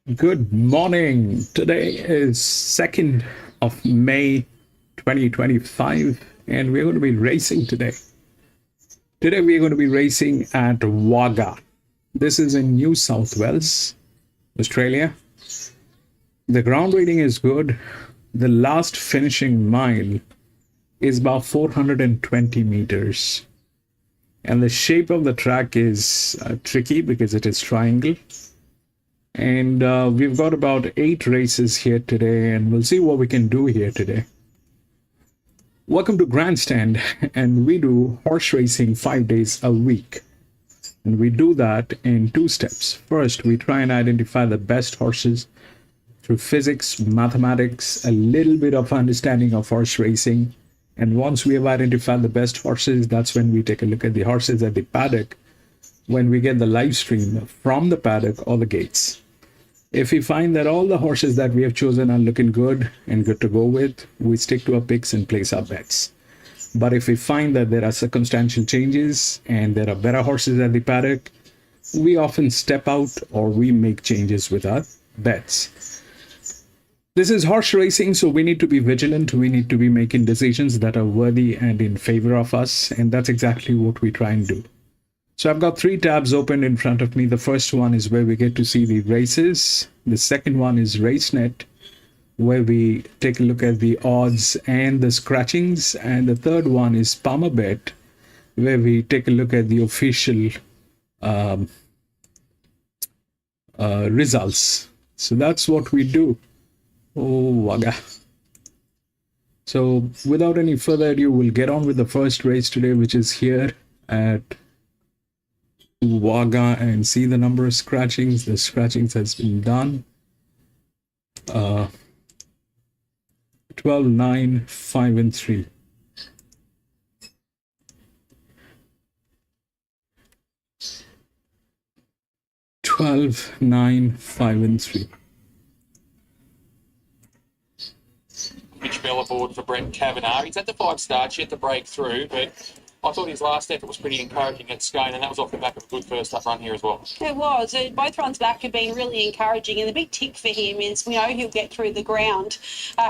Good morning. Today is 2nd of May 2025 and we're going to be racing today. Today we're going to be racing at Wagga. This is in New South Wales, Australia. The ground rating is good. The last finishing mile is about 420 meters. And the shape of the track is tricky because it is triangle. And we've got about 8 races here today, and we'll see what we can do here today. Welcome to Grandstand, and we do horse racing 5 days a week. And we do that in 2 steps. First, we try and identify the best horses through physics, mathematics, a little bit of understanding of horse racing. And once we have identified the best horses, that's when we take a look at the horses at the paddock when we get the live stream from the paddock or the gates. If we find that all the horses that we have chosen are looking good and good to go with, we stick to our picks and place our bets. But if we find that there are circumstantial changes and there are better horses at the paddock, we often step out or we make changes with our bets. This is horse racing, so we need to be vigilant. We need to be making decisions that are worthy and in favor of us, and that's exactly what we try and do. So I've got 3 tabs open in front of me. The first one is where we get to see the races. The second one is RaceNet, where we take a look at the odds and the scratchings. And the third one is PalmerBet, where we take a look at the official results. So that's what we do. Oh, Wagga. So without any further ado, we'll get on with the first race today, which is here at Wagga, and see the number of scratchings. The scratchings has been done. 12, 9, 5, and 3. Twelve, 9, 5, and 3. Mitch Bell aboard for Brett Kavanagh. He's had the 5 starts yet to break through, but I thought his last effort was pretty encouraging at Scone, and that was off the back of a good first up run here as well. It was. Both runs back have been really encouraging, and the big tick for him is we know he'll get through the ground.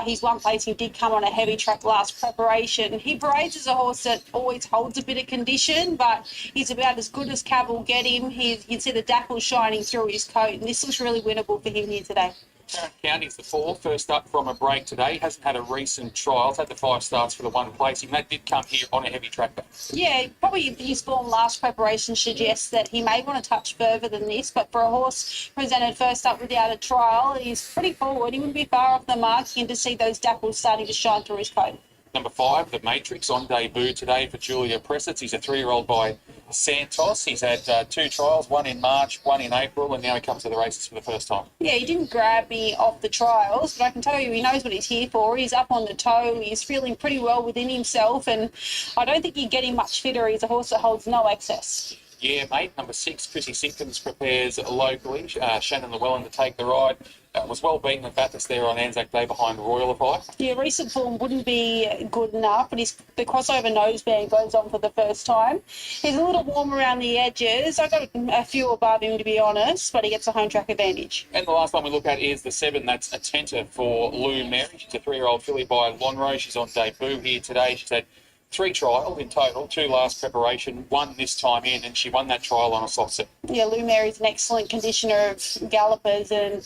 His one placing did come on a heavy track last preparation. He parades as a horse that always holds a bit of condition, but he's about as good as Cav will get him. You can see the dapple shining through his coat, and this looks really winnable for him here today. Tarrant County's the 4th, first up from a break today. Hasn't had a recent trial. It's had the 5 starts for the 1 placing. That did come here on a heavy track. Yeah, probably his form last preparation suggests that he may want to touch further than this, but for a horse presented first up without a trial, he's pretty forward. He wouldn't be far off the mark. You can just see those dapples starting to shine through his coat. Number 5, the Matrix, on debut today for Julia Pressitz. He's a 3-year-old by Santos. He's had 2 trials, 1 in March, 1 in April, and now he comes to the races for the first time. Yeah, he didn't grab me off the trials, but I can tell you he knows what he's here for. He's up on the toe. He's feeling pretty well within himself, and I don't think he'd get him much fitter. He's a horse that holds no excess. Yeah, mate. Number 6, Chrissy Simpkins prepares locally. Shannon Llewellyn to take the ride. Was well beaten at Bathurst there on Anzac Day behind Royalify. Yeah, recent form wouldn't be good enough, but the crossover noseband goes on for the first time. He's a little warm around the edges. I got a few above him, to be honest, but he gets a home track advantage. And the last one we look at is the 7. That's Attenta for Lou Mary. She's a 3-year-old filly by Lonro. She's on debut here today. She's had 3 trials in total, 2 last preparation, 1 this time in, and she won that trial on a soft set. Yeah, Lou Mary's an excellent conditioner of gallopers, and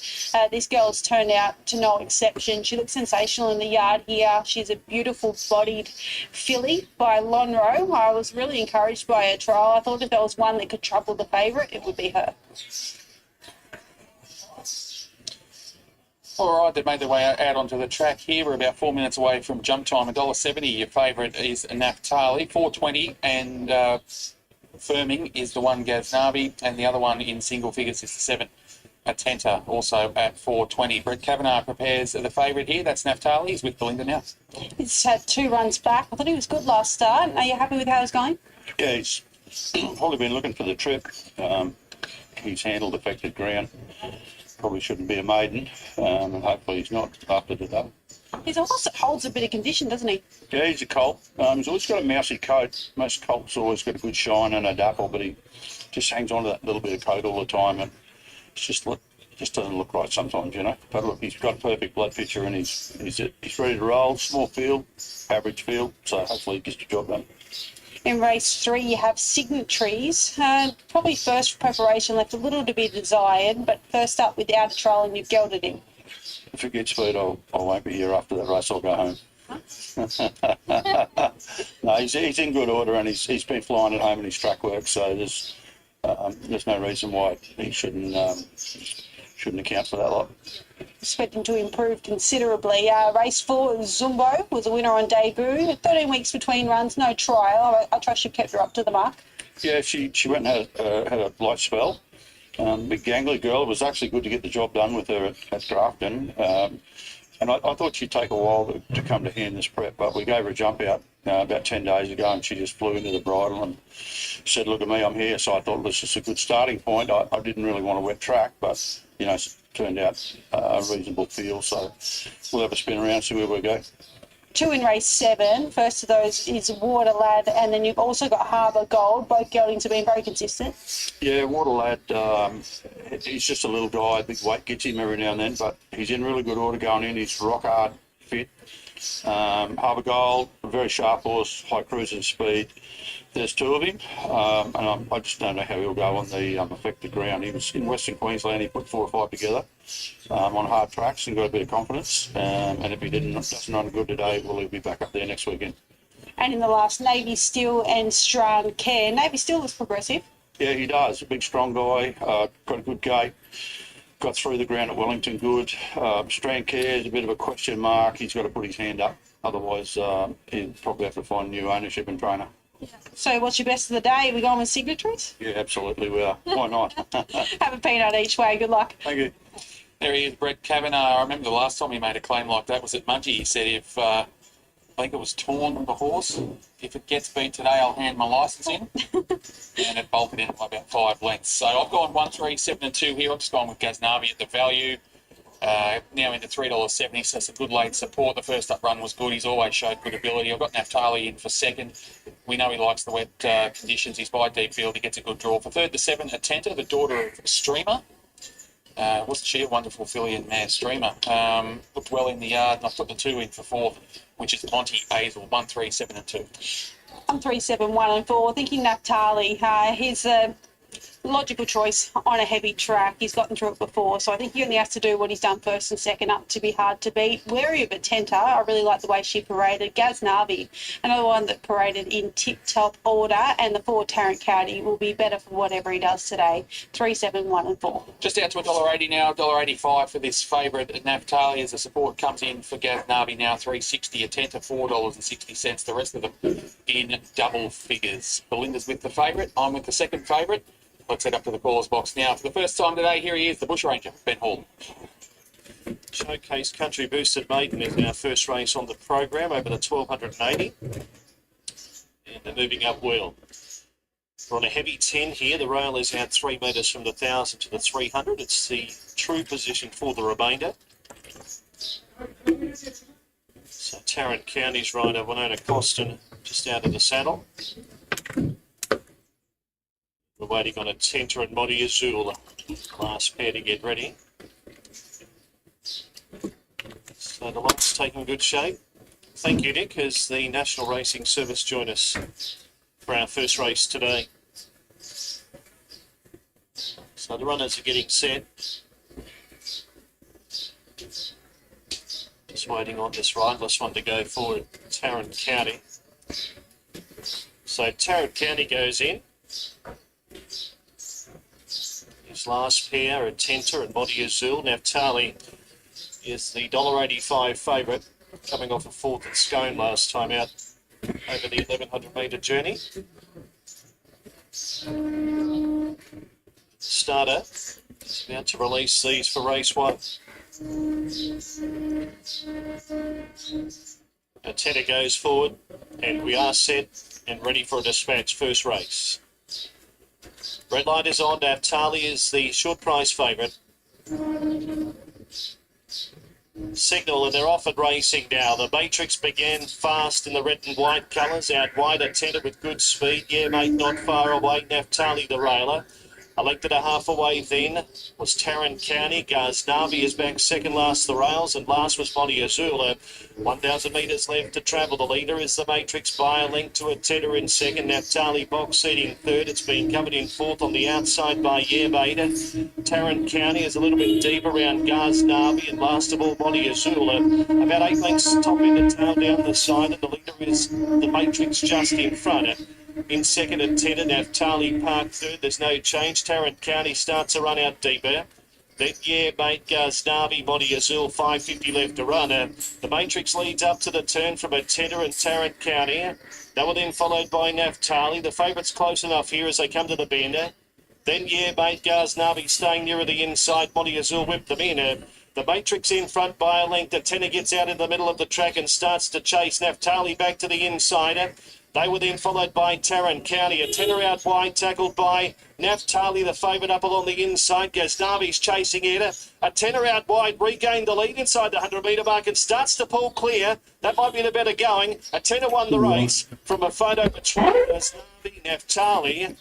this girl's turned out to no exception. She looks sensational in the yard here. She's a beautiful bodied filly by Lonro. I was really encouraged by her trial. I thought if there was one that could trouble the favourite, it would be her. All right, they've made their way out onto the track here. We're about 4 minutes away from jump time. $1.70. Your favourite is Naftali, $4.20, and firming is the 1 Ghaznavi, and the other one in single figures is the 7 Attenta, also at $4.20. Brett Kavanagh prepares the favourite here. That's Naftali. He's with Belinda now. He's had 2 runs back. I thought he was good last start. Are you happy with how he's going? Yeah, he's probably been looking for the trip. He's handled affected ground. Probably shouldn't be a maiden, and hopefully he's not after today. He's a horse that holds a bit of condition, doesn't he? Yeah, he's a colt. He's always got a mousy coat. Most colts always got a good shine and a dapple, but he just hangs on to that little bit of coat all the time, and it's just just doesn't look right sometimes, you know. But look, he's got a perfect blood picture and he's ready to roll. Small field, average field, so hopefully he gets the job done. In race 3, you have Signatories. Probably first preparation left a little to be desired, but first up without a trial and you've gelded him. If it gets speed, I won't be here after that race. I'll go home. No, he's in good order and he's been flying at home in his track work, so there's no reason why he shouldn't account for that lot. Expecting to improve considerably. Race 4, Zumbo, was a winner on debut. 13 weeks between runs, no trial. I trust you've kept her up to the mark. Yeah, she went and had a light spell. Big gangly girl. It was actually good to get the job done with her at Grafton. And I thought she'd take a while to come to hand this prep, but we gave her a jump out about 10 days ago and she just flew into the bridle and said, look at me, I'm here. So I thought this is a good starting point. I didn't really want a wet track, but, you know, it turned out a reasonable field. So we'll have a spin around, see where we go. 2 in race 7. First of those is Water Lad, and then you've also got Harbour Gold. Both geldings have been very consistent. Yeah, Water Lad, he's just a little guy. Big weight gets him every now and then, but he's in really good order going in. He's rock hard fit. Harbour Gold, a very sharp horse, high cruising speed. There's 2 of him, and I just don't know how he'll go on the affected ground. He was in Western Queensland, he put 4 or 5 together on hard tracks and got a bit of confidence. And if he doesn't run good today, well, he'll be back up there next weekend. And in the last, Navy Steel and Strand Care. Navy Steel looks progressive. Yeah, he does. A big, strong guy, got a good gait. Got through the ground at Wellington good. Strand Care is a bit of a question mark. He's got to put his hand up. Otherwise, he'll probably have to find new ownership and trainer. So what's your best of the day? Are we going with Signatories? Yeah, absolutely we are. Why not? Have a peanut each way. Good luck. Thank you. There he is, Brett Kavanagh. I remember the last time he made a claim like that was at Mudgee. He said if, I think it was Torn, the horse, if it gets beat today, I'll hand my licence in. And it bolted in by about 5 lengths. So I've gone 1, 3, 7 and 2 here. I've just gone with Ghaznavi at the value. Now into $3.70, so it's a good late support. The first up run was good. He's always showed good ability. I've got Naphtali in for second. We know he likes the wet conditions. He's by deep field. He gets a good draw. For third to 7, Atenta, the daughter of Streamer. Wasn't she a wonderful filly and mad Streamer? Looked well in the yard, and I've put the 2 in for 4th, which is Monty Hazel, 1, 3, 7 and 2. 1, 3, 7, 1 and 4. Thinking Naphtali. He's a logical choice on a heavy track. He's gotten through it before, so I think he only has to do what he's done first and second up to be hard to beat. Wary of Atenta. I really like the way she paraded. Ghaznavi, another one that paraded in tip-top order, and the 4 Tarrant County will be better for whatever he does today. 3, 7, 1 and 4. Just out to $1.80 now, $1.85 for this favourite Naphtali as the support comes in for Ghaznavi now, $3.60, Atenta $4.60. The rest of them in double figures. Belinda's with the favourite. I'm with the second favourite. Let's head up to the callers box now. For the first time today, here he is, the Bushranger, Ben Hall. Showcase Country Boosted Maiden is our first race on the program over the 1280. And they're moving up well. We're on a heavy 10 here. The rail is out 3 metres from the 1,000 to the 300. It's the true position for the remainder. So Tarrant County's rider, Winona Costin, just out of the saddle. We're waiting on Atenta and Modi Azul, last pair to get ready. So the lot's taking good shape. Thank you, Nick, as the National Racing Service join us for our first race today. So the runners are getting set. Just waiting on this riderless one to go forward, Tarrant County. So Tarrant County goes in. His last pair, Atenta and Modi Azul. Naphtali is the $1.85 favourite, coming off a 4th at Scone last time out over the 1,100 metre journey. Starter is about to release these for race 1. Atenta goes forward, and we are set and ready for a dispatch first race. Red light is on. Naphtali is the short price favourite. Signal, and they're off and racing now. The Matrix began fast in the red and white colours. Out wide, Atenta with good speed. Yeah, mate, not far away. Naphtali the railer. A length and a half away then was Tarrant County. Ghaznavi is back second last the rails, and last was Monty Azula. 1,000 metres left to travel. The leader is the Matrix by a length to a tenner in second. Naphtali box seating third. It's been covered in fourth on the outside by Yerbada. Tarrant County is a little bit deep around Ghaznavi, and last of all Monty Azula. About 8 lengths top end of tail down the side, and the leader is the Matrix just in front. In second and tenner, Naphtali Park third. There's no change. Tarrant County starts to run out deeper. Then, yeah, mate, Ghaznavi, Monty Azul, 5.50 left to run. The Matrix leads up to the turn from a tenner and Tarrant County. They were then followed by Naphtali. The favourites close enough here as they come to the bend. Then, yeah, mate, Ghaznavi staying nearer the inside. Monty Azul whipped them in. The Matrix in front by a length. The tenner gets out in the middle of the track and starts to chase. Naphtali back to the inside. They were then followed by Tarrant County. A tenner out wide, tackled by Naphtali, the favourite up along the inside. Ghaznavi's chasing it. A tenner out wide, regained the lead inside the 100-metre mark and starts to pull clear. That might be the better going. A tenner won the race from a photo between Ghaznavi, Naphtali.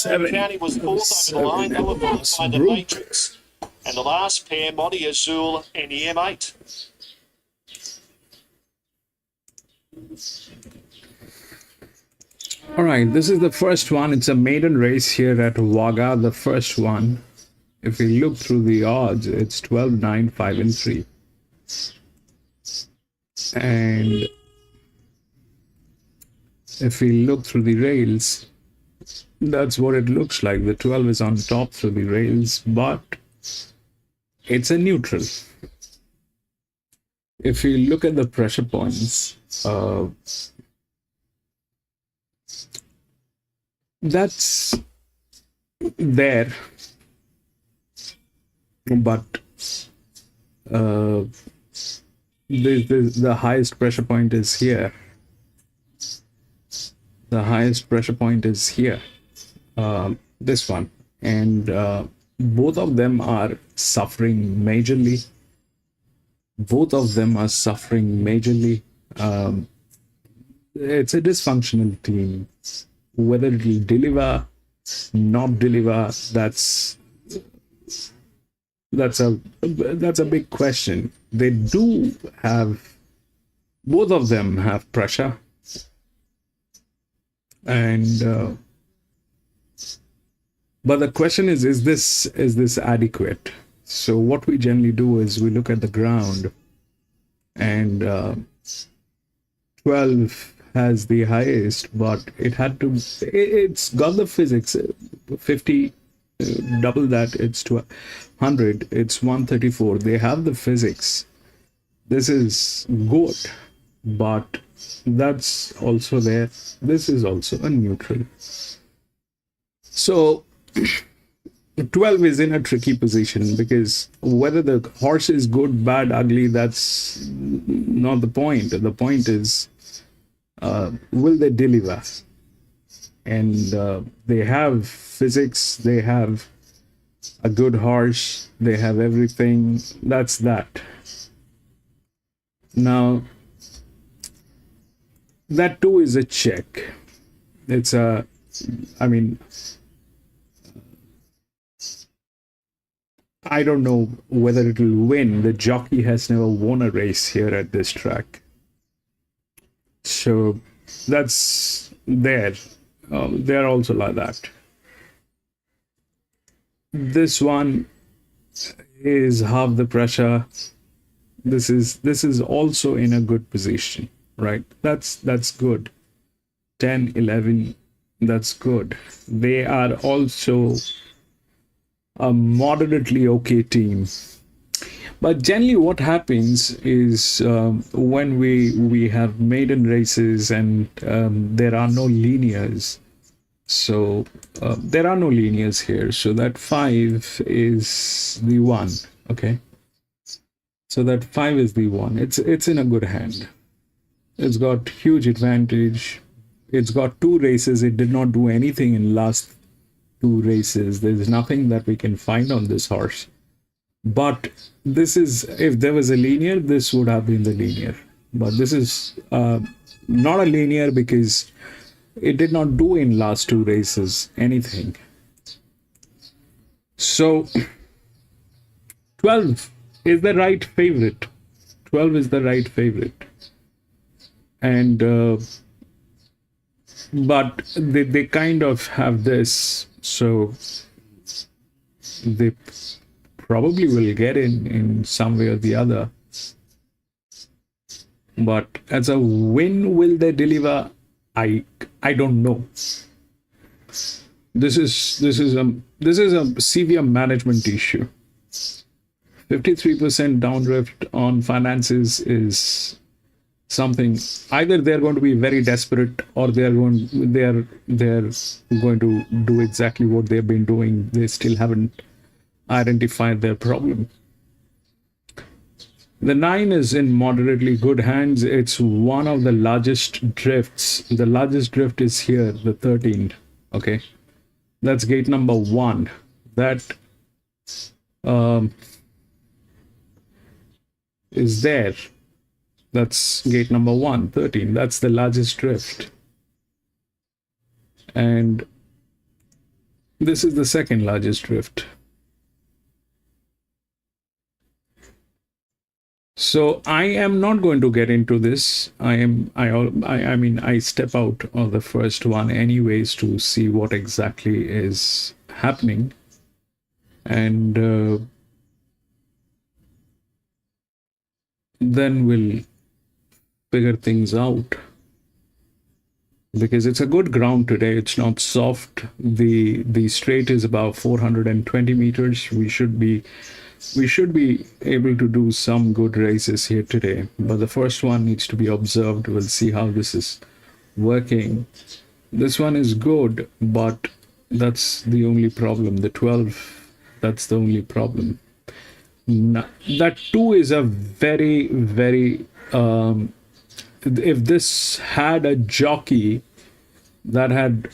Tarrant County was fourth over the line. They were followed by the Matrix. And the last pair, Monty Azul and EM8. All right, this is the first one. It's a maiden race here at Wagga, the first one. If we look through the odds, it's 12, 9, 5 and 3. And if we look through the rails, that's what it looks like. The 12 is on top through the rails, but it's a neutral. If we look at the pressure points, that's there, but the highest pressure point is here. The highest pressure point is here, this one, and both of them are suffering majorly. Both of them are suffering majorly. It's a dysfunctional team. Whether it will deliver, not deliver, that's a big question. They do have, both of them have pressure, and but the question is this adequate? So what we generally do is we look at the ground, and 12 has the highest, but it's got the physics. 50, double that, it's 100, it's 134. They have the physics. This is good, but that's also there. This is also a neutral. So 12 is in a tricky position, because whether the horse is good, bad, ugly, that's not the point. The point is, will they deliver? And they have physics, they have a good horse, they have everything. That's that. Now, that too is a check. It's a, I mean, I don't know whether it will win. The jockey has never won a race here at this track. So that's there. They're also like that. This one is half the pressure. This is also in a good position, right? That's good. 10, 11, that's good. They are also a moderately okay team. But generally what happens is when we have maiden races and there are no linears. So there are no linears here. So that 5 is the 1. Okay. So that 5 is the 1. It's in a good hand. It's got huge advantage. It's got 2 races. It did not do anything in last 2 races. There's nothing that we can find on this horse. But this is, if there was a linear, this would have been the linear. But this is not a linear because it did not do in last 2 races anything. So 12 is the right favorite. 12 is the right favorite. And but they kind of have this, so they probably will get in some way or the other. But as a win, will they deliver? I don't know. This is a severe management issue. 53% downdrift on finances is something. Either they're going to be very desperate, or they're going to do exactly what they've been doing. They still haven't identified their problem. The 9 is in moderately good hands. It's one of the largest drifts. The largest drift is here, the 13. Okay, that's gate number 1. That is there. That's gate number 1, 13. That's the largest drift. And this is the second largest drift. So I am not going to get into this. I mean, I step out of the first one anyways to see what exactly is happening. And then we'll figure things out. Because it's a good ground today. It's not soft. The straight is about 420 meters. We should be able to do some good races here today, but the first one needs to be observed. We'll see how this is working. This one is good, but that's the only problem. The 12, that's the only problem. That 2 is a very, very if this had a jockey that had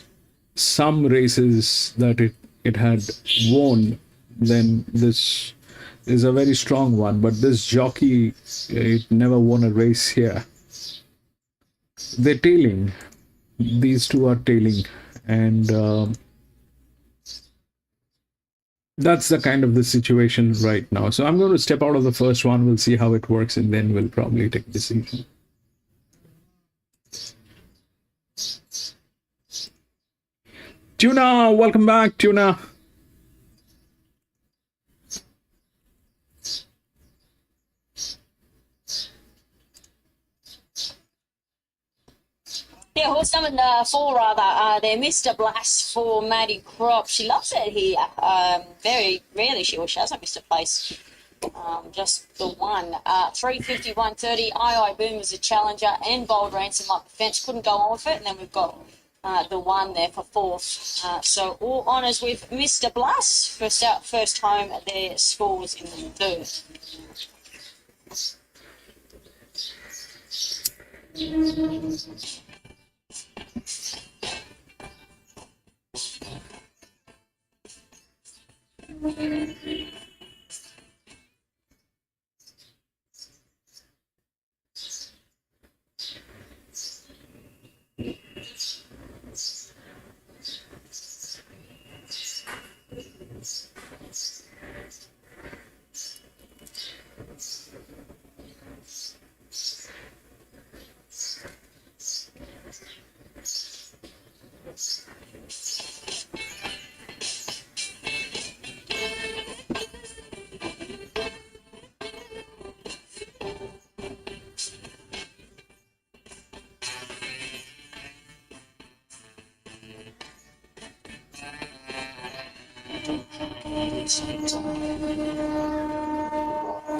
some races that it had won, then this is a very strong one. But this jockey, it never won a race here. They're tailing. These two are tailing, and that's the kind of the situation right now. So I'm going to step out of the first one. We'll see how it works, and then we'll probably take a decision. Tuna, welcome back, Tuna. Yeah, horse number 4, rather. They're Mr. Blast for Maddie Crop. She loves it here. Very rarely she hasn't missed a place. Just the one. 350, 130. II Boom is a challenger, and Bold Ransom up the fence. Couldn't go on with it. And then we've got the one there for 4th. So all honours with Mr. Blast. First home, their scores in the 3rd.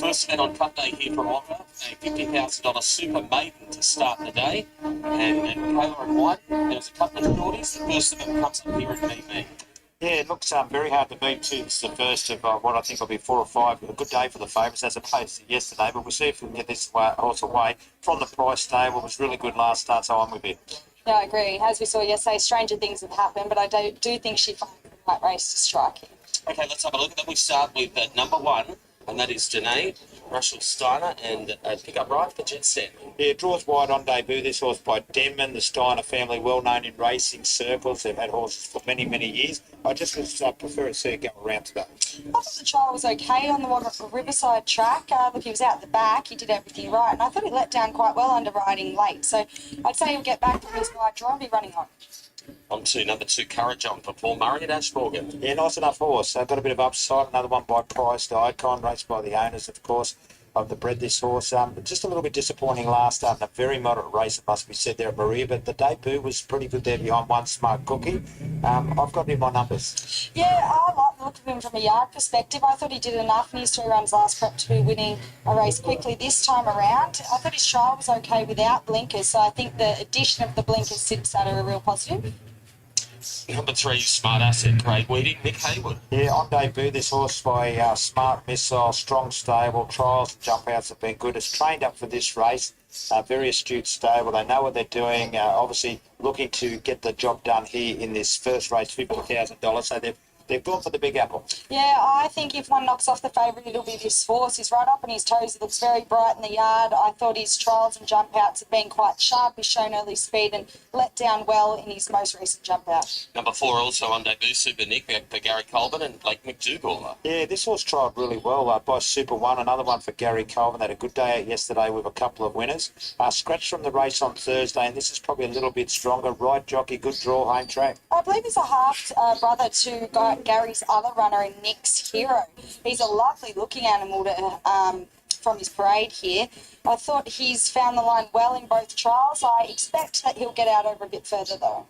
First event on Cup Day here from Wagga, a $50,000 super maiden to start the day. And Kayla and White, there was a couple of shorties. The first of them comes up here at me. Yeah, it looks very hard to beat too. It's the first of what I think will be 4 or 5. A good day for the favourites as opposed to yesterday, but we'll see if we can get this horse away from the price stable. It was really good last start, so I'm with it. Yeah, I agree. As we saw yesterday, stranger things have happened, but I do think she finds the right race to strike him. Okay, let's have a look at them. We start with number 1, and that is Danae. Russell Steiner and pick up right for Jet Set. Yeah, draws wide on debut. This horse by Denman, the Steiner family, well known in racing circles. They've had horses for many, many years. I just would prefer to see it go around today. I thought the trial was okay on the Riverside track. Look, he was out the back. He did everything right. And I thought he let down quite well under riding late. So I'd say he'll get back from his wide draw and be running on. On to number 2, Courage on for Paul Murray at Ashmorgan. Yeah, nice enough horse. Got a bit of upside. Another one by Price, the Icon, raced by the owners, of course, of the bred this horse. Just a little bit disappointing last start in a very moderate race, it must be said there at Maria, but the debut was pretty good there behind One Smart Cookie. I've got him in my numbers. Yeah, I like the look of him from a yard perspective. I thought he did enough in his 3 runs last prep to be winning a race quickly this time around. I thought his trial was okay without blinkers, so I think the addition of the blinkers sits at a real positive. Number 3, Smart Asset, Craig Weeding, Nick Haywood. Yeah, on debut, this horse by Smart Missile, strong stable, trials and jump outs have been good. It's trained up for this race, very astute stable. They know what they're doing, obviously looking to get the job done here in this first race, $50,000. So they've gone for the big apple. Yeah, I think if one knocks off the favourite, it'll be this horse. He's right up on his toes. He looks very bright in the yard. I thought his trials and jump outs have been quite sharp. He's shown early speed and let down well in his most recent jump out. Number 4, also on debut, Super Nick for Gary Colvin and Blake McDougall. Yeah, this horse trialled really well by Super One. Another one for Gary Colvin. They had a good day out yesterday with a couple of winners. Scratched from the race on Thursday, and this is probably a little bit stronger. Right jockey, good draw, home track. I believe he's a half brother to Gary's other runner in Nick's Hero. He's a lovely looking animal to, from his parade here. I thought he's found the line well in both trials. I expect that he'll get out over a bit further though.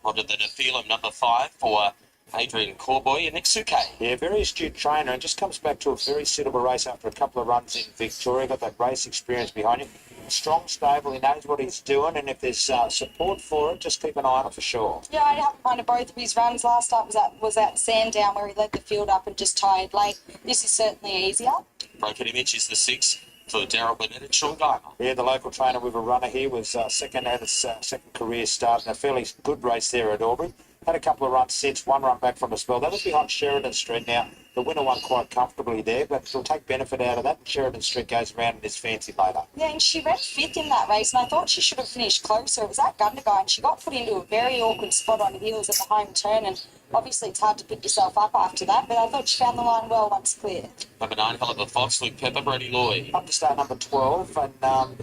On to the Nephilim, number 5 for Adrian Corboy and Nick Suke. Yeah, very astute trainer, and just comes back to a very suitable race after a couple of runs in Victoria. Got that race experience behind him. Strong stable, he knows what he's doing, and if there's support for it, just keep an eye on it for sure. Yeah, I haven't minded both of his runs. Last start was at Sandown where he led the field up and just tired late. This is certainly easier. Broken Image is the 6 for Darryl Burnett and Sean Geimer. Yeah, the local trainer with a runner here was second at his second career start, and a fairly good race there at Albury. Had a couple of runs since, one run back from a spell. That was behind Sheridan Street. Now, the winner won quite comfortably there, but she'll take benefit out of that. Sheridan Street goes around in his fancy later. Yeah, and she ran 5th in that race, and I thought she should have finished closer. It was at Gundagai, and she got put into a very awkward spot on heels at the home turn, and obviously it's hard to pick yourself up after that, but I thought she found the line well once clear. Number 9, Hell of a Fox, Luke Pepper, Brady Lloyd. Up to start number 12, and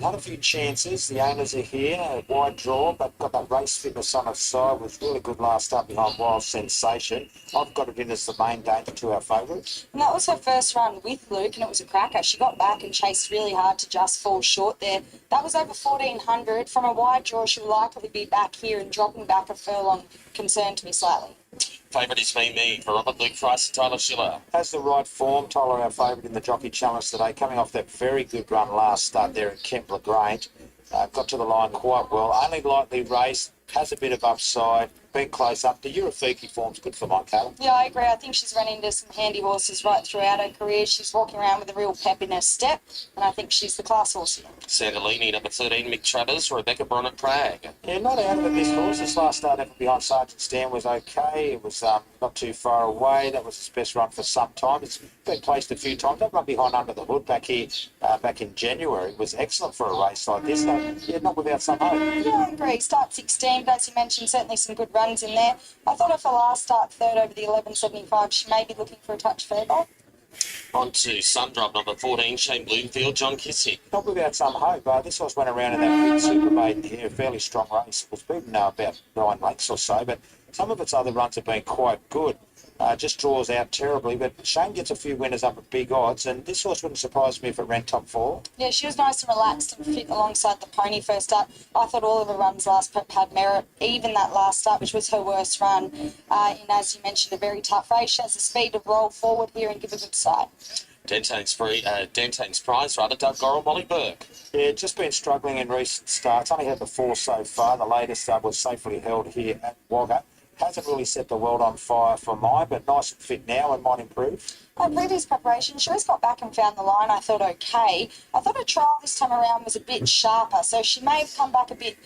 had a few chances. The owners are here, a wide draw, but got that race fitness on its side. Was really good last start behind Wild Sensation. I've got it in as the main danger to our favourites. And that was her first run with Luke, and it was a cracker. She got back and chased really hard to just fall short there. That was over 1,400. From a wide draw, she'll likely be back here, and dropping back a furlong concerned me slightly. Favourite is Me for Robert Luke Price and Tyler Schiller. Has the right form. Tyler, our favourite in the Jockey Challenge today, coming off that very good run last start there at Kempler Grange. Got to the line quite well. Only lightly raced, has a bit of upside, been close up. The Urafiki form's good for Mike Callan. Yeah, I agree. I think she's run into some handy horses right throughout her career. She's walking around with a real pep in her step, and I think she's the class horse here. Sandalini, number 13, Mick Travers, Rebecca Bronnet Prague. Yeah, not out of it, this horse. This last start effort behind Sergeant Stan was okay. It was not too far away. That was its best run for some time. It's been placed a few times. That run behind Under the Hood back here, back in January, was excellent for a race like this. So, yeah, not without some hope. Yeah, I agree. Start 16, but as you mentioned, certainly some good runs in there. I thought if her last start third over the 11.75, she may be looking for a touch further. On to Sundrop, number 14, Shane Bloomfield, John Kissick. Not without some hope. This horse went around in that big Super Maiden here, a fairly strong race. It was beaten about 9 lengths or so, but some of its other runs have been quite good. Just draws out terribly, but Shane gets a few winners up at big odds, and this horse wouldn't surprise me if it ran top 4. Yeah, she was nice and relaxed and fit alongside the pony first start. I thought all of her runs last prep had merit, even that last start, which was her worst run. And as you mentioned, a very tough race. She has the speed to roll forward here and give a good sight. Dantane's Prize, Doug Gorrell, Molly Burke. Yeah, just been struggling in recent starts. Only had the 4 so far. The latest was safely held here at Wagga. Hasn't really set the world on fire for mine, but nice and fit now and might improve. Previous preparation, she always got back and found the line, I thought okay. I thought her trial this time around was a bit sharper, so she may have come back a bit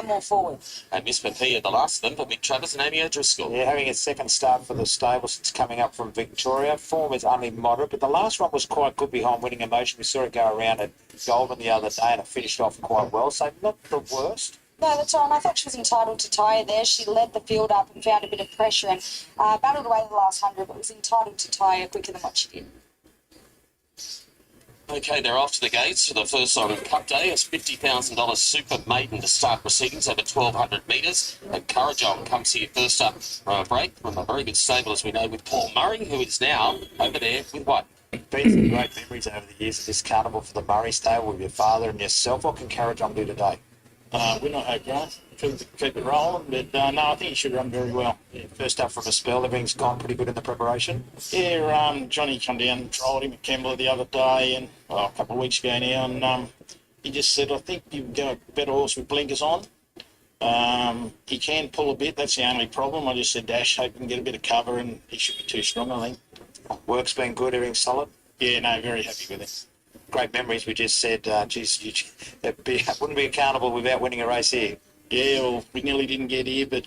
more forward. And Miss Papia, the last of them, for Mick Travers and Amy O'Driscoll. Yeah, having a second start for the stable since coming up from Victoria. Form is only moderate, but the last one was quite good behind Winning Emotion. We saw it go around at Golden the other day and it finished off quite well, so not the worst. No, that's right. And I thought she was entitled to tire there. She led the field up and found a bit of pressure and battled away the last 100, but was entitled to tire quicker than what she did. Okay, they're off to the gates for the first on Cup Day. It's $50,000 Super Maiden to start proceedings over 1,200 metres. And Currajong comes here first up from a break from a very good stable, as we know, with Paul Murray, who is now over there with what? Been some great memories over the years of this carnival for the Murray stable with your father and yourself. What can Currajong do today? We're not hope, Grant. Keep it rolling, but no, I think he should run very well. Yeah, first up from a spell, everything's gone pretty good in the preparation. Yeah, Johnny come down and trialled him at Kembla the other day, and a couple of weeks ago now, and he just said, I think you can get a better horse with blinkers on. He can pull a bit, that's the only problem. I just said Dash, hope he can get a bit of cover, and he should be too strong, I think. Work's been good, everything's solid. Yeah, no, very happy with him. Great memories. We just said, wouldn't be a carnival without winning a race here. Yeah, well, we nearly didn't get here, but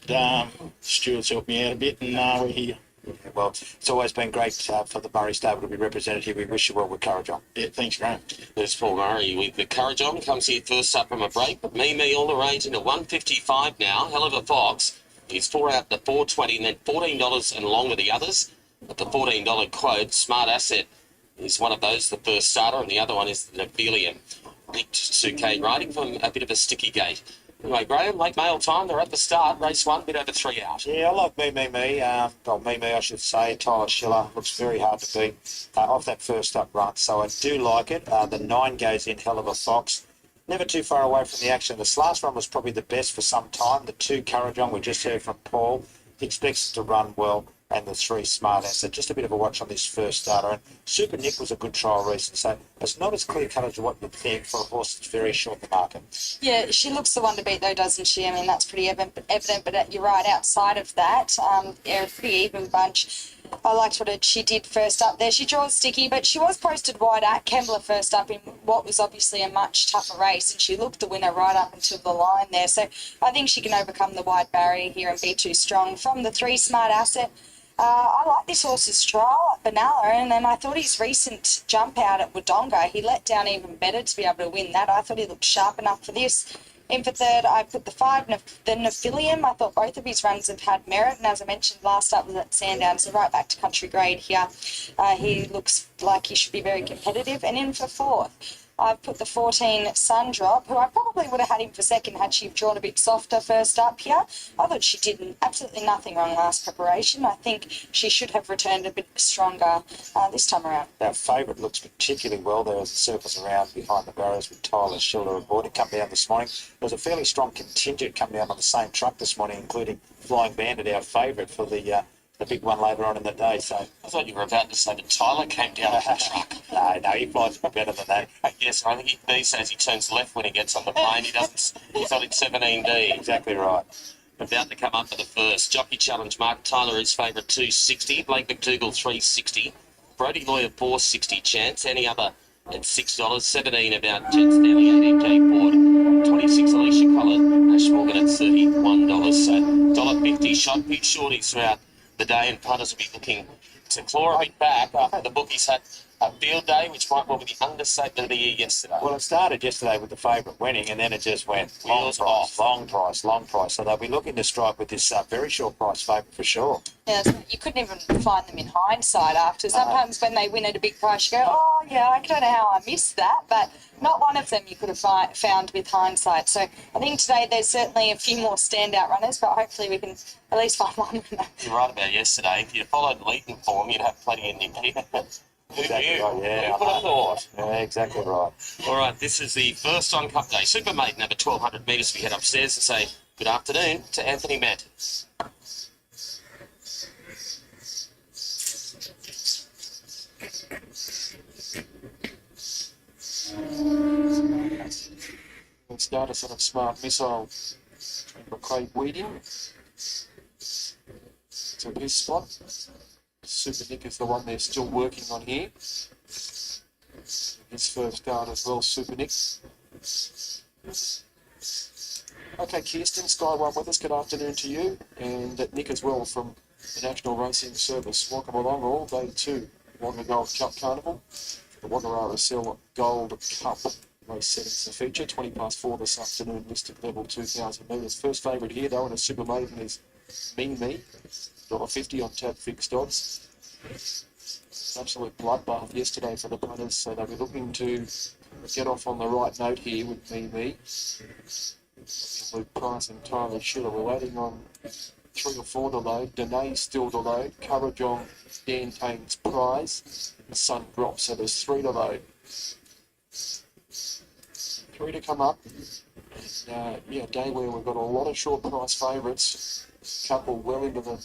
Stuart's helped me out a bit, and we're here. Yeah, well, it's always been great for the Murray stable to be represented here. We wish you well with Currajong. Yeah, thanks, Grant. There's Paul Murray with the Currajong, comes here first up from a break. But Me all the range into 155 now. Hell of a Fox. He's 4 out to 420 and then $14 and along with the others. At the $14 quote, Smart Asset is one of those, the first starter, and the other one is the Nephelium. Nick Suke riding from a bit of a sticky gate. Anyway, Graham, late mail time, they're at the start. Race 1, bit over 3 out. Yeah, I like Me, I should say. Tyler Schiller looks very hard to beat off that first up run, so I do like it. The 9 goes in, Hell of a Fox. Never too far away from the action. This last run was probably the best for some time. The 2 Currajong, we just heard from Paul. He expects it to run well. And the 3 Smart Asset. Just a bit of a watch on this first starter. And Super Nick was a good trial recently, so it's not as clear-cut as what you'd think for a horse that's very short in the market. Yeah, she looks the one to beat though, doesn't she? I mean, that's pretty evident, but you're right, outside of that, yeah, a pretty even bunch. I liked what she did first up there. She draws sticky, but she was posted wide at Kembla first up in what was obviously a much tougher race, and she looked the winner right up until the line there. So I think she can overcome the wide barrier here and be too strong. From the 3 Smart Asset, I like this horse's trial at Benalla, and then I thought his recent jump out at Wodonga, he let down even better to be able to win that. I thought he looked sharp enough for this. In for third, I put the 5, the Nephelium. I thought both of his runs have had merit, and as I mentioned last up was at Sandown, so right back to country grade here. He looks like he should be very competitive. And in for fourth, I've put the 14 Sundrop, who I probably would have had him for second had she drawn a bit softer first up here. I thought she did absolutely nothing wrong last preparation. I think she should have returned a bit stronger this time around. Our favourite looks particularly well there as it circles around behind the barriers with Tyler Schiller aboard. It come down this morning. There was a fairly strong contingent come down on the same truck this morning, including Flying Bandit, our favourite for the big one later on in the day. So I thought you were about to say that Tyler came down off the truck. No, he flies better than that. Yes, I think these days he turns left when he gets on the plane. He's on in 17D. Exactly right. About to come up for the first. Jockey Challenge, Mark Tyler is favourite 260. Blake McDougall 360. Brody Lawyer 460 chance. Any other at $6. 17 about Jet Stanley, 18K Ford. 26 Alicia Collett. Ash Morgan at $31. So $1.50 shot. Big shorties throughout the day, and punters will be looking to claw a bit back after the bookies had a field day, which might well be the understatement of the year yesterday. Well, it started yesterday with the favourite winning, and then it just went long price. So they'll be looking to strike with this very short price favourite for sure. Yeah, you couldn't even find them in hindsight after. Sometimes when they win at a big price, you go, oh, yeah, I don't know how I missed that, but not one of them you could have found with hindsight. So I think today there's certainly a few more standout runners, but hopefully we can at least find one winner. You're right about yesterday. If you followed Leeton form, you'd have plenty of Nick here. Who Exactly knew? right, yeah. Who would have thought? Yeah, exactly right. All right, this is the first on Cup Day. Super Maiden over 1,200 metres. We head upstairs and say good afternoon to Anthony Matt. We'll start us on a Smart Missile for Craig Weeding. So his spot. Super Nick is the one they're still working on here. His first start as well, Super Nick. Okay, Kirsten, Sky One with us. Good afternoon to you, and Nick as well from the National Racing Service. Welcome along all day two, Wagga Gold Cup Carnival, the Wagga RSL Gold Cup. Race 7's the feature, 20 past 4 this afternoon, listed level 2,000 metres. First favourite here though in a super maiden is Me, $1.50 on tap fixed odds. Absolute bloodbath yesterday for the punters, so they'll be looking to get off on the right note here with Me. Luke Price and Tyler Schiller. We're waiting on 3 or 4 to load. Danae's still to load. Courage on Dan Tane's Prize. The Sun drops, so there's 3 to load. 3 to come up. And, a day where we've got a lot of short price favourites. Couple well into the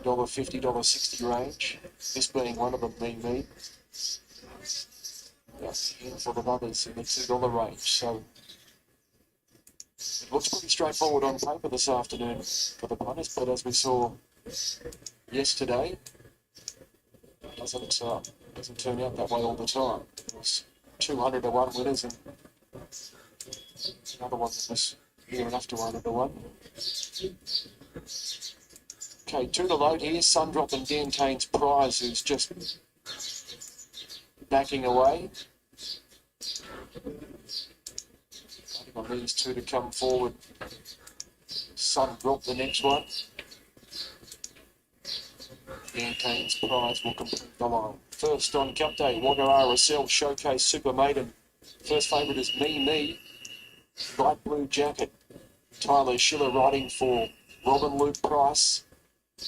$1.50, $1.60 range. This being one of them, Me. Yes, a handful of others in the $2 range. So it looks pretty straightforward on paper this afternoon for the punters, but as we saw yesterday, it doesn't turn out that way all the time. It was 200 to 1 winners and another one that was near enough to 100 to 1. Okay, 2 to load here. Sundrop and Dan Tane's Prize, who's just backing away. Waiting on these 2 to come forward. Sundrop the next one. Dan Tane's Prize will complete the line. First on Cup Day, Wagga RSL Showcase Super Maiden. First favourite is Me. Light blue jacket. Tyler Schiller riding for Robin Luke Price.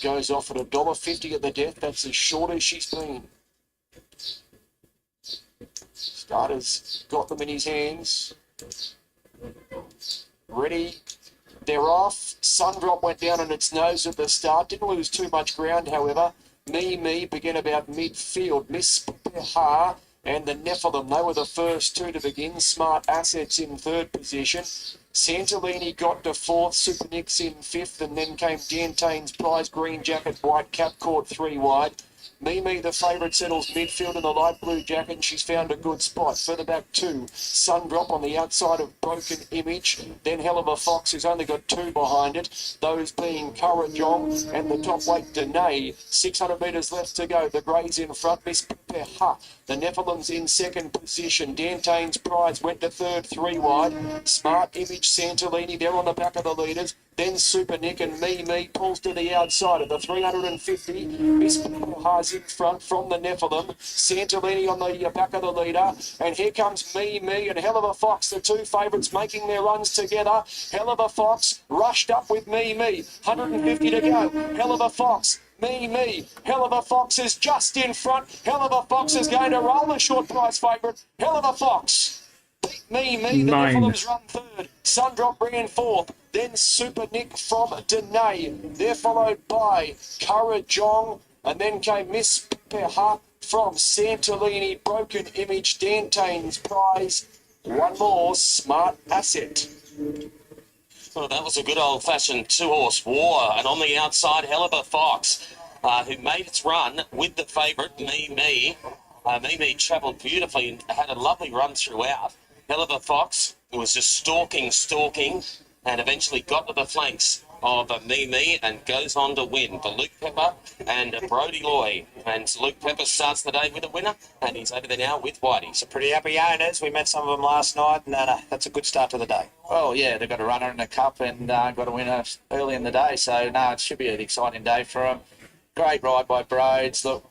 Goes off at $1.50 at the death. That's as short as she's been. Starter's got them in his hands. Ready. They're off. Sundrop went down on its nose at the start. Didn't lose too much ground, however. Me began about midfield. Miss Behar and the Nephilim, they were the first 2 to begin. Smart Assets in 3rd position. Santolini got to 4th, Super Nix in 5th, and then came Dan Tane's Prize, Green Jacket, White Cap, caught 3 wide. Me, the favourite, settles midfield in the light blue jacket, and she's found a good spot. Further back 2, Sundrop on the outside of Broken Image. Then Hell of a Fox, who's only got 2 behind it. Those being Currajong and the top weight Danae. 600 metres left to go. The Greys in front. Miss Peha. The Nephilim's in 2nd position. Dan Tane's Prize went to 3rd, 3 wide. Smart Image, Santolini, they're on the back of the leaders. Then Super Nick and Me pulls to the outside of the 350. Miss Peha's in front from the Nephilim. Santolini on the back of the leader. And here comes Me and Hell of a Fox, the 2 favourites making their runs together. Hell of a Fox rushed up with Me. 150 to go. Hell of a Fox. Me. Hell of a Fox is just in front. Hell of a Fox is going to roll the short price favourite. Hell of a Fox. Me. The Nephilim's run 3rd. Sundrop ran 4th. Then Super Nick from Danae. They're followed by Currajong. And then came Miss Peha from Santolini. Broken Image, Dan Tane's Prize. One more, Smart Asset. Well, that was a good old-fashioned 2-horse war. And on the outside, Hell of a Fox, who made its run with the favourite, Me. Me travelled beautifully and had a lovely run throughout. Hell of a Fox was just stalking, and eventually got to the flanks of Me and goes on to win for Luke Pepper and Brody Loy. And Luke Pepper starts the day with a winner, and he's over there now with Whitey. Some pretty happy owners. We met some of them last night, and that's a good start to the day. Well, yeah, they've got a runner in the cup and got a winner early in the day. So, no, it should be an exciting day for them. Great ride by Broads. Look,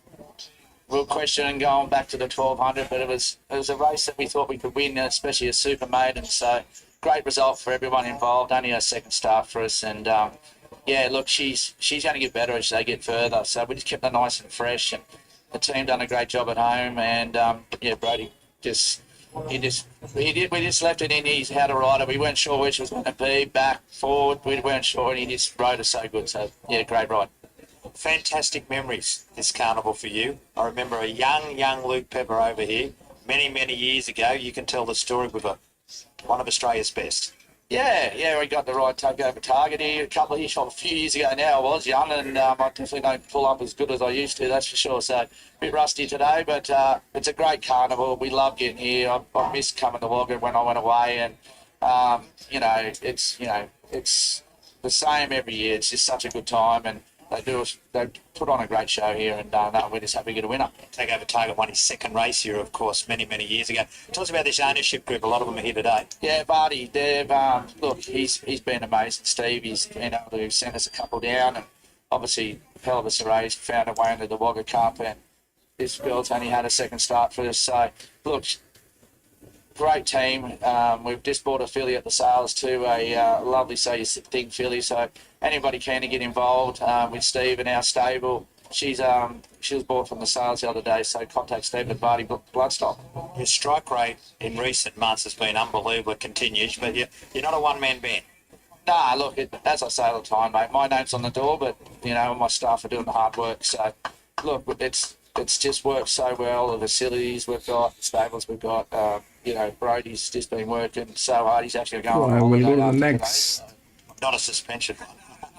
we'll question going back to the 1200, but it was a race that we thought we could win, especially a super maiden. So, great result for everyone involved. Only a 2nd start for us, and look, she's going to get better as they get further. So we just kept her nice and fresh, and the team done a great job at home. And Brody we just left it in his how to ride it. We weren't sure where she was going to be, back, forward. We weren't sure, and he just rode her so good. So great ride. Fantastic memories this carnival for you. I remember a young Luke Pepper over here many years ago. You can tell the story with one of Australia's best. Yeah, we got the right takeover target here a few years ago now. I was young, and I definitely don't pull up as good as I used to, that's for sure. So a bit rusty today, but it's a great carnival. We love getting here. I missed coming to Wagga when I went away, and It's the same every year. It's just such a good time, and they put on a great show here, and we're just happy to get a winner. Take over Target won his second race here, of course, many, many years ago. Tell us about this ownership group. A lot of them are here today. Yeah, Barty, they've look, he's been amazing. Steve, he's been able to send us a couple down, and obviously hell of a race, found a way into the Wagga Cup, and this girl's only had a second start for us. So look, great team. We've just bought a filly at the sales too, a lovely thing filly. So anybody keen to get involved with Steve in our stable, she was bought from the sales the other day. So contact Steve at Barty Bloodstock. Your strike rate in recent months has been unbelievable. It continues, but you're not a one-man band. Nah, look, as I say all the time, mate, my name's on the door, but, my staff are doing the hard work. So, look, it's just worked so well. The facilities we've got, the stables we've got, Brody's just been working so hard. He's actually going on We'll go to the holiday next. today. Not a suspension.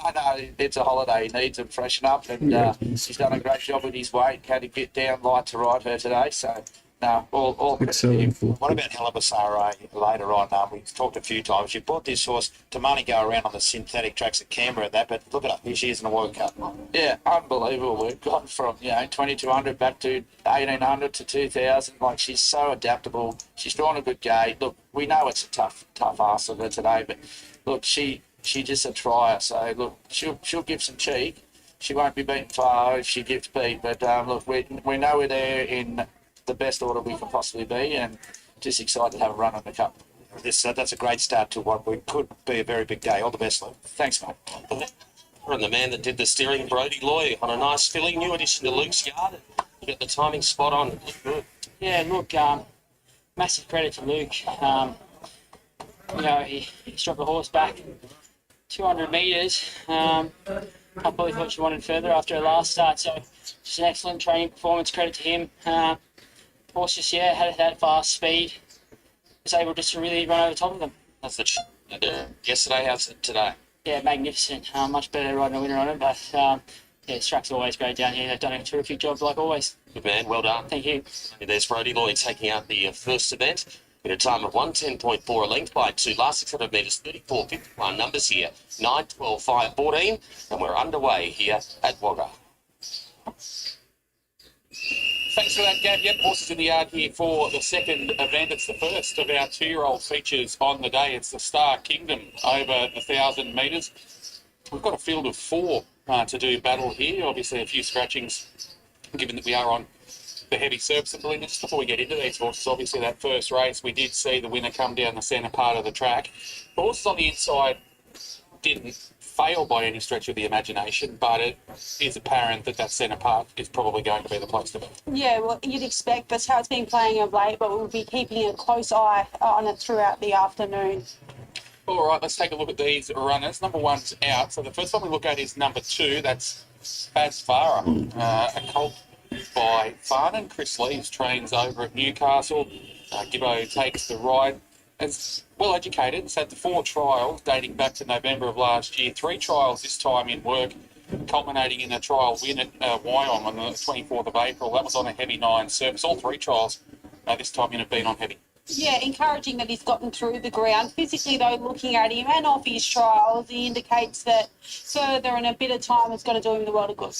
I know, it's a holiday. He needs to freshen up, and he's done a great job with his weight. Had to get down light to ride her today, so... No, all It's so wonderful. What about Helibasara later on? We've talked a few times. You bought this horse to money go around on the synthetic tracks at Canberra, but look at her. Here she is in the World Cup. Yeah, unbelievable. We've gone from 2200 back to 1800 to 2000. Like, she's so adaptable. She's drawn a good gate. Look, we know it's a tough ass of her today, but look, she's just a trier. So look, she'll give some cheek. She won't be beaten far if she gets beat. But look, we know we're there in the best order we can possibly be, and just excited to have a run on the cup. That's a great start to what could be a very big day. All the best, Luke. Thanks, mate. And the man that did the steering, Brody Loy, on a nice filly, new addition to Luke's yard. You got the timing spot on. It looked good. Yeah, look, massive credit to Luke. He struck a horse back 200 metres. Can't believe what she wanted further after her last start. So just an excellent training performance. Credit to him. Horse just had that fast speed. Was able just to really run over the top of them. That's the yesterday. How's it today? Yeah, magnificent. Much better riding a winner on it, but this track's always great down here. They've done a terrific job, like always. Good man, well done. Thank you. There's Brody Loy taking out the first event in a time of 1:10.4 a length by 2. Last 600 metres, 34.51 numbers here. 9, 12, 5, 14, and we're underway here at Wagga. Thanks for that, Gav. Yep, horses in the yard here for the second event. It's the first of our 2-year-old features on the day. It's the Star Kingdom over the 1,000 metres. We've got a field of 4 to do battle here. Obviously, a few scratchings, given that we are on the heavy surface. And just before we get into these horses, obviously that first race, we did see the winner come down the centre part of the track. The horses on the inside didn't fail by any stretch of the imagination, but it is apparent that centre part is probably going to be the place to be. Yeah, well, you'd expect that's how it's been playing of late, but we'll be keeping a close eye on it throughout the afternoon. All right, let's take a look at these runners. Number 1's out. So the first one we look at is number 2. That's Spazfara, a colt by Farnan. Chris Lees trains over at Newcastle. Gibbo takes the ride. As well educated, it's had the 4 trials dating back to November of last year. 3 trials this time in work, culminating in a trial win at Wyong on the 24th of April. That was on a heavy 9 surface. All 3 trials this time in have been on heavy. Yeah, encouraging that he's gotten through the ground. Physically, though, looking at him and off his trials, he indicates that further and a bit of time is going to do him the world of good.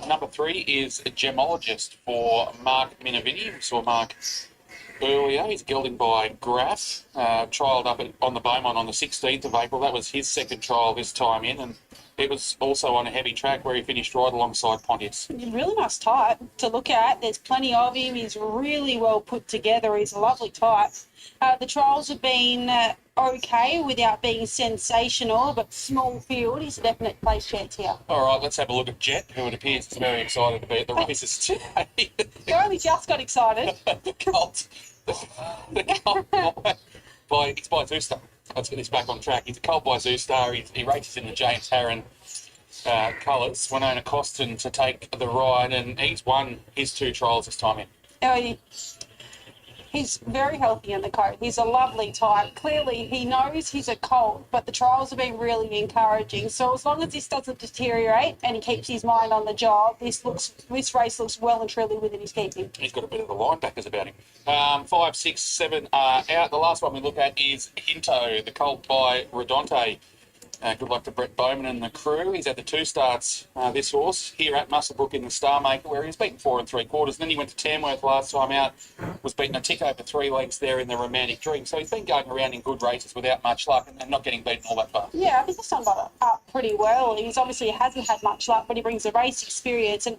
Number 3 is a gemologist for Mark Minavini. We saw Mark earlier. He's gelding by Graff, trialled up on the Beaumont on the 16th of April. That was his second trial this time in, and it was also on a heavy track where he finished right alongside Pontius. Really nice type to look at. There's plenty of him. He's really well put together. He's a lovely type. The trials have been okay without being sensational, but small field. He's a definite place chance here. All right, let's have a look at Jet, who it appears is very excited to be at the races today. They only just got excited. The Colt it's by Zoostar. Let's get this back on track. He's a colt by Zoostar. He races in the James Harron colours. Winona Costin to take the ride, and he's won his 2 trials this time in. He's very healthy in the coat. He's a lovely type. Clearly, he knows he's a colt, but the trials have been really encouraging. So as long as this doesn't deteriorate and he keeps his mind on the job, this race looks well and truly within his keeping. He's got a bit of the linebackers about him. 5, 6, 7 are out. The last one we look at is Hinto, the colt by Redonte. Good luck to Brett Bowman and the crew. He's had the 2 starts, this horse, here at Muswellbrook in the Star Maker, where he was beaten 4 3/4. Then he went to Tamworth last time out, was beaten a tick over 3 lengths there in the Romantic Dream. So he's been going around in good races without much luck and not getting beaten all that far. Yeah, I think he's done up pretty well. He's obviously hasn't had much luck, but he brings a race experience and,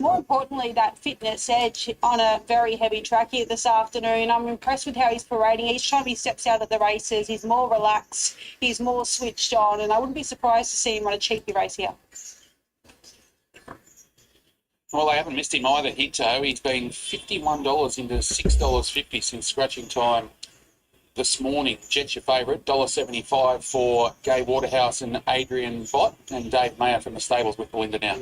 more importantly, that fitness edge on a very heavy track here this afternoon. I'm impressed with how he's parading. Each time he steps out of the races, he's more relaxed, he's more switched on, and I wouldn't be surprised to see him run a cheapy race here. Well, they haven't missed him either, Hinto. He's been $51 into $6.50 since scratching time this morning. Jet's your favourite, $1.75 for Gay Waterhouse and Adrian Bott, and Dave Mayer from the stables with Belinda now.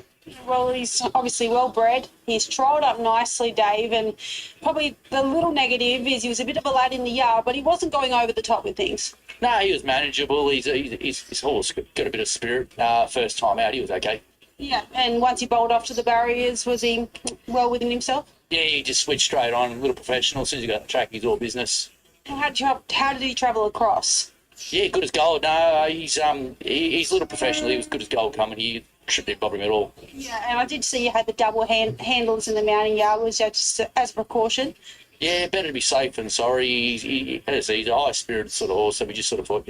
Well, he's obviously well bred. He's trialled up nicely, Dave, and probably the little negative is he was a bit of a lad in the yard, but he wasn't going over the top with things. No, he was manageable. His horse got a bit of spirit. First time out, he was okay. Yeah, and once he bowled off to the barriers, was he well within himself? Yeah, he just switched straight on, a little professional. As soon as he got the track, he's all business. How did he travel across? Yeah, good as gold. No, he's a little professional. He was good as gold coming. He shouldn't bother him at all. Yeah, and I did see you had the double handles in the mounting yard. Was that just as a precaution? Yeah, better to be safe than sorry. He's a high-spirited sort of horse, so we just sort of thought,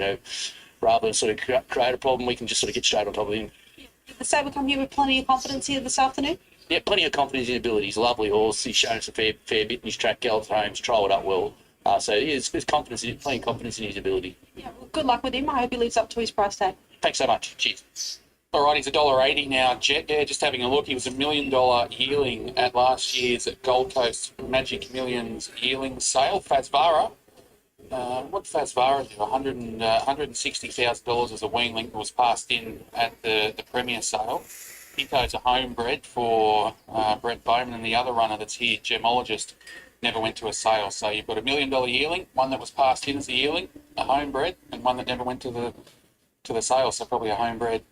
rather than sort of create a problem, we can just sort of get straight on top of him. Did the stable come here with plenty of confidence here this afternoon? Yeah, plenty of confidence in his ability. He's a lovely horse. He's shown us a fair bit in his track gallop homes, trialled up well. So yeah, there's confidence, plenty of confidence in his ability. Yeah, well, good luck with him. I hope he lives up to his price tag. Thanks so much. Cheers. All right, he's $1.80 now. Jet, yeah, just having a look. He was $1 million yearling at last year's Gold Coast Magic Millions yearling sale. Fazvara, what Fazvara do? $160,000 as a weanling was passed in at the Premier sale. Hinto's a homebred for Brett Bowman, and the other runner that's here, Gemologist, never went to a sale. So you've got $1 million yearling, one that was passed in as a yearling, a homebred, and one that never went to the sale, so probably a homebred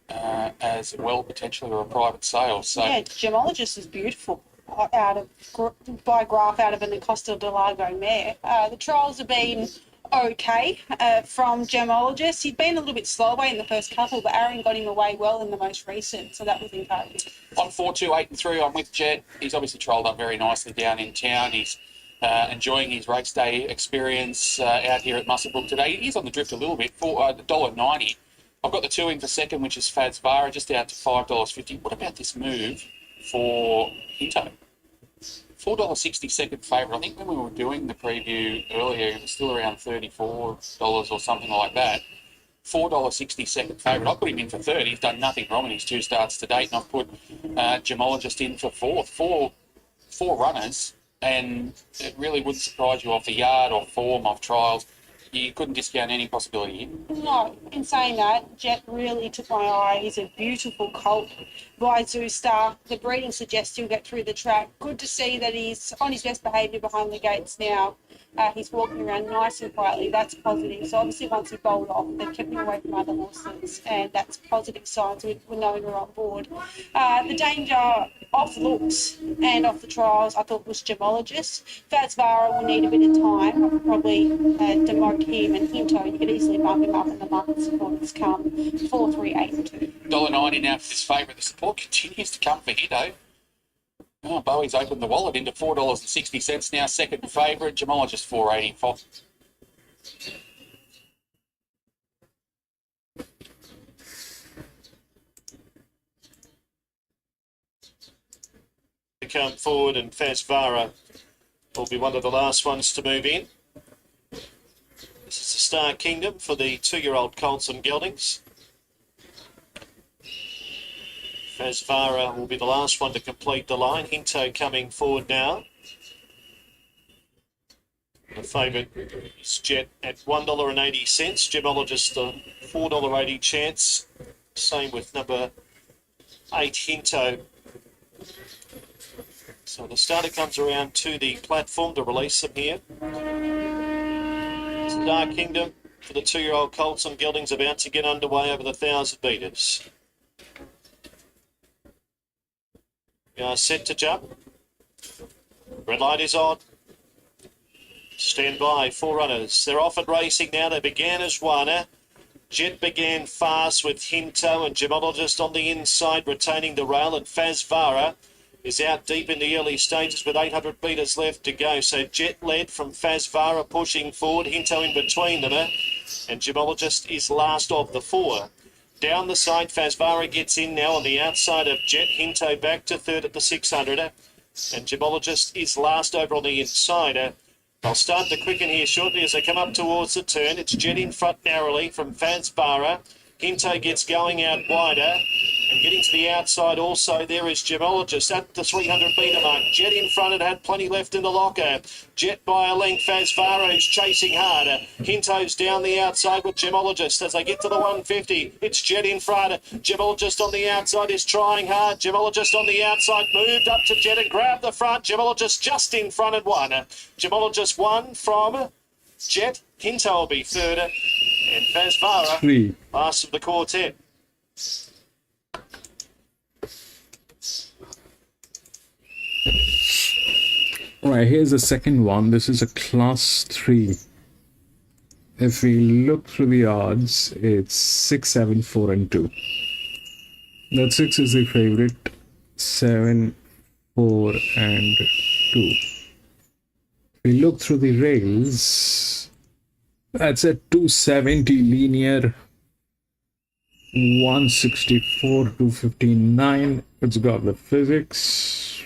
as well, potentially, or a private sale. So yeah, Gemologist is beautiful. By graph out of an Acosta del Lago mare. The trials have been okay from Gemologist. He'd been a little bit slow away in the first couple, but Aaron got him away well in the most recent, so that was encouraging. On 4, 2, 8 and 3, I'm with Jet. He's obviously trolled up very nicely down in town. He's enjoying his race day experience out here at Muswellbrook today. He's on the drift a little bit for $1.90. I've got the 2 in for second, which is Fazvara, just out to $5.50. What about this move for Hinto? $4.60 second favourite. I think when we were doing the preview earlier, it was still around $34 or something like that. $4.60 second favourite. I put him in for third. He's done nothing wrong in his 2 starts to date, and I've put Gemologist in for fourth. Four runners, and it really wouldn't surprise you off the yard, off form, off trials. You couldn't discount any possibility here. No, in saying that, Jet really took my eye. He's a beautiful colt by Zoo Star. The breeding suggests he'll get through the track. Good to see that he's on his best behaviour behind the gates now. He's walking around nice and quietly. That's positive. So obviously once he bowled off, they've kept him away from other horses, and that's positive signs. We know we're on board. The danger off looks and off the trials, I thought, was Gemologist. Fazvara will need a bit of time. I could probably demote him, and Hinto, you could easily bump him up in the market support has come 4, 3, 8 and 2. $1.90 now for this favourite. The support continues to come for Hinto. Oh, Bowie's opened the wallet into $4.60 now. Second favourite, Gemologist $4.84. To come forward, and Fazvara will be one of the last ones to move in. This is the Star Kingdom for the 2-year-old colts and geldings. Fazvara will be the last one to complete the line. Hinto coming forward now. The favourite is Jet at $1.80. Gemologist a $4.80 chance. Same with number 8 Hinto. So the starter comes around to the platform to release them here. Dark Kingdom for the 2-year-old colts and geldings about to get underway over the 1,000 metres. We are set to jump. Red light is on. Stand by, 4 runners. They're off and racing now. They began as one. Jet began fast with Hinto and Gemologist on the inside, retaining the rail, and Fazvara is out deep in the early stages with 800 metres left to go. So Jet led from Fazvara pushing forward, Hinto in between them, and Gemologist is last of the 4. Down the side, Fazvara gets in now on the outside of Jet. Hinto back to third at the 600, and Gemologist is last over on the inside. They'll start to quicken here shortly as they come up towards the turn. It's Jet in front narrowly from Fazvara. Hinto gets going out wider. And getting to the outside also, there is Gemologist at the 300 metre mark. Jet in front, it had plenty left in the locker. Jet by a length, Fazvara who's chasing harder. Hinto's down the outside with Gemologist as they get to the 150. It's Jet in front. Gemologist on the outside is trying hard. Gemologist on the outside moved up to Jet and grabbed the front. Gemologist just in front and won. Gemologist won from Jet. Hinto will be third. And Fazvara last of the quartet. Right, here's the second one. This is a class 3. If we look through the odds, it's 6, 7, 4, and 2. That 6 is the favorite. 7, 4, and 2. If we look through the rails, that's a 270 linear, 164, 259. It's got the physics,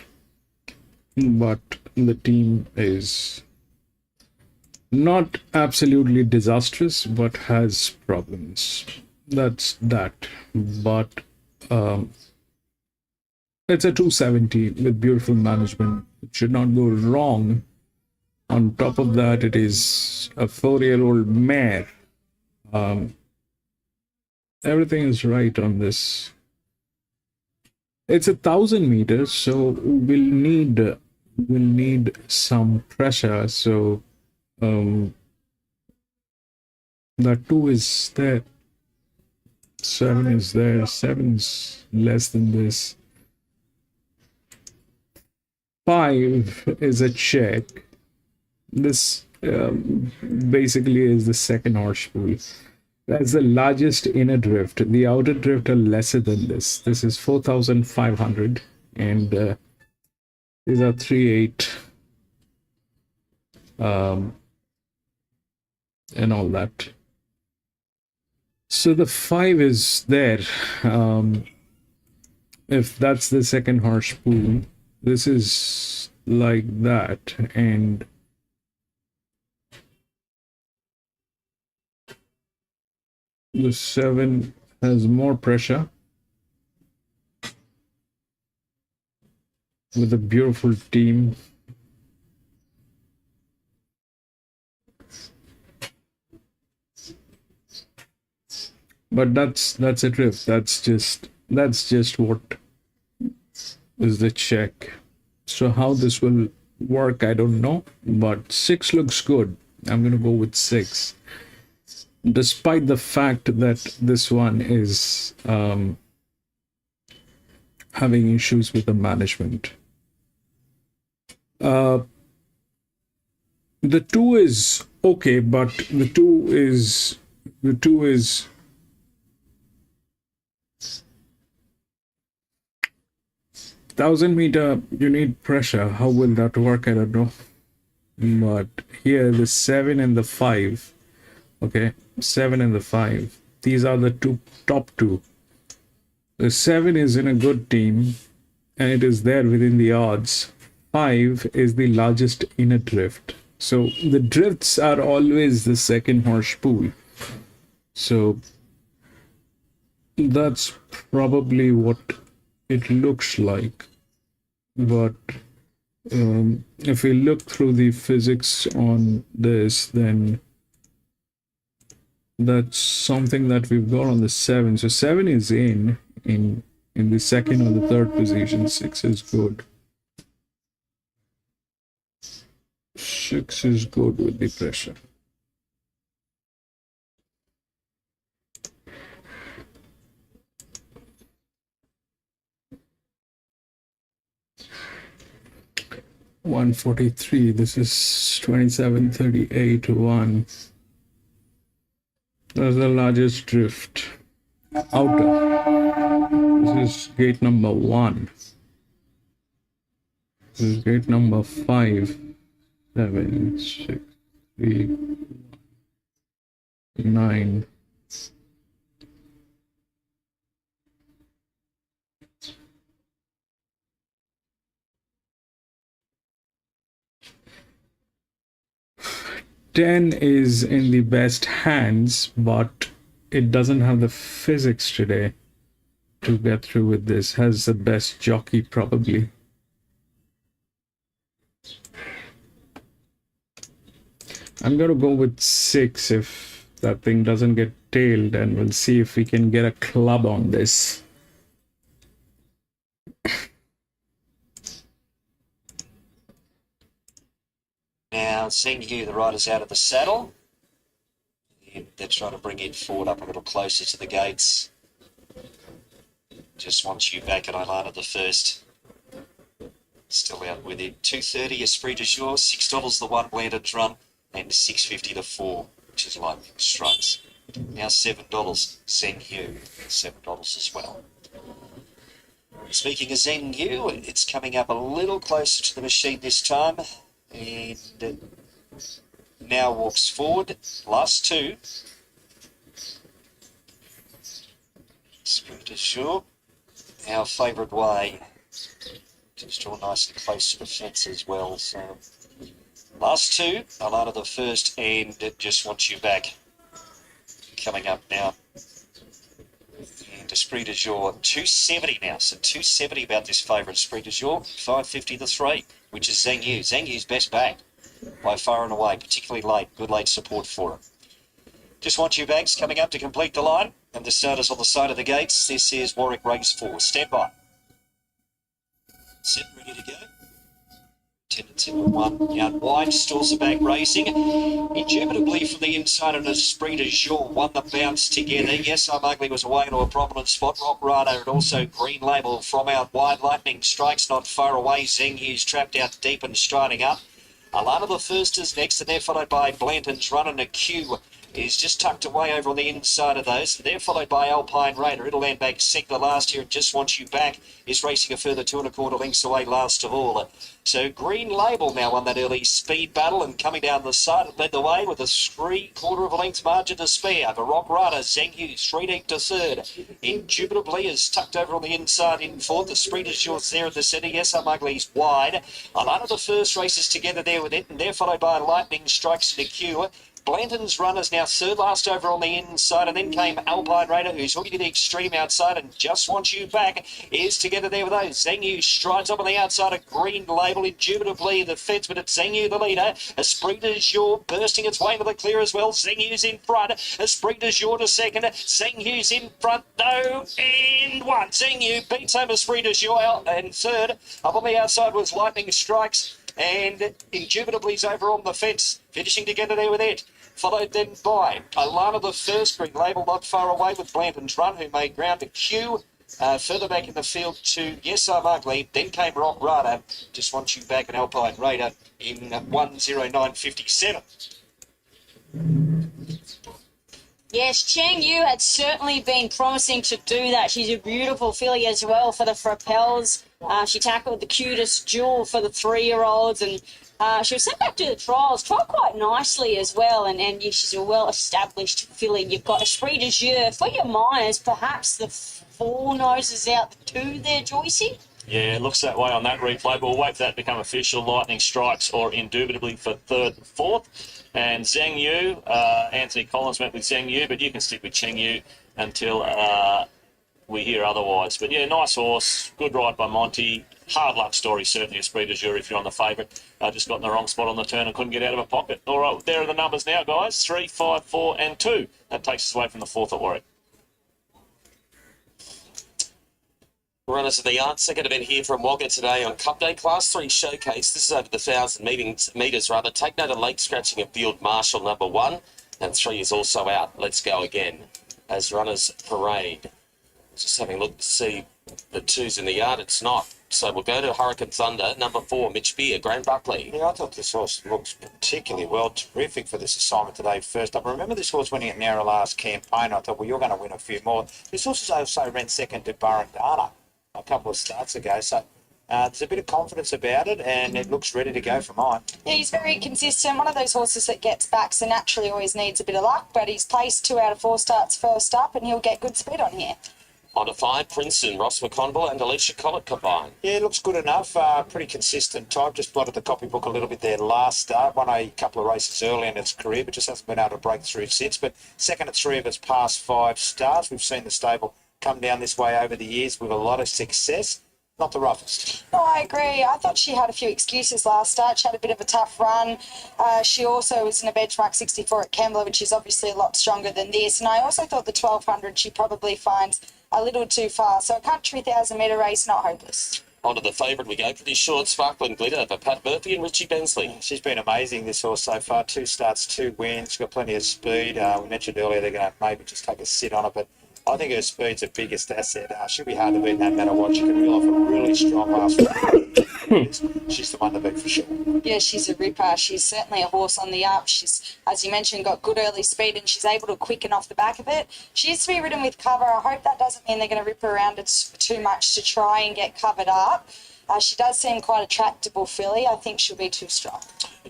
but the team is not absolutely disastrous, but has problems. That's that. But it's a 270 with beautiful management. It should not go wrong. On top of that, it is a 4-year-old mare. Everything is right on this. It's 1,000 meters, so we'll need some pressure. So that 2 is there, 7 is there, 7 is less than this. 5 is a check. This basically is the second horse pool. That's the largest inner drift. The outer drift are lesser than this. This is 4,500, and these are 3.8 and all that. So the 5 is there. If that's the second horse pool, this is like that, and the 7 has more pressure with a beautiful team. But that's a drift. That's just what is the check. So how this will work, I don't know. But 6 looks good. I'm gonna go with 6. Despite the fact that this one is having issues with the management. The 2 is okay, but the 2 is 1,000 meter. You need pressure. How will that work? I don't know. But here the 7 and the 5. Okay, 7 and the 5. These are the top two. The 7 is in a good team, and it is there within the odds. 5 is the largest inner drift. So the drifts are always the second horse pool. So that's probably what it looks like. But if we look through the physics on this, then that's something that we've got on the 7. So 7 is in the second or the third position. 6 is good. 6 is good with the pressure. 143. This is 2738 1. That's the largest drift. Outer. This is gate number 1. This is gate number 5. 7, 6, 3, 9. Ten is in the best hands, but it doesn't have the physics today to get through with this. Has the best jockey probably. I'm gonna go with 6 if that thing doesn't get tailed, and we'll see if we can get a club on this. Now, seeing you, the rider's out of the saddle. They're trying to bring it forward up a little closer to the gates. Just wants you back at Ilana the first. Still out with it. 230 Esprit de Jour, $6 the one Blanton's Run, and $6.50 the 4, which is Lightning Strikes. Now $7, Zeng Yu, $7 as well. Speaking of Zeng Yu, it's coming up a little closer to the machine this time, and now walks forward. Last 2. Esprit de Jour, our favourite way. Just draw nice and close to the fence as well. So last 2, Alana the first, and it just wants you back. Coming up now. And Esprit de Jour, 270 now. So 270 about this favourite Esprit de Jour, 550 the 3, which is Zeng Yu. Zeng Yu's best back by far and away, particularly late. Good late support for him. Just want you bags coming up to complete the line. And the starters on the side of the gates. This is Warwick Race 4. Stand by. Set, ready to go. Attendance in 1. Out wide, Stalls are back racing. Indubitably from the inside of Esprit de Jour won the bounce together. Yes, I'm Ugly was away into a prominent spot. Rock Rider and also Green Label from out wide. Lightning Strikes not far away. Zeng Yu's trapped out deep and striding up. Alana the first is next, and they're followed by Blanton's Run, and a Q is just tucked away over on the inside of those. They're followed by Alpine Raider. It'll land back second last year. It just wants you back. Is racing a further 2 1/4 lengths away last of all. So Green Label now won that early speed battle, and coming down the side it led the way with a 3/4 of a length margin to spare. The Rock Rider, Zeng Yu, 3 deep to third. Indubitably is tucked over on the inside in fourth. The Esprit de Jour's there at the centre. Yes, I'm Ugly's wide. Alana the first races together there with it, and they're followed by Lightning Strikes and a Q. Blanton's Run is now third last over on the inside, and then came Alpine Raider, who's hooking to the extreme outside and just wants you back. Is together there with those. Zeng Yu strides up on the outside of Green Label, indubitably the fence, but it's Zeng Yu the leader. Esprit de Jour bursting its way to the clear as well. Zeng Yu's in front. Esprit de Jour to second. Zeng Yu's in front, no, and 1. Zeng Yu beats home Esprit de Jour out, and third. Up on the outside was Lightning Strikes, and indubitably's over on the fence, finishing together there with it. Followed then by Alana the first, Green Label not far away with Blanton's Run, who made ground to Q. Further back in the field to Yes, I'm Ugly. Then came Rock Rider. Just wants you back, an Alpine Raider in 109.57. Yes, Cheng Yu had certainly been promising to do that. She's a beautiful filly as well for the Frappels. She tackled the cutest jewel for the 3-year-olds, and she was sent back to the trials quite nicely as well, and she's a well-established filly. You've got Esprit de Jour. For your minors, perhaps the 4 noses out the 2 there, Joycey? Yeah, it looks that way on that replay, but we'll wait for that to become official. Lightning Strikes or indubitably for 3rd and 4th. And Zeng Yu, Anthony Collins went with Zeng Yu, but you can stick with Cheng Yu until we hear otherwise. But yeah, nice horse, good ride by Monty. Hard luck story, certainly, Esprit de Jour if you're on the favourite. Just got in the wrong spot on the turn and couldn't get out of a pocket. All right, there are the numbers now, guys. 3, 5, 4 and 2. That takes us away from the 4th at Warwick. Runners of the yard, second event here from Wagga today on Cup Day, Class 3 Showcase. This is over the 1,000 metres. Take note of late scratching of Field Marshal number 1, and 3 is also out. Let's go again as runners parade. Just having a look to see The 2's in the yard, it's not. So we'll go to Hurricane Thunder, number 4, Mitch Beer, Grant Buckley. Yeah, I thought this horse looks particularly well. Terrific for this assignment today. First up, I remember this horse winning at Narrow last campaign. I thought, well, you're going to win a few more. This horse has also ran second to Burrendana a couple of starts ago. So there's a bit of confidence about it, and it looks ready to go for mine. Yeah, he's very consistent. One of those horses that gets back, so naturally always needs a bit of luck. But he's placed 2 out of 4 starts first up, and he'll get good speed on here. On to 5, Princeton, Ross McConville and Alicia Collett combined. Yeah, it looks good enough. Pretty consistent type. Just blotted the copybook a little bit there last start. Won a couple of races early in its career, but just hasn't been able to break through since. But second at 3 of its past 5 starts. We've seen the stable come down this way over the years with a lot of success. Not the roughest. No, I agree. I thought she had a few excuses last start. She had a bit of a tough run. She also was in a benchmark 64 at Kembla, which is obviously a lot stronger than this. And I also thought the 1200 she probably finds a little too far. So a country 1,000-metre race, not hopeless. On to the favourite we go, pretty short, Sparkling Glitter for Pat Murphy and Richie Bensley. She's been amazing, this horse, so far. 2 starts, 2 wins. She's got plenty of speed. We mentioned earlier they're going to maybe just take a sit on it, but I think her speed's her biggest asset. She'll be hard to beat no matter what. She can reel off a really strong last one. She's the one to beat for sure. Yeah, she's a ripper. She's certainly a horse on the up. She's, as you mentioned, got good early speed, and she's able to quicken off the back of it. She is to be ridden with cover. I hope that doesn't mean they're going to rip her around too much to try and get covered up. She does seem quite a tractable filly. I think she'll be too strong.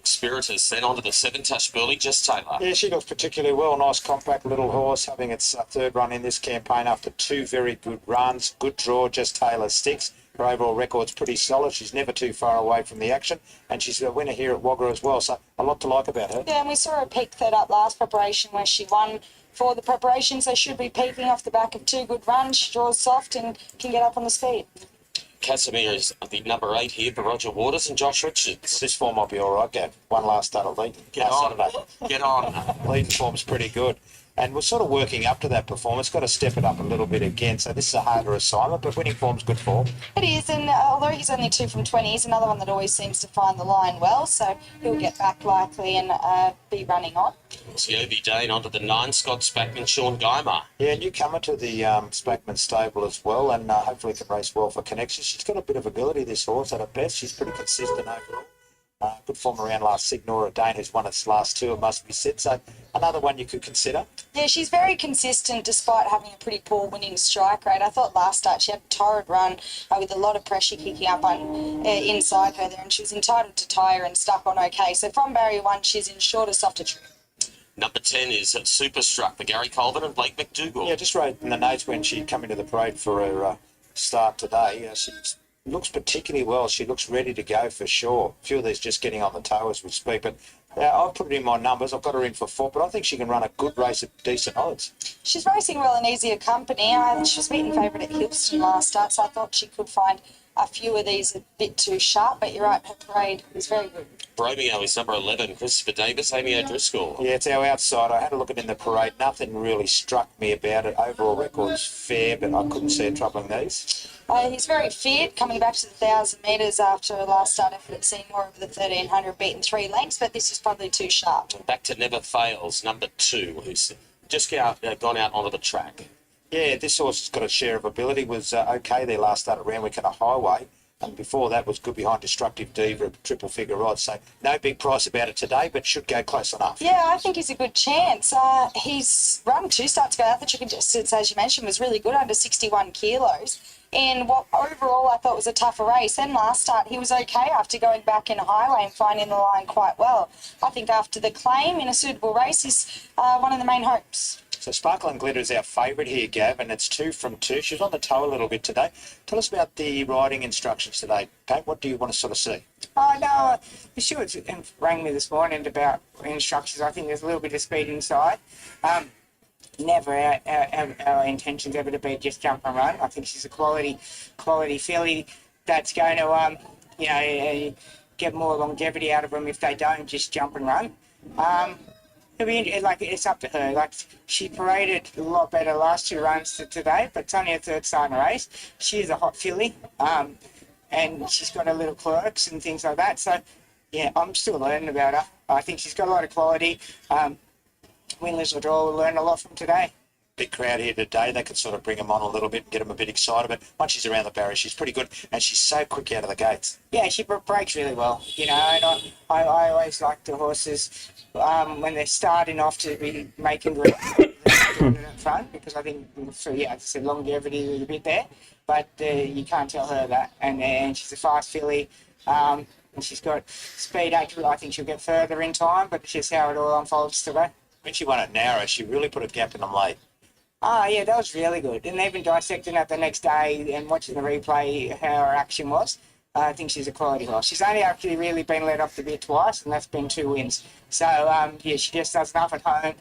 Spiritus, then on to the 7-touch Burley, Jess Taylor. Yeah, she looks particularly well. Nice, compact little horse, having its 3rd run in this campaign after 2 very good runs. Good draw, Jess Taylor sticks. Her overall record's pretty solid. She's never too far away from the action, and she's a winner here at Wagga as well, so a lot to like about her. Yeah, and we saw her peak third up last preparation where she won for the preparation, so she'll be peaking off the back of 2 good runs. She draws soft and can get up on the speed. Casimir is the number 8 here for Roger Waters and Josh Richards. This form might be all right, Gav. One last start at Leeton. Get on. Saturday. Get on. Leeton form's pretty good. And we're sort of working up to that performance. Got to step it up a little bit again. So this is a harder assignment, but winning form's good form. It is, and although he's only 2 from 20, he's another one that always seems to find the line well, so he'll get back likely and be running on. Tiobi Dane onto the 9, Scott Spackman, Sean Geimer. Yeah, newcomer to the Spackman stable as well, and hopefully can race well for connections. She's got a bit of ability, this horse, at her best. She's pretty consistent overall. Good form around last Signora Dane, who's won its last 2, it must be said. So another one you could consider. Yeah, she's very consistent despite having a pretty poor winning strike rate. I thought last start she had a torrid run with a lot of pressure kicking up on inside her there, and she was entitled to tire and stuck on okay. So from barrier 1, she's in shorter, softer trim. Number 10 is Super Struck for Gary Colvin and Blake McDougall. Yeah, just wrote in the notes when she come into the parade for her start today. She looks particularly well. She looks ready to go for sure. A few of these just getting on the toe as we speak, but I've put it in my numbers. I've got her in for 4, but I think she can run a good race at decent odds. She's racing well in easier company. She was beaten favourite at Hilston last start, so I thought she could find a few of these a bit too sharp, but you're right, her parade is very good. Bromeo is number 11, Christopher Davis, Amy O'Driscoll. Yeah, it's our outside. I had a look at it in the parade. Nothing really struck me about it. Overall record's fair, but I couldn't see it troubling these. He's very fit, coming back to the 1,000 metres after a last start effort at Seymour over the 1,300, beaten 3 lengths, but this is probably too sharp. Back to Never Fails, number 2, who's just gone out onto the track. Yeah, this horse has got a share of ability. Was okay there last start at Randwick at a highway. And before that was good behind Destructive Diva at triple figure odds. So no big price about it today, but should go close enough. Yeah, I think he's a good chance. He's run 2 starts ago. I thought as you mentioned, was really good, under 61 kilos. And what overall I thought was a tougher race. Then last start he was okay after going back in a highway and finding the line quite well. I think after the claim in a suitable race, he's one of the main hopes. So Sparkling Glitter is our favourite here, Gav, and it's 2 from 2. She's on the toe a little bit today. Tell us about the riding instructions today, Pat. What do you want to sort of see? Oh, no, the stewards rang me this morning about instructions. I think there's a little bit of speed inside. Never our intentions ever to be just jump and run. I think she's a quality filly that's going to, get more longevity out of them if they don't just jump and run. It's up to her. Like, she paraded a lot better last 2 runs to today, but it's only her 3rd start in a race. She is a hot filly, and she's got her little quirks and things like that. So, yeah, I'm still learning about her. I think she's got a lot of quality. Win, lose or draw, we'll learn a lot from today. big crowd here today, they could sort of bring them on a little bit and get them a bit excited. But once she's around the barrier, she's pretty good, and she's so quick out of the gates. Yeah, she breaks really well, you know, and I always like the horses when they're starting off to be making the up front, because I think, so yeah, as I said, longevity is a bit there, but you can't tell her that. And she's a fast filly, and she's got speed. Actually, I think she'll get further in time, but it's just how it all unfolds today. When she won at Narrow, she really put a gap in them late. Oh, yeah, that was really good. And even dissecting that the next day and watching the replay, how her action was, I think she's a quality horse. She's only actually really been let off the bit twice, and that's been 2 wins. So, yeah, she just does enough at home.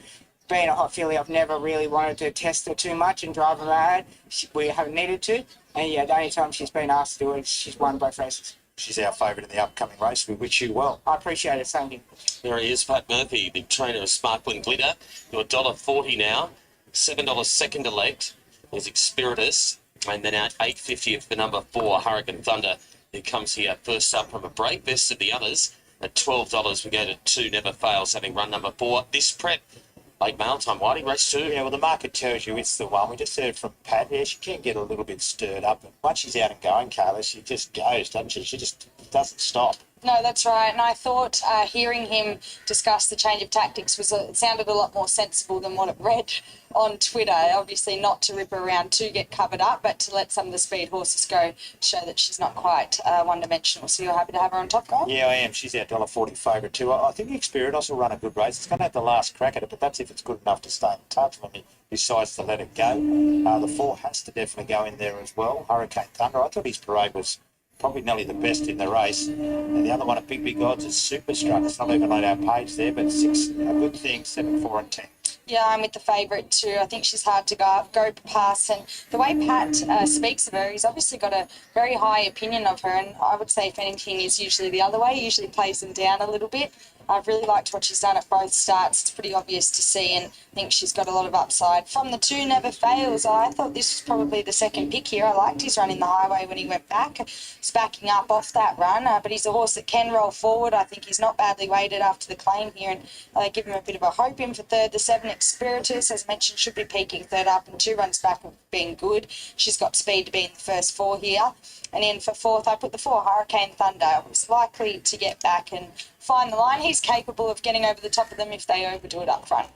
Being a hot filly, I've never really wanted to test her too much and drive her mad. We haven't needed to. And, yeah, the only time she's been asked to do it, she's won both races. She's our favourite in the upcoming race. We wish you well. I appreciate it. Thank you. There he is, Pat Murphy, the trainer of Sparkling Glitter. You're $1.40 now. $7 second elect is Expiritus, and then at $8.50 for number 4, Hurricane Thunder, who comes here first up from a break. Best of the others at $12. We go to 2 Never Fails, having run number 4. This prep, late mail time, Whitey, race 2. Yeah, well, the market tells you it's the one. We just heard from Pat. Yeah, she can get a little bit stirred up. And once she's out and going, Carla, she just goes, doesn't she? She just doesn't stop. No, that's right. And I thought hearing him discuss the change of tactics it sounded a lot more sensible than what it read on Twitter. Obviously not to rip her around to get covered up, but to let some of the speed horses go to show that she's not quite one-dimensional. So you're happy to have her on top, Carl? Yeah, I am. She's our $1.40 favourite too. I think Experience will run a good race. It's going to have the last crack at it, but that's if it's good enough to stay in touch with me, decides to let it go. The 4 has to definitely go in there as well. Hurricane Thunder, I thought his parade was probably nearly the best in the race. And the other one at Big Odds is Super Struck. It's not even on our page there, but 6, a good thing, 7, 4 and 10. Yeah, I'm with the favourite too. I think she's hard to go past. And the way Pat speaks of her, he's obviously got a very high opinion of her. And I would say, if anything, is usually the other way. He usually plays them down a little bit. I've really liked what she's done at both starts. It's pretty obvious to see, and I think she's got a lot of upside. From the 2 Never Fails, I thought this was probably the second pick here. I liked his run in the highway when he went back. He's backing up off that run, but he's a horse that can roll forward. I think he's not badly weighted after the claim here, and give him a bit of a hope in for third. The 7 Expiritus, as mentioned, should be peaking third up, and 2 runs back of being good. She's got speed to be in the first 4 here. And then for fourth, I put the 4 Hurricane Thunder. Was likely to get back and find the line. He's capable of getting over the top of them if they overdo it up front.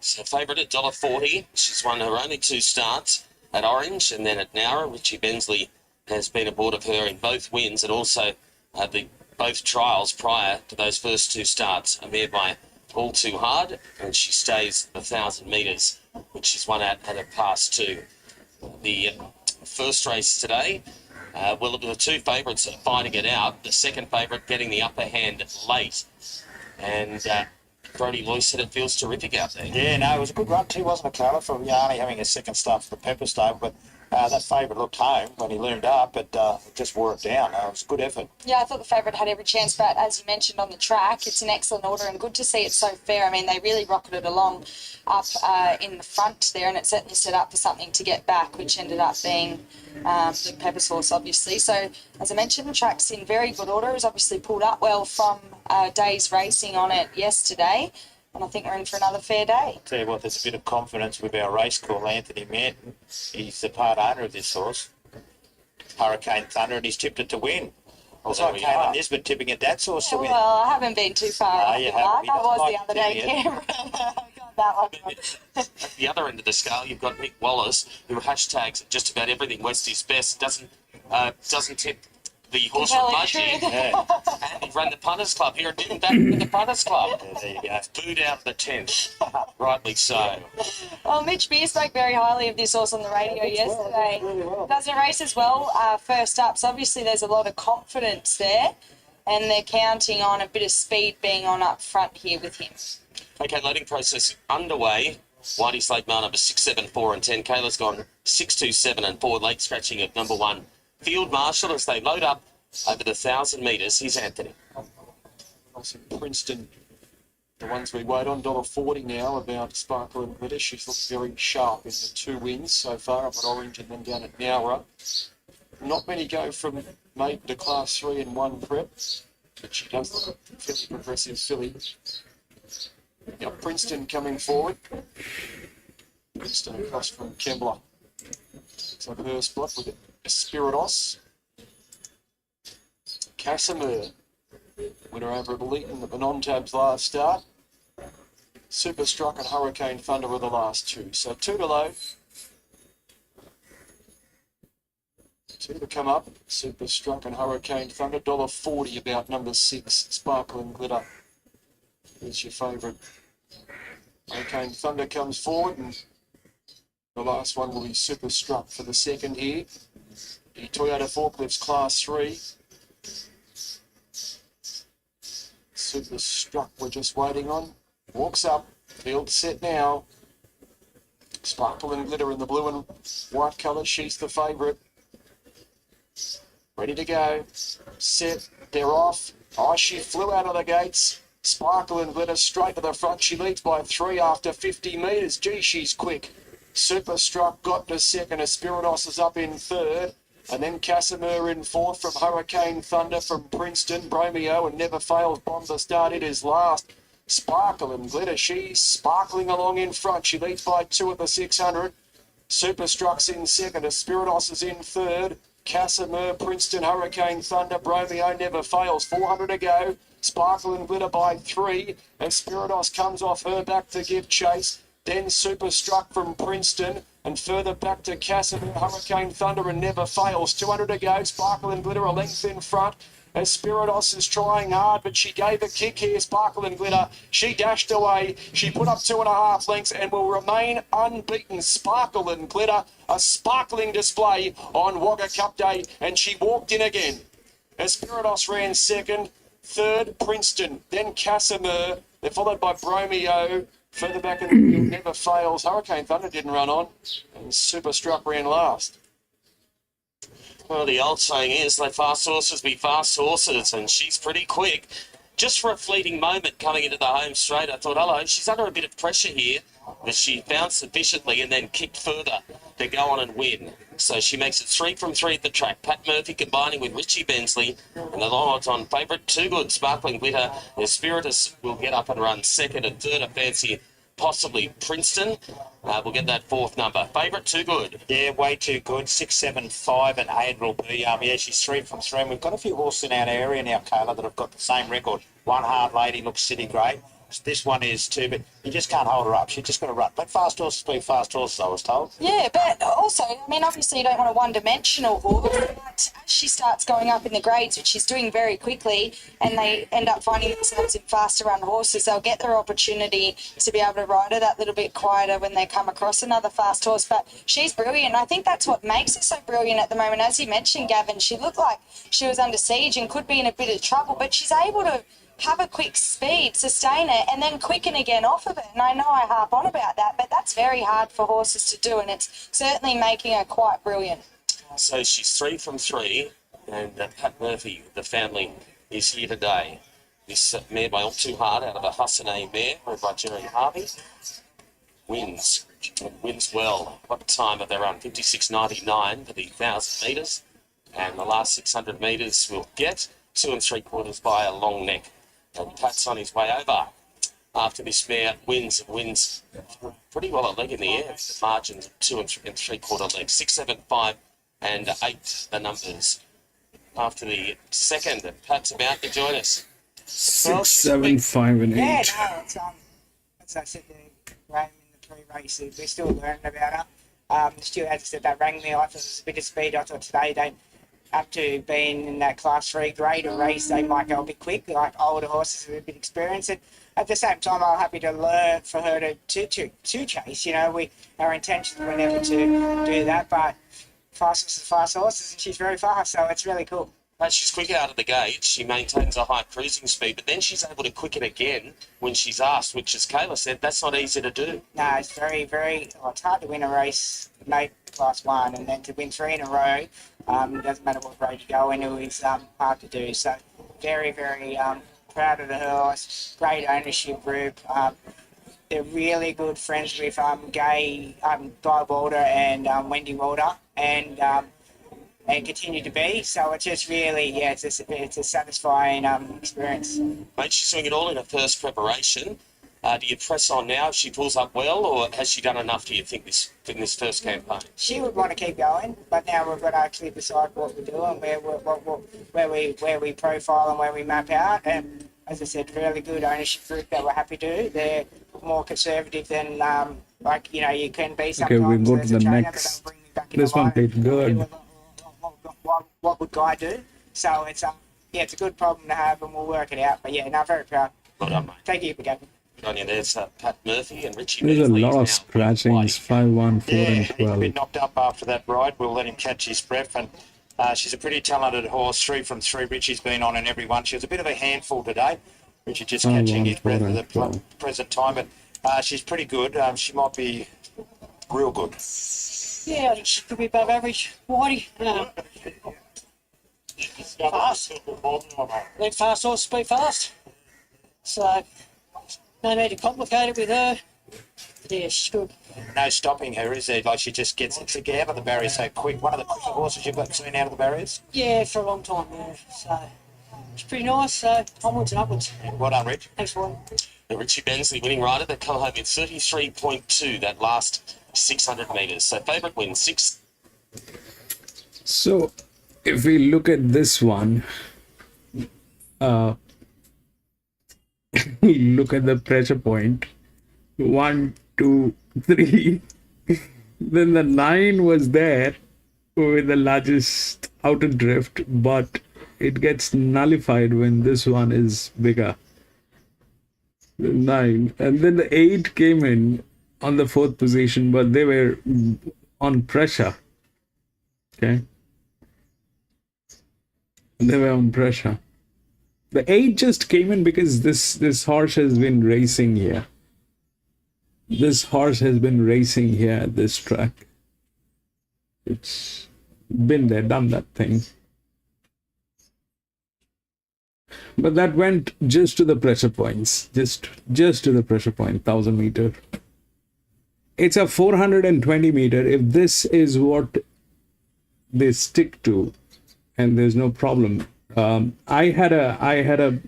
So favourite at $1.40. She's won her only 2 starts at Orange and then at Nowra. Richie Bensley has been aboard of her in both wins and also both trials prior to those first 2 starts. A mare by All Too Hard, and she stays 1,000 metres, which she's won at a pass 2. The first race today, well, the 2 favourites are fighting it out. The second favourite getting the upper hand late. And Brody Loy said it feels terrific out there. Yeah, no, it was a good run too, wasn't it, Carla, for Yarny having a second start for the Pepper Stable. But that favourite looked home when he loomed up, but just wore it down. It was a good effort. Yeah, I thought the favourite had every chance, but as you mentioned on the track, it's an excellent order and good to see it so fair. I mean, they really rocketed along up in the front there, and it certainly set up for something to get back, which ended up being the Pepper's horse, obviously. So, as I mentioned, the track's in very good order. It was obviously pulled up well from days racing on it yesterday, and I think we're in for another fair day. Tell you what, there's a bit of confidence with our race call, Anthony Manton. He's the part owner of this horse, Hurricane Thunder, and he's tipped it to win. Also, I came on Nisbet tipping at that horse to win. Well, I haven't been too far off the mark. I was the other day, Canberra. That one. At the other end of the scale, you've got Nick Wallace, who hashtags just about everything West is best. Doesn't tip the horse from Mudgee. Yeah. And he ran the Punters Club here and didn't back with the Punters Club. Yeah, there you go. Booed out of the tent. Rightly so. Well, Mitch Beer spoke very highly of this horse on the radio yesterday. Doesn't race as well first up, so obviously there's a lot of confidence there, and they're counting on a bit of speed being on up front here with him. Okay, loading process underway. Whitey's late mail number 6, 7, 4 and 10. Kayla's gone 6, 2, 7 and 4. Late scratching of number 1. Field Marshal as they load up over the 1,000 metres. Here's Anthony. Princeton, the ones we wait on, $1.40 now, about Sparkle and Glitter. She's looked very sharp in the 2 wins so far, up at Orange and then down at Nowra. Not many go from maiden to class 3 in 1 prep, but she does look a fairly progressive filly. Now Princeton coming forward. Princeton across from Kembla. So her spot with Espiritos. Casimir, winner over at Leeton at the non-tabs last start. Super Struck and Hurricane Thunder were the last two. So two to low. Two to come up. Super Struck and Hurricane Thunder. $1.40 about number 6. Sparkling Glitter is your favourite. Hurricane Thunder comes forward, and the last one will be Super Struck for the second here. The Toyota Forklifts Class 3. Super Struck we're just waiting on. Walks up. Field set now. Sparkle and Glitter in the blue and white colour. She's the favourite. Ready to go. Set. They're off. Oh, she flew out of the gates. Sparkle and Glitter straight to the front. She leads by 3 after 50 metres. Gee, she's quick. Super Struck got to second. Espiritos is up in third. And then Casimir in fourth from Hurricane Thunder from Princeton. Bromeo and Never Fails bombs the start. It is last. Sparkle and Glitter. She's sparkling along in front. She leads by 2 at the 600. Super Struck's in second. Espiritos is in third. Casimir, Princeton, Hurricane Thunder, Bromeo Never Fails. 400 to go. Sparkle and Glitter by 3. Espiritos comes off her back to give chase. Then Super Struck from Princeton. And further back to Casimir, Hurricane Thunder and Never Fails. 200 to go. Sparkle and Glitter a length in front. Espiritos is trying hard, but she gave a kick here. Sparkle and Glitter. She dashed away. She put up 2.5 lengths and will remain unbeaten. Sparkle and Glitter, a sparkling display on Wagga Cup Day, and she walked in again. Espiritos ran second, third Princeton, then Casimir. They're followed by Bromeo. Further back in the field, Never Fails. Hurricane Thunder didn't run on, and Super Struck ran last. Well, the old saying is, let fast horses be fast horses, and she's pretty quick. Just for a fleeting moment coming into the home straight, I thought, hello, she's under a bit of pressure here, but she bounced sufficiently and then kicked further to go on and win. So she makes it 3 from 3 at the track. Pat Murphy combining with Richie Bensley, and the long odds on favourite, Too Good, Sparkling Glitter. The Spiritus will get up and run second, and third, I fancy possibly Princeton. We'll get that fourth number. Favourite, Too Good. Yeah, way too good. 6, 7, 5 and 8 will be. Yeah, she's 3 from 3. And we've got a few horses in our area now, Kayla, that have got the same record. One Hard Lady looks city great. This one is too, but you just can't hold her up. She's just got to run. But fast horses be fast horses, I was told. Yeah, but also, I mean, obviously you don't want a one-dimensional horse, but as she starts going up in the grades, which she's doing very quickly, and they end up finding themselves in faster run horses, they'll get their opportunity to be able to ride her that little bit quieter when they come across another fast horse. But she's brilliant. I think that's what makes her so brilliant at the moment. As you mentioned, Gavin, she looked like she was under siege and could be in a bit of trouble, but she's able to have a quick speed, sustain it, and then quicken again off of it. And I know I harp on about that, but that's very hard for horses to do, and it's certainly making her quite brilliant. So she's 3 from 3, and Pat Murphy, the family, is here today. This mare by All Too Hard out of a Hussein mare, run by Jerry Harvey, wins well. What time of their run? 56.99 for the 1,000 metres, and the last 600 metres will get 2 3/4 by a long neck. And Pat's on his way over after this mare wins pretty well a leg in the air. The margins of 2 3/4 legs. 6, 7, 5 and 8 the numbers. After the second, Pat's about to join us. 6, 7, 5 and 8. Yeah, no, it's, as I said to Graham in the pre-race, we're still learning about her. Stu, as I said, that rang me. I thought it was a bit of speed. I thought today they, up to being in that Class 3 grade or race, they might go a bit quick, like older horses with a bit of experience. And at the same time, I'm happy to learn for her to chase. You know, our intentions were never to do that, but fast horses are fast horses, and she's very fast, so it's really cool. She's quick out of the gate. She maintains a high cruising speed, but then she's able to quicken again when she's asked, which, as Kayla said, that's not easy to do. No, it's very, very, it's hard to win a race, mate, Class 1, and then to win 3 in a row, it doesn't matter what grade you go into, it's hard to do. So very, very proud of the horse, great ownership group. They're really good friends with Guy Walder and Wendy Walder, and continue to be. So it's just really, yeah, it's a satisfying experience. Mate, she's doing it all in her first preparation. Do you press on now if she pulls up well, or has she done enough, do you think, in this first campaign? She would want to keep going, but now we've got to actually decide what we do and where we profile and where we map out. And as I said, really good ownership group that we're happy to do. They're more conservative than you can be sometimes. Okay, we go to as a the trainer, next. but they'll bring you back in This the one line played and good. what would Guy do? So it's it's a good problem to have, and we'll work it out. But yeah, no, very proud. Well done, mate. Thank you for getting. Good on you. There's Pat Murphy and Richie. There's a Beasley lot is of now scratchings, 5, 1, 4, Yeah, and he's been 12. knocked up after that ride. We'll let him catch his breath. And she's a pretty talented horse. 3 from 3. Richie's been on in every one. She was a bit of a handful today. Richie just 5, catching 1, his 4, breath and at the 12. present time. But she's pretty good. She might be real good. Yeah, I think she could be above average. Whitey. Fast. Let fast horse speed fast. So, no need to complicate it with her. Yeah, she's good. No stopping her, is there? Like she just gets out of the barrier so quick. One of the quicker horses you've got seen out of the barriers. Yeah, for a long time, yeah. So, it's pretty nice. So, onwards and upwards. Well done, Rich. Thanks, Warren. The Richie Bensley winning rider that come home in 33.2 that last 600 metres. So favourite win 6. So, if we look at this one, look at the pressure point. 1, 2, 3. Then the 9 was there with the largest outer drift, but it gets nullified when this one is bigger. The 9. And then the 8 came in on the 4th position, but they were on pressure. Okay. They were on pressure. The 8 just came in because this horse has been racing here. This horse has been racing here at this track. It's been there, done that thing. But that went just to the pressure points. Just to the pressure point, 1000 meter. It's a 420 meter. If this is what they stick to, and there's no problem. I had a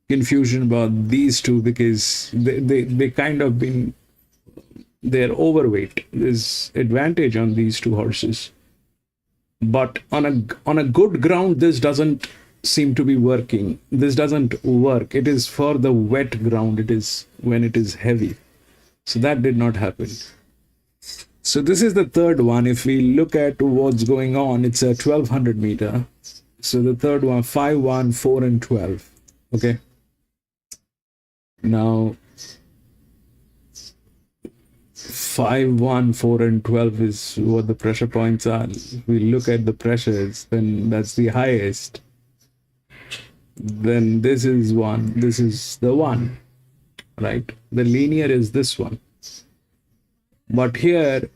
confusion about these two because they kind of they're overweight. There's advantage on these two horses, but on a good ground this doesn't seem to be working. This doesn't work. It is for the wet ground. It is when it is heavy. So that did not happen. So this is the third one. If we look at what's going on, it's a 1200 meter. So the third one, 5, 1, 4, and 12. Okay. Now, 5, 1, 4, and 12 is what the pressure points are. If we look at the pressures, then that's the highest. Then this is 1. This is the 1. Right? The linear is this one. But here,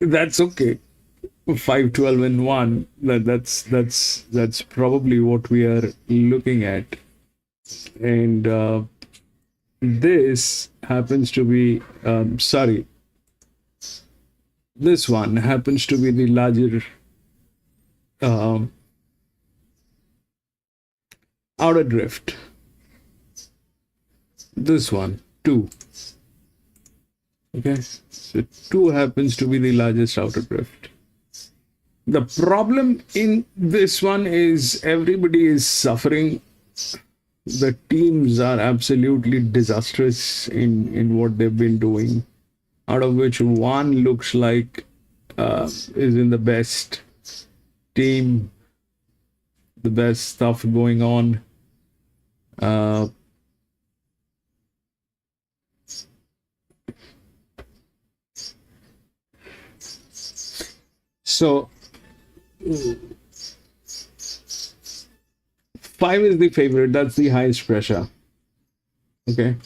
that's okay. 5, 12, and 1. That's probably what we are looking at. And this happens to be this one happens to be the larger outer drift. This one 2. Okay, so 2 happens to be the largest outer drift. The problem in this one is everybody is suffering. The teams are absolutely disastrous in what they've been doing, out of which one looks like is in the best team, the best stuff going on. So 5 is the favorite. That's the highest pressure. Okay.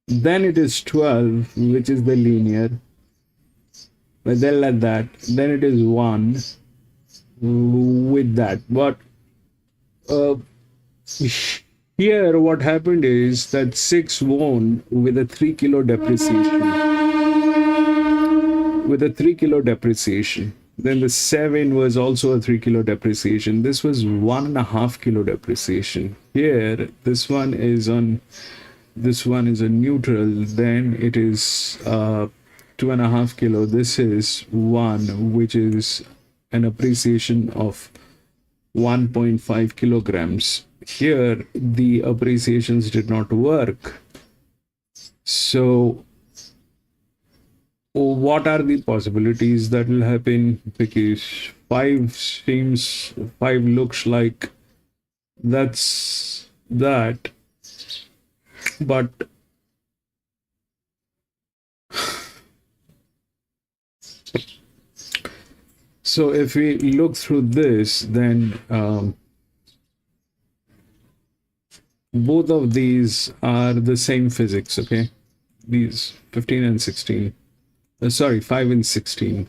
Then it is 12, which is the linear. But then like that. Then it is 1 with that. But here what happened is that 6 won with a 3 kilo depreciation. With a 3 kilo depreciation. Then the 7 was also a 3 kilo depreciation. This was 1.5 kilo depreciation. Here, this one is a neutral. Then it is 2.5 kilo. This is 1, which is an appreciation of 1.5 kilograms. Here, the appreciations did not work. So what are the possibilities that will happen? Because 5 looks like that's that, but so if we look through this, then both of these are the same physics. Okay, these 15 and 16. Sorry, 5 and 16,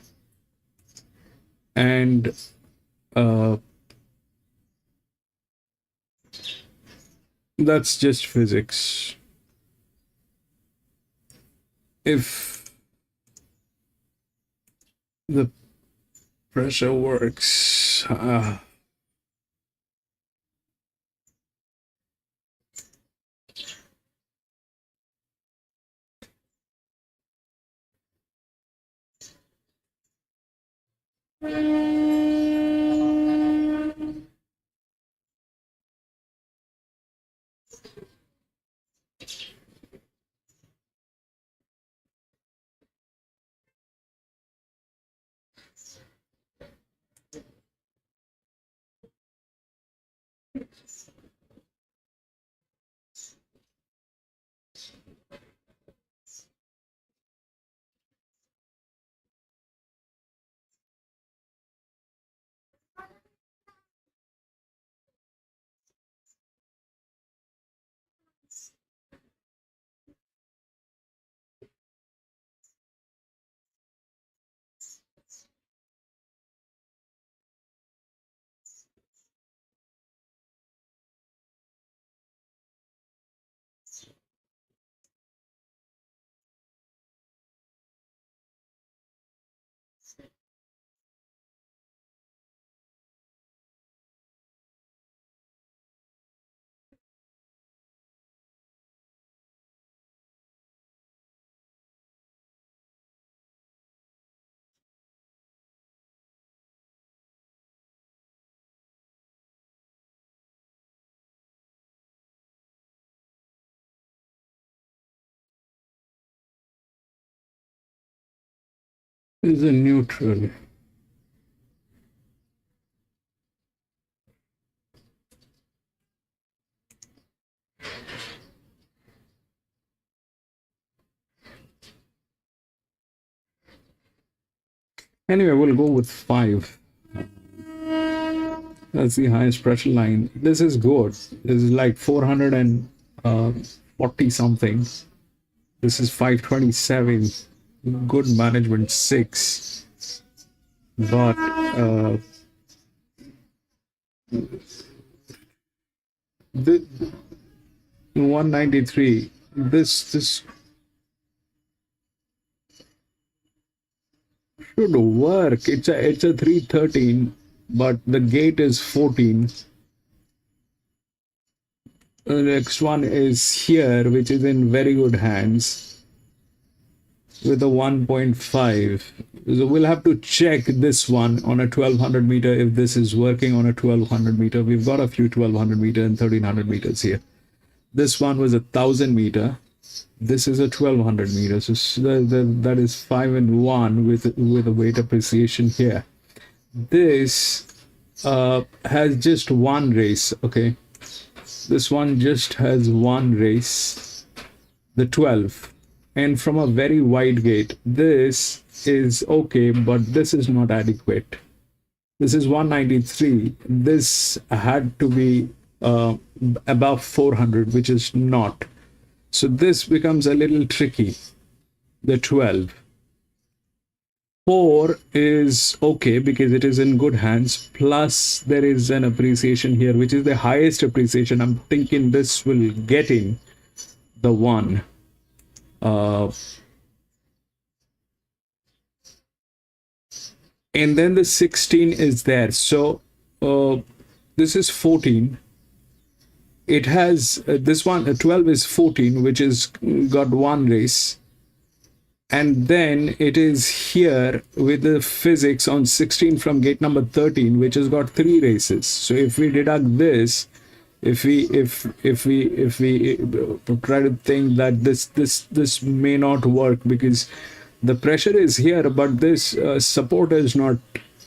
and that's just physics. If the pressure works, is a neutral. Anyway, we'll go with 5. That's the highest pressure line. This is good. This is like 440 something. This is 527. Good management 6. But the 193. This should work. It's a 313, but the gate is 14. The next one is here, which is in very good hands with a 1.5. So we'll have to check this one on a 1200 meter if this is working on a 1200 meter. We've got a few 1200 meter and 1300 meters here. This one was 1000 meter. This is a 1200 meters. So that is 5 and 1 with a weight appreciation here. This has just one race. Okay, this one just has one race, the 12, and from a very wide gate. This is okay, but this is not adequate. This is 193. This had to be above 400, which is not. So this becomes a little tricky, the 12. 4 is okay because it is in good hands, plus there is an appreciation here, which is the highest appreciation. I'm thinking this will get in the 1. and then the 16 is there. So this is 14. It has this one 12 is 14, which is got one race, and then it is here with the physics on 16 from gate number 13, which has got 3 races. So if we deduct this, if we try to think that this may not work because the pressure is here, but this support is not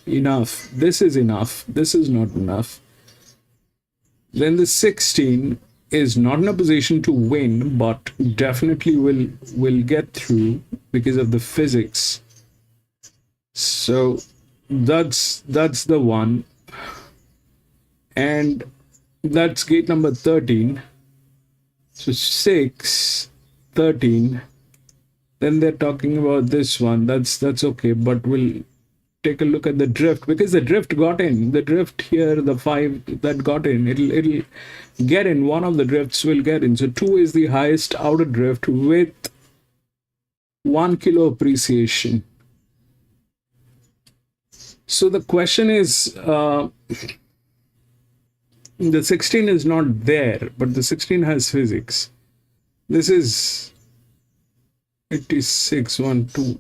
enough. This is enough. This is not enough. Then the 16 is not in a position to win, but definitely will get through because of the physics. So that's the one, and that's gate number 13. So 6, 13. Then they're talking about this one. That's okay, but we'll take a look at the drift, because the drift got in. The drift here, the 5 that got in, it'll get in. One of the drifts will get in. So 2 is the highest outer drift with 1 kilo appreciation. So the question is, the 16 is not there, but the 16 has physics. This is 86, 1, 2.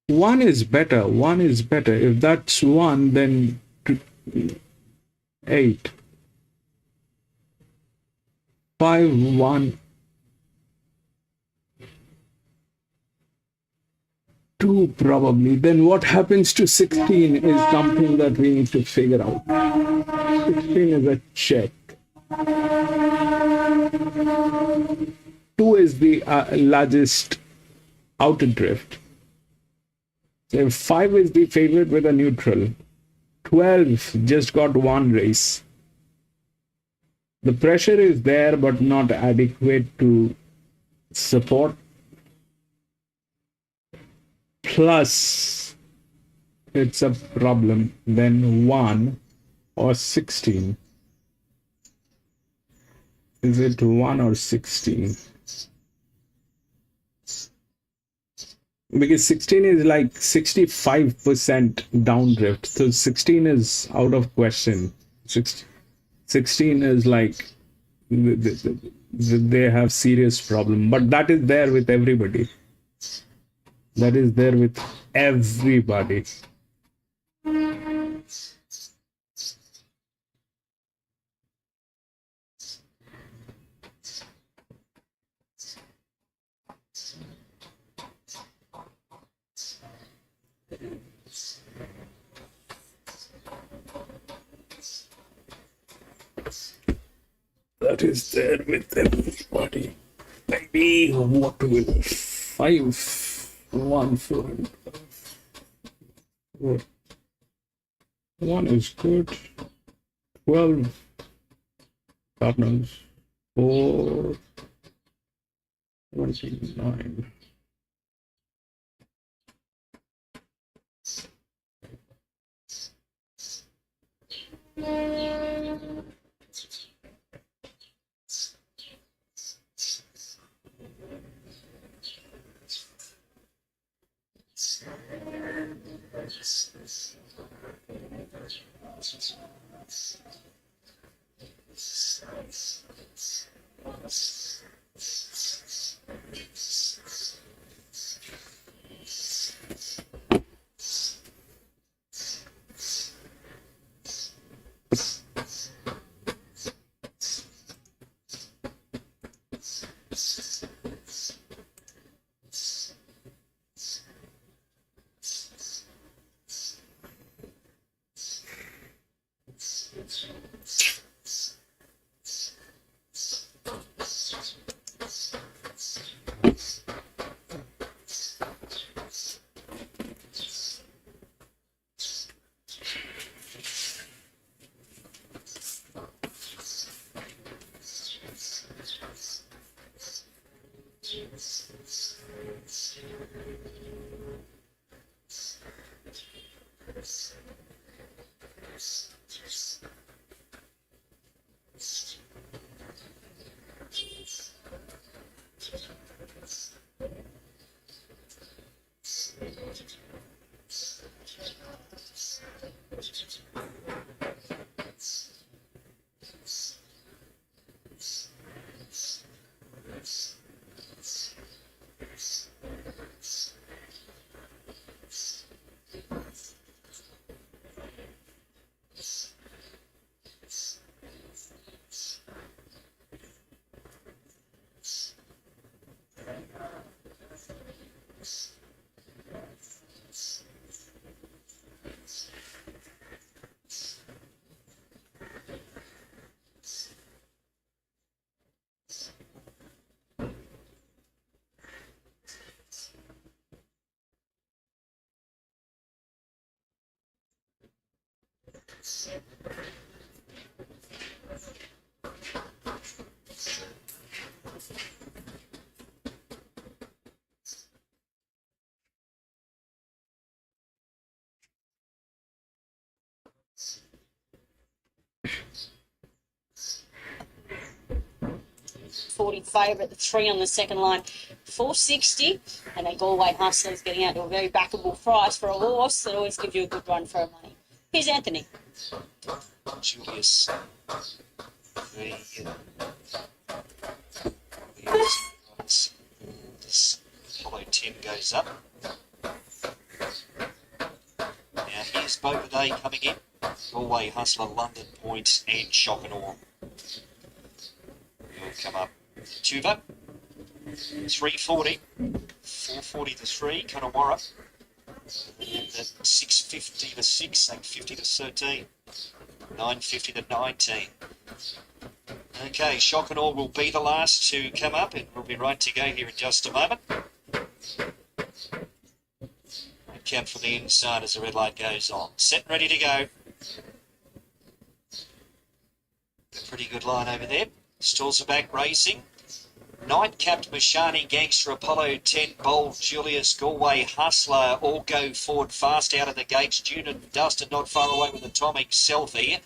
1 is better. 1 is better. If that's 1, then 8. 5, 1. 2 probably. Then what happens to 16 is something that we need to figure out. 16 is a check. 2 is the largest outer drift. So 5 is the favorite with a neutral. 12 just got 1 race. The pressure is there, but not adequate to support. Plus, it's a problem. Then 1 or 16. Is it 1 or 16? Because 16 is like 65% downdrift. So 16 is out of question. 16 is like they have serious problem. But that is there with everybody. That is there with everybody. That is there with everybody. Maybe what will 5, 1, 4. 1 is good. 12 partners. 4, 29. 40 favourite, the 3 on the second line, 460, and then Galway Hustlers getting out to a very backable price for a horse that always gives you a good run for our money. Here's Anthony. Julius. This Apollo 10 goes up. Now here's Boba Day coming in. Galway Hustler, London Point, and Shock and Awe. Will come up. Tuva. 340. 440 to 3. Connemara. And the 650 to 6. 850 to 13. 950 to 19. Okay, Shock and Awe will be the last to come up, and we'll be right to go here in just a moment. Count from the inside as the red light goes on. Set and ready to go. A pretty good line over there. Stalls are back racing. Night-capped Mashani, Gangster, Apollo 10, Bold, Julius, Galway, Hustler, all go forward fast out of the gates. June and Dustin not far away with Atomic Selfie.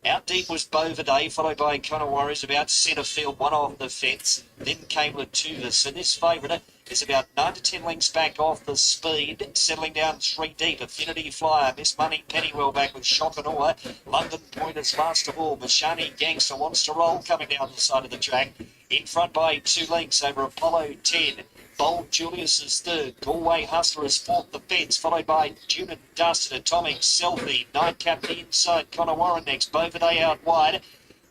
Out deep was Bovaday, followed by Connor Warriors about centre field, one off the fence. Then came Latuvas, and this favourite is about 9 to 10 lengths back off the speed, settling down 3 deep. Affinity Flyer, Miss Money, Pennywell back with Shock and Awe. London Point is last of all. Mashani Gangster wants to roll, coming down the side of the track. In front by 2 lengths over Apollo 10. Bold Julius is third. Galway Hustler is fourth. The fence, followed by June and Dustin. Atomic Selfie. Nightcap the inside. Connor Warren next. Bovaday out wide.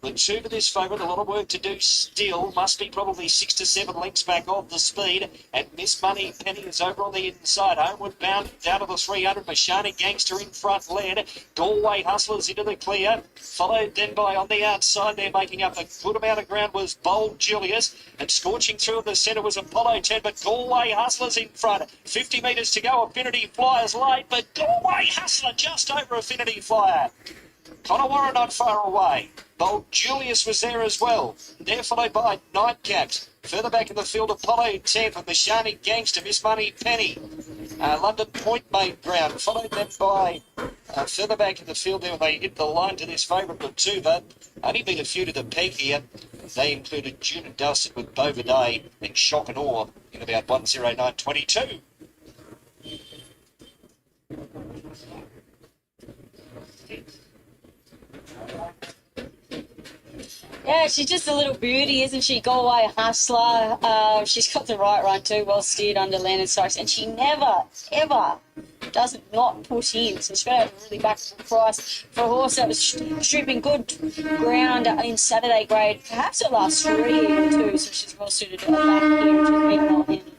The two for this favourite, a lot of work to do still. Must be probably 6 to 7 lengths back off the speed. And Miss Money Penny is over on the inside. Homeward bound down to the 300. Mashani Gangster in front led. Galway Hustlers into the clear. Followed then by on the outside there, making up a good amount of ground, was Bold Julius. And scorching through in the centre was Apollo 10. But Galway Hustlers in front. 50 metres to go. Affinity Flyer's late. But Galway Hustler just over Affinity Flyer. Connor Warren not far away. Bold Julius was there as well. They're followed by Nightcaps. Further back in the field, Apollo 10 from Mashani Gangster, Miss Money Penny. London Point made ground. Followed then by further back in the field there when they hit the line to this favourite Latuva. Only been a few to the peg here. They included June and Dustin with Bovaday and Shock and Awe in about 109.22. Yeah, she's just a little beauty, isn't she? Galway Hustler. She's got the right run too, well steered under landed strikes, and she never, ever does not push in. So she's got a really backable price for a horse that was stripping good ground in Saturday grade, perhaps her last 3 even too, so she's well suited to back here, which has been well handled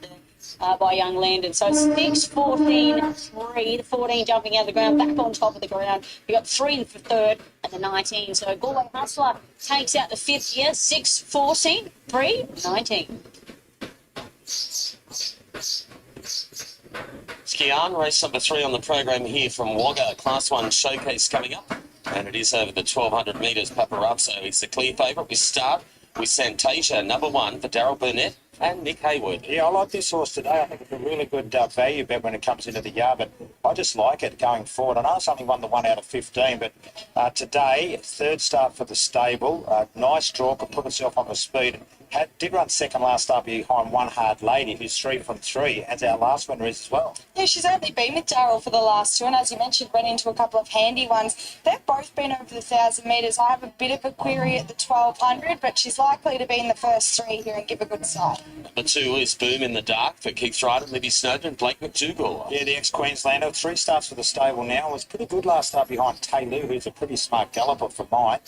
by young Landon. So it's 6, 14, 3, the 14 jumping out of the ground, back on top of the ground. We got 3 in for third and the 19. So Galway Hustler takes out the fifth here, 6, 14, 3, 19. Skian, race number 3 on the program here from Wagga. Class 1 showcase coming up. And it is over the 1,200 metres. Paparazzo is the clear favourite. We start with Santasia, number 1 for Darryl Burnett and Nick Hayward. Yeah, I like this horse today. I think it's a really good value bet when it comes into the yard, but I just like it going forward. I know it's only won the 1 out of 15, but today, third start for the stable. Nice draw, could put herself on the speed. Did run second last start behind One Hard Lady, who's 3 from 3, as our last winner is as well. Yeah, she's only been with Darryl for the last 2, and as you mentioned, went into a couple of handy ones. They've both been over the 1,000 metres. I have a bit of a query at the 1,200, but she's likely to be in the first 3 here and give a good sight. Number 2 is Boom in the Dark for Keith Ryder, Libby Snowden and Blake McDougall. Yeah, the ex-Queenslander, 3 starts for the stable now. Was pretty good last start behind Taylor, who's a pretty smart galloper for mine.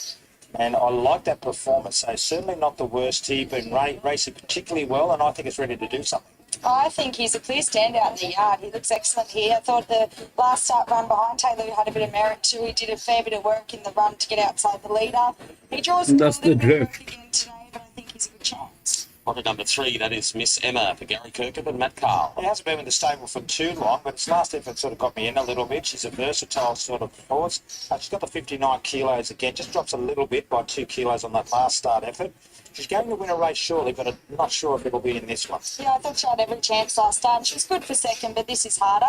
And I like that performance. So certainly not the worst. He's been racing particularly well, and I think it's ready to do something. I think he's a clear standout in the yard. He looks excellent here. I thought the last start run behind Taylor had a bit of merit too. He did a fair bit of work in the run to get outside the leader. He draws That's the drift. again today, but I think he's a good chance. On to number 3, that is Miss Emma for Gary Kirkup and Matt Carl. It hasn't been in the stable for too long, but its last effort sort of got me in a little bit. She's a versatile sort of horse. She's got the 59 kilos again, just drops a little bit by 2 kilos on that last start effort. She's going to win a race shortly, but I'm not sure if it'll be in this one. Yeah, I thought she had every chance last start. She was good for second, but this is harder.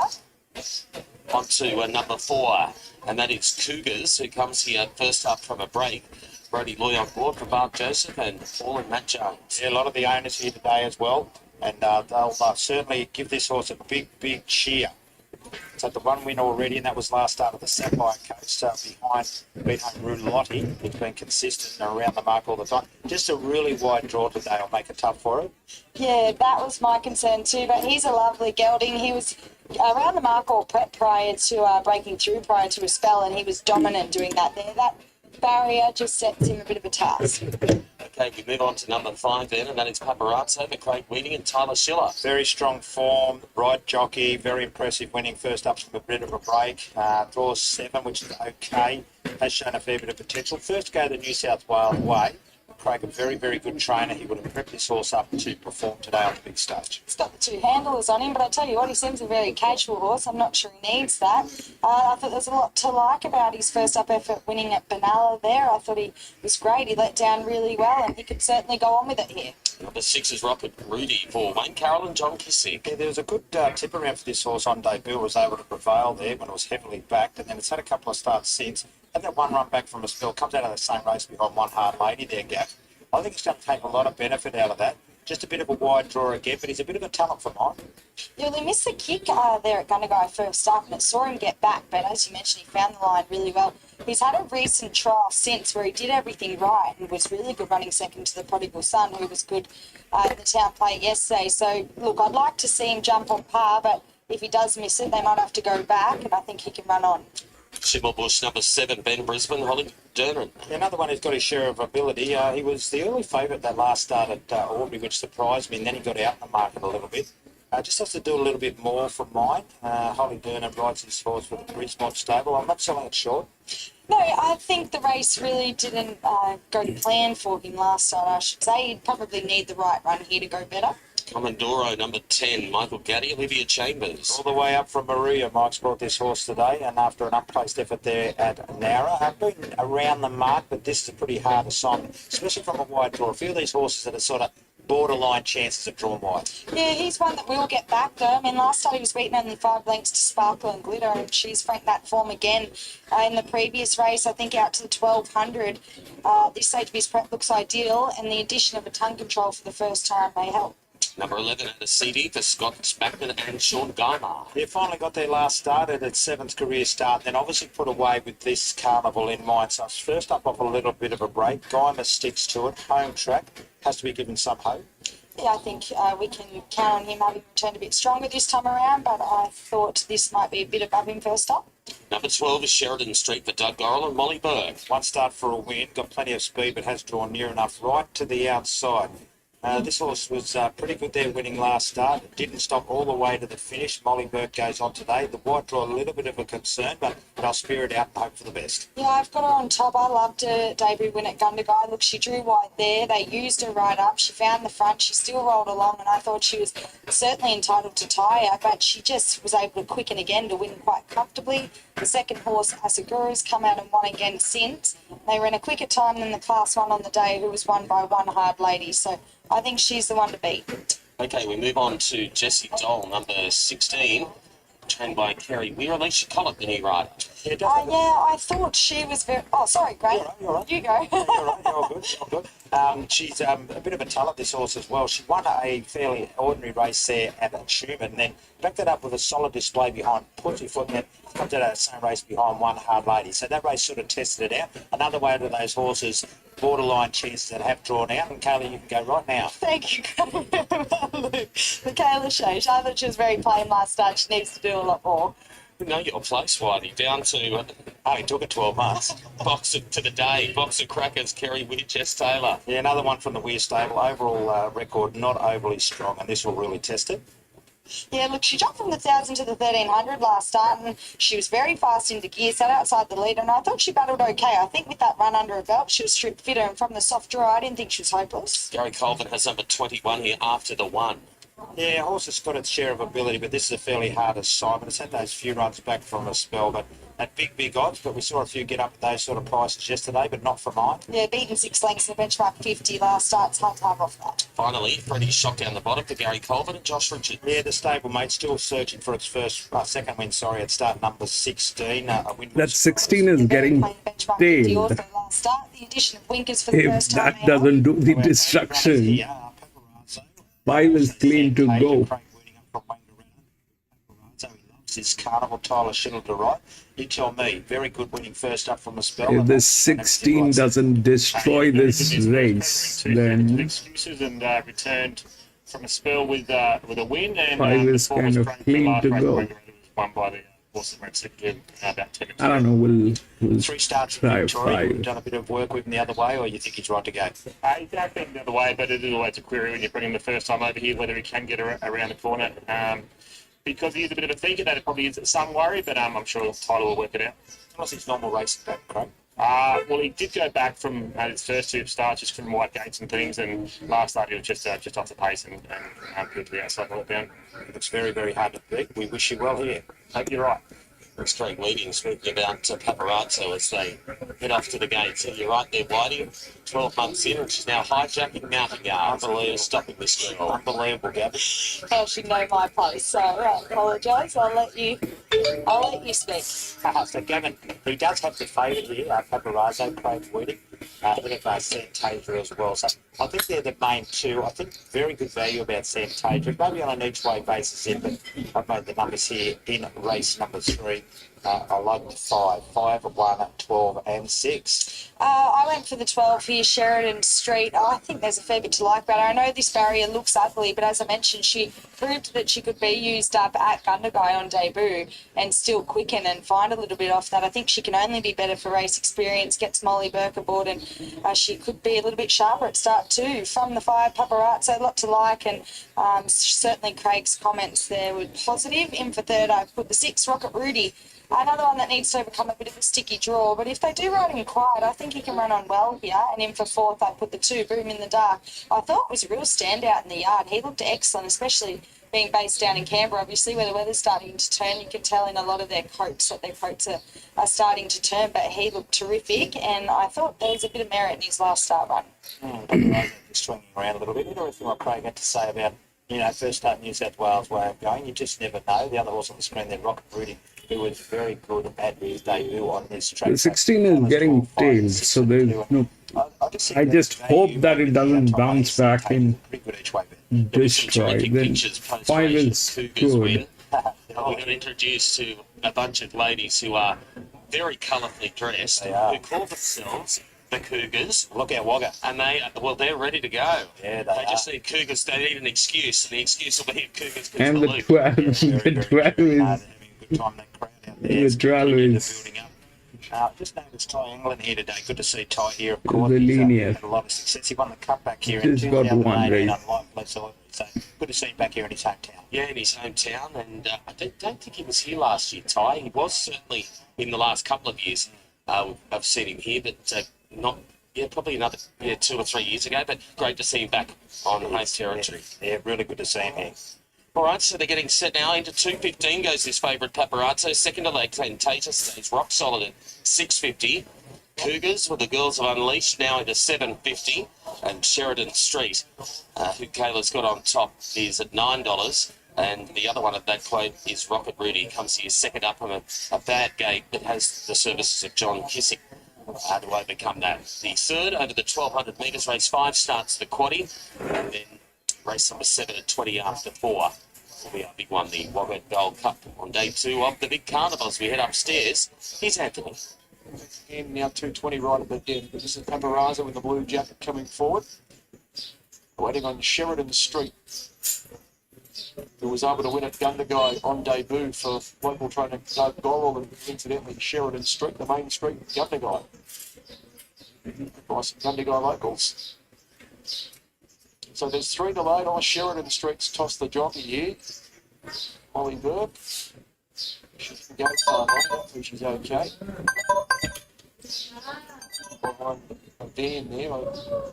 On to number 4, and that is Cougars, who comes here first up from a break. Brody Loy on board for Bart Joseph and Paul and Matt Jones. Yeah, a lot of the owners here today as well, and they'll certainly give this horse a big cheer. It's had the one win already, and that was last start of the Sapphire Coast behind Beat Home Roulotti. It's been consistent and around the mark all the time. Just a really wide draw today will make it tough for it. Yeah, that was my concern too, but he's a lovely gelding. He was around the mark or prep prior to breaking through prior to a spell, and he was dominant doing that there. That barrier just sets him a bit of a task. Okay, we move on to number 5 then, and that is Paparazzo for Craig Weeding and Tyler Schiller. Very strong form, right jockey, very impressive, winning first up from a bit of a break. Draws 7, which is okay. Has shown a fair bit of potential. First go the New South Wales way. Craig, a very good trainer. He would have prepped this horse up to perform today on the big stage. He's got the 2 handlers on him, but I tell you what, he seems a very casual horse. I'm not sure he needs that. I thought there's a lot to like about his first up effort winning at Benalla there. I thought he was great. He let down really well, and he could certainly go on with it here. Number 6 is Robert Rudy for Wayne Carroll and John Kissick. Yeah, there was a good tip around for this horse on debut. Was able to prevail there when it was heavily backed, and then it's had a couple of starts since. Had that one run back from a spell, comes out of the same race behind One Hard Lady there, Gav. I think he's going to take a lot of benefit out of that. Just a bit of a wide draw again, but he's a bit of a talent for mine. Yeah, they missed the kick there at Gundagai first up, and it saw him get back, but as you mentioned, he found the line really well. He's had a recent trial since where he did everything right and was really good running second to the Prodigal Son, who was good at the town plate yesterday. So, look, I'd like to see him jump on par, but if he does miss it, they might have to go back, and I think he can run on. Schimmelbusch, number 7, Ben Brisbane, Holly Dernan. Another one who's got his share of ability. He was the early favourite that last start at Aubrey, which surprised me, and then he got out in the market a little bit. Just has to do a little bit more from mine. Holly Dernan rides his horse for the Brisbane stable. I'm not selling it short. No, I think the race really didn't go to plan for him last start, I should say. He'd probably need the right run here to go better. Commodoro, number 10, Michael Gaddy, Olivia Chambers. All the way up from Maria, Mike's brought this horse today, and after an unplaced effort there at Nara, I've been around the mark, but this is a pretty hard assignment, especially from a wide draw. A few of these horses that are sort of borderline chances of drawn wide. Yeah, he's one that will get back though. I mean, last time he was beaten only 5 lengths to Sparkle and Glitter, and she's franked that form again in the previous race, I think out to the 1200. This stage of his prep looks ideal, and the addition of a tongue control for the first time may help. Number 11 at the CD for Scott Spackman and Sean Geimer. They finally got their last start at its 7th career start, then obviously put away with this carnival in mind. So it's first up off a little bit of a break. Geimer sticks to it. Home track has to be given some hope. Yeah, I think we can count on him having returned a bit stronger this time around, but I thought this might be a bit above him first up. Number 12 is Sheridan Street for Doug Gorrell and Molly Berg. One start for a win, got plenty of speed, but has drawn near enough right to the outside. This horse was pretty good there winning last start. It didn't stop all the way to the finish. Molly Burke goes on today. The white draw a little bit of a concern, but I'll spear it out and hope for the best. Yeah, I've got her on top. I loved her debut win at Gundagai. Look, she drew wide there. They used her right up. She found the front. She still rolled along, and I thought she was certainly entitled to tire, but she just was able to quicken again to win quite comfortably. The second horse, Asaguru's, come out and won again since. They ran a quicker time than the Class 1 on the day, who was won by One Hard Lady. So I think she's the one to beat. Okay, we move on to Jessie Doll, number 16, trained by Kerry Weir. Alicia Collett, the new rider. Yeah, I thought she was very... Oh, sorry, Greg. You're right. You go. You're right, you're all good, you're all good. She's a bit of a talent, this horse, as well. She won a fairly ordinary race there at Schumann, and then backed that up with a solid display behind Pussyfoot, and then comes out of the same race behind One Hard Lady. So that race sort of tested it out. Another way to those horses, borderline chances that have drawn out. And Kayla, you can go right now. Thank you, Luke. The Kayla show. I thought she was very plain last start. She needs to do a lot more. You know your place, Whitey. Down to... Oh, it took it 12 months. Box to the day. Box of crackers, Kerry Weir, Jess Taylor. Yeah, another one from the Weir stable. Overall record not overly strong, and this will really test it. Yeah, look, she jumped from the 1,000 to the 1,300 last start, and she was very fast into gear, sat outside the lead, and I thought she battled okay. I think with that run under her belt, she was stripped fitter, and from the soft draw, I didn't think she was hopeless. Gary Colvin has number 21 here after the 1. Yeah, horse has got its share of ability, but this is a fairly hard assignment. It's had those few runs back from a spell, but at big odds. But we saw a few get up at those sort of prices yesterday, but not for mine. Yeah, beaten 6 lengths in the benchmark 50 last start. It's hard to have off that. Finally, Freddie shot down the bottom for Gary Colvin and Josh Richard. Yeah, the stablemate still searching for its second win, at start number 16. That 16 is getting tailed. Last start, the addition of Winkers for the If first time. that doesn't do the destruction, 5 is clean to go. So he loves his Carnival Tyler Schittle to right. You tell me, very good winning first up from the spell. If this 16 doesn't destroy this race, then Excuses and returned from a spell with a win, and 5 is kind of clean to go. Won by the horse that second about 10 minutes. I don't know, we'll 3 starts try in Victoria. 5. You've done a bit of work with him the other way, or you think he's right to go? He's acting the other way, but it is always a query when you bring him the first time over here whether he can get around the corner. Because he is a bit of a thinker, that it probably is some worry, but I'm sure Tyler will work it out. What's his normal racing back, Craig? Well, he did go back from his first 2 starts just from wide gates and things, and last start he was just off the pace and good to the outside ball down. It's very hard to beat. We wish you well here. Hope you're right. Straight leading, speaking about Paparazzo as they head off to the gates. So you're right there, Whitey. 12 months in, and she's now hijacking mounting guard. Unbelievable, stopping this girl. Unbelievable, Gabby. Well, she know my place, so I apologise. I'll let you speak. So Gavin, he does have the favourite here, Paparazzo, Craig Whiting. He'll have Santasia as well. So I think they're the main 2. I think very good value about Santasia. Maybe on an each-way basis in, but I've made the numbers here in race number 3. I like the 5, 1, 12 and 6. I went for the 12 here, Sheridan Street. I think there's a fair bit to like about her. I know this barrier looks ugly, but as I mentioned, she proved that she could be used up at Gundagai on debut and still quicken and find a little bit off that. I think she can only be better for race experience, gets Molly Burke aboard, and she could be a little bit sharper at start too. From the 5, Paparazzo, a lot to like, and certainly Craig's comments there were positive. In for 3rd, I put the 6, Rocket Rudy. Another one that needs to overcome a bit of a sticky draw, but if they do ride him quiet, I think he can run on well here. And in for 4th, I put the 2, Boom in the Dark. I thought it was a real standout in the yard. He looked excellent, especially being based down in Canberra, obviously, where the weather's starting to turn. You can tell in a lot of their coats that their coats are starting to turn, but he looked terrific, and I thought there was a bit of merit in his last start run. Just swinging around a little bit. Everything what Craig had to say about, first start New South Wales way of going, you just never know. The other horse on the screen there, Rocket Rudy, who was very good at his debut on this track. The 16 is getting tailed, so there's no. I just hope that it doesn't bounce back and destroy. Then 5 is good. We got introduced to a bunch of ladies who are very colourfully dressed, who call themselves the Cougars. Look out, Wagga. And they're ready to go. Yeah, they just need Cougars. They need an excuse, and the excuse will be Cougars. And the 12, the 12 is. The 12 is. Just noticed Ty England here today. Good to see Ty here, of course. The linear. Had a lot of success. He won the cup back here Just in got one 2018. race. So good to see him back here in his hometown. Yeah, in his hometown, and I don't think he was here last year, Ty. He was certainly in the last couple of years. I've seen him here, but not. Yeah, probably another 2 or 3 years ago. But great to see him back on home territory. Yeah, really good to see him here. All right, so they're getting set now. Into 2.15 goes this favourite Paparazzo. Second to leg, Tater stays rock solid at 6.50. Cougars with the Girls of Unleashed now into 7.50. And Sheridan Street, who Kayla's got on top, is at $9. And the other one at that quote is Rocket Rudy. Comes here second up from a bad gate that has the services of John Kissick to overcome that. The third over the 1,200 metres, race 5 starts the quaddie. And then race number 7 at 20 after 4. Will be our big one, the Wagga Gold Cup on day 2 of the big carnival. As we head upstairs, here's Anthony. And now 220 right at the end. This is Paparazzo in the blue jacket coming forward. Waiting on Sheridan Street, who was able to win at Gundagai on debut for local trainer Doug Gorrell, and incidentally Sheridan Street, the main street, Gundagai. By some Gundagai locals. So there's 3 to load. Sheridan Street's tossed the jockey here. Molly Burke. She can go far on, hopefully she's okay. Behind a van there, I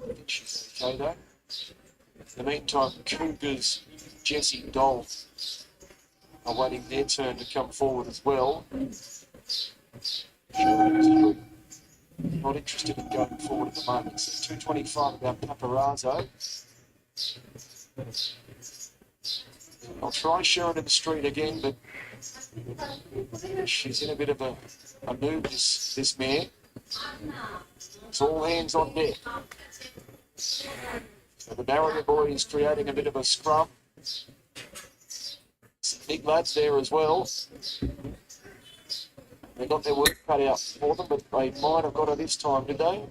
think she's okay though. In the meantime, Cougars, Jessie Dole are waiting their turn to come forward as well. Not interested in going forward at the moment. So 225 about Paparazzo. I'll try Sheridan Street again, but she's in a bit of a mood, this mare. It's all hands on deck. So the barrier boy is creating a bit of a scrum. Some big lads there as well. They got their work cut out for them, but they might have got her this time, did they? I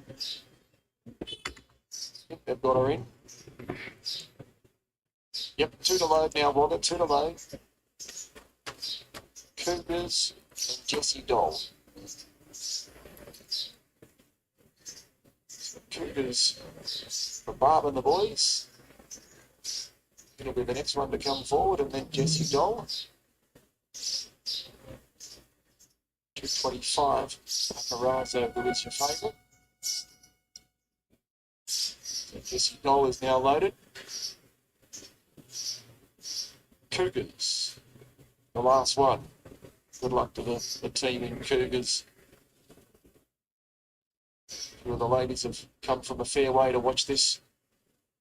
think they've got her in. Yep, 2 to load now, Wagga, 2 to load. Cougars and Jessie Dole. Cougars for Barb and the boys. It'll be the next one to come forward, and then Jessie Dole. 225, Paparazzo, who is your favourite. So Jessie Dole is now loaded. Cougars, the last one. Good luck to the team in Cougars. A few of the ladies have come from a fair way to watch this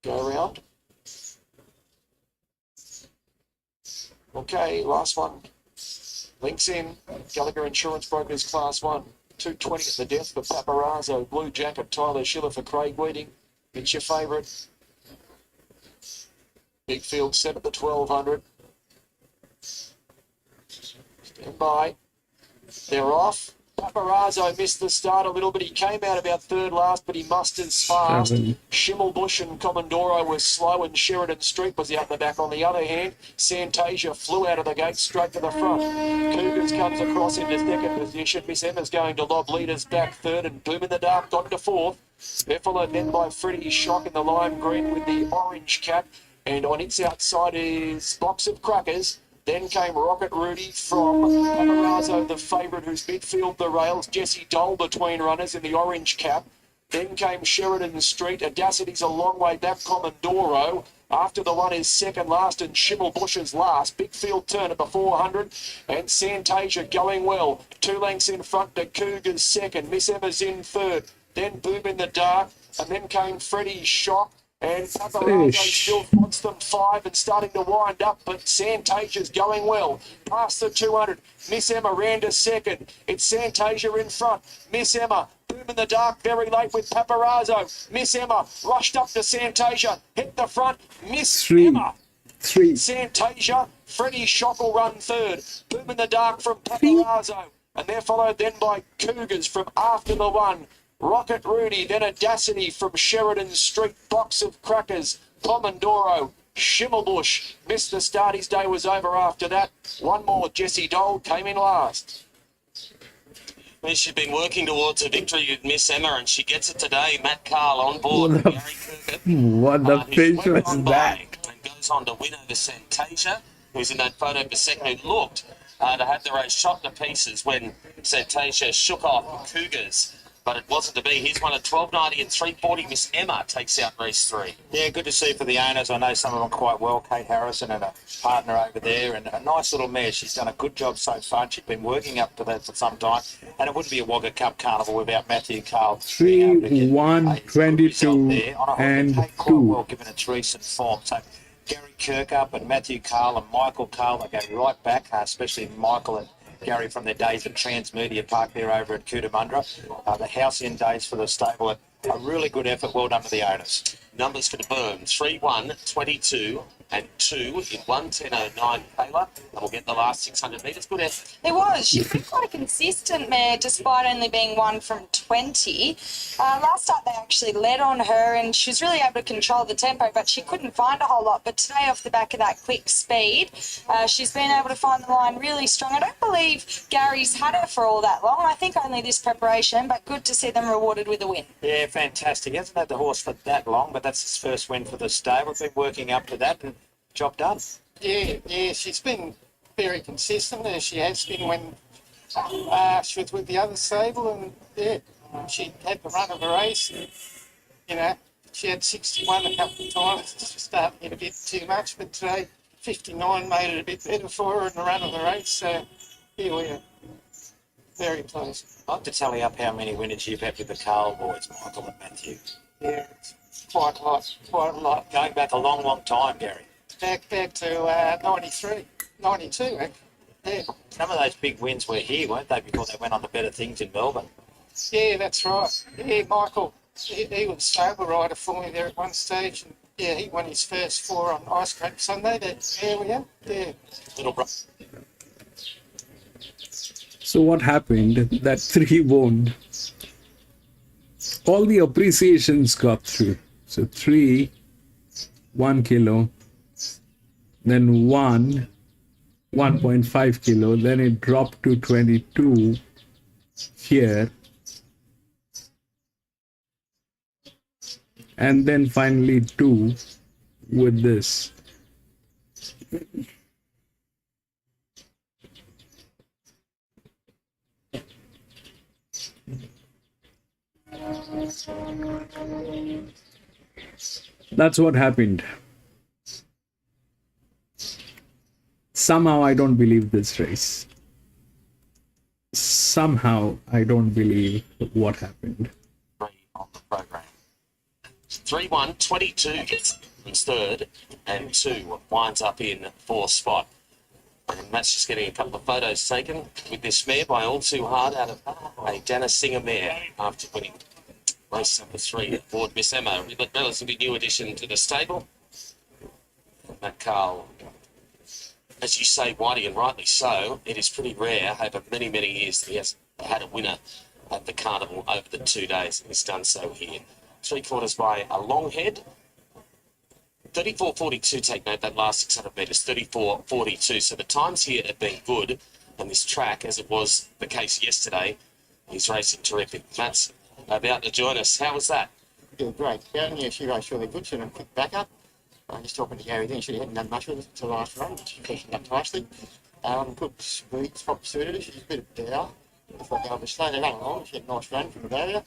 go around. Okay, last one. Links in. Gallagher Insurance Brokers Class 1. 220 at the death for Paparazzo. Blue Jacket, Tyler Schiller for Craig Weeding. It's your favourite. Big field set at the 1200. Stand by. They're off. Paparazzo missed the start a little bit. He came out about third last, but he mustered fast. Schimmelbusch and Commodoro were slow, and Sheridan Street was out the back. On the other hand, Santasia flew out of the gate straight to the front. Cougars comes across into second position. Miss Emma's going to lob leaders back third, and Boom in the Dark got into fourth. They're followed then by Freddie Shock in the lime green with the orange cap, and on its outside is Box of Crackers. Then came Rocket Rudy from Paparazzo, the favourite, who's midfield the rails. Jessie Dole between runners in the orange cap. Then came Sheridan Street. Audacity's a long way back. Commodoro. After the one is second last, and Schimmelbusch is last. Big field turn at the 400. And Santasia going well. 2 lengths in front to Cougars second. Miss Emma's in third. Then Boom in the Dark. And then came Freddie's Shock. And Paparazzo still wants them 5 and starting to wind up, but Santasia's going well. Past the 200, Miss Emma ran to second. It's Santasia in front. Miss Emma, Boom in the Dark, very late with Paparazzo. Miss Emma rushed up to Santasia, hit the front. Miss Emma. 3. Santasia, Freddie Shock will run third. Boom in the Dark from Paparazzo. And they're followed then by Cougars from after the one. Rocket Rudy, then Audacity from Sheridan Street, Box of Crackers, Commodoro, Schimmelbusch. Missed the start, his day was over after that. One more, Jessie Dole came in last. Well, she's been working towards a victory with Miss Emma, and she gets it today. Matt Carl on board. Gary Kirkett, What the fish was that? and goes on to win over Santasia, who's in that photo for second, who looked to have the race shot to pieces when Santasia shook off Cougars. But it wasn't to be. He's won at 12.90 and 3.40. Miss Emma takes out race 3. Yeah, good to see for the owners. I know some of them quite well. Kate Harrison and a partner over there, and a nice little mare. She's done a good job so far. She's been working up to that for some time, and it wouldn't be a Wagga Cup carnival without Matthew Carl. 3, 1, 22, and 2. Well, given its recent form. So Gary Kirkup and Matthew Carl and Michael Carl, they go right back, especially Michael and Gary from their days at Transmedia Park there over at Cootamundra. The halcyon days for the stable. A really good effort. Well done to the owners. Numbers for the Boom. 3, 1, 22 and 2 in 1:10.09, Taylor. And we'll get the last 600 metres. Good effort. It was. She's been quite a consistent mare despite only being 1 from 20. Last start they actually led on her and she was really able to control the tempo, but she couldn't find a whole lot. But today off the back of that quick speed, she's been able to find the line really strong. I don't believe Gary's had her for all that long. I think only this preparation, but good to see them rewarded with a win. Yeah, fantastic. He hasn't had the horse for that long, but that's his first win for the stable. Been working up to that and job done. Yeah, she's been very consistent as she has been when she was with the other stable, and she had the run of the race. And, she had 61 a couple of times. It's just starting to get a bit too much, but today 59 made it a bit better for her in the run of the race. So here we are, very pleased. I'd like to tally up how many winners you've had with the Carl boys, Michael and Matthew. Yeah, it's quite a lot. Going back a long, long time, Gary. Back to 93, 92, eh? Yeah. Some of those big wins were here, weren't they, before they went on to better things in Melbourne? Yeah, that's right. Yeah, Michael, he was stable rider for me there at one stage. And, yeah, he won his first 4 on Ice Cream Sunday. There we are. Yeah. Little bro. So what happened? That 3 won. All the appreciations got through. So 3, 1 kilo, then 1.5 kilo, then it dropped to 22 here, and then finally 2 with this. That's what happened. Somehow I don't believe this race. Somehow I don't believe what happened. 3 on the program. 3-1, 22 gets in third, and 2 winds up in 4th spot. And Matt's just getting a couple of photos taken with this mare by All Too Hard out of a Dana Singer mare after winning race number 3 aboard Miss Emma, a relatively new addition to the stable. And Matt Carl, as you say, Whitey, and rightly so, it is pretty rare over many, many years that he has had a winner at the carnival over the 2 days, and he's done so here. 3/4 by a long head. 34.42, take note, that last 600 metres, 34.42. So the times here have been good, and this track, as it was the case yesterday, is racing terrific. Matt's about to join us. How was that? Yeah, great. Yeah, she raced really good. She had a quick backup. Just talking to Gary then, she hadn't done much with it until the last run, but she freshened up nicely. Good speed, proper suited her. She's a bit of dour. If I go over slow, they run along. She had a nice run from the barrier.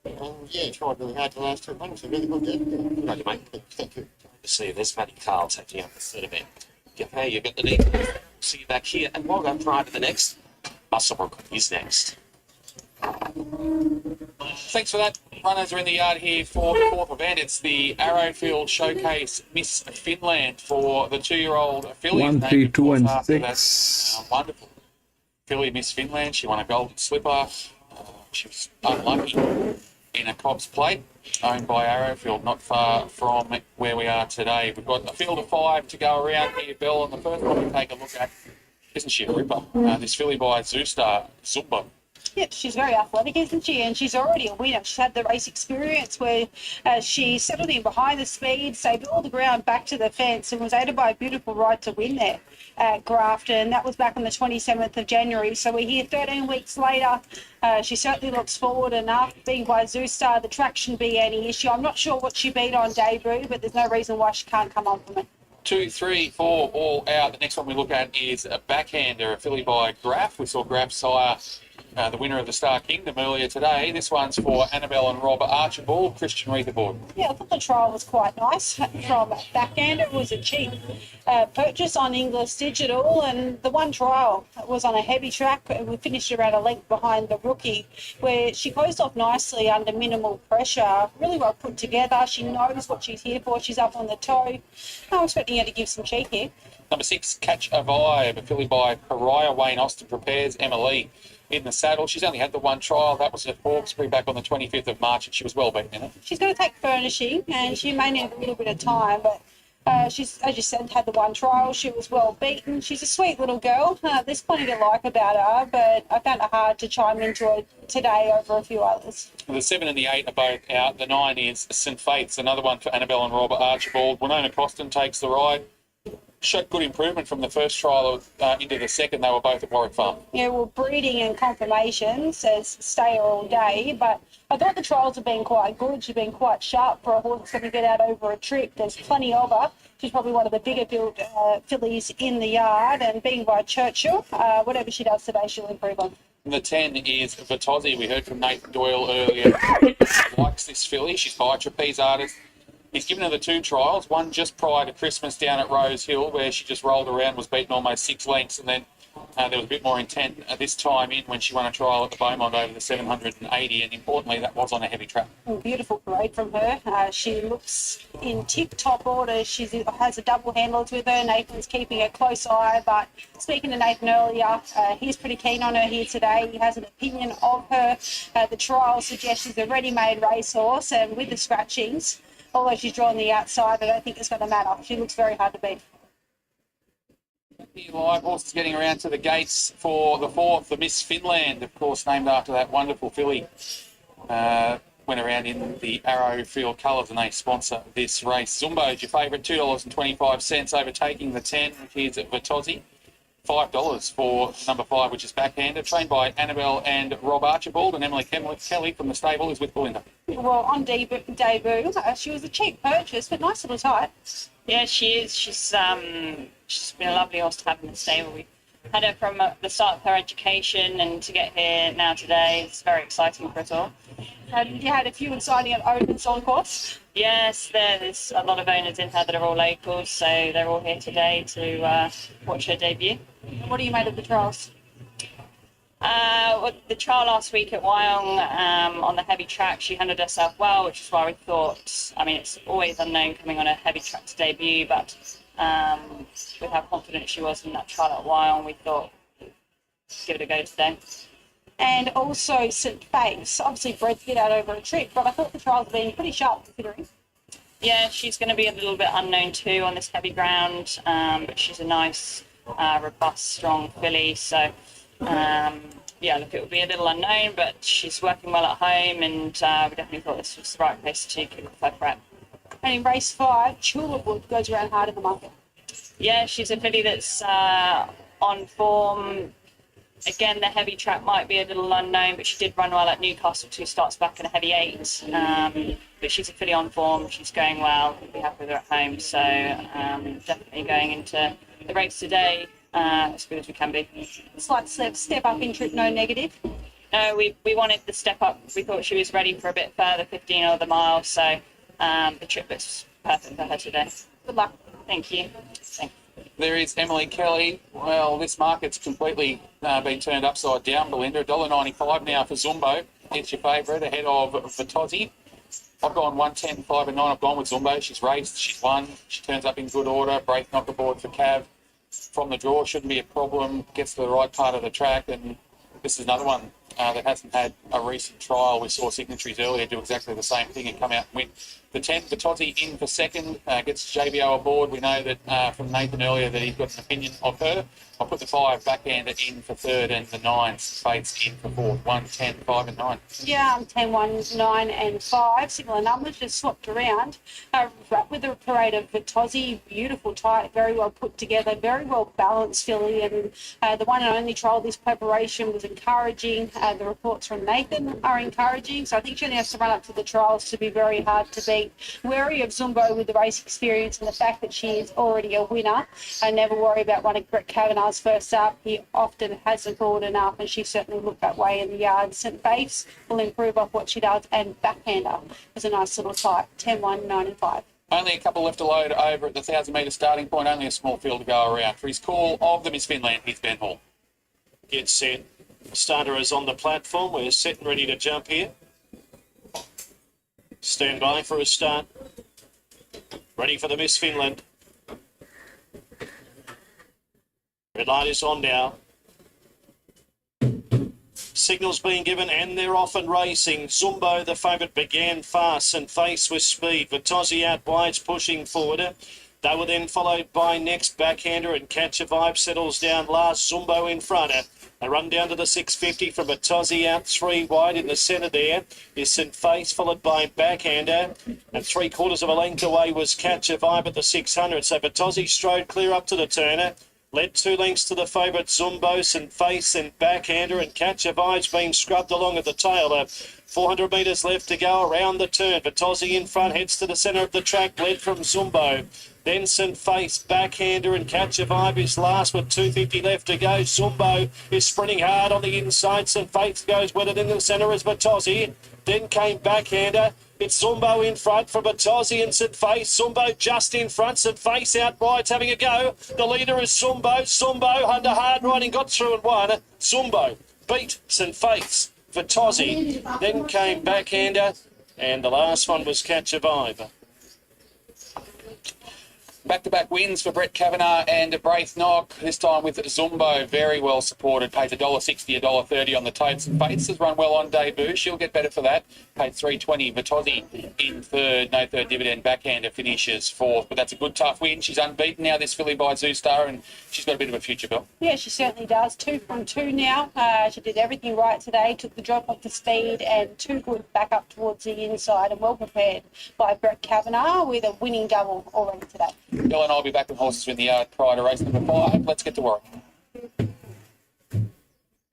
And yeah, tried really hard the last 2 runs. So really good there. Good on you, mate. Thank you. To see you. There's Matty Carl taking up the third event. Hey, you've got the need. See you back here at Wagga prior to the next. Musselbrook is next. Thanks for that. Runners are in the yard here for the 4th event. It's the Arrowfield Showcase Miss Finland for the 2-year-old filly. 1, 3, 2, and 6. That, wonderful filly, Miss Finland. She won a golden slipper. She was unlucky in a Cobb's plate, owned by Arrowfield, not far from where we are today. We've got a field of 5 to go around here, Bill, and the first one we take a look at, isn't she a ripper? This filly by Zoostar, Zumba. Yeah, she's very athletic, isn't she? And she's already a winner. She's had the race experience where she settled in behind the speed, saved all the ground back to the fence, and was aided by a beautiful ride to win there at Grafton. That was back on the 27th of January. So we're here 13 weeks later. She certainly looks forward enough. Being by Zoostar, the track shouldn't be any issue. I'm not sure what she beat on debut, but there's no reason why she can't come on from it. 2, 3, 4, all out. The next one we look at is a backhander, a filly by Graf. We saw Graf sire the winner of the Star Kingdom earlier today. This one's for Annabelle and Robert Archibald. Christian, read the board. Yeah, I thought the trial was quite nice from Backhander. It was a cheap purchase on English Digital, and the one trial was on a heavy track. We finished around a length behind the rookie, where she closed off nicely under minimal pressure. Really well put together. She knows what she's here for. She's up on the toe. I'm expecting her to give some cheek here. Number 6, Catch a Vibe, a filly by Pariah. Wayne Austin prepares Emily in the saddle. She's only had the one trial. That was at Hawkesbury back on the 25th of March, and she was well beaten in it. She's going to take furnishing, and she may need a little bit of time, but she's, as you said, had the one trial. She was well beaten. She's a sweet little girl. There's plenty to like about her, but I found it hard to chime into her today over a few others. The 7 and the 8 are both out. The 9 is St Faith's, another one for Annabelle and Robert Archibald. Winona Costin takes the ride. showed good improvement from the first trial into the second. They were both at Warwick Farm. Yeah, well, breeding and confirmation says stay her all day, but I thought the trials have been quite good. She's been quite sharp for a horse that's going to get out over a trip. There's plenty of her. She's probably one of the bigger built fillies in the yard, and being by Churchill, whatever she does today, she'll improve on. The 10 is Vitozzi. We heard from Nathan Doyle earlier. Likes this filly. She's by a trapeze artist. He's given her the 2 trials, one just prior to Christmas down at Rose Hill, where she just rolled around, was beaten almost 6 lengths, and then there was a bit more intent this time in when she won a trial at the Beaumont over the 780, and importantly, that was on a heavy track. Beautiful parade from her. She looks in tip-top order. She has a double handlers with her. Nathan's keeping a close eye, but speaking to Nathan earlier, he's pretty keen on her here today. He has an opinion of her. The trial suggests she's a ready-made racehorse, and with the scratchings, although she's drawn the outside, I don't think it's going to matter. She looks very hard to beat. The live horses getting around to the gates for the 4th, the Miss Finland, of course, named after that wonderful filly. Went around in the Arrowfield colours, and they sponsor this race. Zumbo's your favourite, $2.25, overtaking the 10, which is Vitozzi. $5 for number 5, which is Backhander, trained by Annabelle and Rob Archibald, and Emily Kelly from the stable is with Belinda. Well, on debut, she was a cheap purchase, but nice little type. Yeah, she is. She's been a lovely horse to have in the stable. We had her from the start of her education, and to get here now today is very exciting for us all. You had a few exciting owners on course? Yes, there's a lot of owners in her that are all locals, so they're all here today to watch her debut. What do you made of the trials? The trial last week at Wyong on the heavy track, she handled herself well, which is why we thought, I mean, it's always unknown coming on a heavy track to debut, but with how confident she was in that trial at Wyong, we thought, give it a go today. And also St. Faith's, obviously bred to get out over a trip, but I thought the trials have been pretty sharp considering. Yeah, she's going to be a little bit unknown too on this heavy ground, but she's a nice, robust, strong filly, so yeah, look, it would be a little unknown, but she's working well at home, and we definitely thought this was the right place to kick off her prep. And in race 5, Tulipwood goes around hard in the market. Yeah, she's a filly that's on form. Again, the heavy track might be a little unknown, but she did run well at Newcastle 2 starts back in a heavy 8. But she's a filly on form. She's going well. We'll be happy with her at home. So definitely going into the race today as good as we can be. Slight step up in trip, no negative? No, we wanted the step up. We thought she was ready for a bit further, 15 of the mile. So the trip was perfect for her today. Good luck. Thank you. Thanks. There is Emily Kelly. Well, this market's completely been turned upside down, Belinda. $1.95 now for Zumbo. It's your favourite, ahead of Vitozzi. I've gone 110, 5 and 9. I've gone with Zumbo. She's raced, she's won. She turns up in good order. Break knock aboard for Cav. From the draw, shouldn't be a problem. Gets to the right part of the track, and this is another one that hasn't had a recent trial. We saw Signatories earlier do exactly the same thing and come out and win. The 10, Vitozzi in for second, gets JBO aboard. We know that from Nathan earlier that he's got an opinion of her. I'll put the 5 Backhander in for third, and the 9 Fates in for fourth. 1, 10, 5 and 9. Yeah, 10, 1, 9 and 5. Similar numbers, just swapped around. With the parade of Vitozzi, beautiful type, very well put together, very well balanced filly, and the one and only trial this preparation was encouraging. The reports from Nathan are encouraging, so I think she only has to run up to the trials to be very hard to beat. Wary of Zumbo with the race experience and the fact that she is already a winner. I never worry about one of Brett Kavanagh's first up. He often hasn't forward enough, and she certainly looked that way in the yard. St. Faith's will improve off what she does, and Backhander is a nice little type. 10, 1, 9 and 5. Only a couple left to load over at the 1,000-metre starting point. Only a small field to go around. For his call of the Miss Finland, here's Ben Hall. Get set. Starter is on the platform. We're set and ready to jump here. Stand by for a start. Ready for the Miss Finland. Red light is on now. Signals being given, and they're off and racing. Zumbo, the favourite, began fast and faced with speed. Vitozzi out wide's pushing forward. They were then followed by Next Backhander and Catch a Vibe settles down last. Zumbo in front. They run down to the 650 from Batozzi out 3 wide. In the centre there is St Face, followed by Backhander. And 3/4 of a length away was Catch a Vibe at the 600. So Batozzi strode clear up to the turner. Led 2 lengths to the favourite Zumbo, St Face and Backhander, and Catch a Vibe's been scrubbed along at the tail. 400 metres left to go around the turn. Batozzi in front heads to the centre of the track, led from Zumbo. Then St Face, Backhander and Catch a Vibe is last with 250 left to go. Zumbo is sprinting hard on the inside. St Face goes with it in the centre as Batozzi. Then came Backhander. It's Zumbo in front from Batozzi and St Face. Zumbo just in front. St Face out wide's having a go. The leader is Zumbo. Zumbo under hard riding got through and won. Zumbo beat St Face. Batozzi. Then came Backhander. And the last one was Catch a Vibe. Back-to-back wins for Brett Kavanagh and Braith Knock, this time with Zumbo, very well supported. Paid $1.60, $1.30 on the totes. And Fates has run well on debut. She'll get better for that. Paid $3.20. Batozzi in third. No third dividend. Backhander finishes fourth. But that's a good, tough win. She's unbeaten now, this filly by Zoostar, and she's got a bit of a future, Bill. Yeah, she certainly does. 2 from 2 now. She did everything right today. Took the drop off the speed and 2 good back up towards the inside, and well prepared by Brett Kavanagh with a winning double already today. Bill and I'll be back with horses in the yard prior to race number 5. Let's get to work.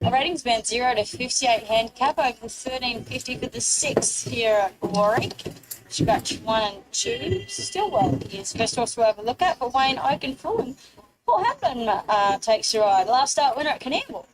The ratings band 0 to 58 handicap over 13.50 for the 6 here at Warwick. Scratch 1 and 2. Still well his first horse we'll have a look at, but Wayne Oakenfull and Paul Hapman takes a ride. Last start winner at Canberra.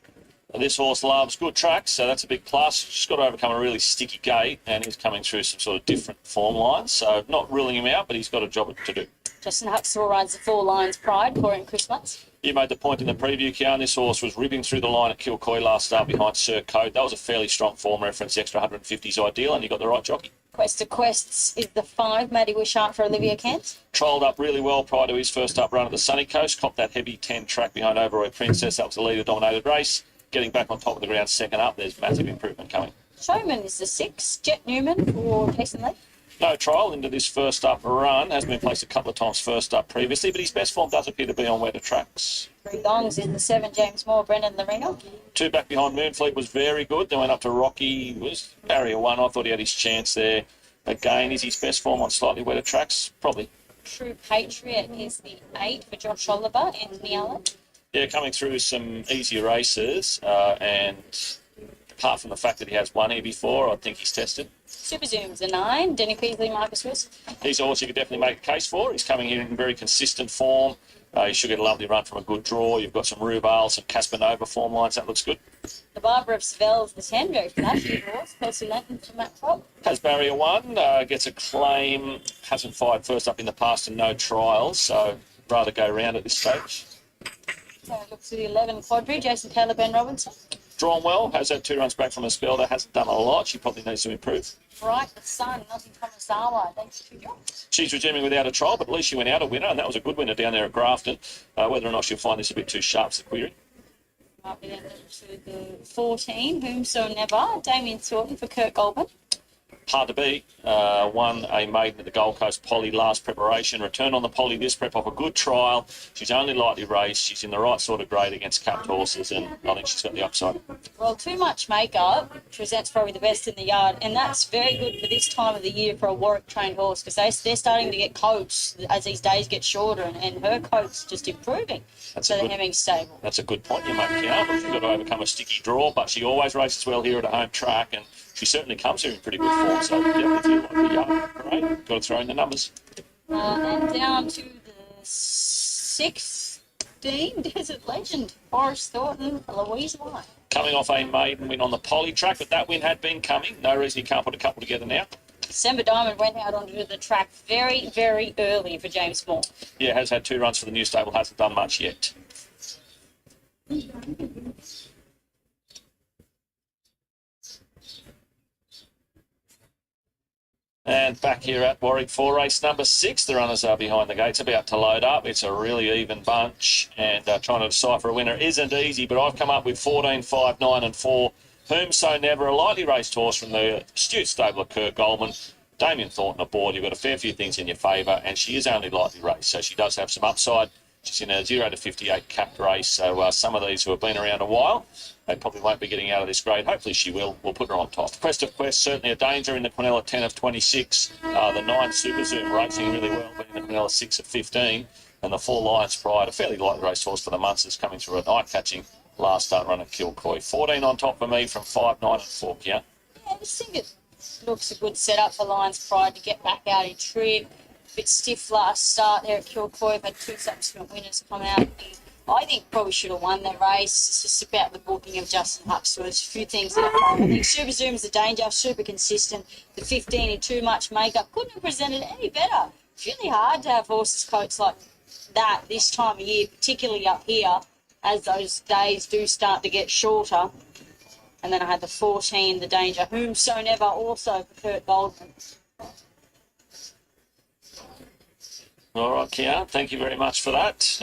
This horse loves good tracks, so that's a big plus. Just got to overcome a really sticky gate, and he's coming through some sort of different form lines. So not ruling him out, but he's got a job to do. Justin Huxtable rides the 4 Lions Pride, Corin Chris Mutz. You made the point in the preview, Kian. This horse was ripping through the line at Kilcoy last start behind Sir Code. That was a fairly strong form reference. The extra 150 is ideal, and you got the right jockey. Quest to Quests is the 5, Maddie Wishart for Olivia Kent. Trialled up really well prior to his first up run at the Sunny Coast. Copped that heavy 10 track behind Overroy Princess. That was a leader-dominated race. Getting back on top of the ground second up, there's massive improvement coming. Showman is the 6, Jet Newman for Jason Lee. No trial into this first up run. Has been placed a couple of times first up previously, but his best form does appear to be on wetter tracks. 3 Longs in the 7, James Moore, Brendan Lorino. 2 back behind Moonfleet was very good. Then went up to Rocky, was barrier 1. I thought he had his chance there. Again, is his best form on slightly wetter tracks? Probably. True Patriot is the 8 for Josh Oliver, Anthony Allen. Yeah, coming through some easier races, and apart from the fact that he has won here before, I think he's tested. Super Zoom's a 9, Denny Peasley, Marcus Wilson. He's a horse you could definitely make a case for. He's coming here in very consistent form. He should get a lovely run from a good draw. You've got some Rubale, some Casper Nova form lines. That looks good. The Barbara of Seville's the 10, very flashy horse. Kelsey Lenton for Matt Cobb. Has barrier 1, gets a claim, hasn't fired first up in the past and no trials, so rather go round at this stage. So it looks at the 11, Quadri, Jason Taylor, Ben Robinson. Drawn well, has had 2 runs back from a spell that hasn't done a lot. She probably needs to improve. Bright the Sun, nothing from Sawa. Thanks to you. She's resuming without a trial, but at least she went out a winner, and that was a good winner down there at Grafton. Whether or not she'll find this a bit too sharp is the query. Might be then to the 14, Whomso Never, Damien Thornton for Kurt Goldman. Hard to beat. Won a maiden at the Gold Coast Poly last preparation. Returned on the Poly this prep off a good trial. She's only lightly raced. She's in the right sort of grade against capped horses, and I think she's got the upside. Well, Too Much Makeup presents probably the best in the yard, and that's very good for this time of the year for a Warwick trained horse, because they're starting to get coats as these days get shorter, and her coat's just improving. So the Hemmings stable. That's a good point you make, Kiana. She's got to overcome a sticky draw, but she always races well here at a home track, and she certainly comes here in pretty good form, so definitely feel like the yard. Great, got to throw in the numbers. And down to the 16, Desert Legend, Forrest Thornton, Louise White. Coming off a maiden win on the Poly track, but that win had been coming. No reason you can't put a couple together now. December Diamond went out onto the track very, very early for James Moore. Yeah, has had 2 runs for the new stable, hasn't done much yet. And back here at Warwick for race number 6, the runners are behind the gates, about to load up. It's a really even bunch, and trying to decipher a winner isn't easy, but I've come up with 14, 5, 9 and 4. Whomso Never, a lightly raced horse from the astute stable of Kurt Goldman. Damien Thornton aboard. You've got a fair few things in your favour, and she is only lightly raced, so she does have some upside. She's in a 0 to 58 capped race, so some of these who have been around a while, they probably won't be getting out of this grade. Hopefully she will. We'll put her on top. Quest of Quest, certainly a danger in the Quinella 10 of 26. The 9 Super Zoom racing really well, being the Quinella 6 of 15. And the 4 Lions Pride, a fairly light race horse for the Munsters, coming through a night-catching last start run at Kilcoy. 14 on top for me from 5, 9 and 4, yeah? I just think it looks a good setup for Lions Pride to get back out in trip. A bit stiff last start there at Kilcoy, had 2 subsequent winners come out. I think probably should have won that race. It's just about the booking of Justin Huxley. There's a few things that I think Super Zoom's a danger, super consistent. The 15 in too much makeup couldn't have presented any better. It's really hard to have horses coats like that this time of year, particularly up here, as those days do start to get shorter. And then I had the 14, the danger, whomsoever, also for Kurt Goldman. All right, Kia, thank you very much for that.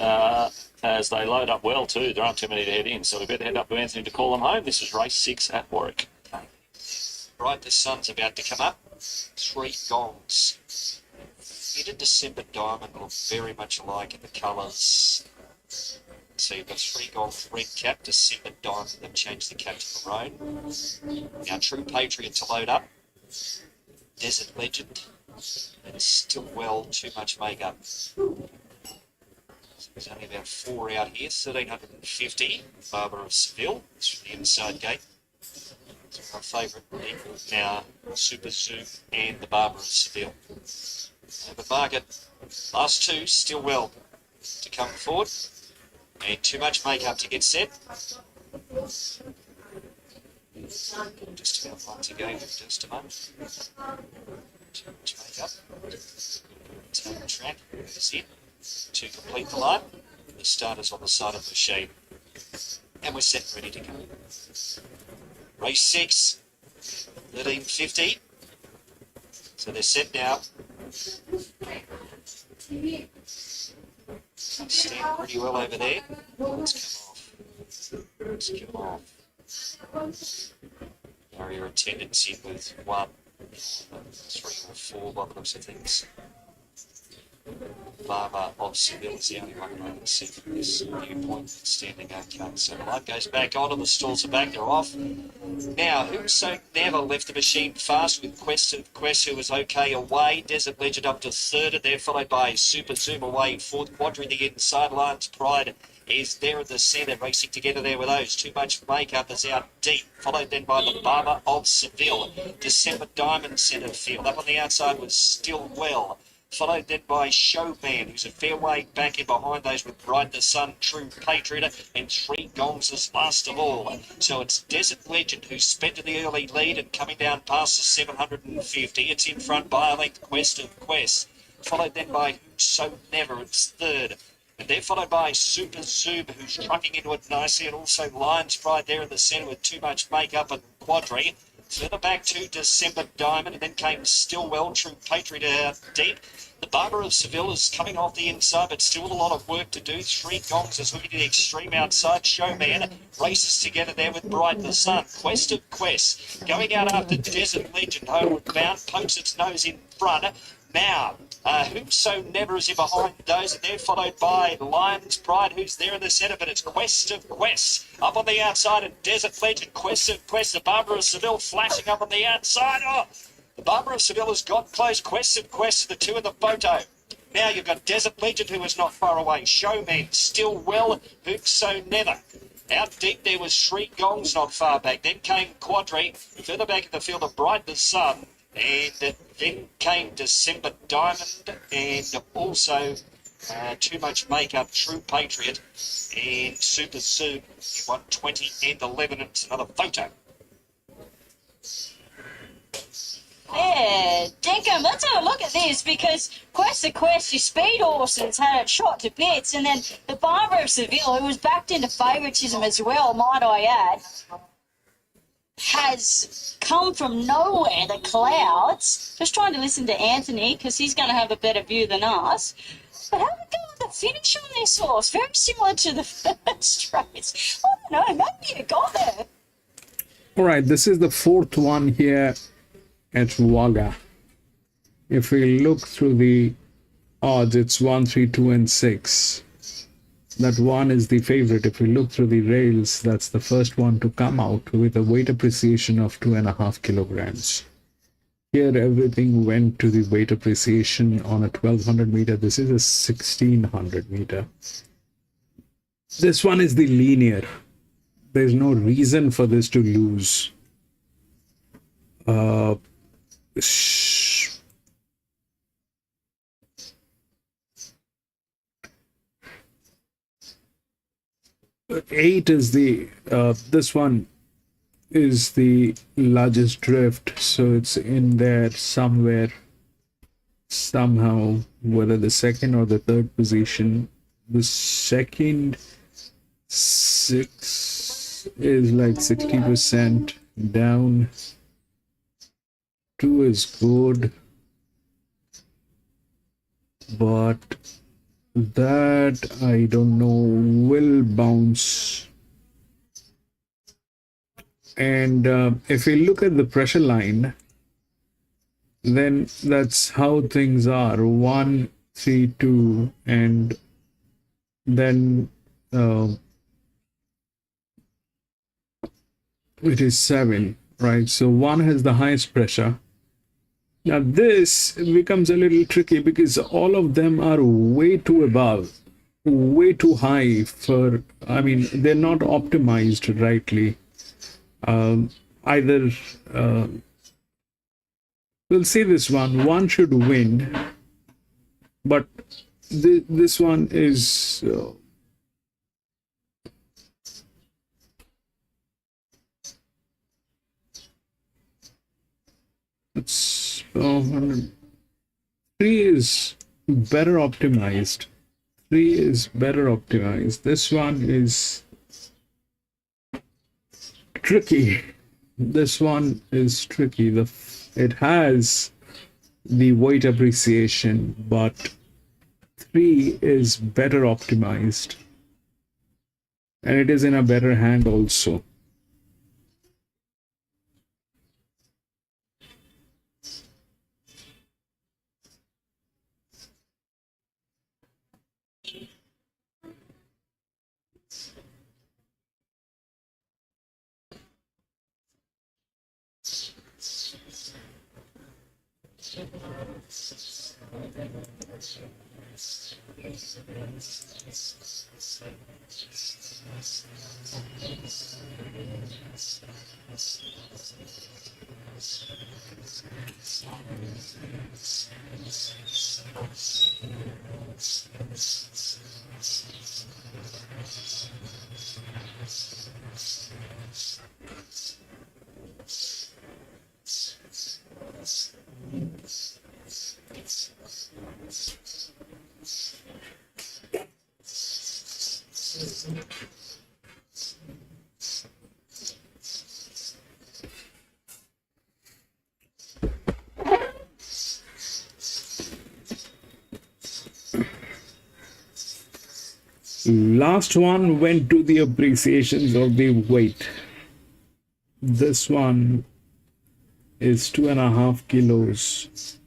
As they load up well too, there aren't too many to head in, so we better head up to Anthony to call them home. This is race 6 at Warwick. Right, the sun's about to come up. 3 gongs. Fitted December Diamond look very much alike in the colours. So you've got 3 gongs, red cap, December Diamond, they've changed the cap to maroon. Now True Patriot to load up. Desert Legend. And Still Well, too much makeup. There's only about 4 out here, 1,350. Barbara of Seville, it's from the inside gate. It's my favourite equal now, Super Zoom and the Barbara of Seville. Open market, last 2, Still Well to come forward. And too much makeup to get set. Just about 1 to go, just a moment. Too much makeup. Take the track, that's it. To complete the line, the starters on the side of the machine. And we're set and ready to go. Race 6, 13.50. So they're set now. Stand pretty well over there. Let's come off. Barrier attendance in with 1, 3 or 4 by the looks of things. Barber of Seville is the only one I can see from this viewpoint standing okay. So the light goes back on and the stalls are back, they're off. Now, Whoso Never left the machine fast with Quest of Quest, who was okay away. Desert Legend up to 3rd, and they're followed by Super Zoom away 4th. Quadri the inside. Lions Pride is there at the centre, racing together there with those. Too much makeup is out deep, followed then by the Barber of Seville. December Diamond centre field. Up on the outside was Still Well. Followed then by Showman, who's a fair way back in behind those with Bright the Sun, True Patriot, and 3 gongs as last of all. So it's Desert Legend who's spent in the early lead and coming down past the 750. It's in front by a length, Quest of Quest. Followed then by Whoso Never, it's 3rd. And they're followed by Super Zoom, who's trucking into it nicely, and also Lions Pride there in the centre with Too Much Makeup and Quadri. Further back to December Diamond, and then came Still Well, True Patriot out deep. The Barber of Seville is coming off the inside, but still with a lot of work to do. 3 gongs is looking to the extreme outside. Showman races together there with Bright the Sun. Quest of Quest going out after Desert Legend. Homeward bound, pokes its nose in front. Now, Whoso Never is in behind those, and they're followed by Lions Pride, who's there in the centre, but it's Quest of Quest up on the outside, and Desert Legend, Quest of Quest, the Barber of Seville flashing up on the outside. Oh, the Barber of Seville has got close. Quest of Quest, the 2 in the photo. Now you've got Desert Legend, who is not far away. Showman, Still Well, Whoso Never. Out deep there was 3 gongs not far back. Then came Quadri. Further back in the field of Bright the Sun. And then came December Diamond, and also Too Much Makeup, True Patriot, and Super Zoom. You want 20 and 11, and it's another photo. Yeah, Dinkum, let's have a look at this, because Quest of Quest, your speed horses had it shot to bits, and then the Barber of Seville, who was backed into favouritism as well, might I add, has come from nowhere, the clouds. Just trying to listen to Anthony, because he's going to have a better view than us. But how did it go with the finish on this horse? Very similar to the first race. I don't know, maybe it got there. All right, this is the 4th one here at Wagga. if we look through the odds, it's 1, 3, 2, and 6. That one is the favorite. If we look through the rails, that's the first one to come out with a weight appreciation of 2.5 kilograms. Here, everything went to the weight appreciation on a 1200 meter. This is a 1600 meter. This one is the linear. There's no reason for this to lose. 8 is the this one is the largest drift, so it's in there somewhere, somehow, whether the second or the third position. The second 6 is like 60% down. 2 is good, but that I don't know, will bounce. And if we look at the pressure line, then that's how things are. 1, 3, 2, and then it is 7, right? So 1 has the highest pressure. Now this becomes a little tricky because all of them are way too above, way too high for, I mean, they're not optimized rightly. Either we'll see this one should win, but this one is it's 3 is better optimized. 3 is better optimized. This one is tricky. This one is tricky. It has the weight appreciation, but 3 is better optimized, and it is in a better hand also. Last one went to the appreciations of the weight. This one is 2.5 kilos.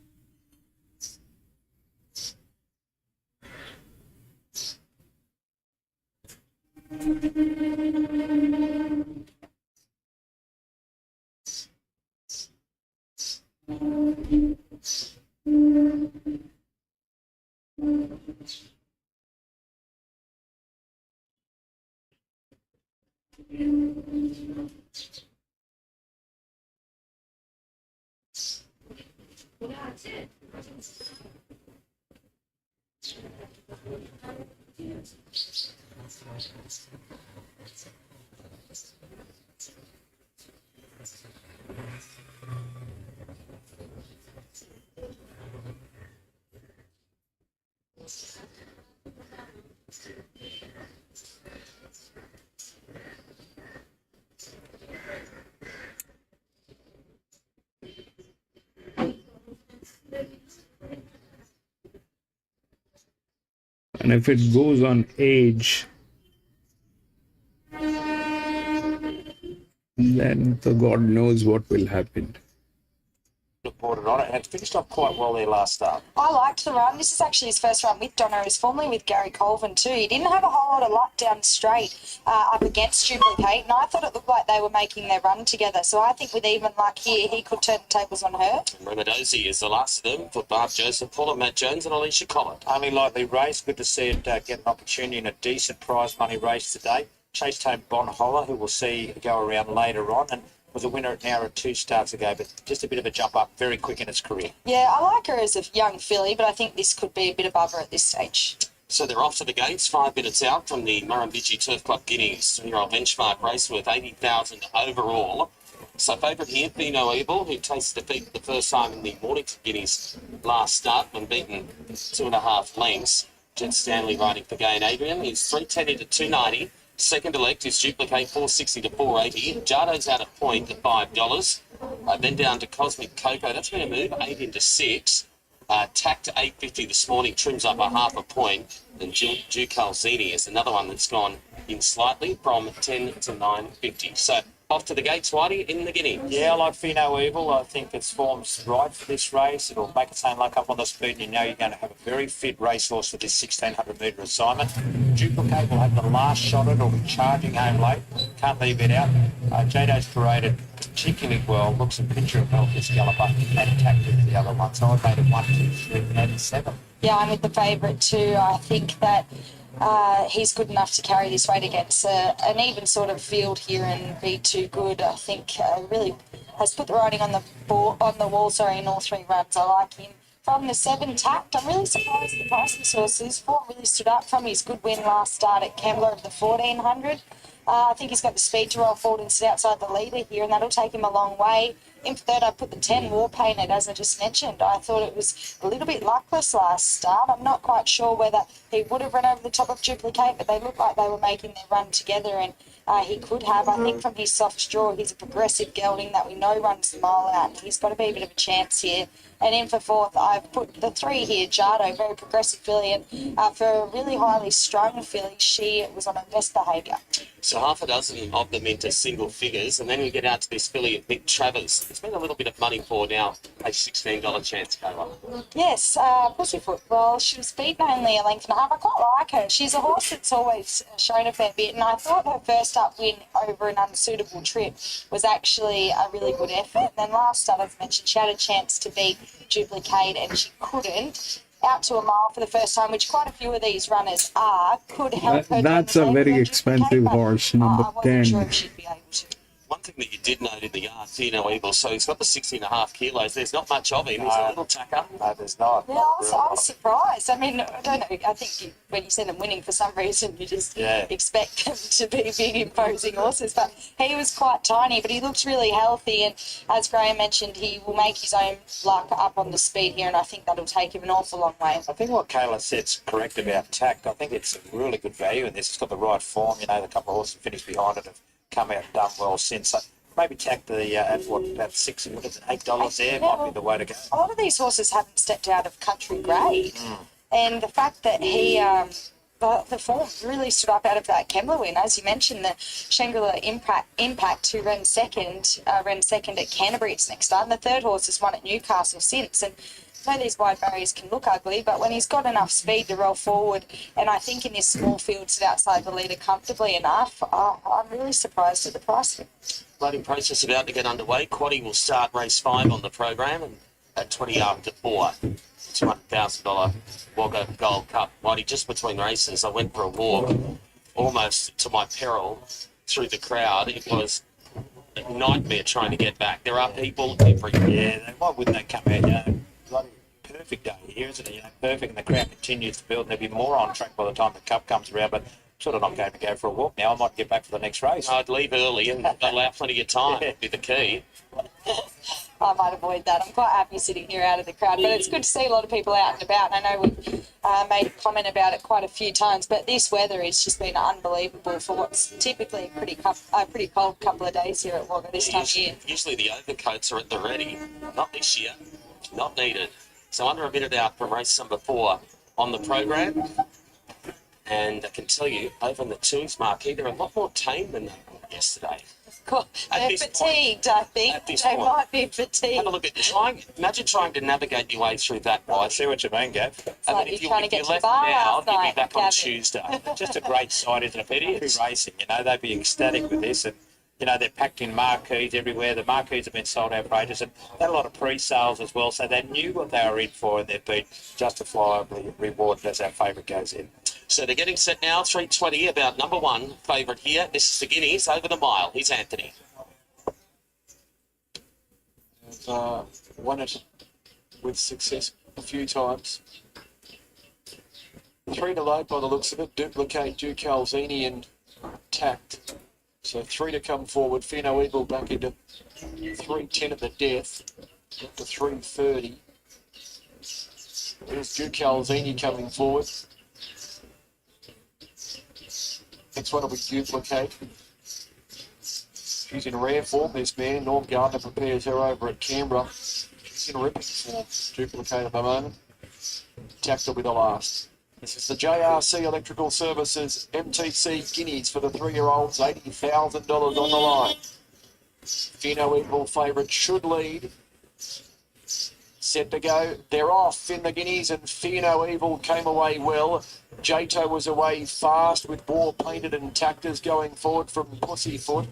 And if it goes on age, then the God knows what will happen. Reported started on it, and it's finished off quite well there last start. I liked the run. This is actually his first run with Donna. He was formerly with Gary Colvin too. He didn't have a whole lot of luck down straight up against Duplicate, and I thought it looked like they were making their run together. So I think with even luck here, he could turn the tables on her. Remedosi is the last of them for Barb Joseph, Paula, Matt Jones and Alicia Collett. Only lightly raced. Good to see it get an opportunity in a decent prize money race today. Chased home Bon Holler, who we'll see go around later on, and was a winner at Nowra 2 starts ago, but just a bit of a jump up, very quick in its career. Yeah, I like her as a young filly, but I think this could be a bit above her at this stage. So they're off to the gates, 5 minutes out from the Murrumbidgee Turf Club Guineas. 3-year-old benchmark race worth 80,000 overall. So favourite here, Bino Evil, who tasted defeat for the first time in the Mornington Guineas last start when beaten 2.5 lengths. Jet Stanley riding for Gain Adrian. He's 310 into 290. Second elect is Duplicate 460 to 480. Jardo's out of point at $5. Then down to Cosmic Cocoa. That's been a move, 8 into 6. Tacked to 850 this morning, trims up a half a point. And Duke Zini is another one that's gone in slightly from 10 to 950. So off to the gates, Whitey, in the Guinea. Yeah, I like Fino Evil. I think its form's right for this race. It'll make its own luck up on the speed, and you know you're going to have a very fit racehorse for this 1,600-metre assignment. Duplicate will have the last shot at it. It'll be charging home late. Can't leave it out. Jado's paraded particularly well. Looks a picture of Healthiest Galloper and tacked with the other one. So I've made it 1, 2, 3, and 7. Yeah, I'm with the favourite too. I think that he's good enough to carry this weight against an even sort of field here and be too good. I think really has put the riding on the wall, in all 3 runs. I like him. From the 7 tacked, I'm really surprised at the price of the sources. Form really stood up from his good win last start at Kembla of the 1400. I think he's got the speed to roll forward and sit outside the leader here, and that'll take him a long way. In third, I put the 10 War Painted, as I just mentioned. I thought it was a little bit luckless last start. I'm not quite sure whether he would have run over the top of Duplicate, but they looked like they were making their run together, and he could have. I think from his soft draw, he's a progressive gelding that we know runs the mile out, and he's got to be a bit of a chance here. And in for fourth, I've put the 3 here, Jardo, very progressive filly, and for a really highly strung filly, she was on her best behaviour. So half a dozen of them into single figures, and then we get out to this filly of Nick Travers. It's been a little bit of money for now, a $16 chance, Kayla. Yes, Pussyfoot. Well, she was beaten only a length and a half. I quite like her. She's a horse that's always shown a fair bit, and I thought her first up win over an unsuitable trip was actually a really good effort. And then last start, as mentioned, she had a chance to beat Duplicate, and she couldn't. Out to a mile for the first time, which quite a few of these runners are, could help her. That's a very expensive horse, number 10. Sure if she'd be able to. One thing that you did note in the yard, Fino Evil, so he's got the 16.5 kilos. There's not much of him. He's a little tacker. No, there's not. Yeah, I was surprised. I mean, I don't know. I think when you see them winning, for some reason, you just expect them to be big, imposing horses. But he was quite tiny, but he looks really healthy. And as Graham mentioned, he will make his own luck up on the speed here, and I think that'll take him an awful long way. I think what Kayla said's correct about tact. I think it's a really good value in this. It's got the right form. You know, the couple of horses finished behind it have come out and done well since. So maybe tack the at about $6, $8 there might be the way to go. A lot of these horses haven't stepped out of country grade, and the fact that he the form really stood up out of that Kembla win, as you mentioned, the Shangri-La Impact, who ran second at Canterbury its next start, and the third horse has won at Newcastle since. And I know these wide barriers can look ugly, but when he's got enough speed to roll forward, and I think in this small field sit outside the leader comfortably enough, I'm really surprised at the price of it. Loading process about to get underway. Quaddy will start race 5 on the program and at 20 after 4. $200,000 Wagga Gold Cup. Whitey, just between races, I went for a walk, almost to my peril, through the crowd. It was a nightmare trying to get back. There are people everywhere. Yeah, why wouldn't they come out? You know, bloody perfect day here, isn't it? You know, perfect, and the crowd continues to build, and there'll be more on track by the time the Cup comes around. But sort of not going to go for a walk now. I might get back for the next race. I'd leave early and allow plenty of time. Would be the key. I might avoid that. I'm quite happy sitting here out of the crowd, but it's good to see a lot of people out and about. And I know we've made a comment about it quite a few times, but this weather has just been unbelievable for what's typically a pretty cold couple of days here at Wagga this time of year. Usually the overcoats are at the ready. Not this year. Not needed. So under a minute out from race number 4 on the program. And I can tell you, over in the 2s marquee, they're a lot more tame than they were yesterday. They're this fatigued, I think. At this They point. might be fatigued. Have a look at imagine trying to navigate your way through that. I see what you mean, Gav. like if you're trying to if get you to the left bar now, last I'll be night, back on Gavin. Tuesday. Just a great sight, isn't it? Petty racing, you know, they'd be ecstatic with this. And, you know, they're packed in marquees everywhere. The marquees have been sold out for ages. And they had a lot of pre-sales as well. So they knew what they were in for, and they've been justifiably rewarded as our favourite goes in. So they're getting set now, 3:20, about number one favourite here. This is the Guineas over the mile. Here's Anthony. I've won it with success a few times. 3 to load by the looks of it. Duplicate, Duke Calzini and Tact. So 3 to come forward. Fino Eagle back into 3:10 at the death. Up to 3:30. There's Duke Calzini coming forward. Next one will be Duplicate. She's in rare form, this man. Norm Gardner prepares her over at Canberra. She's in ripping form. Duplicate at the moment. Tact will be the last. This is the JRC Electrical Services MTC Guineas for the 3-year-olds. $80,000 on the line. Fino Eagle favourite should lead. Set to go. They're off in the Guineas, and Fino Evil came away well. Jato was away fast with War Painted and Tactors going forward from Pussyfoot.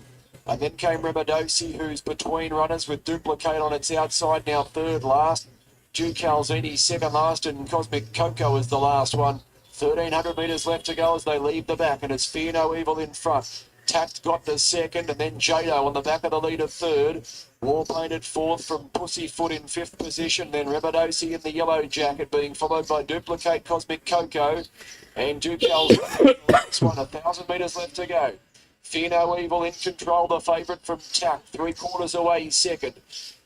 And then came Remadosi, who's between runners with Duplicate on its outside, now third last. Duke Calzini second last, and Cosmic Coco is the last one. 1,300 metres left to go as they leave the back, and it's Fino Evil in front. Tact got the second, and then Jado on the back of the leader third. War Painted fourth from Pussyfoot in fifth position. Then Remadosi in the yellow jacket being followed by Duplicate, Cosmic Coco, and Duke Calzini. Next one, 1,000 metres left to go. Fino Evil in control, the favourite from Tact, 3/4 away second.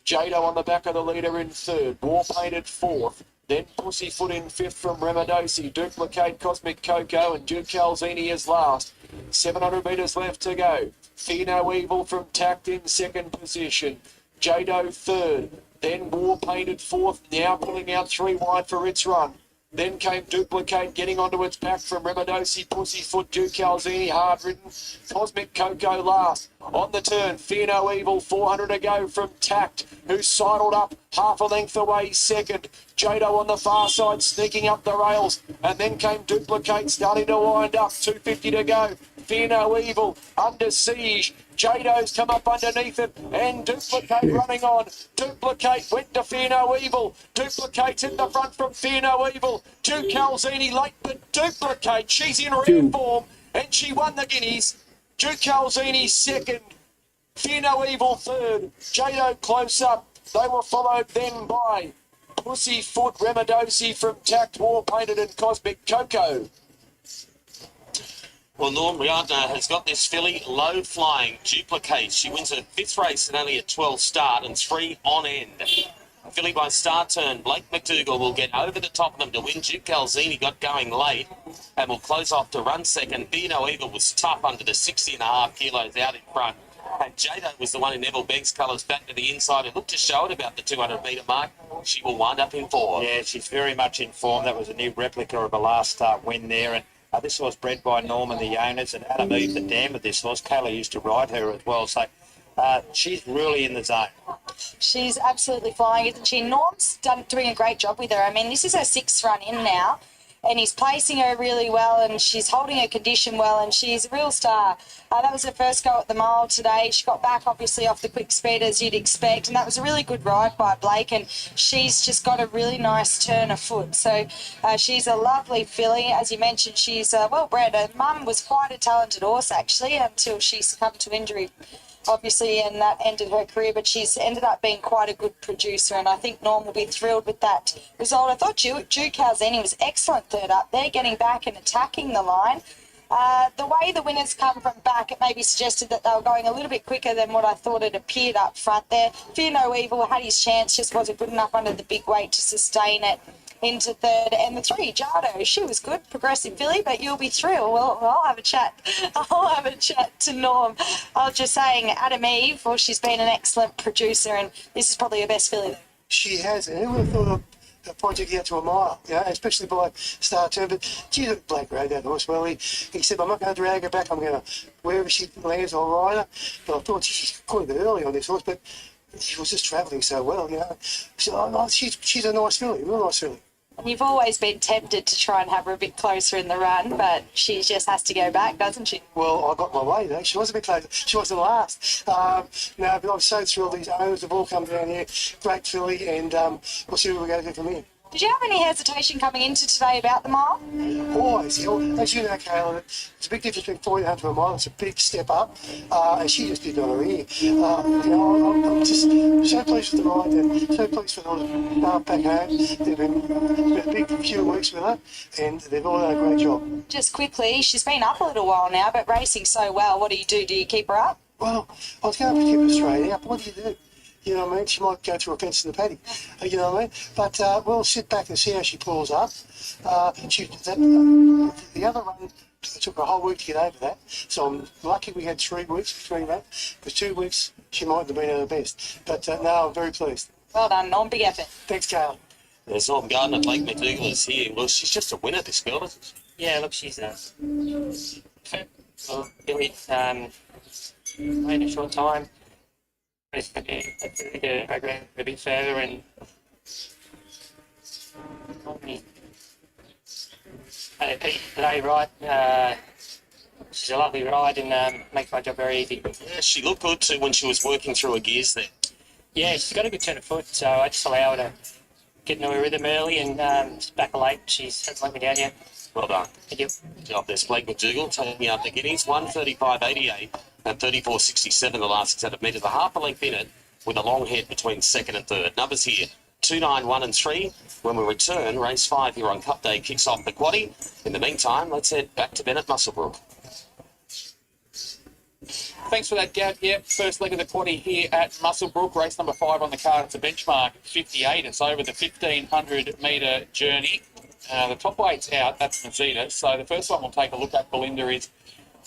Jado on the back of the leader in third. War Painted fourth. Then Pussyfoot in fifth from Remadosi. Duplicate, Cosmic Coco, and Duke Calzini is last. 700 metres left to go. Fino Evil from Tact in second position. Jado third. Then War Painted fourth, now pulling out 3 wide for its run. Then came Duplicate, getting onto its back from Remadosi, Pussyfoot, Duke Calzini, hard ridden. Cosmic Coco last. On the turn, Fino Evil, 400 to go from Tact, who sidled up half a length away second. Jado on the far side, sneaking up the rails. And then came Duplicate, starting to wind up, 250 to go. Fino Evil under siege. Jado's come up underneath it, and Duplicate running on. Duplicate went to Fino Evil. Duplicate's in the front from Fino Evil. Duke Calzini late, but Duplicate, she's in rare form, and she won the Guineas. Duke Calzini second. Fino Evil third. Jado close up. They were followed then by Pussyfoot, Remadosi from Tact, War Painted, and Cosmic Coco. Well, Norm Riadna has got this filly low flying. Duplicate. She wins her 5th race and only a 12 start and 3 on end. A filly by start turn. Blake McDougall will get over the top of them to win. Duke Calzini got going late and will close off to run second. Fino Evil was tough under the 60.5 kilos out in front. And Jado was the one in Neville Beggs colours back to the inside. It looked to show at about the 200 metre mark. She will wind up in 4. Yeah, she's very much in form. That was a new replica of a last start win there. And this horse bred by Norman, the owners, and Adam Eve, the dam of this horse. Kayla used to ride her as well. So she's really in the zone. She's absolutely flying, isn't she? Norm's doing a great job with her. I mean, this is her 6th run in now, and he's placing her really well, and she's holding her condition well, and she's a real star. That was her first go at the mile today. She got back, obviously, off the quick speed, as you'd expect, and that was a really good ride by Blake, and she's just got a really nice turn of foot. So she's a lovely filly. As you mentioned, she's well bred. Her mum was quite a talented horse, actually, until she succumbed to injury, obviously, and that ended her career, but she's ended up being quite a good producer, and I think Norm will be thrilled with that result. I thought Duke Calzini was excellent third up there, getting back and attacking the line. The way the winners come from back, it maybe suggested that they were going a little bit quicker than what I thought it appeared up front there. Fino Evil had his chance, just wasn't good enough under the big weight to sustain it into third. And the 3, Jado, she was good, progressive filly, but you'll be thrilled. Well, I'll have a chat to Norm. I was just saying, Adam Eve, well, she's been an excellent producer, and this is probably her best filly. She has, and who would have thought project out to a mile, especially by start term. But gee, look, Blake rode that horse well. He said, I'm not going to drag her back. I'm going to, wherever she lands, I'll ride her. But I thought she's quite a bit early on this horse, but she was just travelling so well, So she's a nice filly, real nice filly. You've always been tempted to try and have her a bit closer in the run, but she just has to go back, doesn't she? Well, I got my way, though. She was a bit closer. She wasn't last. No, but I'm so thrilled these owners have all come down here. Great filly, and we'll see where we're going to go from here. Did you have any hesitation coming into today about the mile? Always. As you know, Kayla, it's a big difference between 1400 to a mile. It's a big step up, and she just did not her ear. I'm just so pleased with the ride and so pleased with all the staff back home. They've been a big few weeks with her, and they've all done a great job. Just quickly, she's been up a little while now, but racing so well. What do you do? Do you keep her up? Well, I was going to keep her straight out, but what do you do? You know what I mean? She might go through a fence in the paddy. You know what I mean? But we'll sit back and see how she pulls up. The other run, it took a whole week to get over that. So I'm lucky we had 3 weeks between that. For 2 weeks, she might have been at her best. But no, I'm very pleased. Well done, Norm. Big effort. Thanks, Carl. There's Norm Gardner. Blake McDougall is here. Well, she's just a winner, this girl, isn't she? Yeah, look, she's Billy, in a short time. I ran a bit further and today, right? She's a lovely ride and makes my job very easy. Yeah, she looked good too when she was working through her gears there. Yeah, she's got a good turn of foot, so I just allow her to get into her rhythm early and back late. She hasn't let me down yet. Well done. Thank you. Good job. There's Blake McDougall taking out the guineas. 1:35.88 and 34.67 the last set of metres. A half a length in it with a long head between second and third. Numbers here, 2, 9, 1 and 3. When we return, race 5 here on Cup Day kicks off the quaddie. In the meantime, let's head back to Bennett Musselbrook. Thanks for that, Gav. Yep, first leg of the quaddie here at Musselbrook. Race number 5 on the card. It's a benchmark 58. It's over the 1,500 metre journey. The top weight's out. That's Mazita. So the first one we'll take a look at, Belinda, is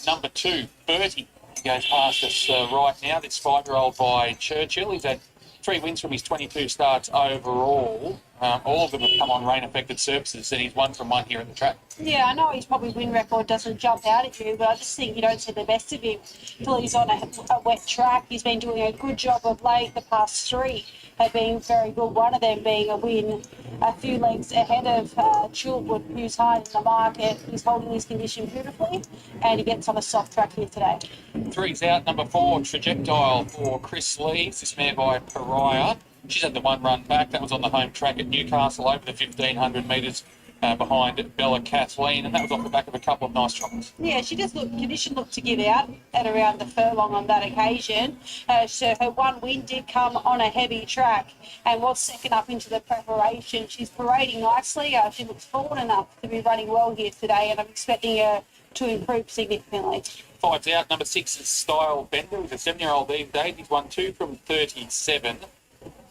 number 2, Bertie. He goes past us right now. This 5-year-old by Churchill. He's had 3 wins from his 22 starts overall. All of them have come on rain-affected surfaces, and he's 1 from 1 here at the track. Yeah, I know his probably win record doesn't jump out at you, but I just think you don't see the best of him till he's on a wet track. He's been doing a good job of late. The past 3 have been very good, one of them being a win a few lengths ahead of Chilwood, who's high in the market. He's holding his condition beautifully, and he gets on a soft track here today. 3's out, number 4, Trajectile for Chris Lees. This mare by Pariah. She's had the 1 run back. That was on the home track at Newcastle over the 1,500 metres behind Bella Kathleen, and that was off the back of a couple of nice trotts. Yeah, she just condition looked to give out at around the furlong on that occasion. So her 1 win did come on a heavy track and was second up into the preparation. She's parading nicely. She looks forward enough to be running well here today, and I'm expecting her to improve significantly. 5's out, number 6 is Style Bender. He's a 7-year-old these days. He's won 2 from 37.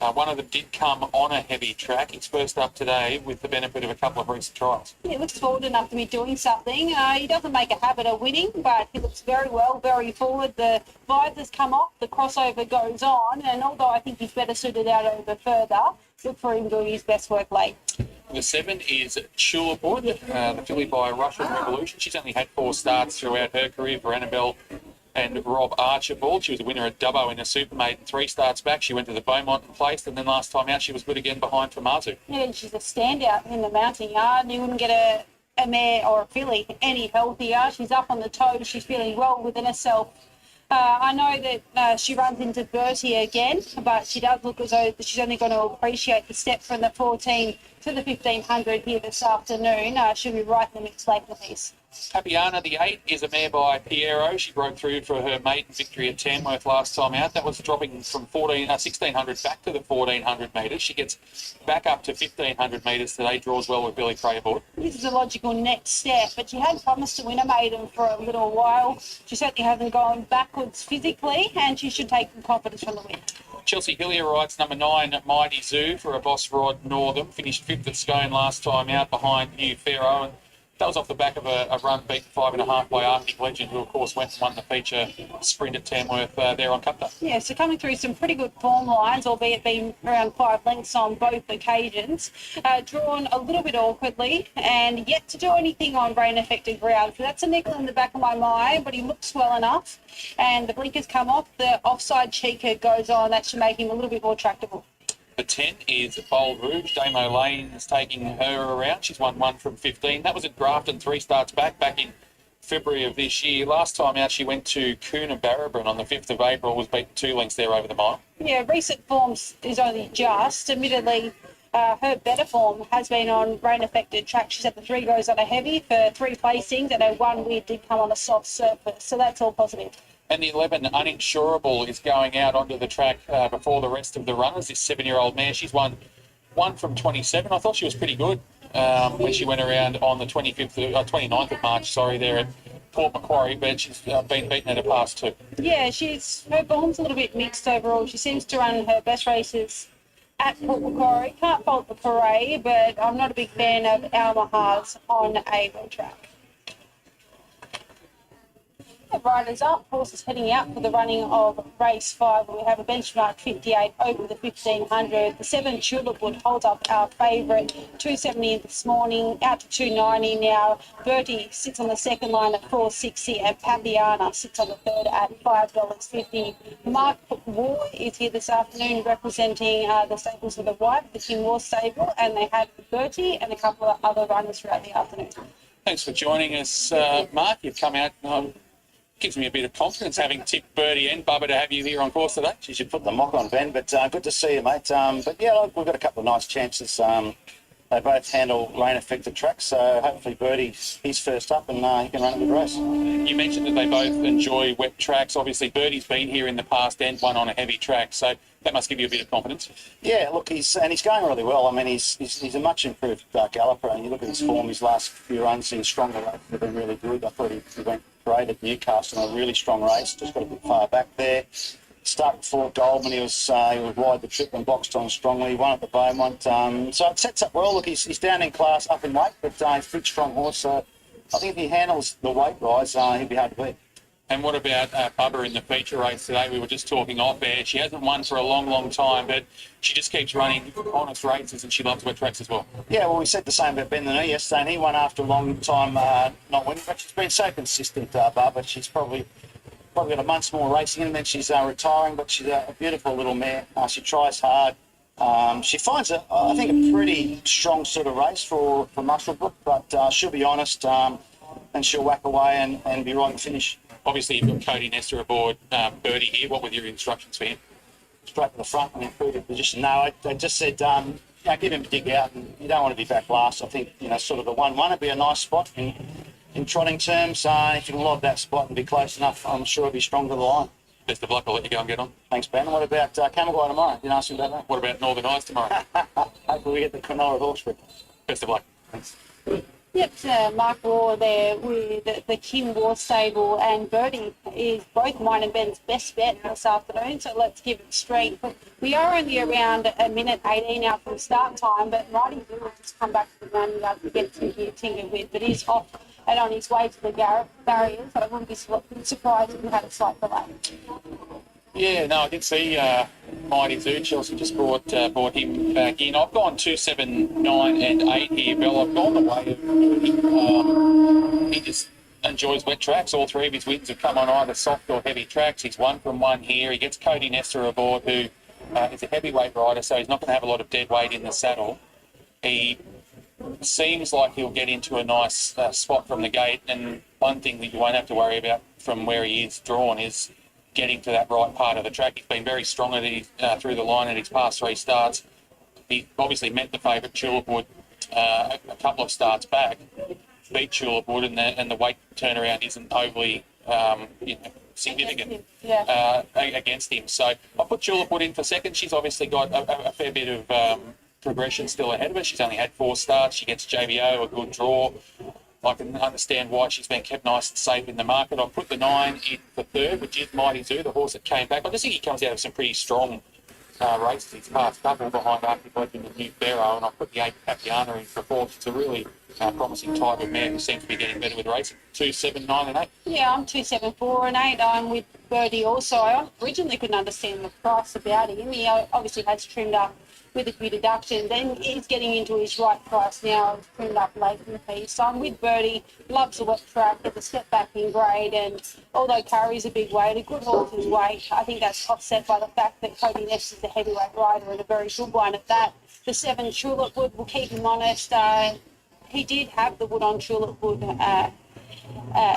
One of them did come on a heavy track. He's first up today with the benefit of a couple of recent tries. He looks forward enough to be doing something. He doesn't make a habit of winning, but he looks very well, very forward. The visors come off, the crossover goes on, and although I think he's better suited out over further, look for him doing his best work late. The 7 is Chilwood, the filly by Russian Revolution. She's only had 4 starts throughout her career for Annabelle and Rob Archibald. She was a winner at Dubbo in a Super Maiden 3 starts back. She went to the Beaumont and placed, and then last time out she was good again behind Famazu. Yeah, and she's a standout in the mounting yard. You wouldn't get a mare or a filly any healthier. She's up on the toes. She's feeling well within herself. I know that she runs into Bertie again, but she does look as though she's only going to appreciate the step from the 14 to the 1,500 here this afternoon. She'll be right in the mix late in the piece. Papiana, the 8, is a mare by Piero. She broke through for her maiden victory at Tamworth last time out. That was dropping from 1,600 back to the 1,400 metres. She gets back up to 1,500 metres today, draws well with Billy Crayboard. This is a logical next step, but she had promised to win a maiden for a little while. She certainly hasn't gone backwards physically, and she should take some confidence from the win. Chelsea Hillier rides number 9, Mighty Zoo, for a Boss Rod Northam. Finished 5th at Scone last time out behind New Pharaoh. And That was off the back of a run beat 5.5 by Arctic Legend, who of course went and won the feature sprint at Tamworth there on Cup Day. Yeah, so coming through some pretty good form lines, albeit being around 5 lengths on both occasions. Drawn a little bit awkwardly and yet to do anything on rain-affected ground. So that's a nickel in the back of my mind, but he looks well enough. And the blinkers come off, the offside cheeker goes on. That should make him a little bit more tractable. The 10 is Bold Rouge. Damo Lane is taking her around. She's won 1 from 15. That was at Grafton 3 starts back in February of this year. Last time out, she went to Coonabarabran on the 5th of April, was beaten 2 lengths there over the mile. Yeah, recent forms is only just. Admittedly, her better form has been on rain-affected track. She's had the 3 goes on a heavy for 3 placings, and her 1 weird did come on a soft surface. So that's all positive. And the 11, Uninsurable, is going out onto the track before the rest of the runners. This 7-year-old mare, she's won 1 from 27. I thought she was pretty good when she went around on the 29th of March, there at Port Macquarie, but she's been beaten at a past 2. Yeah, her form's a little bit mixed overall. She seems to run her best races at Port Macquarie. Can't fault the parade, but I'm not a big fan of Almahas on a road track. The riders up, horses heading out for the running of race 5. We have a benchmark 58 over the 1500. The 7 Tulipwood holds up our favourite 270 this morning, out to 290 now. Bertie sits on the second line at 460 and Papiana sits on the third at $5.50. Mark War is here this afternoon representing the stables of the White, the King War stable, and they had Bertie and a couple of other runners throughout the afternoon. Thanks for joining us, Mark. You've come out. Gives me a bit of confidence having tipped Birdie and Bubba to have you here on course today. You should put the mock on, Ben, but good to see you, mate. But yeah, look, we've got a couple of nice chances. They both handle rain-affected tracks, so hopefully he's first up and he can run a good race. You mentioned that they both enjoy wet tracks. Obviously, Birdie's been here in the past and won on a heavy track, so that must give you a bit of confidence. Yeah, look, he's going really well. I mean, he's a much improved galloper, and you look at his form, his last few runs in stronger races have been really good. I thought he went great at Newcastle in a really strong race, just got a bit far back there. Start before Goldman, he was wide the trip and boxed on strongly, won at the Beaumont. So it sets up well. Look, he's down in class, up in weight, but he's a big, strong horse. So I think if he handles the weight rise, he'll be hard to beat. And what about Bubba in the feature race today? We were just talking off air. She hasn't won for a long, long time, but she just keeps running honest races and she loves wet tracks as well. Yeah, well, we said the same about Ben the Knee yesterday, and he won after a long time not winning, but she's been so consistent, Bubba. She's probably got a month's more racing and then she's retiring, but she's a beautiful little mare. She tries hard. She finds, I think, a pretty strong sort of race for Muswellbrook, but she'll be honest and she'll whack away and be right to finish. Obviously, you've got Cody Nestor aboard Birdie here. What were your instructions for him? Straight to the front and improve his position. No, I just said, give him a dig out, and you don't want to be back last. I think, sort of the 1-1 would be a nice spot in trotting terms. If you can lob that spot and be close enough, I'm sure he'll be strong to the line. Best of luck. I'll let you go and get on. Thanks, Ben. And what about Camaguay tomorrow? Didn't ask you about that. What about Northern Eyes tomorrow? Hopefully we get the Cronulla Hawkesbury. Best of luck. Thanks. Yep, Mark War there with the King War stable, and Birdie is both mine and Ben's best bet this afternoon, so let's give it strength. We are only around a minute 18 out from start time, but Mighty Blue will just come back to the run to get tinkered with, but he's off and on his way to the barriers, so I wouldn't be surprised if we had a slight delay. Yeah, no, I did see Mighty Zoo. Chelsea just brought him back in. I've gone 2, 7, 9 and 8 here, Bill. I've gone the way of he just enjoys wet tracks. All 3 of his wins have come on either soft or heavy tracks. He's 1 from 1 here. He gets Cody Nestor aboard, who is a heavyweight rider, so he's not going to have a lot of dead weight in the saddle. He seems like he'll get into a nice spot from the gate, and one thing that you won't have to worry about from where he is drawn is getting to that right part of the track. He's been very strong through the line in his past 3 starts. He obviously met the favourite Tulipwood a couple of starts back, beat Tulipwood, and the weight turnaround isn't overly significant against him. So I put Tulipwood in for second. She's obviously got a fair bit of progression still ahead of her. She's only had 4 starts. She gets JBO, a good draw. I can understand why she's been kept nice and safe in the market. I'll put the 9 in for third, which is Mighty Zoo, the horse that came back. I just think he comes out of some pretty strong races. He's past double behind Arctic Legend and New Barrow, and I'll put the 8 Papiana in for fourth. It's a really promising type of mare who seems to be getting better with racing. 2, 7, 9 and 8. Yeah, I'm 2, 7, 4 and 8. I'm with Birdie also. I originally couldn't understand the price about him. He obviously has trimmed up with a few deductions. Then he's getting into his right price now. He's trimmed up late in the piece. So I'm with Birdie. Loves the wet track. Gets a step back in grade. And although carries a big weight, a good horse's weight, I think that's offset by the fact that Cody Ness is a heavyweight rider and a very good one at that. The 7 Tulip Wood will keep him honest. He did have the wood on Tulip Wood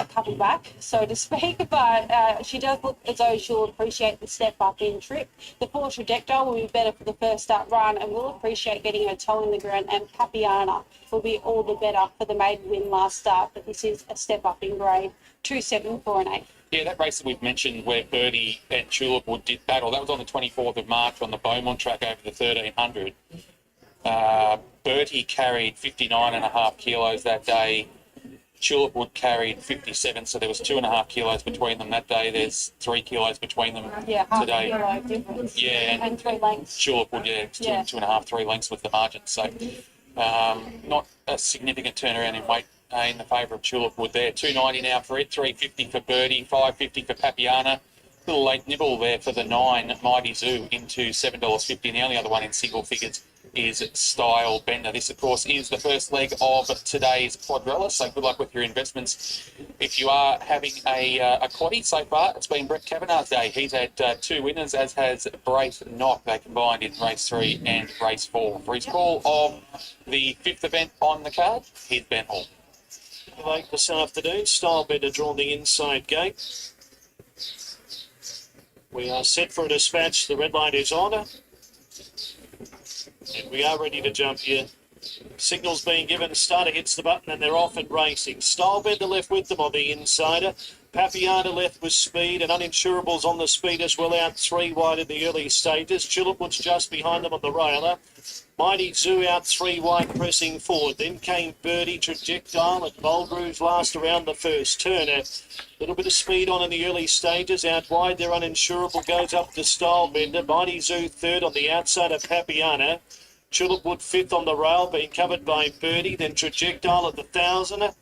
couple back, so to speak, but she does look as though she'll appreciate the step up in trip. The 4 Trajector will be better for the first start run and will appreciate getting her toe in the ground, and Papiana will be all the better for the maiden win last start, but this is a step up in grade. 2, 7, 4 and 8. Yeah, that race that we've mentioned where Birdie and Tulipwood did battle, that was on the 24th of March on the Beaumont track over the 1300. Birdie carried 59.5 kilos that day. Tulipwood carried 57, so there was 2.5 kilos between them that day. There's 3 kilos between them Yeah, half today. a kilo difference. Yeah, and 3 lengths. Tulipwood, yeah, it's 2.5, 3 lengths with the margin. So not a significant turnaround in weight in the favour of Tulipwood there. 290 now for it, 350 for Birdie, 550 for Papiana. Little late nibble there for the 9 Mighty Zoo into $7.50, and the only other one in single figures is Style Bender. This, of course, is the first leg of today's quadrella, so good luck with your investments. If you are having a quaddie so far, it's been Brett Kavanagh's day. He's had 2 winners, as has Braith Knock. They combined in race 3 and race 4. For his call of the 5th event on the card, here's Ben Hall. Late this afternoon, Style Bender drawn the inside gate. We are set for a dispatch. The red light is on. And we are ready to jump here. Signals being given. Starter hits the button and they're off and racing. Stylebender left with them on the insider. Papiana left with speed and Uninsurables on the speed as well, out 3 wide in the early stages. Tulipwood's just behind them on the railer. Mighty Zoo out 3 wide pressing forward. Then came Birdie, Trajectile and Bold Rouge last around the first turn. A little bit of speed on in the early stages. Out wide there, Uninsurable goes up to Stylebender. Mighty Zoo third on the outside of Papiana. Tulipwood 5th on the rail, being covered by Birdie. Then Trajectile at the 1,000. And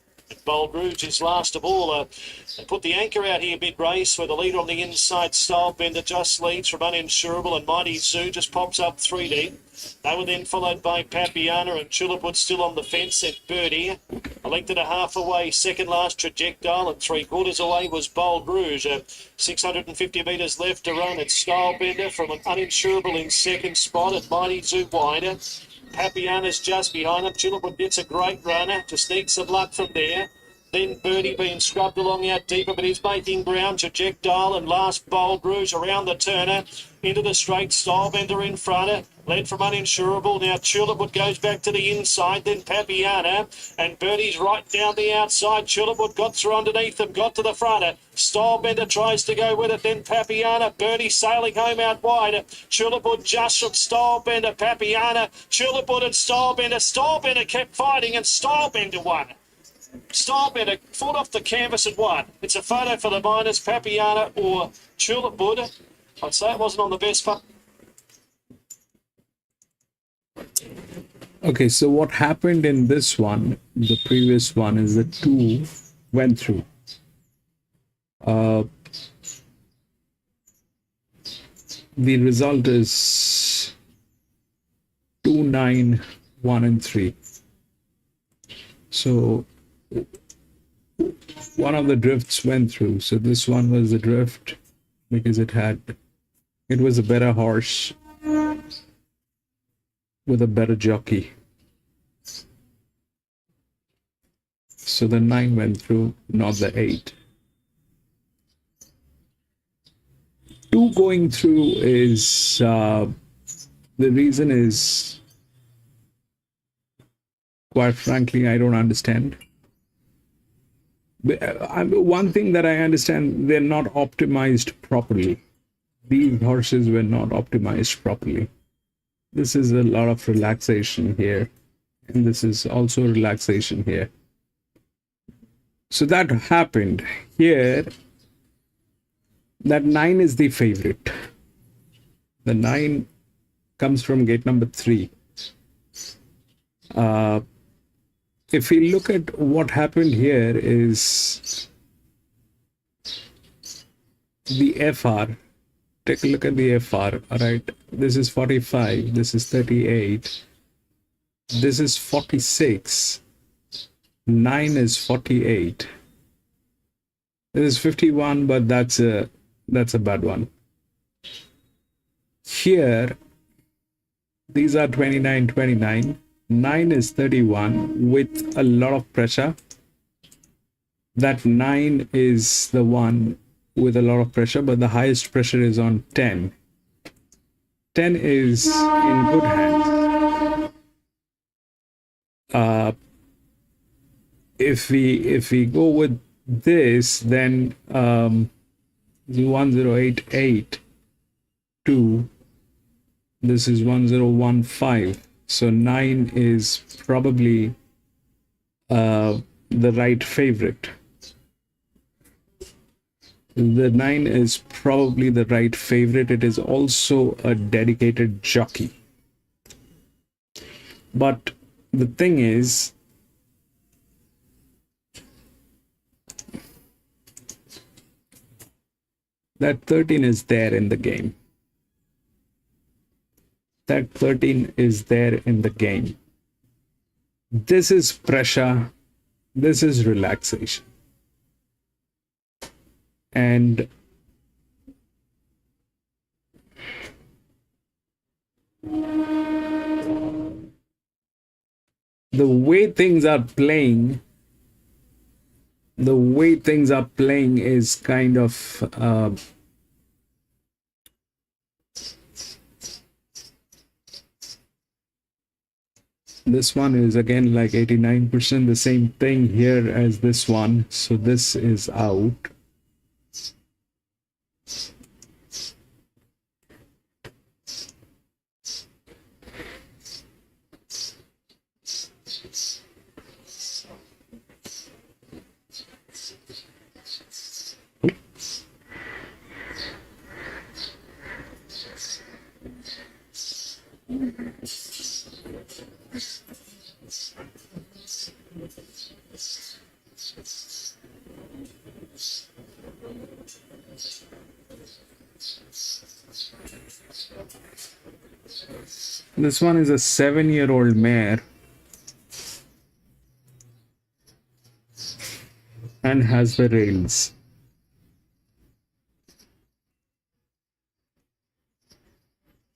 Bold Rouge is last of all. They put the anchor out here mid-race where the leader on the inside, Stylebender, just leads from Uninsurable, and Mighty Zoo just pops up 3 deep. They were then followed by Papiana and Tulipwood still on the fence at Birdie. A length and a half away, second last Trajectile, and 3/4 away was Bold Rouge. 650 metres left to run. It's Stylebender from an Uninsurable in second spot, at Mighty Zoo wider. Papiana's just behind him. Tulipwood gets a great runner. Just needs some luck from there. Then Birdie being scrubbed along out deeper, but he's making ground. Trajectile and last Bold Rouge around the turner. Into the straight, Stylebender in front. Led from Uninsurable. Now Tulipwood goes back to the inside. Then Papiana. And Birdie's right down the outside. Tulipwood got through underneath them. Got to the front. Stylebender tries to go with it. Then Papiana. Birdie sailing home out wide. Tulipwood just from Stylebender. Papiana. Tulipwood and Stylebender. Stylebender kept fighting and Stylebender won. Stylebender fought off the canvas and won. It's a photo for the miners, Papiana or Tulipwood. I'd say it wasn't on the best part. Okay, so what happened in this one, the previous one, is the 2 went through. The result is 2, 9, 1 and 3. So one of the drifts went through. So this one was the drift because it was a better horse with a better jockey. So the 9 went through, not the 8. 2 going through is, the reason is, quite frankly, I don't understand. One thing that I understand, they're not optimized properly. These horses were not optimized properly. This is a lot of relaxation here, and this is also relaxation here. So that happened here. That 9 is the favorite. The 9 comes from gate number 3. if we look at what happened here is the FR. Take a look at the FR. All right, this is 45, this is 38, this is 46, 9 is 48, this is 51, but that's a bad one. Here these are 29, 29, 9 is 31 with a lot of pressure. That 9 is the one with a lot of pressure, but the highest pressure is on 10. 10 is in good hands. If we go with this, then 1088 2, this is 1015, so 9 is probably the right favorite. The 9 is probably the right favorite. It is also a dedicated jockey. But the thing is, that 13 is there in the game. That 13 is there in the game. This is pressure. This is relaxation. And the way things are playing, is kind of this one is again like 89%, the same thing here as this one, so this is out. This one is a 7-year-old mare and has the rails.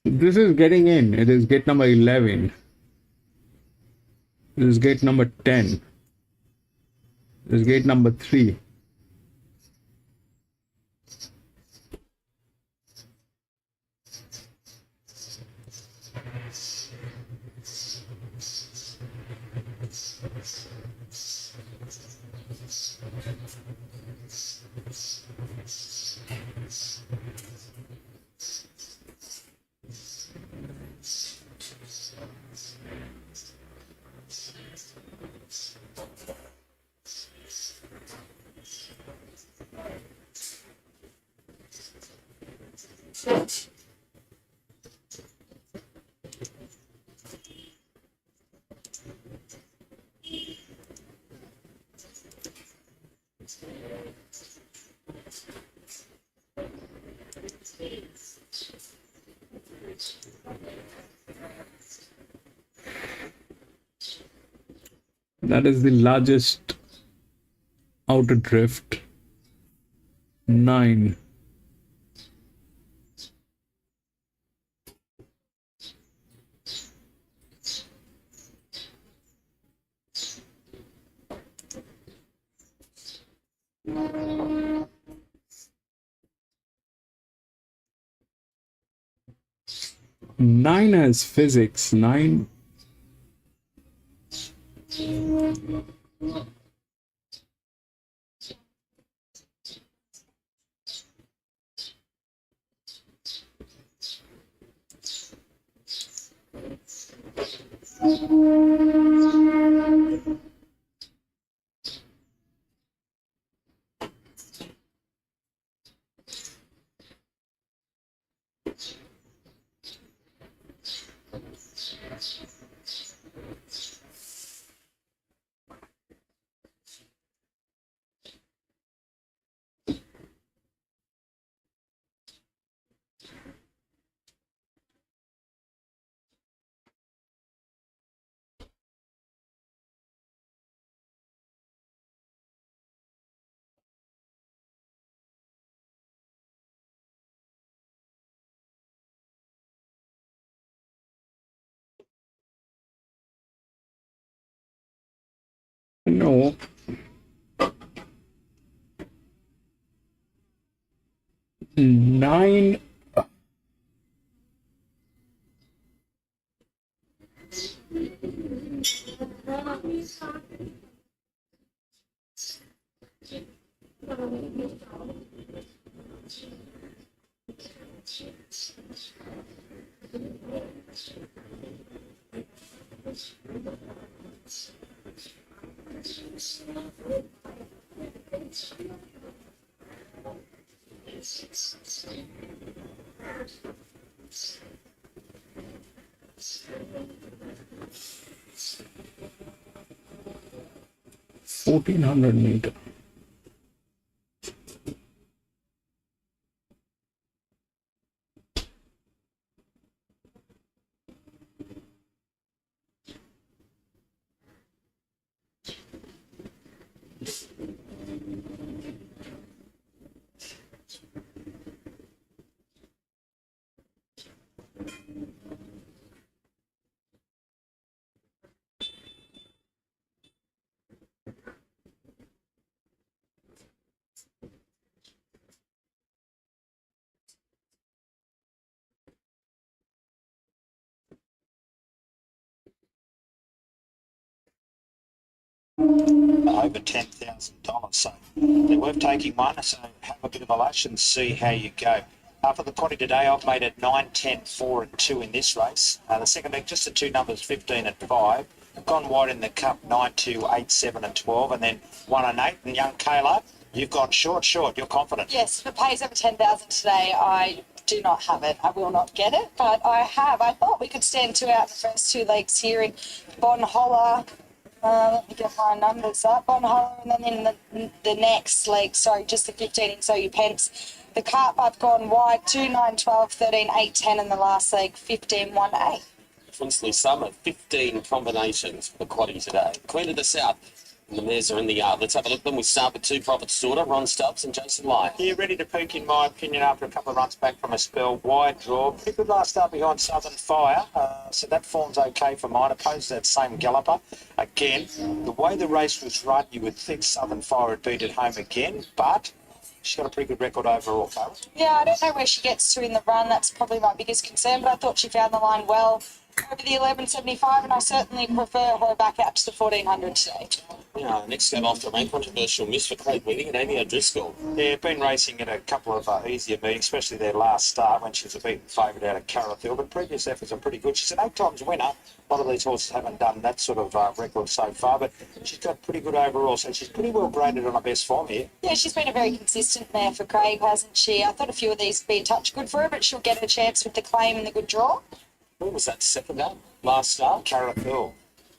This is getting in. It is gate number 11. This is gate number 10. This is gate number 3. That is the largest outer drift. 9. Nine has physics. 9. No. Nine. $1,400 meter. Over $10,000. So they're worth taking one. So have a bit of a lush and see how you go. For the quaddy today, I've made it 9, 10, 4 and 2 in this race. The second leg, just the two numbers, 15 and 5. Gone wide in the cup, 9, 2, 8, 7 and 12. And then 1 and 8. And young Kayla, you've gone short. You're confident. Yes, if it pays over 10,000 today, I do not have it. I will not get it, but I have. I thought we could stand 2 out in the first 2 legs here in Bonhola. Let me get my numbers up. Bonhola, and then in the next leg, sorry, just the 15 in So You Pence. The cup, I've gone wide, 2, 9, 12, 13, 8, 10 in the last leg, 15, 1, 8. Princely Summer, 15 combinations for the quaddy today. Queen of the South, and the mares are in the yard. Let's have a look. Then we start with 2 Prophet's Daughter, Ron Stubbs and Jason Lyon. Yeah, ready to peak in my opinion after a couple of runs back from a spell. Wide draw. Pretty good last start behind Southern Fire. So that form's okay for mine. Opposed to that same galloper. Again, the way the race was run, you would think Southern Fire would beat it home again, but she's got a pretty good record overall, Carl. Yeah, I don't know where she gets to in the run. That's probably my biggest concern, but I thought she found the line well over the 1175, and I certainly prefer her back out to the 1400 today. Yeah, next game off the rank, controversial miss for Craig Whitting and Amy O'Driscoll. Yeah, been racing in a couple of easier meetings, especially their last start when she was a beaten favourite out of Carrafield, but previous efforts are pretty good. She's an 8 times winner. A lot of these horses haven't done that sort of record so far, but she's got pretty good overall, so she's pretty well graded on her best form here. Yeah, she's been a very consistent mare for Craig, hasn't she? I thought a few of these would be a touch good for her, but she'll get her chance with the claim and the good draw. What was that, second up? Last start? Carrafield.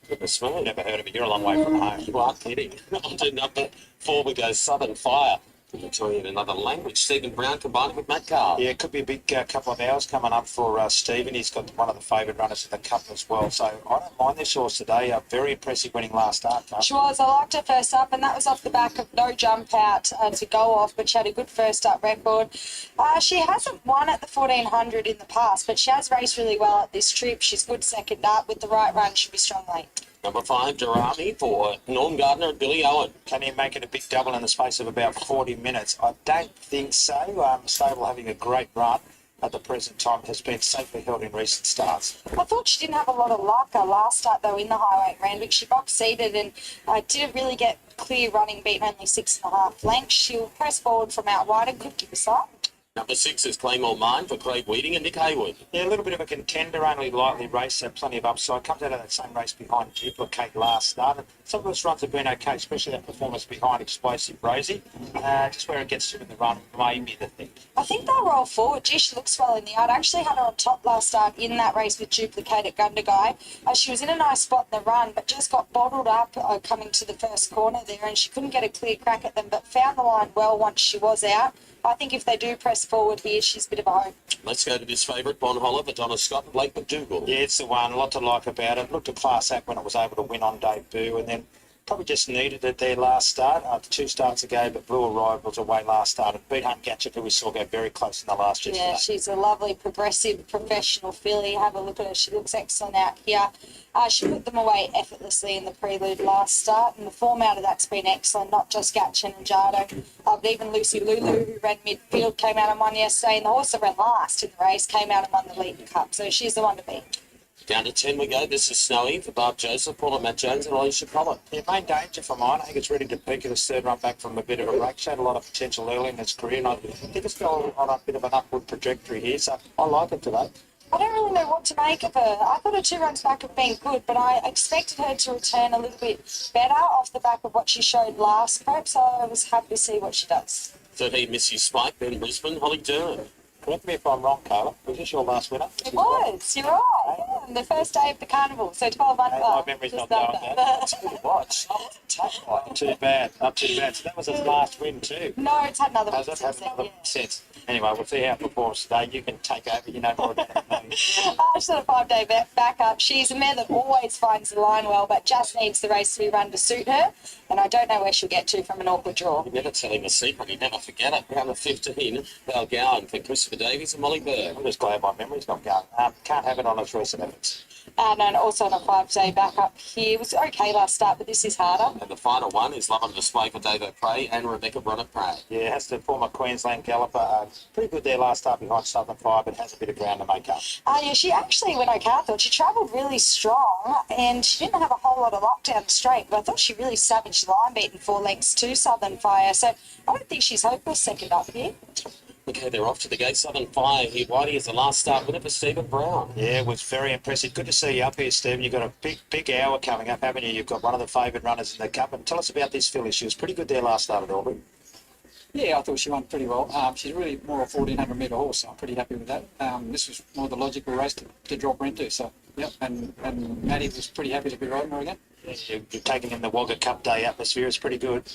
Goodness me, never heard of it. You're a long way from home. You aren't kidding. On to number 4 we go, Southern Fire. I'll tell you in another language. Stephen Brown combining with Matt Carr. Yeah, it could be a big couple of hours coming up for Stephen. He's got one of the favourite runners in the Cup as well. So I don't mind this horse today. A very impressive winning last start. She was. I liked her first up, and that was off the back of no jump out to go off, but she had a good first up record. She hasn't won at the 1400 in the past, but she has raced really well at this trip. She's good second up. With the right run, she'll be strong late. Number 5, Durrani for Norm Gardner and Billy Owen. Can he make it a big double in the space of about 40 minutes? I don't think so. Stable having a great run at the present time, has been safely held in recent starts. I thought she didn't have a lot of luck last start though in the highway Randwick. She box seated and didn't really get clear running, beaten only 6.5 lengths. She'll press forward from out wide and could give a sight. Number 6 is Claymore Mine for Craig Whiting and Nick Haywood. Yeah, a little bit of a contender, only lightly raced, so plenty of upside. Comes out of that same race behind Duplicate last start. And some of those runs have been okay, especially that performance behind Explosive Rosie. Just where it gets to in the run may be the thing. I think they'll roll forward. Gee, she looks well in the yard. I actually had her on top last start in that race with Duplicate at Gundagai. She was in a nice spot in the run, but just got bottled up coming to the first corner there, and she couldn't get a clear crack at them, but found the line well once she was out. I think if they do press forward here, she's a bit of a hope. Let's go to this favourite, Bonhola for Donna Scott and Blake McDougall. Yeah, it's the one. A lot to like about it. Looked a class act when it was able to win on debut, and then probably just needed it their last start after 2 starts ago, but Blue Arrivals away last start and beat Handicapping, who we saw go very close in the last yesterday. Yeah, she's a lovely, progressive, professional filly. Have a look at her. She looks excellent out here. She put them away effortlessly in the prelude last start, and the form out of that's been excellent, not just Gatchin and Jardo, but even Lucy Lulu, who ran midfield, came out and won yesterday, and the horse that ran last in the race came out and won the League Cup, so she's the one to beat. Down to 10 we go. This is Snowy for Bob Joseph, Paula Matt Jones and Alicia Collin. Yeah, main danger for mine. I think it's ready to peak at its third run back from a bit of a break. She had a lot of potential early in its career, and I think it's gone on a bit of an upward trajectory here, so I like it today. I don't really know what to make of her. I thought her 2 runs back have been good, but I expected her to return a little bit better off the back of what she showed last prep, so I was happy to see what she does. 13 Missy Spike, Ben Brisbane, Holly Durham. Correct me if I'm wrong, Carla. Was this your last winner? It was, you're right. Yeah, the first day of the carnival, so 12 under. My memory's not going there. That's a good watch. Not too bad, not too bad. So that was his last win too. No, it's had another one. Has it had another since? Anyway, we'll see how it performs today. You can take over, you know more about it than me. She's got a 5-day backup. She's a mare that always finds the line well, but just needs the race to be run to suit her. And I don't know where she'll get to from an awkward draw. You're never telling the secret, you never forget it. Round the 15, Val Gowan for Christopher Davies and Molly Berg. I'm just glad my memory's not going. Can't have it on its recent efforts. And also on a 5-day backup here. It was okay last start, but this is harder. And the final one is Love on Display for Davo Prey and Rebecca Bronnet Prey. Yeah, has the former Queensland galloper. Pretty good there last start behind Southern Fire, but has a bit of ground to make up. Yeah, she actually went okay. I thought she travelled really strong, and she didn't have a whole lot of lockdown straight, but I thought she really savaged line beaten 4 lengths to Southern Fire. So I don't think she's hopeless second up here. Okay, they're off to the gate. Southern Fire here. Whitey is the last start winner for Stephen Brown. Yeah, it was very impressive. Good to see you up here, Stephen. You've got a big hour coming up, haven't you? You've got one of the favourite runners in the Cup. And tell us about this filly. She was pretty good there last start at Auburn. Yeah, I thought she won pretty well. She's really more a 1400 metre horse, so I'm pretty happy with that. This was more the logical race to drop her into, so yep. And Maddie was pretty happy to be riding her again. Yeah, you're taking in the Wagga Cup Day atmosphere. It's pretty good.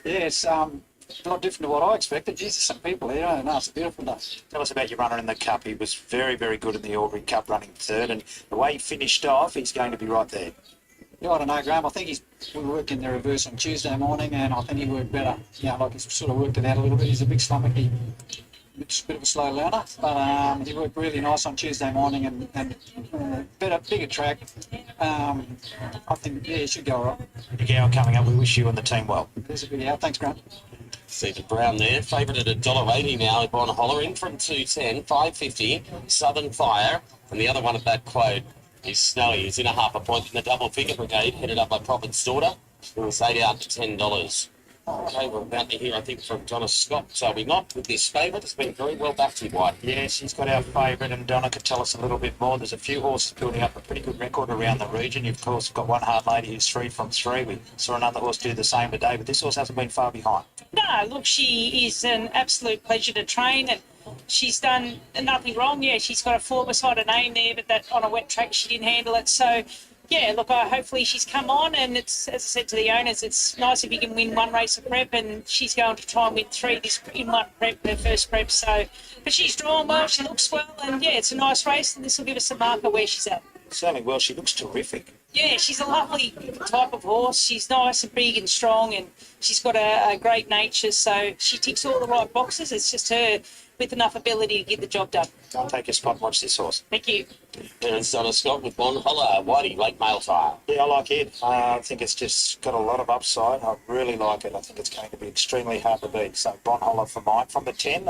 Yeah, it's a lot different to what I expected. Jesus, some people here. I don't know, it's a beautiful day. Tell us about your runner in the Cup. He was very, very good in the Aubrey Cup, running third, and the way he finished off, he's going to be right there. Yeah, I don't know, Graham. I think we worked in the reverse on Tuesday morning, and I think he worked better. Yeah, like he's sort of worked it out a little bit. He's a big stomach. It's a bit of a slow learner, but he worked really nice on Tuesday morning and bigger track. I think, yeah, he should go all right. Big hour coming up. We wish you and the team well. There's a big hour. Thanks, Grant. Stephen Brown there, favourite at $1.80 now. Bon Holler in from 210, 550. Southern Fire, and the other one at that quote is Snowy. He's in a half a point in the double figure brigade, headed up by Providence Daughter. It was 8 out to $10. Okay, we're about to hear, I think, from Donna Scott. So we not with this favourite. It's been very well back to you, White. Yeah, she's got our favourite, and Donna could tell us a little bit more. There's a few horses building up a pretty good record around the region. You've, of course, got One Hard Lady who's 3 from 3. We saw another horse do the same today, but this horse hasn't been far behind. No, look, she is an absolute pleasure to train, and she's done nothing wrong. Yeah, she's got a flaw beside her name there, but that on a wet track she didn't handle it. So, yeah, look, hopefully she's come on, and it's, as I said to the owners, it's nice if you can win one race of prep, and she's going to try and win 3 in one prep, her first prep. So, but she's drawn well, she looks well, and yeah, it's a nice race, and this will give us a marker where she's at. Certainly well, she looks terrific. Yeah, she's a lovely type of horse. She's nice and big and strong, and she's got a great nature, so she ticks all the right boxes. It's just her with enough ability to get the job done. I'll take your spot and watch this horse. Thank you. And it's Donna Scott with Bon Holler, Whitey, late mail tire. Yeah, I like it. I think it's just got a lot of upside. I really like it. I think it's going to be extremely hard to beat. So Bon Holler for mine. From the 10,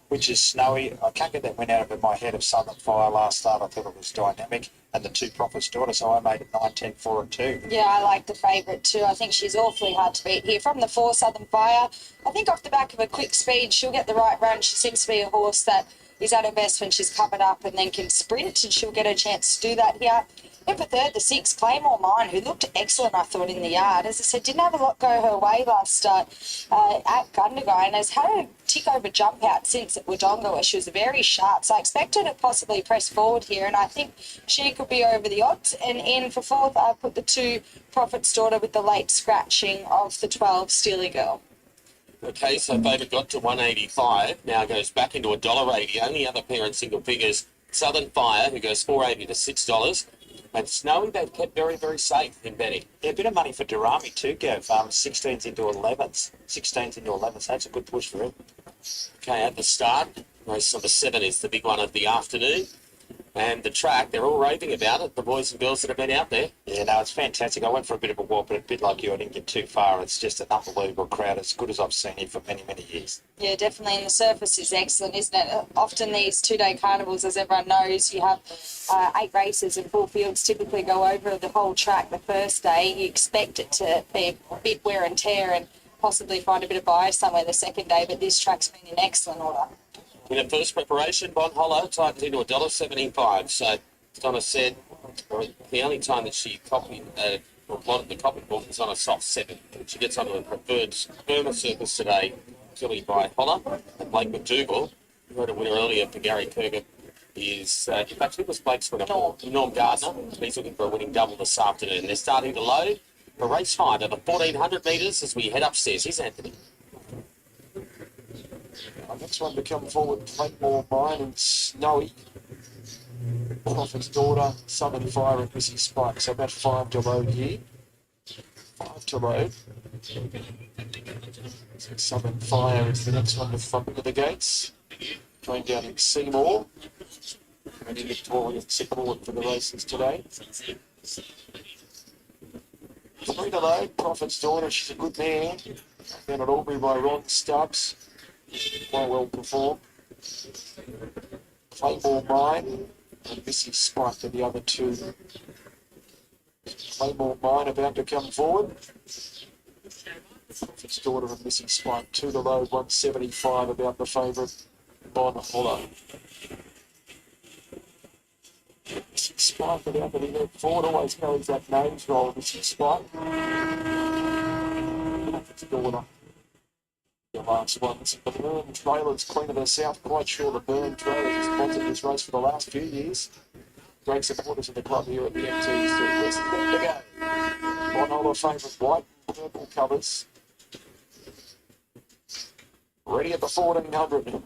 which is Snowy, I can't get that win out of my head of Southern Fire last start. I thought it was dynamic. And the 2 Prophets Daughter, so I made it 9, 10, 4 and 2. Yeah, I like the favourite too. I think she's awfully hard to beat here. From the 4, Southern Fire, I think off the back of a quick speed, she'll get the right run. She seems to be a horse that is at her best when she's covered up and then can sprint, and she'll get a chance to do that here. In for third, the 6, Claymore Mine, who looked excellent, I thought, in the yard. As I said, didn't have a lot go her way last start at Gundagai, and has had a tick over jump out since at Wodonga, where she was very sharp. So I expect her to possibly press forward here, and I think she could be over the odds. And in for 4th, I put the 2, Prophet's Daughter, with the late scratching of the 12, Steely Girl. Okay, so favourite got to 185, now goes back into $1.80. Only other pair in single figures, Southern Fire, who goes $4.80 to $6. And Snowy, they've kept very, very safe in betting. Yeah, a bit of money for Durrami too, Gav. 16s into 11s. 16s into 11s. That's a good push for him. Okay, at the start, race number 7 is the big one of the afternoon. And the track, they're all raving about it, the boys and girls that have been out there. Yeah, no, it's fantastic. I went for a bit of a walk, but a bit like you, I didn't get too far. It's just an unbelievable crowd, as good as I've seen it for many, many years. Yeah, definitely. And the surface is excellent, isn't it? Often these two-day carnivals, as everyone knows, you have 8 races and 4 fields typically go over the whole track the first day. You expect it to be a bit wear and tear and possibly find a bit of bias somewhere the second day, but this track's been in excellent order. In the first preparation, Bon Hollow tightens into $1.75. So Donna said the only time that she copied or plotted the copy book was on a soft 7. She gets onto a preferred firmer surface today, filly by Holler and Blake McDougall, who had a winner earlier for Gary Kerger. Is in fact it was Blake's winner, Norm Gardner. He's looking for a winning double this afternoon. They're starting to load for race 5 over 1,400 metres as we head upstairs. Here's Anthony. Next one to come forward, Claymore Mine and Snowy. Prophet's Daughter, Southern Fire and Missy Spike. So about 5 to load here. 5 to load. So Southern Fire is the next one to front of the gates. Going down in Seymour. And in Victoria support for the races today. 3 to load, Prophet's Daughter. She's a good man. Down at Albury by Ron Stubbs. Quite well performed. Claymore Mine and Missy Spike to the other 2. Claymore Mine about to come forward. Prophet's Daughter and Missy Spike 2 to load, 175 about the favourite Bon Hollow. Missy Spike about to be led forward, always carries that nose roll, Missy Spike. Prophet's Daughter. The last one's the Burn Trailers, Queen of the South. Quite sure the Burn Trailers has sponsored this race for the last few years. Great supporters of the club here at the MTC. West to go. Bon Hollow favourite, white and purple covers. Ready at the 1,400.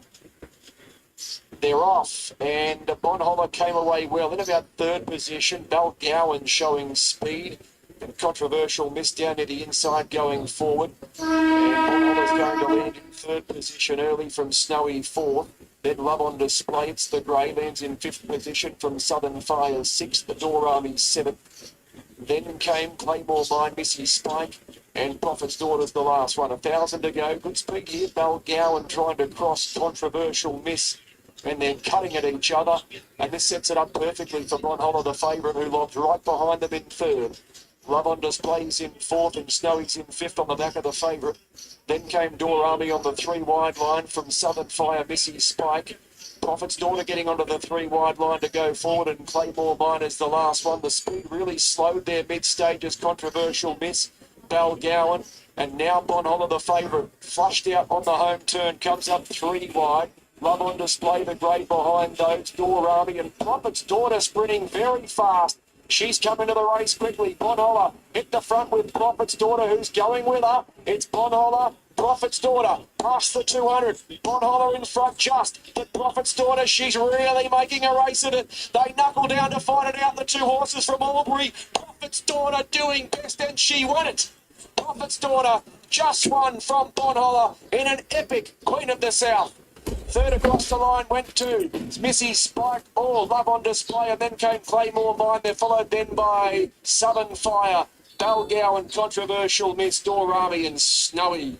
They're off, and Bon Hollow came away well in about 3rd position. Balgowan showing speed. And Controversial miss down to the inside going forward. And Bon Hollow's going to land in 3rd position early from Snowy 4th. Then Love on Display, it's the grey, lands in 5th position from Southern Fire 6th. The Door Army 7th. Then came Claymore Mine, Missy Spike, and Prophet's Daughter's the last one. 1,000 to go. Good speed here. Balgowan trying to cross Controversial miss. And then cutting at each other. And this sets it up perfectly for Bon Hollow, the favourite, who lobs right behind them in 3rd. Love on Display's in 4th and Snowy's in 5th on the back of the favourite. Then came Door Army on the 3 wide line from Southern Fire, Missy Spike. Prophet's Daughter getting onto the 3 wide line to go forward, and Claymore Mine is the last one. The speed really slowed there mid-stages. Controversial miss. Balgowan. And now Bon Hollow, the favourite, flushed out on the home turn, comes up 3 wide. Love on Display, the grey behind those. Door Army and Prophet's Daughter sprinting very fast. She's coming to the race quickly. Bon Hollow hit the front with Prophet's Daughter, who's going with her. It's Bon Hollow, Prophet's Daughter, past the 200. Bon Hollow in front just, but Prophet's Daughter, she's really making a race of it. They knuckle down to fight it out, the 2 horses from Albury. Prophet's Daughter doing best, and she won it. Prophet's Daughter just won from Bon Hollow in an epic Queen of the South. 3rd across the line went to Missy Spike, Love on Display, and then came Claymore Mine. They're followed then by Southern Fire, Balgowan, Controversial miss, Door Army and Snowy.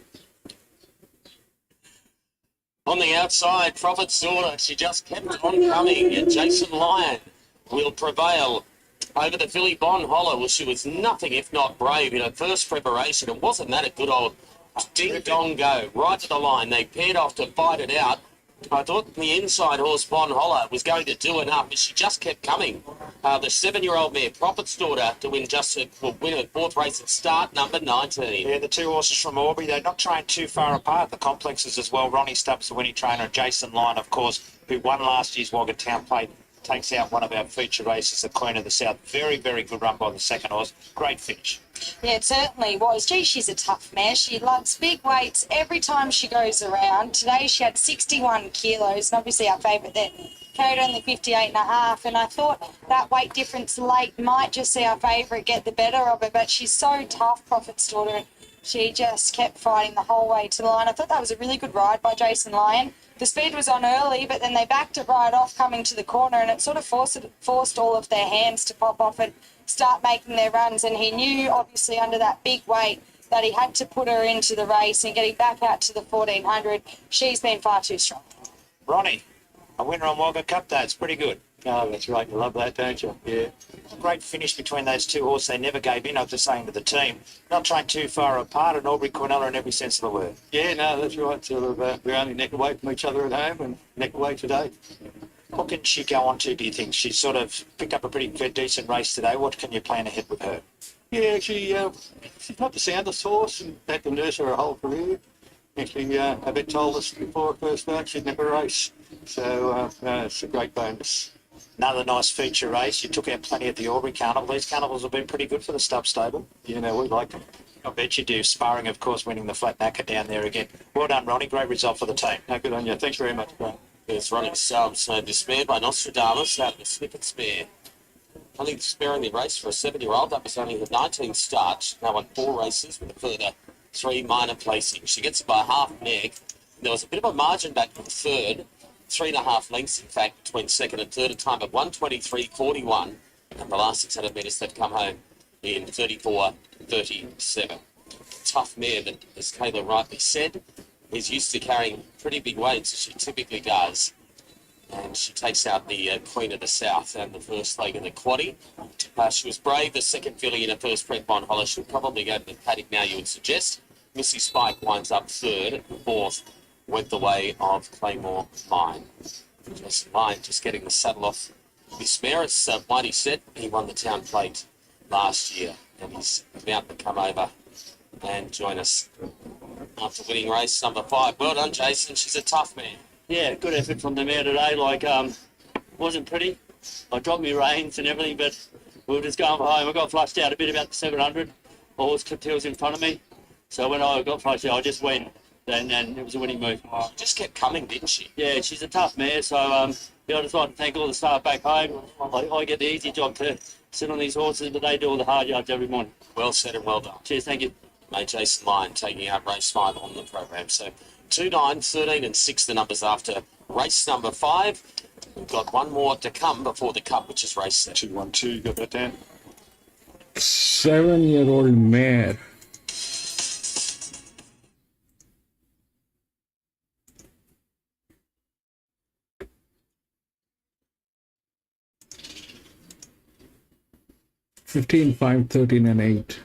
On the outside, Prophet's Daughter, she just kept on coming, and Jason Lyon will prevail over the filly Bon Hollow. Well, she was nothing if not brave in her first preparation. It wasn't that a good old ding-dong go right to the line. They paired off to fight it out. I thought the inside horse Bon Hollow was going to do enough, but she just kept coming. The 7-year-old mare, Prophet's Daughter, to win her 4th race at start number 19. Yeah, the 2 horses from Albury, they're not trained too far apart. The complexes as well. Ronnie Stubbs, the winning trainer, Jason Lyon, of course, who won last year's Wagga Town Plate, takes out one of our feature races, the Queen of the South. Very, very good run by the 2nd horse. Great finish. Yeah, it certainly was. Gee, she's a tough mare. She loves big weights every time she goes around. Today she had 61 kilos, and obviously our favourite there, carried only 58.5, and I thought that weight difference late might just see our favourite get the better of her, but she's so tough, Prophet's Daughter, and she just kept fighting the whole way to the line. I thought that was a really good ride by Jason Lyon. The speed was on early, but then they backed it right off coming to the corner, and it sort of forced all of their hands to pop off and start making their runs, and he knew, obviously, under that big weight, that he had to put her into the race, and getting back out to the 1400, she's been far too strong. Ronnie, a winner on Wagga Cup, though. It's pretty good. Oh, that's right. You love that, don't you? Yeah. A great finish between those two horses. They never gave in. I was just saying to the team, not trained too far apart, and Aubrey Cornella in every sense of the word. Yeah, no, that's right. Sort of, we're only neck away from each other at home and neck away today. What can she go on to, do you think? She's sort of picked up a pretty decent race today. What can you plan ahead with her? Yeah, she's not the soundest horse and had to nurse her whole career. Actually, a vet told us before her first start she'd never race. So it's a great bonus. Another nice feature race. You took out plenty at the Aubrey Carnival. These carnivals have been pretty good for the Stubb stable. You know, we like them. I bet you do. Sparring, of course, winning the flat knacker down there again. Well done, Ronnie. Great result for the team. No, good on you. Thanks very much, bro. It's running subs, dismayed by Nostradamus out of the Snippet Spare. Only sparing the race for a 7-year-old. That was only the 19th start. Now won 4 races with a further 3 minor placings. She gets by half neck. There was a bit of a margin back from third. 3.5 lengths, in fact, between second and third, a time of 1:23.41. And the last 600 metres that come home in 34.37. Tough mare, but as Kayla rightly said, is used to carrying pretty big weights, as she typically does. And she takes out the Queen of the South and the first leg of the quaddie. She was brave, the second filly in her first prep on Hollis. She'll probably go to the paddock now, you would suggest. Missy Spike winds up third. Fourth went the way of Claymore Mine. Jason Lyon just getting the saddle off this mare. It's Mighty Set. He won the Town Plate last year, and he's about to come over and join us after winning race number 5. Well done, Jason. She's a tough man. Yeah, good effort from the mare today. Wasn't pretty. I dropped my reins and everything, but we were just going for home. I got flushed out a bit about the 700. A horse clipped heels in front of me. So when I got flushed out, I just went, and it was a winning move. She just kept coming, didn't she? Yeah, she's a tough mare. So I just like to thank all the staff back home. I get the easy job to sit on these horses, but they do all the hard yards every morning. Well said and well done. Cheers, thank you. Mate, Jason Lyon taking out race 5 on the program. So 2, 9, 13 and 6 the numbers after race number 5. We've got one more to come before the Cup, which is race 7. 2, 1, 2, got that down. 7-year-old mare. Fifteen, 5, 13 and 8.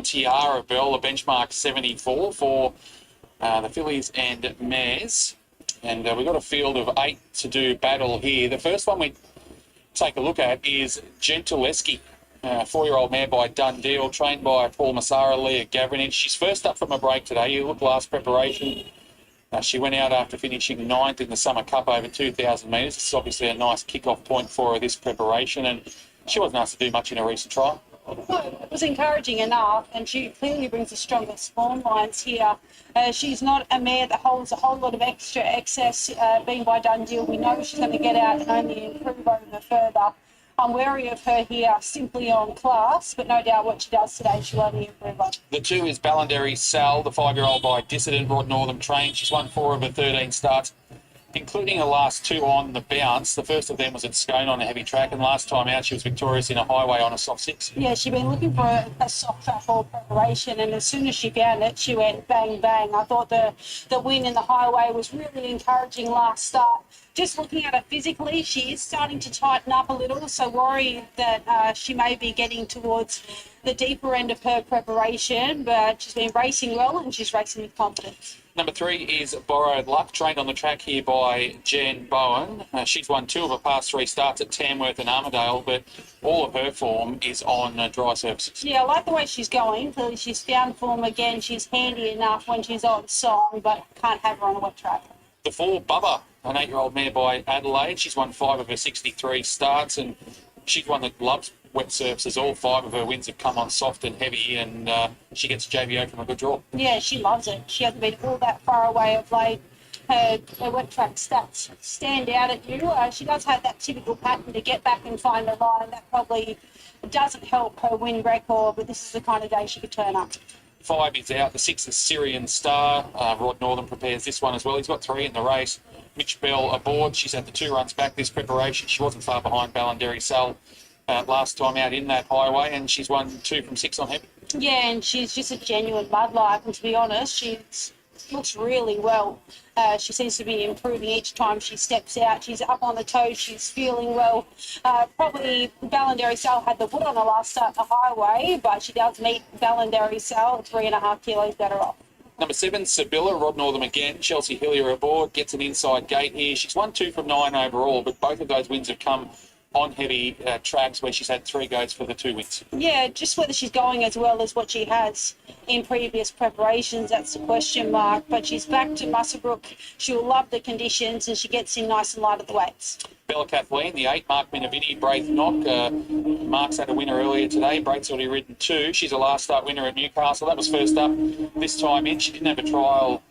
Tiara Bell, a benchmark 74 for the fillies and mares. And we've got a field of 8 to do battle here. The first one we take a look at is Gentileschi, 4-year-old mare by Dundee, trained by Paul Massara, Leah Gavranich. She's first up from a break today. You look last preparation. She went out after finishing 9th in the Summer Cup over 2,000 metres. This is obviously a nice kick-off point for her, this preparation, and she wasn't asked to do much in a recent trial. It was encouraging enough, and she clearly brings the strongest spawn lines here. She's not a mare that holds a whole lot of extra excess, being by Dundee. We know she's going to get out and only improve over further. I'm wary of her here simply on class, but no doubt what she does today, she'll only improve on. The 2 is Ballandary Sal, the 5-year-old by Dissident, brought Northern trained. She's won 4 of her 13 starts including the last two on the bounce. The first of them was at Scone on a heavy track, and last time out she was victorious in a highway on a soft 6. Yeah, she'd been looking for a soft track or preparation, and as soon as she found it, she went bang, bang. I thought the win in the highway was really encouraging last start. Just looking at her physically, she is starting to tighten up a little, so worried that she may be getting towards the deeper end of her preparation, but she's been racing well and she's racing with confidence. Number 3 is Borrowed Luck, trained on the track here by Jen Bowen. She's won 2 of her past 3 starts at Tamworth and Armidale, but all of her form is on dry surfaces. Yeah, I like the way she's going. Clearly she's found form again. She's handy enough when she's on song, but can't have her on a wet track. The 4, Bubba, an 8-year-old mare by Adelaide. She's won 5 of her 63 starts, and she's one that loves wet surfaces. All 5 of her wins have come on soft and heavy, and she gets JVO from a good draw. Yeah, she loves it. She hasn't been all that far away of late. Her wet track stats stand out at you. She does have that typical pattern to get back and find the line. That probably doesn't help her win record, but this is the kind of day she could turn up. 5 is out. The 6 is Syrian Star. Rod Northern prepares this one as well. He's got 3 in the race. Mitch Bell aboard. She's had the 2 runs back this preparation. She wasn't far behind Ballandary Sal last time out in that highway, and she's won 2 from 6 on heavy. Yeah, and she's just a genuine mudlark, and to be honest, she looks really well. She seems to be improving each time she steps out. She's up on the toes. She's feeling well. Probably Ballandary Sal had the wood on her last start the highway, but she does meet Ballandary Sal 3.5 kilos better off. Number 7, Sibylla, Rod Northam again. Chelsea Hillier aboard, gets an inside gate here. She's won 2 from 9 overall, but both of those wins have come on heavy tracks where she's had 3 goes for the 2 wins. Yeah, just whether she's going as well as what she has in previous preparations, that's the question mark. But she's back to Muswellbrook. She'll love the conditions, and she gets in nice and light at the weights. Bella Kathleen, the 8, Mark Minavini, Braith Knock. Mark's had a winner earlier today. Braith's already ridden 2. She's a last start winner at Newcastle. That was first up this time in. She didn't have a trial.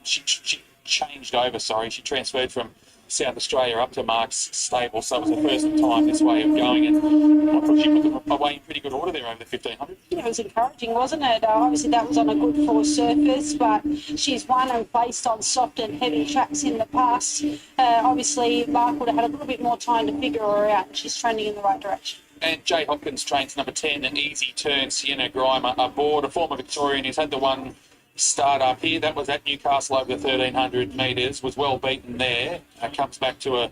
She changed over, She transferred from South Australia up to Mark's stable, so it was the first time this way of going, and I thought she put them away in pretty good order there over the 1500. Yeah, it was encouraging, wasn't it? Obviously that was on a good force surface, but she's won and placed on soft and heavy tracks in the past. Obviously Mark would have had a little bit more time to figure her out. She's trending in the right direction. And Jay Hopkins trains number 10, an Easy Turn, Sienna Grimer aboard, a former Victorian who's had the one start up here. That was at Newcastle over the 1,300 metres, was well beaten there. Comes back to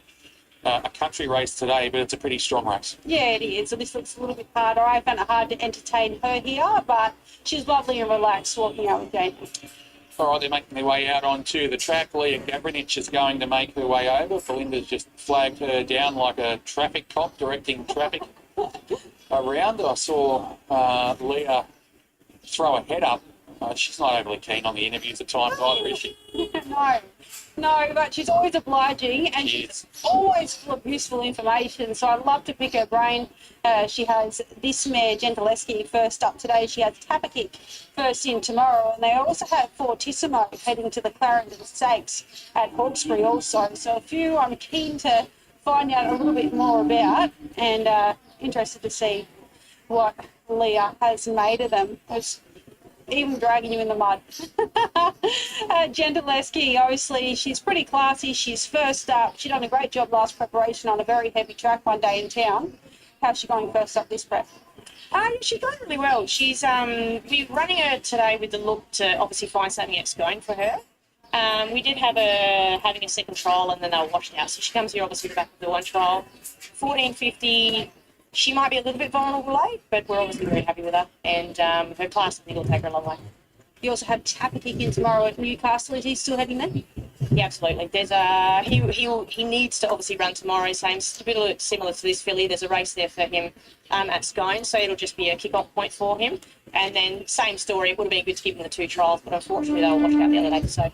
a country race today, but it's a pretty strong race. Yeah, it is. So this looks a little bit harder. I found it hard to entertain her here, but she's lovely and relaxed walking out with Jane. All right, they're making their way out onto the track. Leah Gavrinich is going to make her way over. Belinda's just flagged her down like a traffic cop directing traffic around. I saw Leah throw a head up. She's not overly keen on the interviews at times either, is she? No, but she's always obliging, and she's always full of useful information, so I'd love to pick her brain. She has this mare, Gentileschi, first up today. She has Tapakick first in tomorrow, and they also have Fortissimo heading to the Clarendon Stakes at Hawkesbury also. So a few I'm keen to find out a little bit more about, and interested to see what Leah has made of them. Even dragging you in the mud. Gentileschi, obviously, she's pretty classy. She's first up. She done a great job last preparation on a very heavy track one day in town. How's she going first up this prep? She's going really well. She's we're running her today with the look to obviously find something that's going for her. We did have her having a second trial, and then they were washed out. So she comes here obviously with the back of the one trial. 1450. She might be a little bit vulnerable late, but we're obviously very happy with her. And her class, I think, will take her a long way. You also have Tapakick in tomorrow at Newcastle. Is he still heading there? Yeah, absolutely. There's he needs to obviously run tomorrow. Same, a bit similar to this filly. There's a race there for him at Scone, so it'll just be a kick-off point for him. And then same story. It would have been good to give him the 2 trials, but unfortunately they were washed out the other day. So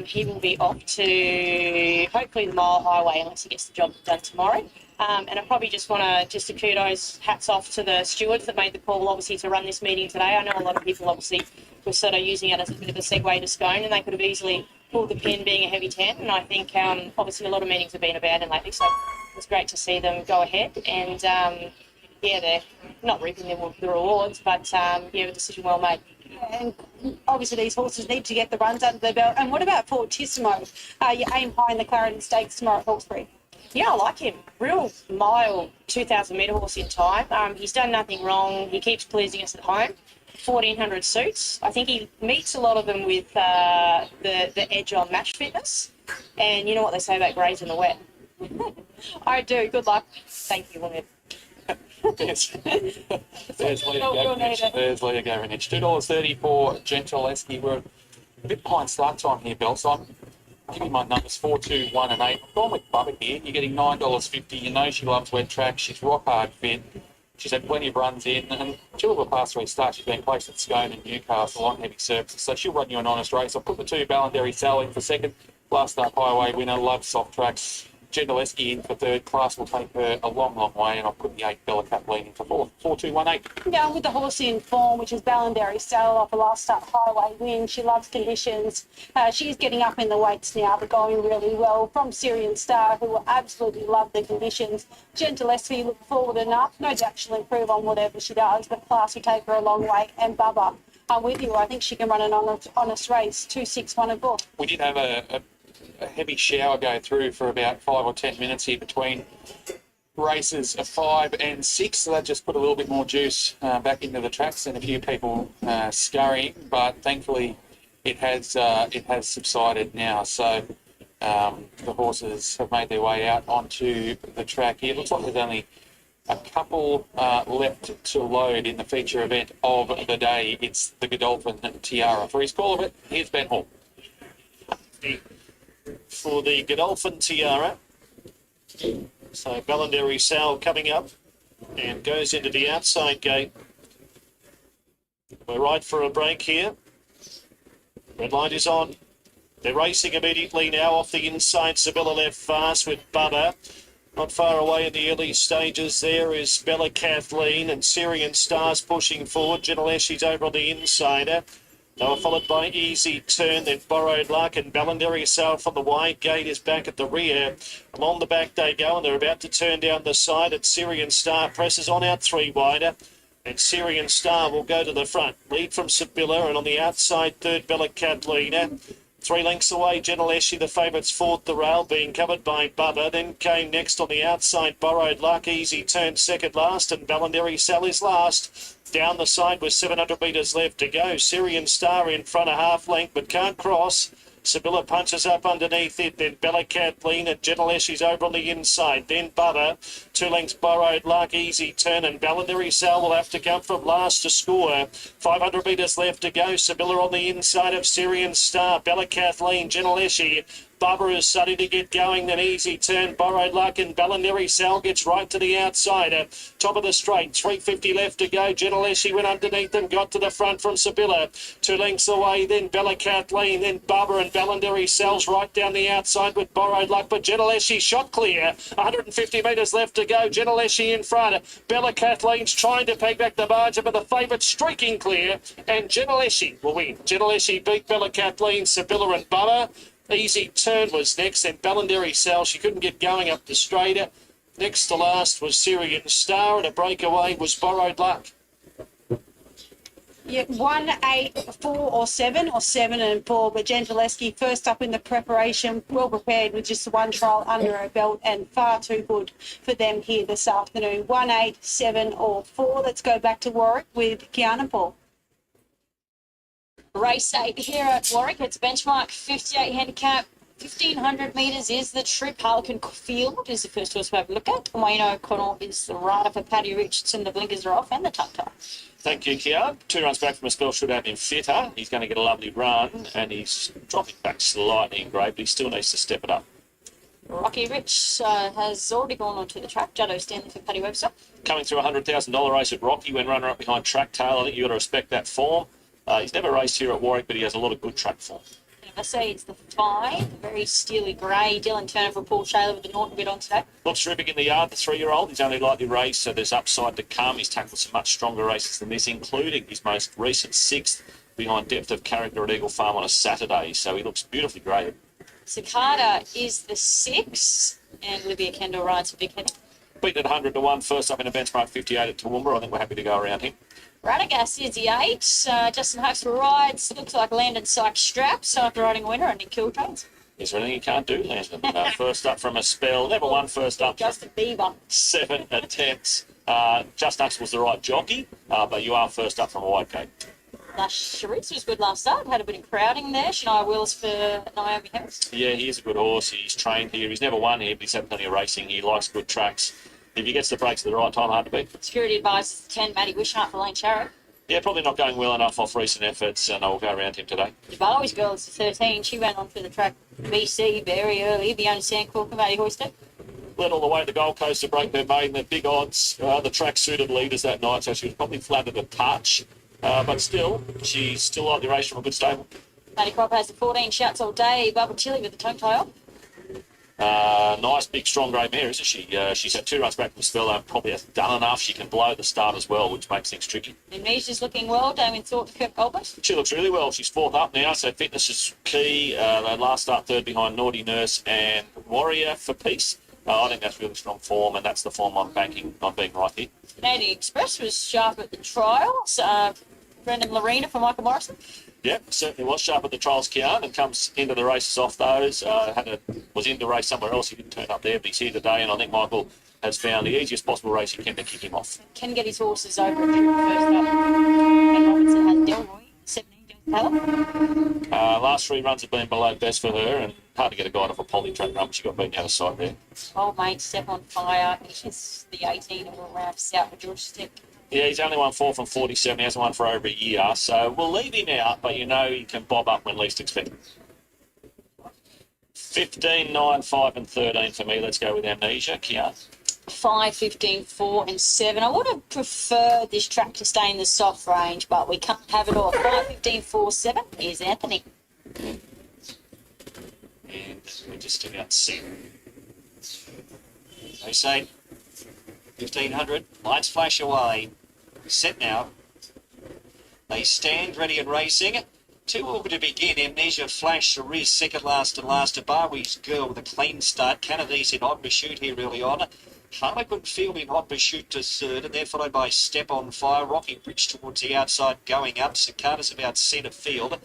he will be off to hopefully the Mile Highway unless he gets the job done tomorrow. And I probably just want to just a kudos, hats off to the stewards that made the call, obviously, to run this meeting today. I know a lot of people, obviously, were sort of using it as a bit of a segue to Scone, and they could have easily pulled the pin being a heavy 10. And I think, obviously, a lot of meetings have been abandoned lately, so it was great to see them go ahead. And yeah, they're not reaping the rewards, but yeah, a decision well made. And obviously these horses need to get the runs under their belt. And what about Fortissimo? You aim high in the Clarendon Stakes tomorrow at Hawkesbury. Yeah, I like him. Real mild 2,000 metre horse in time. He's done nothing wrong. He keeps pleasing us at home. 1,400 suits. I think he meets a lot of them with the edge on match fitness. And you know what they say about greys in the wet. I do. Good luck. Thank you, Lynette. There's Leo Gavranich. There's Leo Gavranich. $2.30 for Gentileschi. We're a bit behind start time here, Bill. So I'm giving you my numbers 4, 2, 1, and 8. I'm going with Bubba here. You're getting $9.50. You know she loves wet track. She's rock hard fit. She's had plenty of runs in, and 2 of her past 3 starts she's been placed at Scone and Newcastle on heavy surfaces. So she'll run you an honest race. I'll put the 2 Ballandary Sal in for second. Last up highway winner, loves soft tracks. Gentileschi in for third. Class will take her a long, long way, and I'll put the 8 Bella Kathleen in for fourth. 4, 2, 1, 8. Yeah, with the horse in form, which is Ballandary Sal off a last start highway win. She loves conditions. She's getting up in the weights now, but going really well. From Syrian Star, who will absolutely love the conditions. Gentileschi look forward enough. No doubt she'll improve on whatever she does, but Class will take her a long way. And Bubba, I'm with you. I think she can run an honest race. 2, 6, 1 and 4. We did have a heavy shower go through for about 5 or 10 minutes here between races 5 and 6, so that just put a little bit more juice back into the tracks and a few people scurrying, but thankfully it has subsided now. So the horses have made their way out onto the track here. It looks like there's only a couple left to load in the feature event of the day. It's the Godolphin Tiara. For his call of it, here's Ben Hall. For the Godolphin Tiara. So Ballandary Sal coming up and goes into the outside gate. We're right for a break here. Red light is on. They're racing immediately now off the inside. Sibylla left fast with Bubba. Not far away in the early stages there is Bella Kathleen and Syrian Stars pushing forward. Gentileschi's over on the insider. They were followed by Easy Turn, then Borrowed Luck, and Ballandary Sal from the wide gate is back at the rear. Along the back they go, and they're about to turn down the side. And Syrian Star presses on out 3 wider, and Syrian Star will go to the front. Lead from Sibylla, and on the outside, third Bella Catalina. 3 lengths away, Gentileschi, the favourites, fourth, the rail being covered by Bubba. Then came next on the outside, Borrowed Luck, Easy Turn second last, and Ballandary Sal is last. Down the side with 700 metres left to go. Syrian Star in front a half length, but can't cross. Sibylla punches up underneath it, then Bella Kathleen and Gentileschi's over on the inside, then Bubba, 2 lengths Borrowed Luck, Easy Turn, and Ballandary Sal will have to come from last to score. 500 metres left to go. Sibylla on the inside of Syrian Star, Bella Kathleen, Gentileschi. Bubba is starting to get going, then Easy Turn, Borrowed Luck, and Ballandary Sal gets right to the outside. Top of the straight, 350 left to go. Gentileschi went underneath and got to the front from Sibylla. 2 lengths away, then Bella Kathleen, then Bubba and Ballandary Sal's right down the outside with Borrowed Luck, but Gentileschi shot clear. 150 metres left to go. Gentileschi in front. Bella Kathleen's trying to peg back the margin, but the favourite streaking clear, and Gentileschi will win. Gentileschi beat Bella Kathleen, Sibylla and Bubba. Easy Turn was next, then Ballandary Sal. She couldn't get going up the straighter. Next to last was Syrian Star, and a breakaway was Borrowed Luck. Yeah, 1, 8, 4 or 7, or 7 and 4. But Gentileschi first up in the preparation, well prepared with just the 1 trial under her belt, and far too good for them here this afternoon. 1, 8, 7 or 4. Let's go back to Warwick with Kiana Paul. Race 8 here at Warwick. It's benchmark 58 handicap. 1,500 metres is the trip. Harlequin Field is the first horse we have a look at. Wayne O'Connell is the rider for Paddy Richardson. The blinkers are off and the tuck-tuck. Thank you, Kia. 2 runs back from a spell should have been fitter. He's going to get a lovely run, and he's dropping back slightly in grade, but he still needs to step it up. Rocky Rich has already gone onto the track. Juddo Stanley for Paddy Webster. Coming through a $100,000 race at Rocky when runner-up behind Track Tail. I think you've got to respect that form. He's never raced here at Warwick, but he has a lot of good track form. I say it's the 5, very steely grey. Dylan Turner for Paul Shaler with the Norton bit on today. Looks terrific in the yard, the 3-year-old. He's only lightly raced, so there's upside to come. He's tackled some much stronger races than this, including his most recent 6th behind Depth of Character at Eagle Farm on a Saturday. So he looks beautifully graded. Cicada is the 6, and Olivia Kendall rides for Big Head. beaten at 100 to 1, first up in a benchmark 58 at Toowoomba. I think we're happy to go around him. Radagast is the 8. Justin Hopes rides. Looks like Landon Sykes straps after riding a winner and in Killtones. Is there anything you can't do, Landon? First up from a spell. Never won first up. Justin Bieber. 7 attempts. Just Us was the right jockey, but you are first up from a wide gate. Charisse was good last start. Had a bit of crowding there. Shania Wills for Naomi Harris. Yeah, he is a good horse. He's trained here. He's never won here, but he's had plenty of racing. He likes good tracks. If he gets the breaks at the right time, hard to beat. Security advisors 10, Maddie Wishart for Lane Charrow. Yeah, probably not going well enough off recent efforts, and I'll go around him today. Bowie's girl is 13. She ran onto the track BC very early. The only Sandcork Maddie hoisted. Led all the way to the Gold Coast to break their maiden at big odds. The track suited leaders that night, so she was probably flattered a touch. But still, she's still like the race from a good stable. Maddie Crop has the 14 shouts all day. Bubba Chili with the tongue tie off. Nice, big, strong grey mare, isn't she? She's had 2 runs back from the spell and probably has done enough. She can blow the start as well, which makes things tricky. Amnesia's looking well. Damien Thorpe to Kirk Colbert. She looks really well. She's 4th up now, so fitness is key. They last start 3rd behind Naughty Nurse and Warrior for Peace. I think that's really strong form, and that's the form I'm banking on being right here. Canadian Express was sharp at the trials. Brendan Lorena for Michael Morrison. Yep, certainly was sharp at the trials, Kian, and comes into the races off those. Was in the race somewhere else. He didn't turn up there, but he's here today, and I think Michael has found the easiest possible race he can to kick him off. Can get his horses over at Trip first up. And Robinson has Delroy, 17 James Taylor. Last 3 runs have been below best for her, and hard to get a guide off a poly track run, but she got beaten out of sight there. Old mate, Step on Fire. He's the 18 and will round out with George Stick. Yeah, he's only won 4 from 47. He hasn't won for over a year, so we'll leave him out, but you know he can bob up when least expected. 15, 9, 5 and 13 for me. Let's go with Amnesia. Kian? 5, 15, 4 and 7. I would have preferred this track to stay in the soft range, but we can't have it all. 5, 15, 4, 7 is Anthony. And we just took out 7. They say 1500. Lights flash away. Set now. They stand ready and racing. 2 over to begin. Amnesia Flash, Cerise, second last and last. Abawi's Girl with a clean start. Canadies in Hot Pursuit here early on. Harlequin Field in Hot Pursuit to 3rd, and they're followed by Step on Fire. Rocky Bridge towards the outside going up. Cicada's about centre field.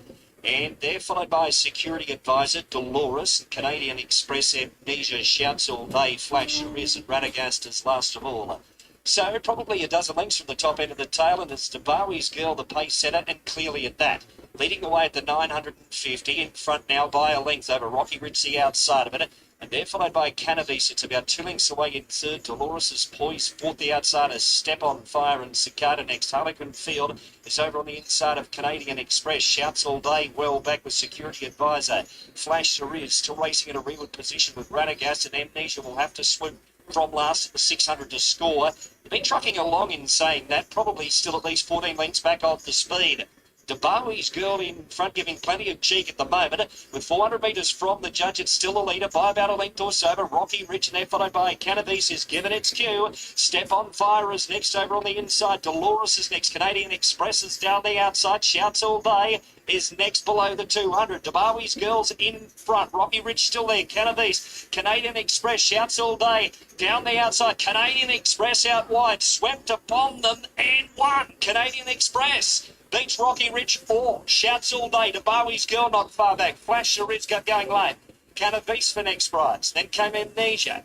And they're followed by Security Advisor, Dolores, Canadian Express, Amnesia, Shouts All Day, Flash, Cerise, and Radagast is last of all. So probably a dozen lengths from the top end of the tail, and it's Tabawi's Girl, the pace setter, and clearly at that. Leading away at the 950, in front now by a length over Rocky Ridge, the outside of it. And they're followed by Cannabis. It's about 2 lengths away in 3rd. Dolores is poised. 4th, the outside is Step on Fire and Cicada next. Harlequin Field is over on the inside of Canadian Express. Shouts All Day well back with Security Advisor. Flash Cerise still racing in a rearward position with Radagast, and Amnesia will have to swoop from last at the 600 to score. They've been trucking along in saying that, probably still at least 14 lengths back off the speed. Debawi's Girl in front, giving plenty of cheek at the moment. With 400 metres from the judge, it's still the leader by about a length or so. But Rocky Ridge, and they're followed by Cannabis, is given its cue. Step on Fire is next over on the inside. Dolores is next. Canadian Express is down the outside. Shouts All Day is next below the 200. Debawi's Girl's in front. Rocky Ridge still there. Cannabis. Canadian Express. Shouts All Day down the outside. Canadian Express out wide. Swept upon them and won. Canadian Express beats Rocky Ridge 4. Shouts All Day. Debawi's Girl not far back. Flash Cerise got going late. Cannabis for next prize. Then came Amnesia.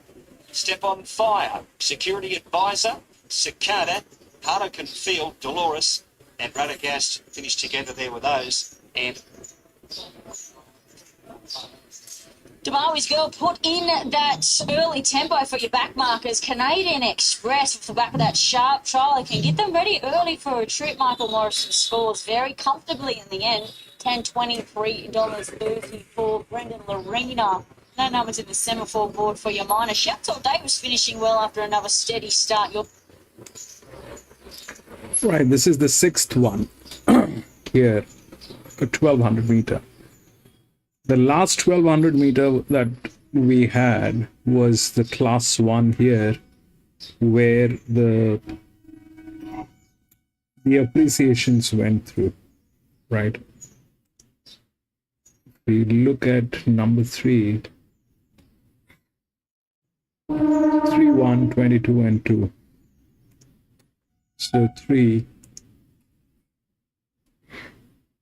Step on Fire. Security Advisor. Cicada. Harlequin Field. Dolores and Radagast finished together there with those. And Debawi's Girl put in that early tempo for your back markers. Canadian Express off the back of that sharp trial. They can get them ready early for a trip. Michael Morrison scores very comfortably in the end. $10.23 for Brendan Lorena. No numbers in the semaphore board for your minor. Shouts All Day was finishing well after another steady start. Right, this is the 6th one here, a 1200 meter. The last 1200 meter that we had was the class 1 here, where the appreciations went through, right? If we look at number 3, 3, 1, 22, and 2. So 3,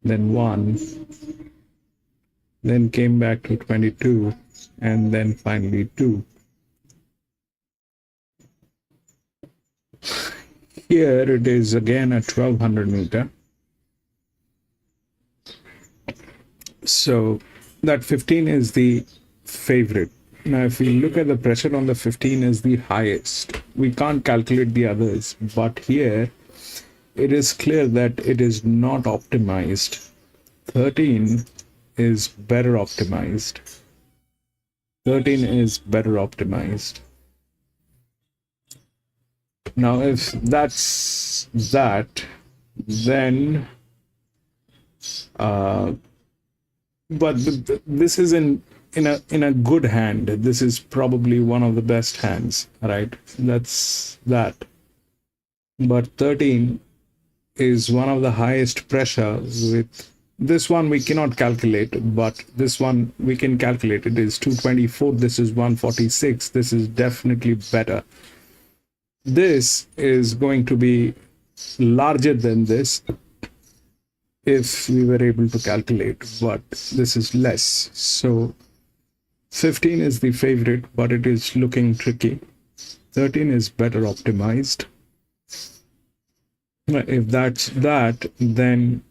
then 1, then came back to 22, and then finally 2. Here it is again a 1200 meter. So that 15 is the favorite. Now, if we look at the pressure on the 15 is the highest. We can't calculate the others, but here it is clear that it is not optimized. 13 is better optimized. 13 is better optimized. Now, if that's that, then but this is in a good hand. This is probably one of the best hands, right? That's that. But 13 is one of the highest pressure. With this one we cannot calculate, but this one we can calculate. It is 224. This is 146. This is definitely better. This is going to be larger than this if we were able to calculate, but this is less. So 15 is the favorite, but it is looking tricky. 13 is better optimized. If that's that, then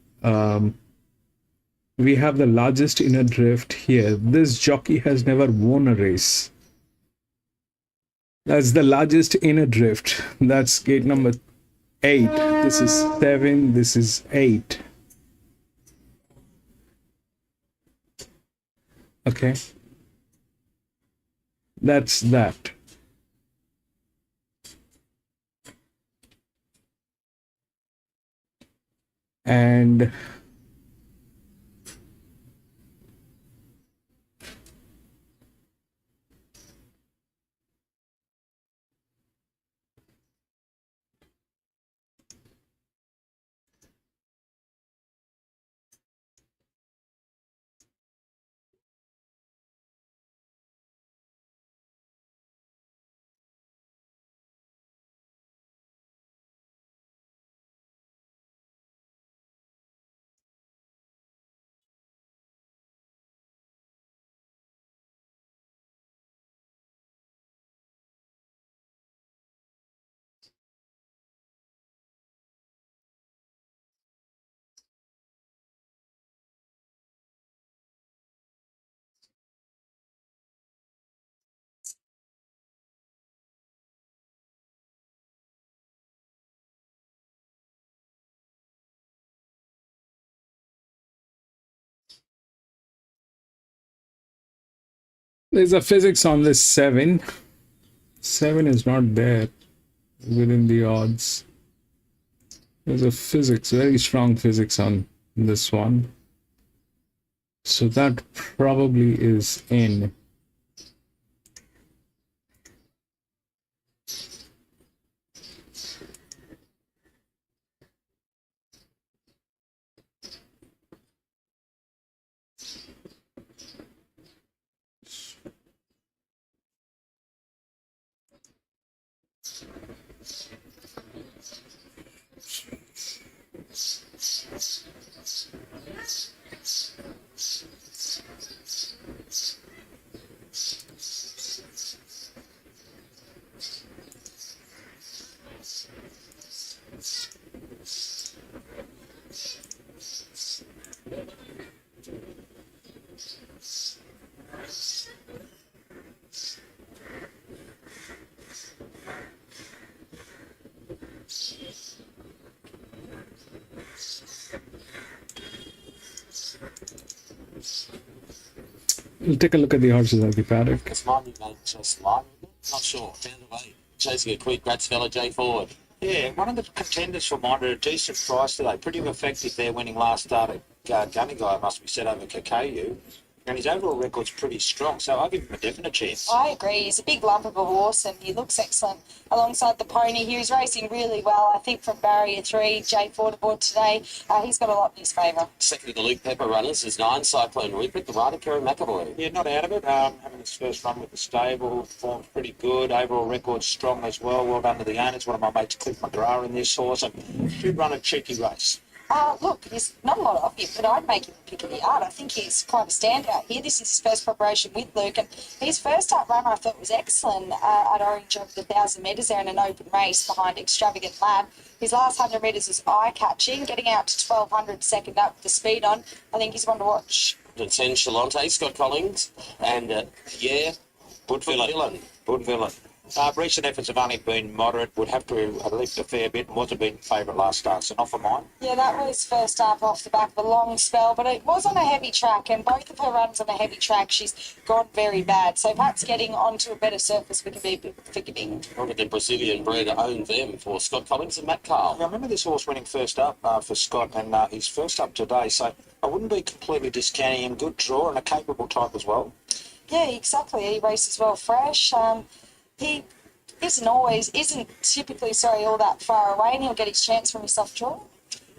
we have the largest inner drift here. This jockey has never won a race. That's the largest inner drift. That's gate number 8. This is 7. This is 8. Okay. That's that. And there's a physics on this 7. 7 is not there within the odds. There's a physics, very strong physics on this one. So that probably is in. We'll take a look at the horses at the paddock. It's Monday, mate. Just live. Not sure. Found away. Chasing a quick Grats fella, J Ford. Yeah, one of the contenders for mine at a decent price today. Pretty effective there, winning last start at Gunny Guy, must be set over Kakayu. and his overall record's pretty strong, so I'll give him a definite chance. I agree. He's a big lump of a horse and he looks excellent alongside the pony. He was racing really well, I think, from barrier 3, J Ford aboard today. He's got a lot in his favour. Second of the Luke Pepper runners is 9 Cyclone Rupert, the rider Kerry McAvoy. Yeah, not out of it. Having his first run with the stable, form's pretty good. Overall record's strong as well. Well done to the owners. One of my mates, Cliff McGrath, in this horse, and should run a cheeky race. Look, there's not a lot of him, but I'd make him pick of the yard. I think he's quite a standout here. This is his first preparation with Luke, and his first up run I thought was excellent at Orange over the 1,000 metres there in an open race behind Extravagant Lab. His last 100 metres was eye-catching, getting out to 1,200 second up with the speed on. I think he's one to watch. The 10 Shalonte, Scott Collins, and Woodville. Recent efforts have only been moderate. Would have to lift a fair bit and was a big favourite last start, so not for mine. Yeah, that was first up off the back of a long spell, but it was on a heavy track, and both of her runs on a heavy track, she's gone very bad. So perhaps getting onto a better surface, we can be a bit forgiving. One of the Brazilian bred owned them for Scott Collins and Matt Carl. I remember this horse winning first up for Scott, and he's first up today, so I wouldn't be completely discounting him. Good draw and a capable type as well. Yeah, exactly. He races well fresh. He isn't typically all that far away, and he'll get his chance from his soft draw.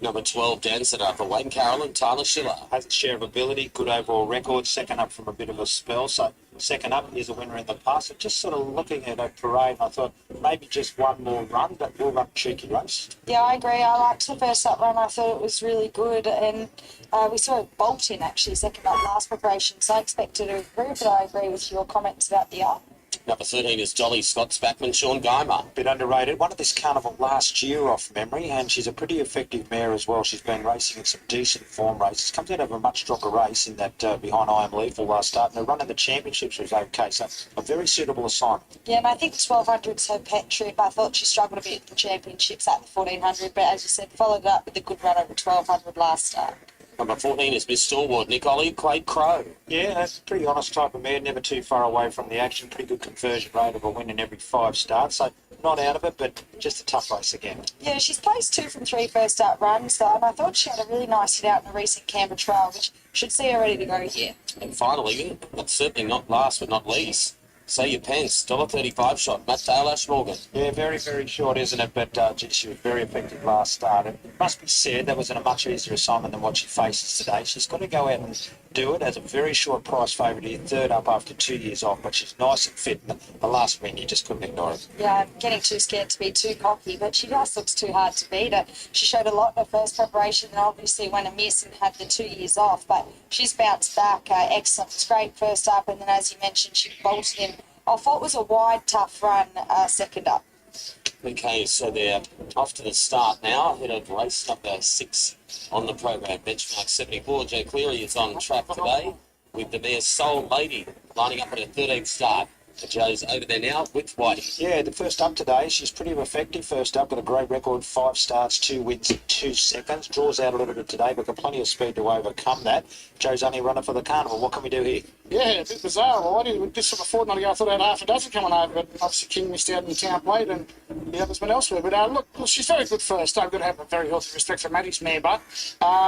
Number 12, Dancer for Wayne Carroll and Tyler Schiller. Has a share of ability, good overall record, second up from a bit of a spell, so second up is a winner in the past. So just sort of looking at a parade, I thought maybe just one more run, but we'll run a cheeky race. Yeah, I agree. I liked the first up run. I thought it was really good, and we saw it bolt in actually second up last preparation, so I expected to improve, but I agree with your comments about the up. Number 13 is Dolly Scott's backman, Sean Geimer. Bit underrated. Won at this carnival last year off memory, and she's a pretty effective mare as well. She's been racing in some decent form races. Comes out of a much stronger race in that behind I Am Lethal last start, and her run in the championships was okay, so a very suitable assignment. Yeah, and I think 1,200's her pet trip. I thought she struggled a bit in the championships at the 1,400, but as you said, followed it up with a good run over 1,200 last start. Number 14 is Miss Stalwart, Nick Ollie, Quade Crow. Yeah, that's a pretty honest type of mare, never too far away from the action. Pretty good conversion rate of a win in every 5 starts, so not out of it, but just a tough race again. Yeah, she's placed 2 from 3 first start runs, though, and I thought she had a really nice hit out in a recent Canberra trial, which should see her ready to go here. And finally, but certainly not last but not least, Say Your Pence, $1.35 shot, Matt Taylor, Morgan. Yeah, very, very short, isn't it? But she was very effective last start. It must be said that was a much easier assignment than what she faces today. She's got to go out and do it as a very short price favourite here, third up after 2 years off, but she's nice and fit. And the last win, you just couldn't ignore it. Yeah, I'm getting too scared to be too cocky, but she just looks too hard to beat. She showed a lot in her first preparation and obviously went amiss and had the 2 years off, but she's bounced back excellent. It's great first up, and then as you mentioned, she bolted him off what was a wide, tough run second up. Okay, so they're off to the start now, ahead of race number 6 on the program. Benchmark 74, Joe Cleary is on track today with the mare Soul Lady lining up at her 13th start. Joe's over there now with Whitey. Yeah, the first up today, she's pretty effective. First up, got a great record, 5 starts, 2 wins in 2 seconds. Draws out a little bit today, but got plenty of speed to overcome that. Joe's only runner for the carnival. What can we do here? Yeah, a bit bizarre. Well, this sort of fortnight ago, I thought I had half a dozen coming over, but obviously King missed out in the town plate and the others went elsewhere. But look, she's very good first. I've got to have a very healthy respect for Maddie's mare, but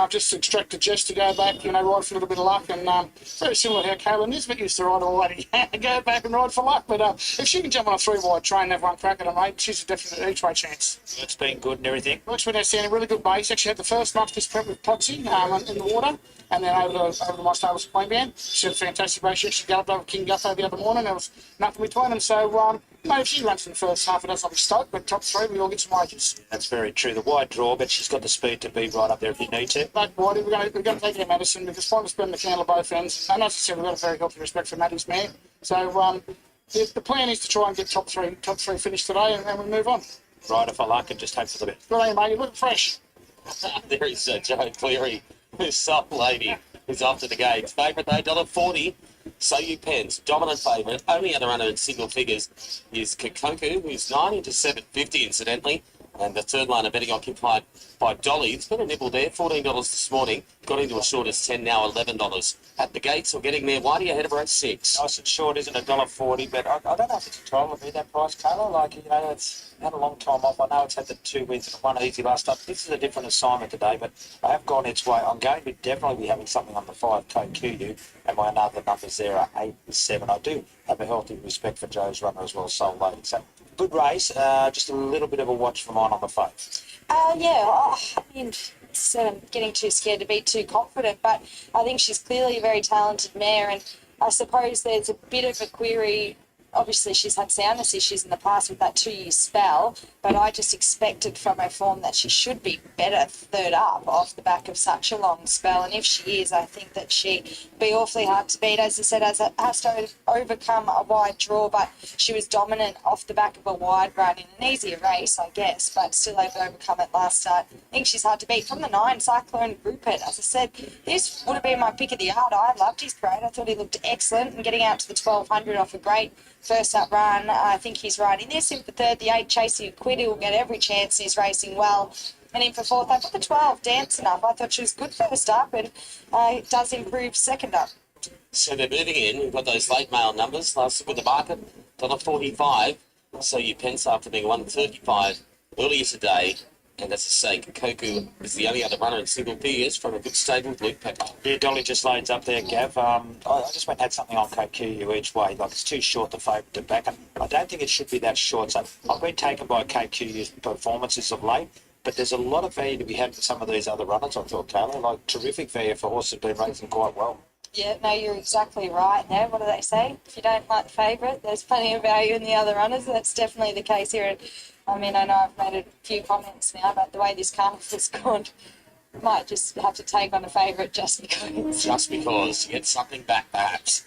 just extracted Jess to go back, ride for a little bit of luck, and very similar to how Kayla Nisbet used to ride already. Go back and ride for luck. But if she can jump on a 3-wide train and have one crack at her, mate, she's a definite each-way chance. It's been good and everything. Looks been outstanding, really good base. Actually had the first month this prep with Potsy in the water, and then over to my stables at Queanbeyan. She had a fantastic race. She galloped over King Gutho the other morning. There was nothing between them. So, if she runs in the first half, it does not be stoked, but top 3, we all get some wages. That's very true. The wide draw, but she's got the speed to be right up there if you need to. But, Whitey, we're going to take it to Madison because fine to spend the candle at both ends. And as I said, we've got a very healthy respect for Maddie's mare. So, the plan is to try and get top three finished today, and we move on. Right, if I like it, just hope for the best. Good day, mate. You look fresh. There is Joe Cleary, who's Soul Lady, who's off to the gates. Favourite though, $1.40. So You Pence, dominant favourite. Only other runner in single figures is Kakonku, who's 90 to 750 incidentally. And the third line of betting occupied by Dolly. It's been a nibble there, $14 this morning. Got into as short as 10 now, $11. At the gates, we're getting there. Whitey ahead of race 6. Nice and short, isn't $1.40, but I don't know if it's a trial to be that price, Taylor. Like, you know, it's had a long time off. I know it's had the 2 wins and 1 easy last up. This is a different assignment today, but I have gone its way. I'm going to definitely be having something on the 5 KQU, and my other numbers there are 8 and 7. I do have a healthy respect for Joe's runner as well, Soul Lady. So, good race, just a little bit of a watch for mine on the 5. I mean, getting too scared to be too confident, but I think she's clearly a very talented mare, and I suppose there's a bit of a query. Obviously, she's had soundness issues in the past with that 2-year spell, but I just expected from her form that she should be better third up off the back of such a long spell. And if she is, I think that she'd be awfully hard to beat. As I said, has to overcome a wide draw, but she was dominant off the back of a wide run in an easier race, I guess, but still able to overcome it last start. I think she's hard to beat. From the 9, Cyclone Rupert, as I said, this would have been my pick of the yard. I loved his parade. I thought he looked excellent, and getting out to the 1200 off a great first up run, I think he's right in this. In for third, the 8, Chasing a Quid, will get every chance. He's racing well. And in for fourth, I've got the 12, Dance Enough. I thought she was good first up, and it does improve second up. So they're moving in. We've got those late mail numbers. Last look at the market, $1.45. So you pence after being $1.35 earlier today. And as I say, Koku is the only other runner in single figures from a good stable with Luke Pepper. Yeah, Dolly just loads up there, Gav. I just went and had something on KQ each way. Like, it's too short to favourite to back. And I don't think it should be that short. So I've been taken by KQ's performances of late. But there's a lot of value to be had for some of these other runners, I thought, Taylor. Like, terrific value for horses that have been racing quite well. Yeah, no, you're exactly right there. What do they say? If you don't like the favourite, there's plenty of value in the other runners. That's definitely the case here. I mean, I know I've made a few comments now about the way this carnival's gone. Might just have to take on a favourite just because. Just because. Get something back, perhaps.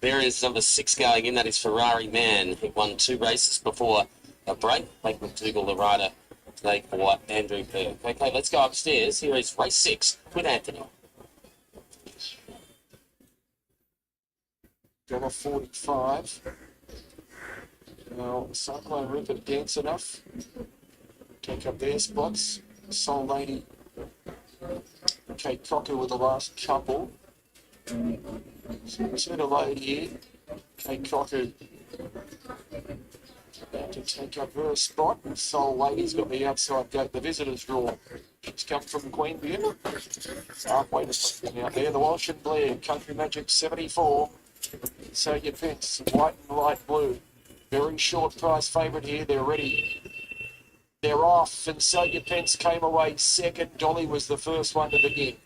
There is number 6 going in. That is Ferrari Man, who won 2 races before a break. Blake McDougall, the rider, today for Andrew Berg. Okay, let's go upstairs. Here is race 6 with Anthony. $1.45. Now, Cyclone Rupert, Dance Enough. Take up their spots. Soul Lady, Kate Cocker with the last couple. So we've seen a load here. Kate Cocker about to take up her spot. Soul Lady's got the outside gate, the visitors draw. She's come from Queenview. Halfway to something out there. The Walsh and Blair, Country Magic 74. So your pence, white and light blue. Very short price favourite here. They're ready. They're off, and So Your Pence came away second. Dolly was the first one to begin.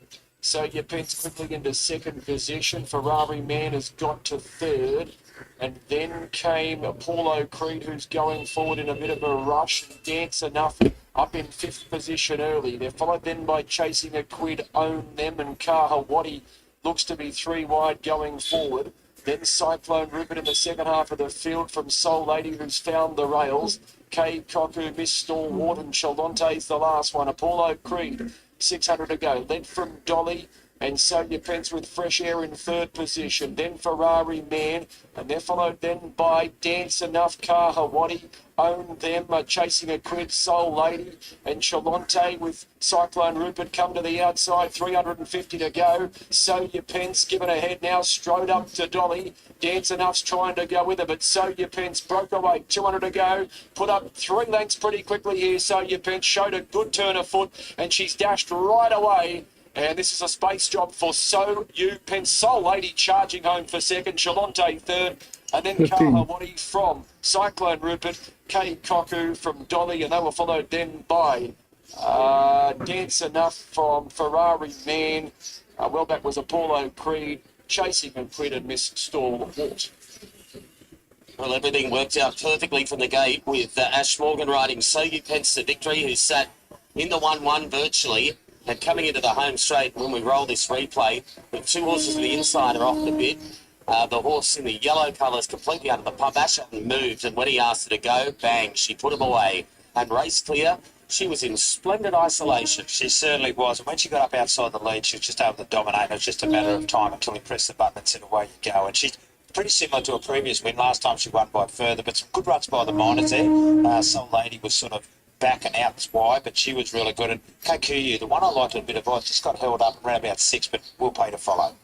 So Your Pence quickly into second position. Ferrari Man has got to third. And then came Apollo Creed, who's going forward in a bit of a rush. Dance Enough up in 5th position early. They're followed then by Chasing a Quid, Own Them, and Kahawati looks to be 3 wide going forward. Then Cyclone Rupert in the second half of the field from Soul Lady, who's found the rails. K. Cocker, Miss Stalwart, and Chalonte's the last one. Apollo Creed, 600 to go. Led from Dolly and So Your Pence with Fresh Air in 3rd position. Then Ferrari Man, and they're followed then by Dance Enough, Kahawati, Own Them, Chasing a Quid, Soul Lady, and Chalonte with Cyclone Rupert come to the outside, 350 to go. So Your Pence given ahead now, strode up to Dolly. Dance Enough's trying to go with her, but So Your Pence broke away, 200 to go. Put up 3 lengths pretty quickly here. So Your Pence showed a good turn of foot, and she's dashed right away. And this is a space job for So You Pence. Soul Lady charging home for second, Chalonte third, and then Kahawati from Cyclone Rupert, K. Koku from Dolly, and they were followed then by Dance Enough from Ferrari Man. Well back was Apollo Creed, Chasing a Quid, and Miss Stalwart. Well, everything worked out perfectly from the gate with Ash Morgan riding So You Pence to victory, who sat in the 1-1 virtually. And coming into the home straight, when we roll this replay, with 2 horses to the inside are off the bit. The horse in the yellow colours completely under the pump. Ash hadn't moved, and when he asked her to go, bang, she put him away. And race clear, she was in splendid isolation. She certainly was. And when she got up outside the lead, she was just able to dominate. It was just a matter of time until he pressed the button and said, away you go. And she's pretty similar to a previous win. Last time she won by further, but some good runs by the minors there. Soul Lady was sort of back and out wide, but she was really good. And Kokuyu, the one I liked a bit of, just got held up around about 6, but we'll pay to follow.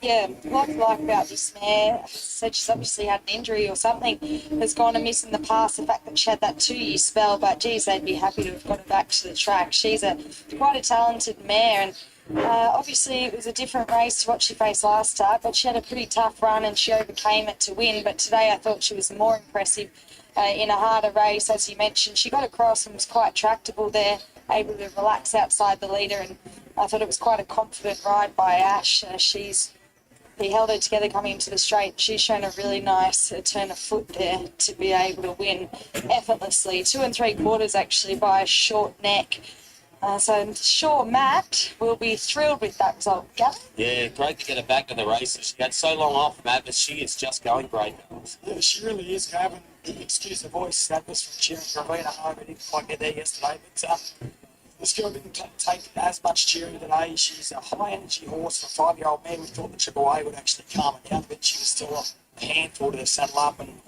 Yeah, what I like about this mare, said she's obviously had an injury or something, has gone amiss in the past, the fact that she had that 2-year spell, but geez, they'd be happy to have got her back to the track. She's quite a talented mare, and obviously it was a different race to what she faced last start, but she had a pretty tough run and she overcame it to win. But today I thought she was more impressive in a harder race. As you mentioned, she got across and was quite tractable there, able to relax outside the leader, and I thought it was quite a confident ride by Ash. He held her together coming into the straight. She's shown a really nice turn of foot there to be able to win effortlessly. 2 3/4 actually by a short neck. So I'm sure Matt will be thrilled with that result. Gavin? Yeah, great to get her back to the races. She had so long off, Matt, but she is just going great. Yeah, she really is, Gavin. Excuse the voice, that was from cheering Ravina home. I didn't quite get there yesterday, but this girl didn't take as much cheering today. She's a high-energy horse for a 5-year-old mare. We thought the Triple A would actually calm her down, but she was still a handful to saddle up, and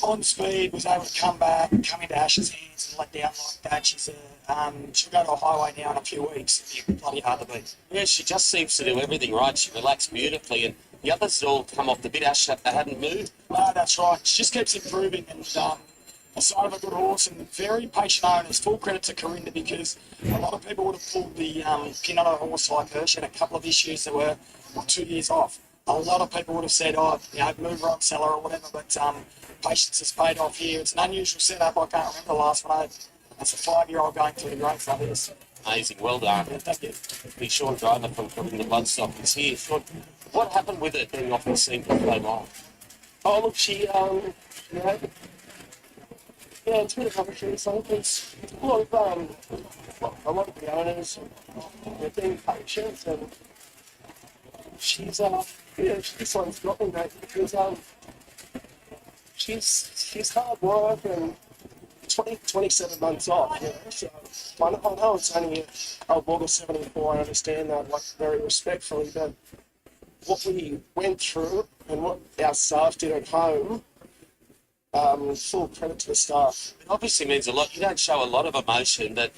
on speed, was able to come back, come into Ash's hands and let down like that. She'll go to a highway now in a few weeks. It'll be bloody hard to beat. Yeah, she just seems to do everything right. She relaxed beautifully, and the others all come off the bit. Ash, they hadn't moved. No, that's right. She just keeps improving, and a sign of a good horse and very patient owners. Full credit to Corinda, because a lot of people would have pulled the pin on a horse like her. She had a couple of issues that were 2 years off. A lot of people would have said, move her on, sell her or whatever, but patience has paid off here. It's an unusual setup. I can't remember the last one. It's a 5-year-old going through the grades like this. Amazing, well done. Yeah, thank you. The Sean Driver from the Bloodstock is here. Sean, what happened with it being off the scene for so long? Oh, look, she, yeah, it's been a couple of years, so it's a lot of the owners, they're being patient, and she's, this one's got me, mate, because, she's hard work and 27 months off, you know, so I know it's only August 74, I understand that, very respectfully, but what we went through and what our staff did at home, full credit to the staff. It obviously means a lot. You don't show a lot of emotion, but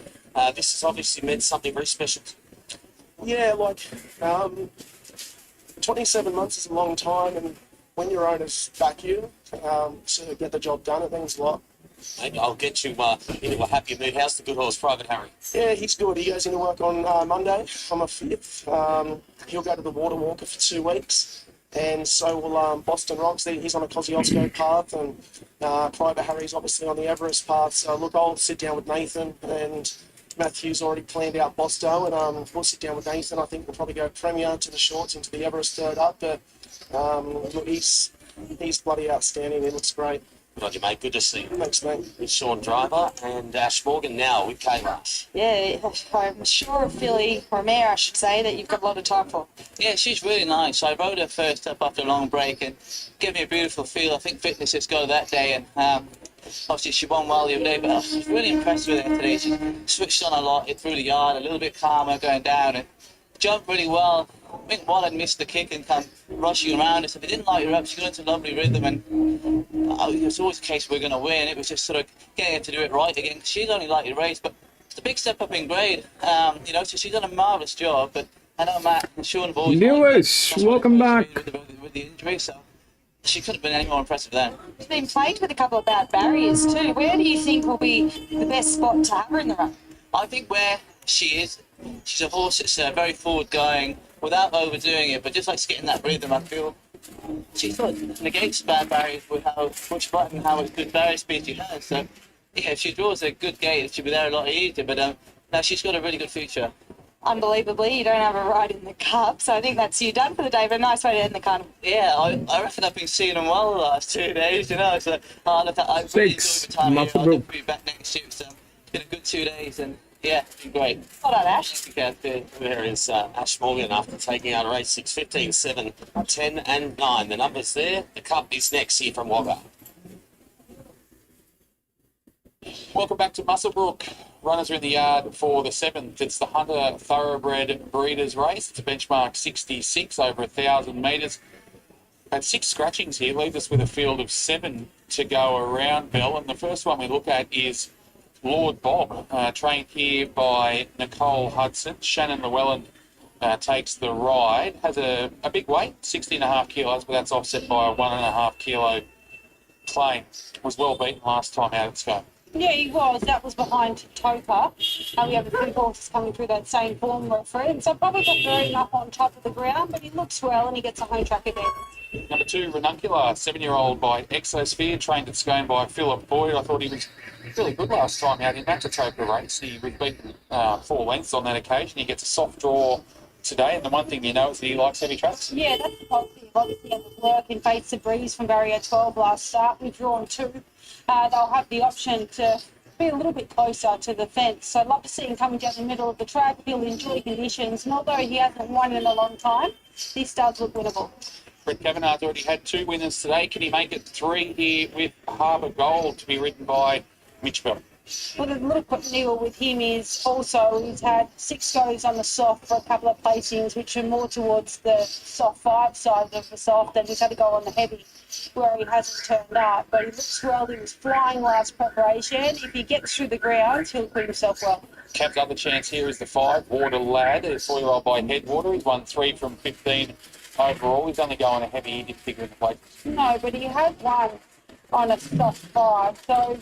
this has obviously meant something very special. Yeah, 27 months is a long time, and when your owners back you to get the job done, it means a lot. Maybe I'll get you into a happy mood. How's the good horse, Private Harry? Yeah, he's good. He goes into work on Monday on the 5th. He'll go to the Water Walker for 2 weeks. And so will Boston Rocks. He's on a Kosciuszko path, and Private Harry's obviously on the Everest path. So look, I'll sit down with Nathan, and Matthew's already planned out Bosto, and we'll sit down with Nathan. I think we'll probably go Premier to the shorts into the Everest third up. But look, he's bloody outstanding. He looks great. Good on you, mate. Good to see you. Thanks, mate. It's Sean Driver and Ash Morgan now with Kayla. Yeah, I'm sure of filly, or mare I should say, that you've got a lot of time for. Yeah, she's really nice. I rode her first up after a long break and gave me a beautiful feel. I think fitness has got her that day, and obviously she won well the other day, but I was really impressed with her today. She switched on a lot through the yard, a little bit calmer going down, and jumped really well. I think Wallen missed the kick and come rushing around us. If it didn't light her up, she got into a lovely rhythm, and it was always the case we're going to win. It was just sort of getting her to do it right again. She's only likely race, but it's a big step up in grade. So she's done a marvellous job, but I know Matt and Sean have always... Viewers, welcome back. With the injury, so she couldn't have been any more impressive then. She's been plagued with a couple of bad barriers too. Where do you think will be the best spot to have her in the run? I think where she is, she's a horse that's very forward going without overdoing it, but just likes getting that rhythm. I feel she sort of negates bad barriers with how much flight and how much good barrier speed she has. So yeah, if she draws a good gate, she'll be there a lot easier. But now she's got a really good future. Unbelievably, you don't have a ride in the cup, so I think that's you done for the day, but a nice way to end the carnival. Yeah, I reckon I've been seeing them well the last 2 days, you know, so I've really enjoyed the time here. I'll definitely be back next year, so it's been a good 2 days, and yeah, it's been great. Well done, Ash. There is Ash Morgan after taking out a race 6, 15, 7, 10 and 9. The numbers there. The cup is next here from Wagga. Welcome back to Muswellbrook. Runners are in the yard for the 7th. It's the Hunter Thoroughbred Breeders' Race. It's a benchmark 66 over 1,000 metres. Had 6 scratchings here, leaves us with a field of 7 to go around, Bell. And the first one we look at is Lord Bob, trained here by Nicole Hudson. Shannon Llewellyn takes the ride. Has a big weight, 60.5 kilos, but that's offset by a 1.5 kilo claim. Was well beaten last time out at Ascot. Yeah, he was. That was behind Topa. We have a few horses coming through that same form for him. So probably got very up on top of the ground, but he looks well and he gets a home track advantage. Number 2, Ranuncular, 7-year-old by Exosphere, trained at Scone by Philip Boyd. I thought he was really good last time out in that Topa race. He was beaten 4 lengths on that occasion. He gets a soft draw today, and the one thing you know is that he likes heavy tracks. Yeah, that's the positive. Obviously, had the work and face the breeze from barrier 12 last start. We've drawn 2. They'll have the option to be a little bit closer to the fence. So I'd love to see him coming down the middle of the track. He'll enjoy conditions, and although he hasn't won in a long time, this does look winnable. Brett Kavanagh's already had 2 winners today. Can he make it 3 here with Harbour Gold to be ridden by Mitch Bell? Well, the little niggle with him is also he's had 6 goes on the soft for a couple of placings, which are more towards the soft 5 side of the soft, and he's had to go on the heavy where he hasn't turned up. But he looks well. He was flying last preparation. If he gets through the ground, he'll put himself well. Cav's other chance here is the 5, Water Lad, a 4-year-old by Headwater. He's won 3 from 15 overall. He's only going a heavy, he didn't figure in the place. No, but he had won on a soft 5, so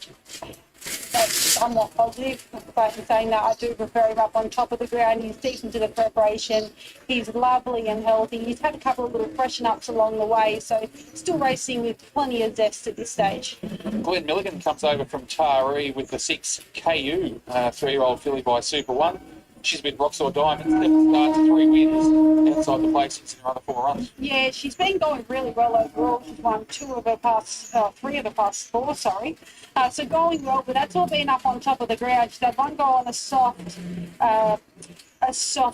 that's somewhat positive. But in saying that, I do prefer him up on top of the ground. He's decent to the preparation. He's lovely and healthy. He's had a couple of little freshen ups along the way, so still racing with plenty of zest at this stage. Glenn Milligan comes over from Taree with the 6 KU, 3-year-old filly by Super One. She's with Roxor Diamonds. 7 starts, 3 wins outside the placings in her other 4 runs. Yeah, she's been going really well overall. She's won 3 of the past 4, sorry. So going well, but that's all been up on top of the ground. She's had 1 go on a soft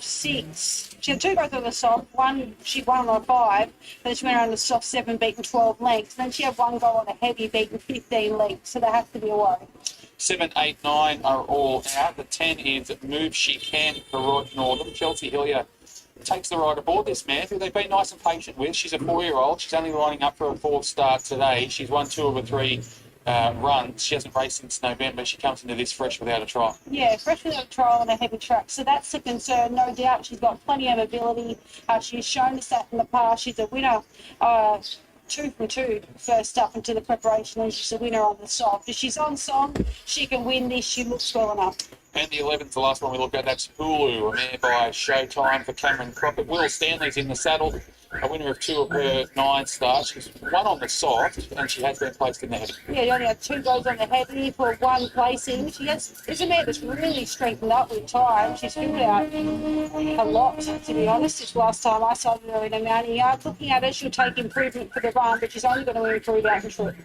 6. She had 2 goes on the soft. She won on a 5, then she went on the soft 7, beaten 12 lengths. Then she had 1 go on a heavy, beaten 15 lengths. So that has to be a worry. 7, 8, 9 are all out. The 10 is Move She Can for Rod Northam. Chelsea Hillier takes the ride aboard this man, who they've been nice and patient with. She's a 4-year-old. She's only lining up for a 4th start today. She's won 2 of her 3 runs. She hasn't raced since November. She comes into this fresh without a trial. Yeah, fresh without a trial on a heavy track. So that's the concern, no doubt. She's got plenty of ability. She's shown us that in the past. She's a winner. 2 from 2 first up into the preparation, and she's a winner on the soft. If she's on song, she can win this. She looks well enough. And the 11th, the last one we looked at, that's Hulu, a mare by Showtime for Cameron Crockett. Will Stanley's in the saddle, a winner of 2 of her 9 starts. She's 1 on the soft, and she has been placed in the heavy. Yeah, she only had 2 goes on the heavy for 1 placing. It's a mare that's really strengthened up with time. She's filled out a lot, to be honest. This last time I saw her in a mounting yard. Looking at her, she'll take improvement for the run, but she's only going to improve out in short.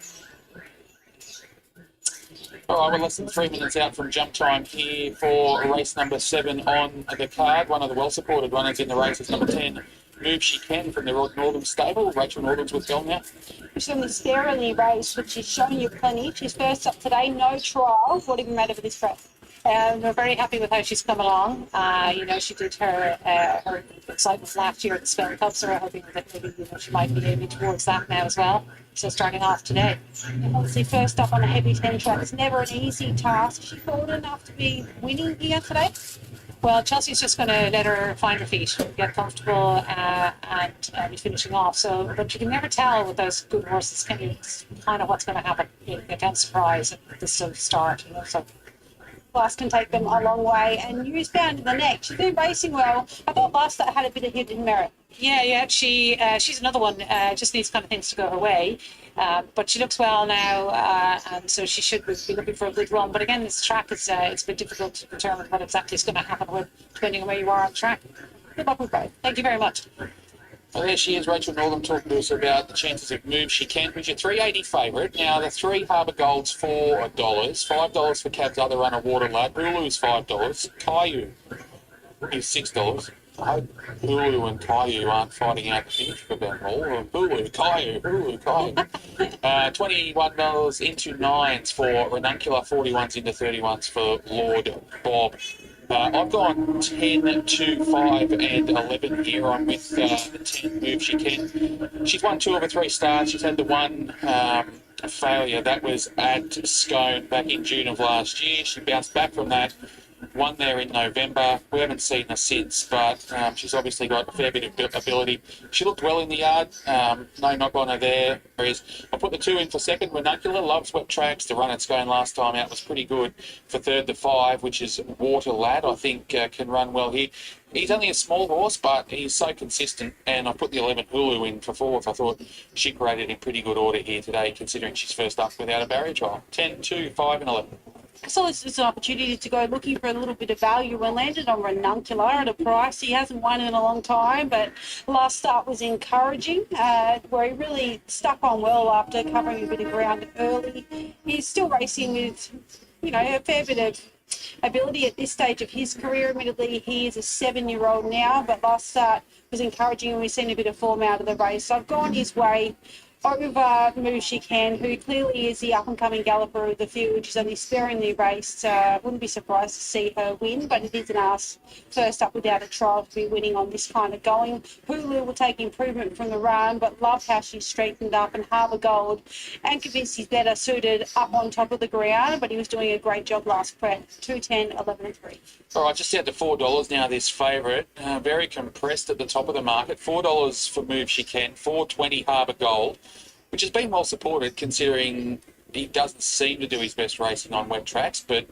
All right, we're less than 3 minutes out from jump time here for race number 7 on the card. One of the well-supported runners in the race is number 10, Move She Can from the Rod Northam stable. Rachel Northam's with Bell now. She's in the scarily race, which she's shown you plenty. She's first up today, no trial. What have you made of this race? We're very happy with how she's come along. She did her excitement last year at the Spell Cup, so we're hoping that maybe she might be aiming towards that now as well. So starting off today. Obviously, first up on a heavy 10 track. It's never an easy task. Is she forward enough to be winning here today? Well, Chelsea's just going to let her find her feet, get comfortable, and be finishing off. But you can never tell with those good horses. It's kind of what's going to happen. You can't surprise at the start. So. Class can take them a long way, and Newsbound in the neck. She's been racing well. I thought last start had a bit of hidden merit. Yeah, she's another one. Just these kind of things to go her way, but she looks well now, and so she should be looking for a good run. But again, this track is it's been difficult to determine what exactly is going to happen with, depending on where you are on the track. Good luck with both. Thank you very much. Well, there she is, Rachel Northam, talking to us about the chances of Move She Can, who's your $3.80 favourite. Now, the 3 Harbour Gold's $4, $5 for Cab's other runner, Water Lad. Hulu's $5, Caillou is $6. I hope Hulu and Caillou aren't fighting out the finish for that all. Hulu, Caillou. $21 into 9s for Ranuncular, 41s into 31s for Lord Bob. I've gone 10, 2, 5 and 11 here. I'm with the 10 Move She Can. She's won 2 of her 3 starts. She's had the 1 failure. That was at Scone back in June of last year. She bounced back from that, won there in November. We haven't seen her since, but she's obviously got a fair bit of ability. She looked well in the yard. No knock on her there. I put the 2 in for second. Ranuncular loves wet tracks. The run at Scone last time out was pretty good. For third, the 5, which is Water Lad, I think can run well here. He's only a small horse, but he's so consistent. And I put the 11 Hulu in for 4th. I thought she graded in pretty good order here today, considering she's first up without a barrier trial. 10, 2, 5 and 11. So it's just an opportunity to go looking for a little bit of value. We landed on Ranuncular at a price. He hasn't won in a long time, but last start was encouraging, where he really stuck on well after covering a bit of ground early. He's still racing with, a fair bit of ability at this stage of his career. Admittedly, he is a 7-year-old now, but last start was encouraging and we've seen a bit of form out of the race. So I've gone his way over Move She Can, who clearly is the up-and-coming galloper of the field. She's only sparingly raced. Wouldn't be surprised to see her win, but it is an ask first up without a trial to be winning on this kind of going. Hulu will take improvement from the run, but love how she's strengthened up, and Harbour Gold and convinced he's better suited up on top of the ground, but he was doing a great job last prep. 210, 11 and 3. All right, just down to $4 now, this favourite. Very compressed at the top of the market. $4 for Move She Can, $4.20 Harbour Gold, which has been well supported considering he doesn't seem to do his best racing on wet tracks, but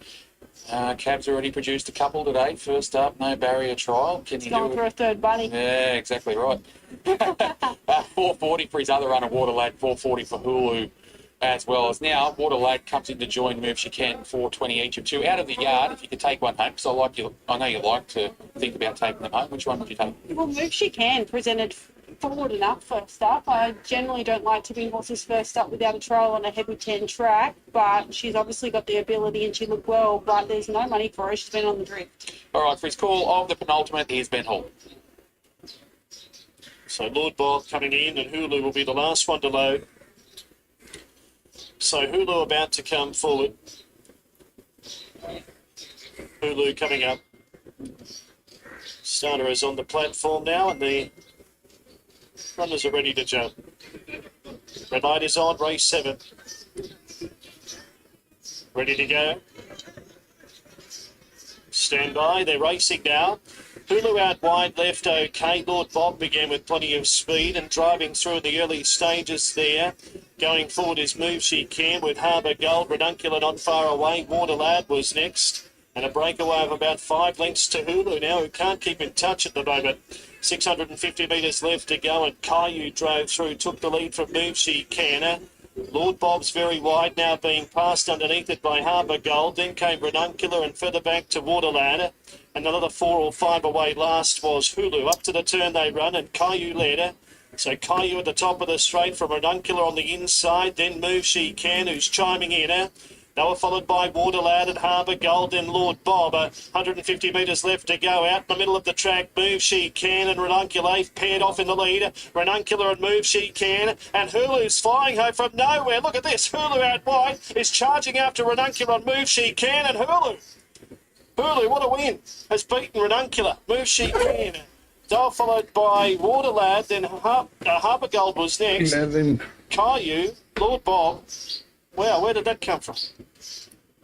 Cab's already produced a couple today. First up, no barrier trial. Can He's going for a third bunny. Yeah, exactly right. 440 for his other runner, Water Lad, 440 for Hulu as well. As now, Water Lad comes in to join Move She Can, 420 each of 2. Out of the yard, if you could take one home, because I know you like to think about taking them home. Which one would you take? Well, Move She Can presented forward enough first up. I generally don't like to bring horses first up without a trial on a heavy 10 track, but she's obviously got the ability and she looked well, but there's no money for her. She's been on the drift. All right, for his call of the penultimate, here's Ben Hall. So Lord Bob coming in, and Hulu will be the last one to load. So Hulu about to come forward. Hulu coming up. Starter is on the platform now, and the runners are ready to jump. Red light is on, race 7. Ready to go. Stand by, they're racing now. Hulu out wide left, okay. Lord Bob began with plenty of speed and driving through in the early stages there. Going forward is Move She Can with Harbour Gold. Ranuncular not far away. Water Lad was next. And a breakaway of about 5 lengths to Hulu now, who can't keep in touch at the moment. 650 metres left to go, and Caillou drove through, took the lead from Move She Can. Lord Bob's very wide now, being passed underneath it by Harbour Gold. Then came Ranuncular and further back to Water Lad. And another 4 or 5 away last was Hulu. Up to the turn they run, and Caillou led her. So Caillou at the top of the straight from Ranuncular on the inside. Then Move She Can, who's chiming in. They were followed by Water Lad and Harbour Gold, then Lord Bob. 150 metres left to go. Out in the middle of the track, Move She Can and Ranuncular paired off in the lead. Ranuncular and Move She Can, and Hulu's flying home from nowhere. Look at this. Hulu out wide is charging after Ranuncular and Move She Can, and Hulu, what a win, has beaten Ranuncular. Move She Can. They were followed by Water Lad, then Harbour Gold was next. 11. Caillou, Lord Bob. Wow, where did that come from?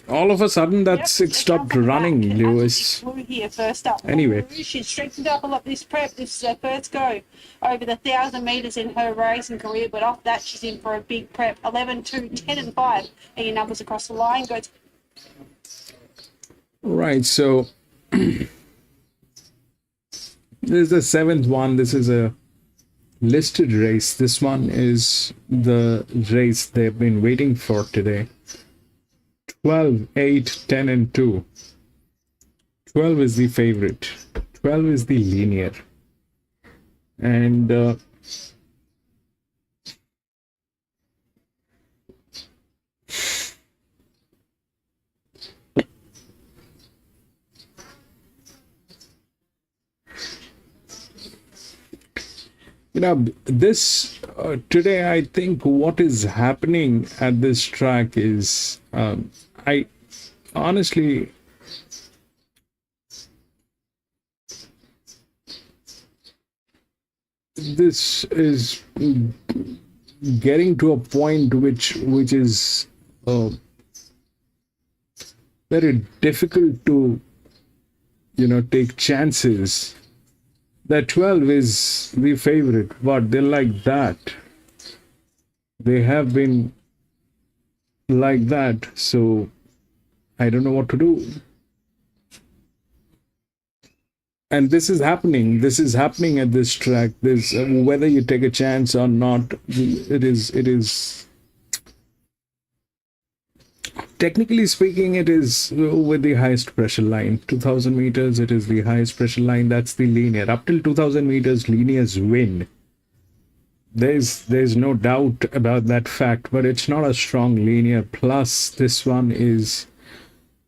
All of a sudden, it stopped running, Lewis. Blue here first up. Anyway. She's strengthened up a lot this prep. This is her first go over the 1,000 metres in her racing career, but off that, she's in for a big prep. 11, 2, 10 and 5 are your numbers across the line. Go to... Right, so this is the 7th one. This is a listed race. This one is the race they've been waiting for today. 12, 8, 10 and 2. 12 is the favorite. 12 is the linear. And this today, I think what is happening at this track is I honestly this is getting to a point which is very difficult to take chances. That 12 is the favorite, but they're like that. They have been like that, so I don't know what to do. And this is happening at this track. This whether you take a chance or not, it is technically speaking, it is with the highest pressure line. 2000 meters, it is the highest pressure line. That's the linear. Up till 2000 meters, linears win. There's no doubt about that fact, but it's not a strong linear. Plus, this one is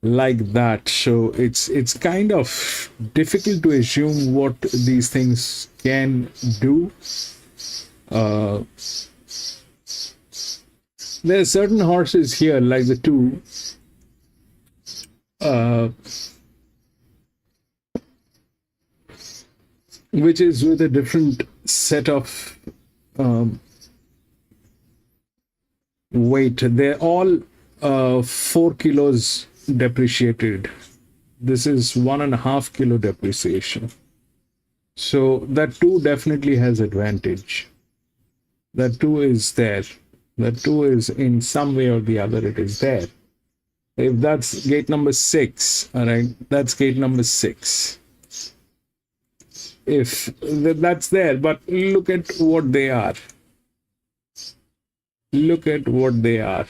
like that, so it's kind of difficult to assume what these things can do. There are certain horses here, like the two, which is with a different set of weight. They're all 4 kilos depreciated. This is 1.5 kilo depreciation. So that 2 definitely has advantage. That 2 is there. That 2 is in some way or the other, it is there. If that's gate number 6, all right, that's gate number 6. If that's there, but look at what they are. Look at what they are.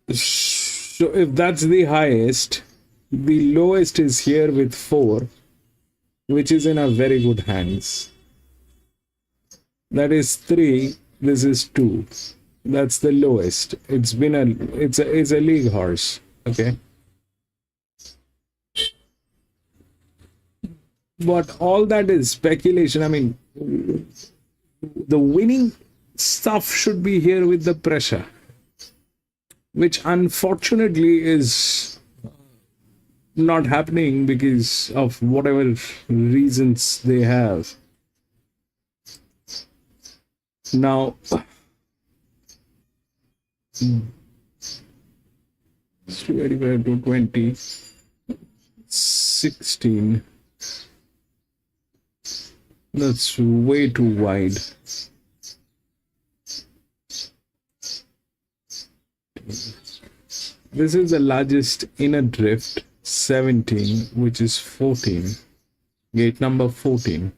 So if that's the highest, the lowest is here with 4, which is in a very good hands. That is 3, this is 2. That's the lowest. It's a league horse, okay? But all that is speculation. I mean, the winning stuff should be here with the pressure, which unfortunately is not happening because of whatever reasons they have. Now, 285 to 20, 16. That's way too wide. This is the largest inner drift, 17, which is 14. Gate number 14.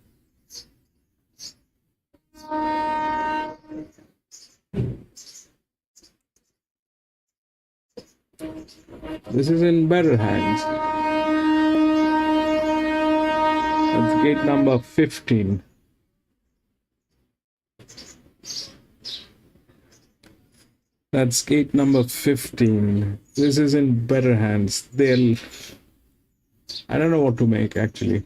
This is in better hands. That's gate number 15. That's gate number 15. This is in better hands. I don't know what to make actually.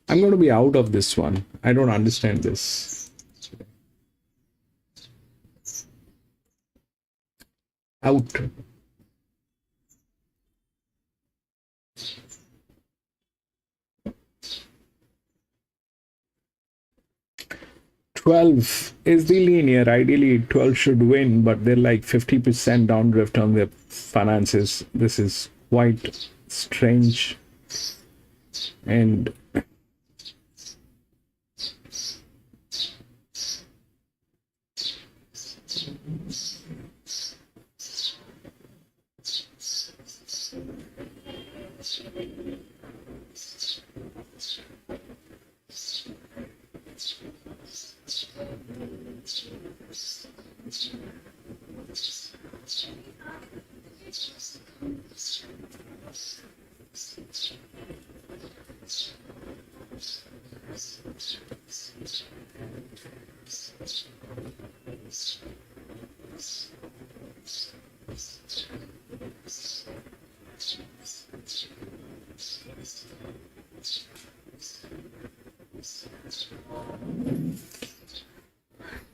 I'm going to be out of this one. I don't understand this. Out. $12 is the linear. Ideally, 12 should win, but they're like 50% downdrift on their finances. This is quite strange. And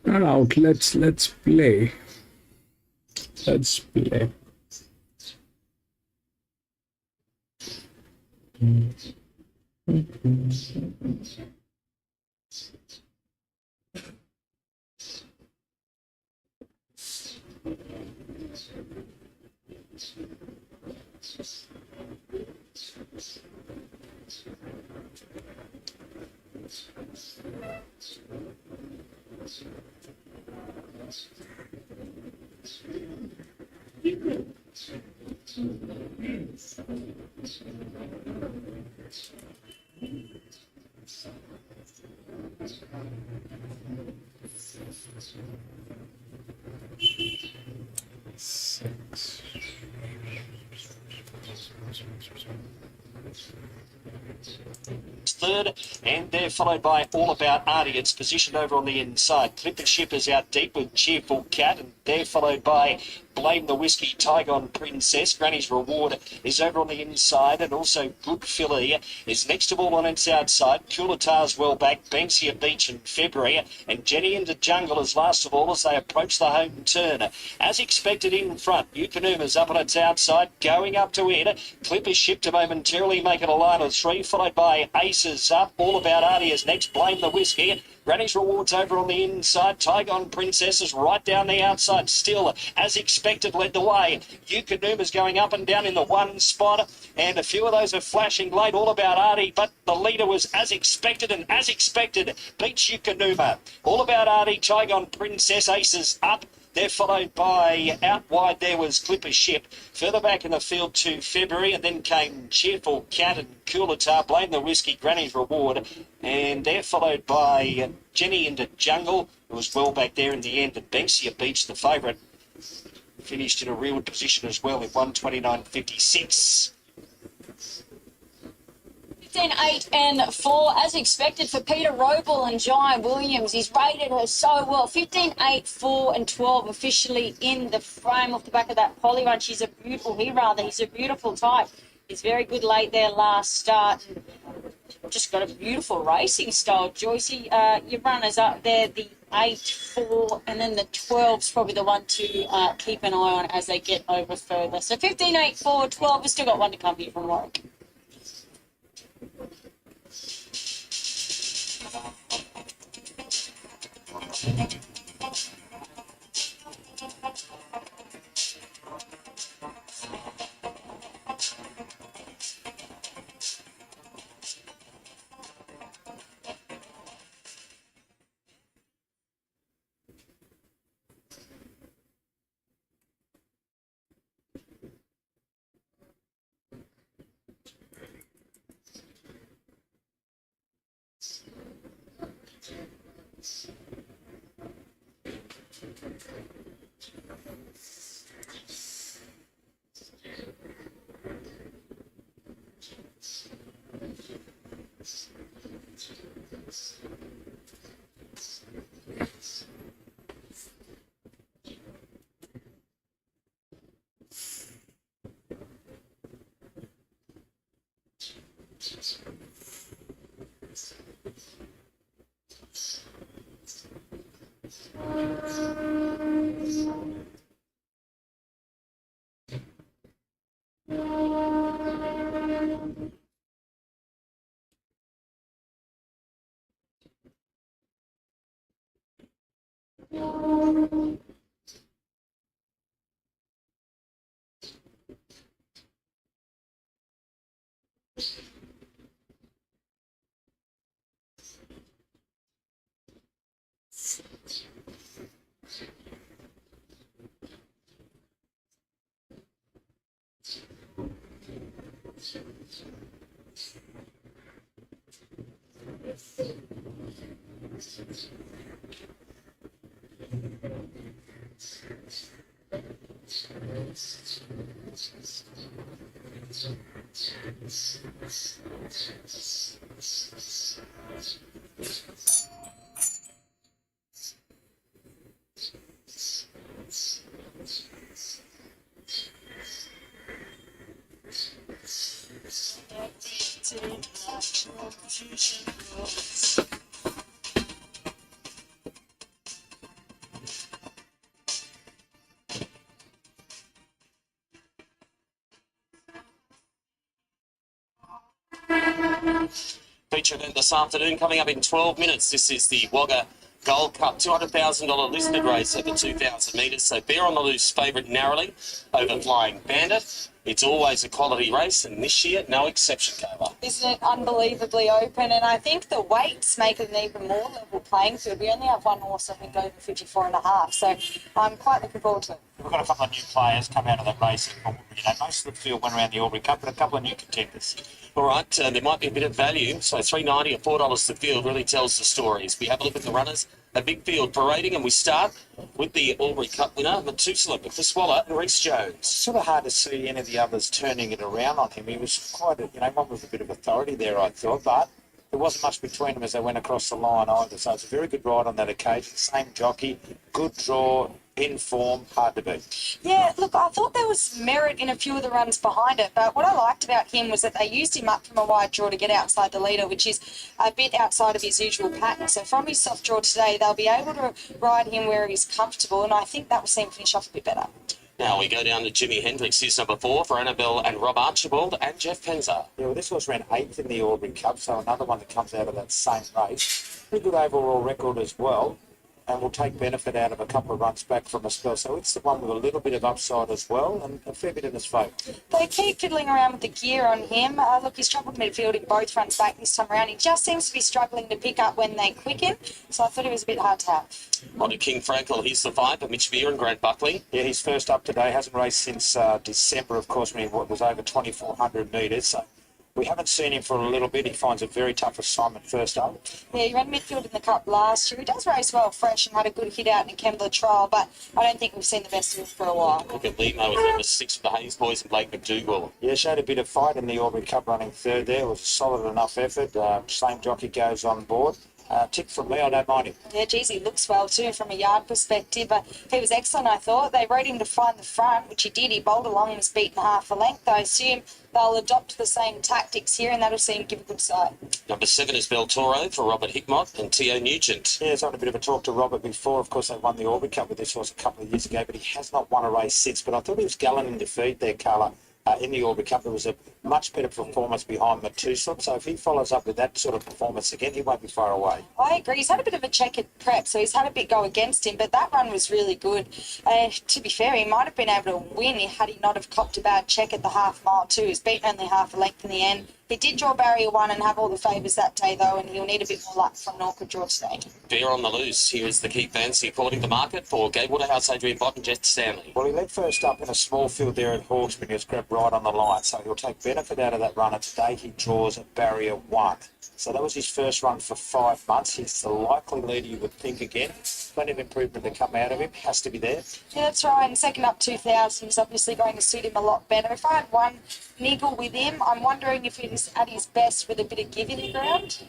not out. Let's play. Let's play. Third, and they're followed by All About Artie. It's positioned over on the inside. Clipper Ship is out deep with Cheerful Cat, and they're followed by Blame the Whiskey, Tygon Princess. Granny's Reward is over on the inside, and also Good Filly is next of all on its outside. Coolatar's well back, Banksia Beach in February, and Jenny into Jungle is last of all as they approach the home turn. As expected in front, Eukanuma's up on its outside, going up to it. Clipper Ship to momentarily make it a line of three, followed by Aces up. All About Artie is next, Blame the Whiskey. Granny's Rewards over on the inside. Tygon Princess is right down the outside still. As expected, led the way. Eukanuma's going up and down in the one spot. And a few of those are flashing late. All About Artie. But the leader was as expected, and as expected beats Eukanuma. All About Artie, Tygon Princess, Aces up. They're followed by, out wide there was Clipper Ship. Further back in the field to February, and then came Cheerful Cat and Coolatar, Blame the Whiskey, Granny's Reward. And they're followed by Jenny into Jungle, who was well back there in the end. And Banksia Beach, the favourite, finished in a real position as well in 129.56. 15, 8 and 4, as expected for Peter Roble and Jai Williams. He's rated her so well. 15, 8, 4 and 12 officially in the frame off the back of that Polly run. She's a beautiful, he's a beautiful type. He's very good late there last start. Just got a beautiful racing style. Joycey, your runners up there, the 8, 4, and then the 12's probably the one to keep an eye on as they get over further. So 15, 8, 4, 12, we've still got one to come here from Warwick. Feature event this afternoon coming up in 12 minutes. This is the Wagga Gold Cup, $200,000 listed race over 2,000 metres. So Bear on the Loose favourite narrowly over Flying Bandit. It's always a quality race, and this year, no exception, Kayla. Isn't it unbelievably open? And I think the weights make it an even more level playing field. We only have one horse, I think, over 54.5. So I'm quite looking forward to it. We've got a couple of new players come out of that race. Most of the field went around the Albury Cup, but a couple of new contenders. All right, there might be a bit of value. So $3.90 or $4 the field really tells the story. As we have a look at the runners, a big field parading, and we start with the Albury Cup winner, Methuselah, with the Swallow and Reece Jones. It's sort of hard to see any of the others turning it around on him. He was quite, one with a bit of authority there, I thought, but there wasn't much between them as they went across the line either. So it's a very good ride on that occasion. Same jockey, good draw, in form, hard to beat. Yeah, look, I thought there was merit in a few of the runs behind it, but what I liked about him was that they used him up from a wide draw to get outside the leader, which is a bit outside of his usual pattern. So from his soft draw today, they'll be able to ride him where he's comfortable, and I think that will see him finish off a bit better. Now we go down to Jimmy Hendricks. Here's number 4 for Annabelle and Rob Archibald and Jeff Penza. Yeah, well, this horse ran 8th in the Albury Cup, so another one that comes out of that same race. Pretty good overall record as well, and will take benefit out of a couple of runs back from a spell. So it's the one with a little bit of upside as well, and a fair bit in his favour. They keep fiddling around with the gear on him. Look, he's struggled midfield in both runs back this time around. He just seems to be struggling to pick up when they quicken, so I thought he was a bit hard to have. On to King Frankel. Here's the 5 for Mitch Veer and Grant Buckley. Yeah, he's first up today. Hasn't raced since December, of course, when he was over 2,400 metres. So we haven't seen him for a little bit. He finds a very tough assignment first up. Yeah, he ran midfield in the Cup last year. He does race well fresh and had a good hit out in a Kembla trial, but I don't think we've seen the best of him for a while. Look at Limo with number 6 for the Hayes boys and Blake McDougall. Yeah, showed a bit of fight in the Albury Cup running third there. It was a solid enough effort. Same jockey goes on board. Tick from me, I don't mind him. Yeah, geez, he looks well too from a yard perspective. But he was excellent, I thought. They rode him to find the front, which he did. He bowled along and was beaten half a length. I assume they'll adopt the same tactics here, and that'll see him give a good sight. Number 7 is Beltoro for Robert Hickmott and Tio Nugent. Yeah, I've had a bit of a talk to Robert before. Of course, they won the Albury Cup with this horse a couple of years ago, but he has not won a race since. But I thought he was gallant in defeat there, Carla. In the Albury Cup, it was a much better performance behind Methuselah. So if he follows up with that sort of performance again, he won't be far away. I agree. He's had a bit of a checkered prep, so he's had a bit go against him, but that run was really good. To be fair, he might have been able to win had he not have copped a bad check at the half mile too. He's beaten only half a length in the end. He did draw barrier 1 and have all the favours that day though, and he'll need a bit more luck from an awkward draw today. Bear on the Loose. Here is the key fancy according to market for Gabe Waterhouse, Adrian Bott and Jet Stanley. Well, he led first up in a small field there at Hawkesbury. He was grabbed right on the line, so he'll take benefit out of that run. And today he draws at barrier 1. So that was his first run for 5 months. He's the likely leader, you would think, again. Plenty of improvement to come out of him. Has to be there. Yeah, that's right. And second up 2,000 is obviously going to suit him a lot better. If I had one niggle with him, I'm wondering if he's at his best with a bit of give in the ground.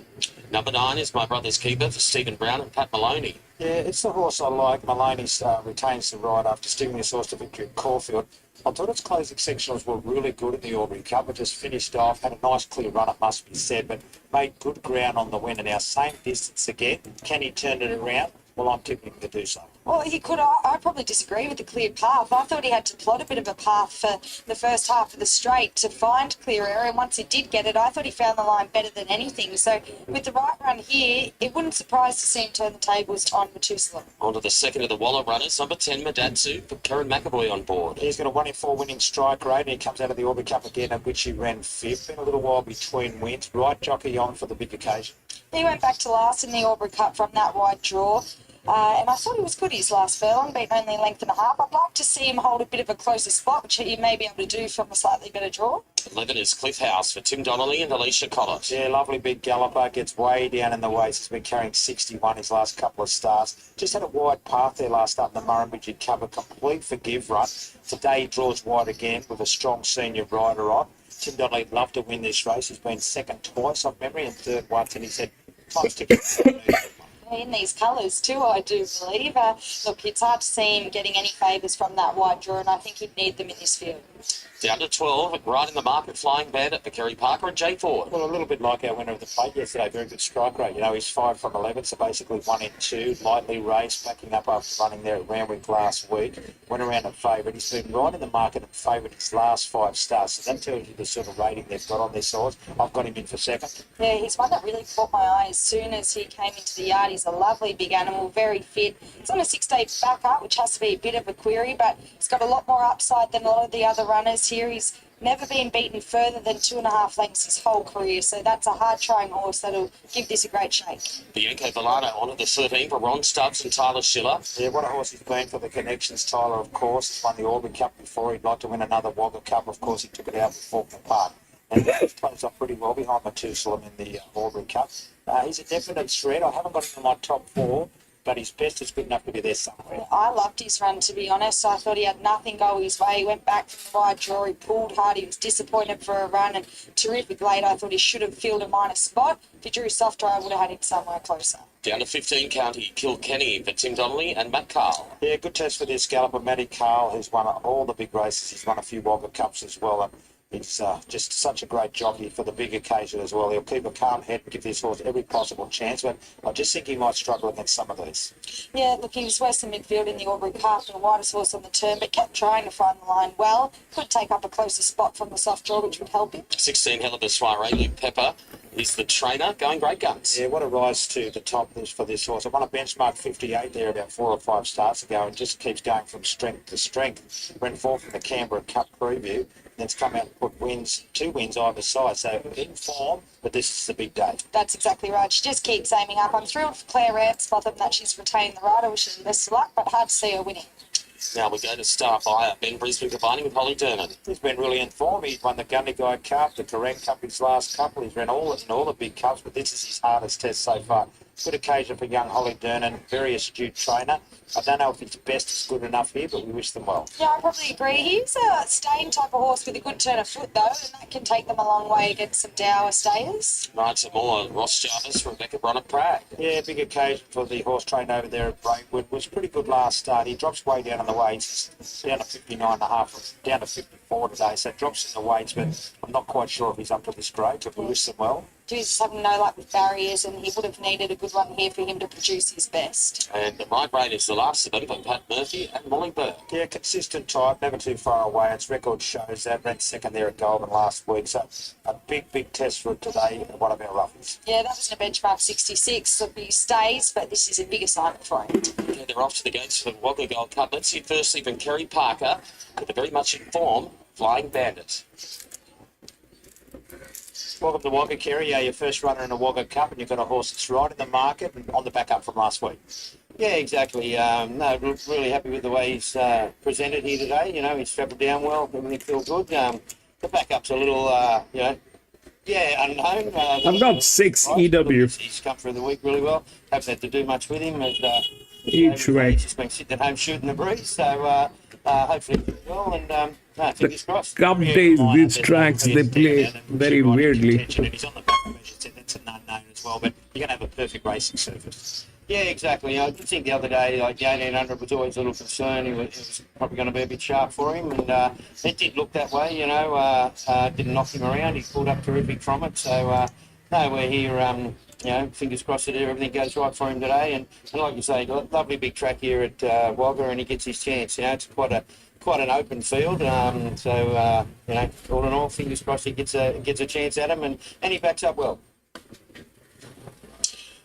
Number 9 is My Brother's Keeper for Stephen Brown and Pat Maloney. Yeah, it's the horse I like. Maloney retains the ride after steering this horse to victory at Caulfield. I thought its closing sectionals were really good in the Albury Cup. It just finished off, had a nice clear run, it must be said, but made good ground on the win. And now same distance again. Can he turn it around? Well, I'm tipping him to do so. Well, he could. I probably disagree with the clear path. I thought he had to plot a bit of a path for the first half of the straight to find clear area. And once he did get it, I thought he found the line better than anything. So with the right run here, it wouldn't surprise to see him turn the tables on Methuselah. On to the second of the Waller runners, number 10, Madatsu, for Karen McAvoy on board. He's got a 1 in 4 winning strike rate, and he comes out of the Albury Cup again, at which he ran 5th. Been a little while between wins. Right jockey on for the big occasion. He went back to last in the Albury Cup from that wide draw. And I thought he was good his last furlong, beaten only a length and a half. I'd like to see him hold a bit of a closer spot, which he may be able to do from a slightly better draw. 11 is Cliff House for Tim Donnelly and Alicia Collett. Yeah, lovely big galloper, gets way down in the waist. He's been carrying 61 his last couple of starts. Just had a wide path there last up in the Murrumbidgee Cup, a complete forgive run. Today he draws wide again with a strong senior rider on. Tim Donnelly would love to win this race. He's been second twice off memory and third once, and he said, time's ticking. In these colours too, I do believe. Look, it's hard to see him getting any favours from that wide draw, and I think he'd need them in this field. Down to 12, right in the market, Flying Bandit for Kerry Parker and Jay Ford. Well, a little bit like our winner of the plate yesterday, very good strike rate. You know, he's 5 from 11, so basically 1 in 2, lightly raced, backing up after running there at Randwick last week. Went around at favourite. He's been right in the market at favourite his last 5 starts, so that tells you the sort of rating they've got on their sides. I've got him in for second. Yeah, he's one that really caught my eye as soon as he came into the yard. He's a lovely big animal, very fit. He's on a 6-day back up, which has to be a bit of a query, but he's got a lot more upside than a lot of the other runners here. He's never been beaten further than 2.5 lengths his whole career, so that's a hard-trying horse that'll give this a great shake. Bianco Volano on at the 13 for Ron Stubbs and Tyler Schiller. Yeah, what a horse he's been for the connections, Tyler, of course. He's won the Auburn Cup before. He'd like to win another Wagga Cup. Of course, he took it out before the park. And he's plays off pretty well behind Methuselah in the Auburn Cup. He's a definite threat. I haven't got him in my top 4. But his best is good enough to be there somewhere. I loved his run, to be honest. I thought he had nothing go his way. He went back from the wide draw. He pulled hard. He was disappointed for a run and terrific late. I thought he should have filled a minor spot. If he drew softer, I would have had him somewhere closer. Down to 15 County, Kilkenny for Tim Donnelly and Matt Carl. Yeah, good test for this scalper, Matty Carl, who's won all the big races. He's won a few Wagga Cups as well. And he's just such a great jockey for the big occasion as well. He'll keep a calm head and give this horse every possible chance, but I just think he might struggle against some of these. Yeah, look, he was Western midfield in the Auburn Cup, the widest horse on the turn, but kept trying to find the line well. Could take up a closer spot from the soft draw, which would help him. 16 Hell of a Soiree, Luke Pepper is the trainer, going great guns. Yeah, what a rise to the top for this horse. I won a benchmark 58 there about 4 or 5 starts ago and just keeps going from strength to strength. Went 4th in the Canberra Cup preview. Then it's come out and put wins, 2 wins either side. So in form, but this is the big day. That's exactly right. She just keeps aiming up. I'm thrilled for Claire Rance, bothered that she's retained the rider. Wish her the best of luck, but hard to see her winning. Now we go to Star Fire, Ben Brisbane combining with Holly Dernan. He's been really in form. He's won the Gundy Guy Cup, the Terrain Cup his last couple. He's run all the big cups, but this is his hardest test so far. Good occasion for young Holly Dernan, very astute trainer. I don't know if his best is good enough here, but we wish them well. Yeah, I probably agree. He's a staying type of horse with a good turn of foot, though, and that can take them a long way against some dour stayers. Right, some more. Ross Jarvis, Rebecca Bronner Prague. Yeah, big occasion for the horse trained over there at Braidwood. Was pretty good last start. He drops way down on the weights. He's down to 59.5, down to 54 today, so drops in the weights, but I'm not quite sure if he's up to this grade, but we wish them well. Just having no luck with barriers, and he would have needed a good one here for him to produce his best. And the migraine is the last of them for Pat Murphy and Molly Burke. Yeah, consistent type, never too far away. Its record shows that. Ran second there at Goulburn last week, so a big test for it today at one of our roughies. Yeah, that was in a benchmark 66. So he stays, but this is a big assignment for him. Okay, they're off to the gates for the Wagga Gold Cup. Let's see firstly from Kerry Parker with a very much in form Flying Bandit. Welcome to Wagga, Kerry. Yeah, your first runner in a Wagga Cup, and you've got a horse that's right in the market and on the back up from last week. Yeah, exactly. No, really happy with the way he's presented here today. You know, he's travelled down well, everything feels good. The backup's a little, unknown. I've got 6 EW. He's come through the week really well. Haven't had to do much with him. Each way. He's just been sitting at home shooting the breeze, so hopefully he'll do well. And fingers crossed. Cup days, these tracks, they play very weirdly. He's on the back of it. That's an unknown as well, but you're going to have a perfect racing surface. Yeah, exactly. I did think the other day, like the 1800 was always a little concern. It was probably going to be a bit sharp for him, and it did look that way. You know, didn't knock him around. He pulled up terrific from it. So no, we're here. You know, fingers crossed that everything goes right for him today. And like you say, lovely big track here at Wagga, and he gets his chance. You know, it's quite an open field. You know, all in all, fingers crossed he gets a chance at him, and he backs up well.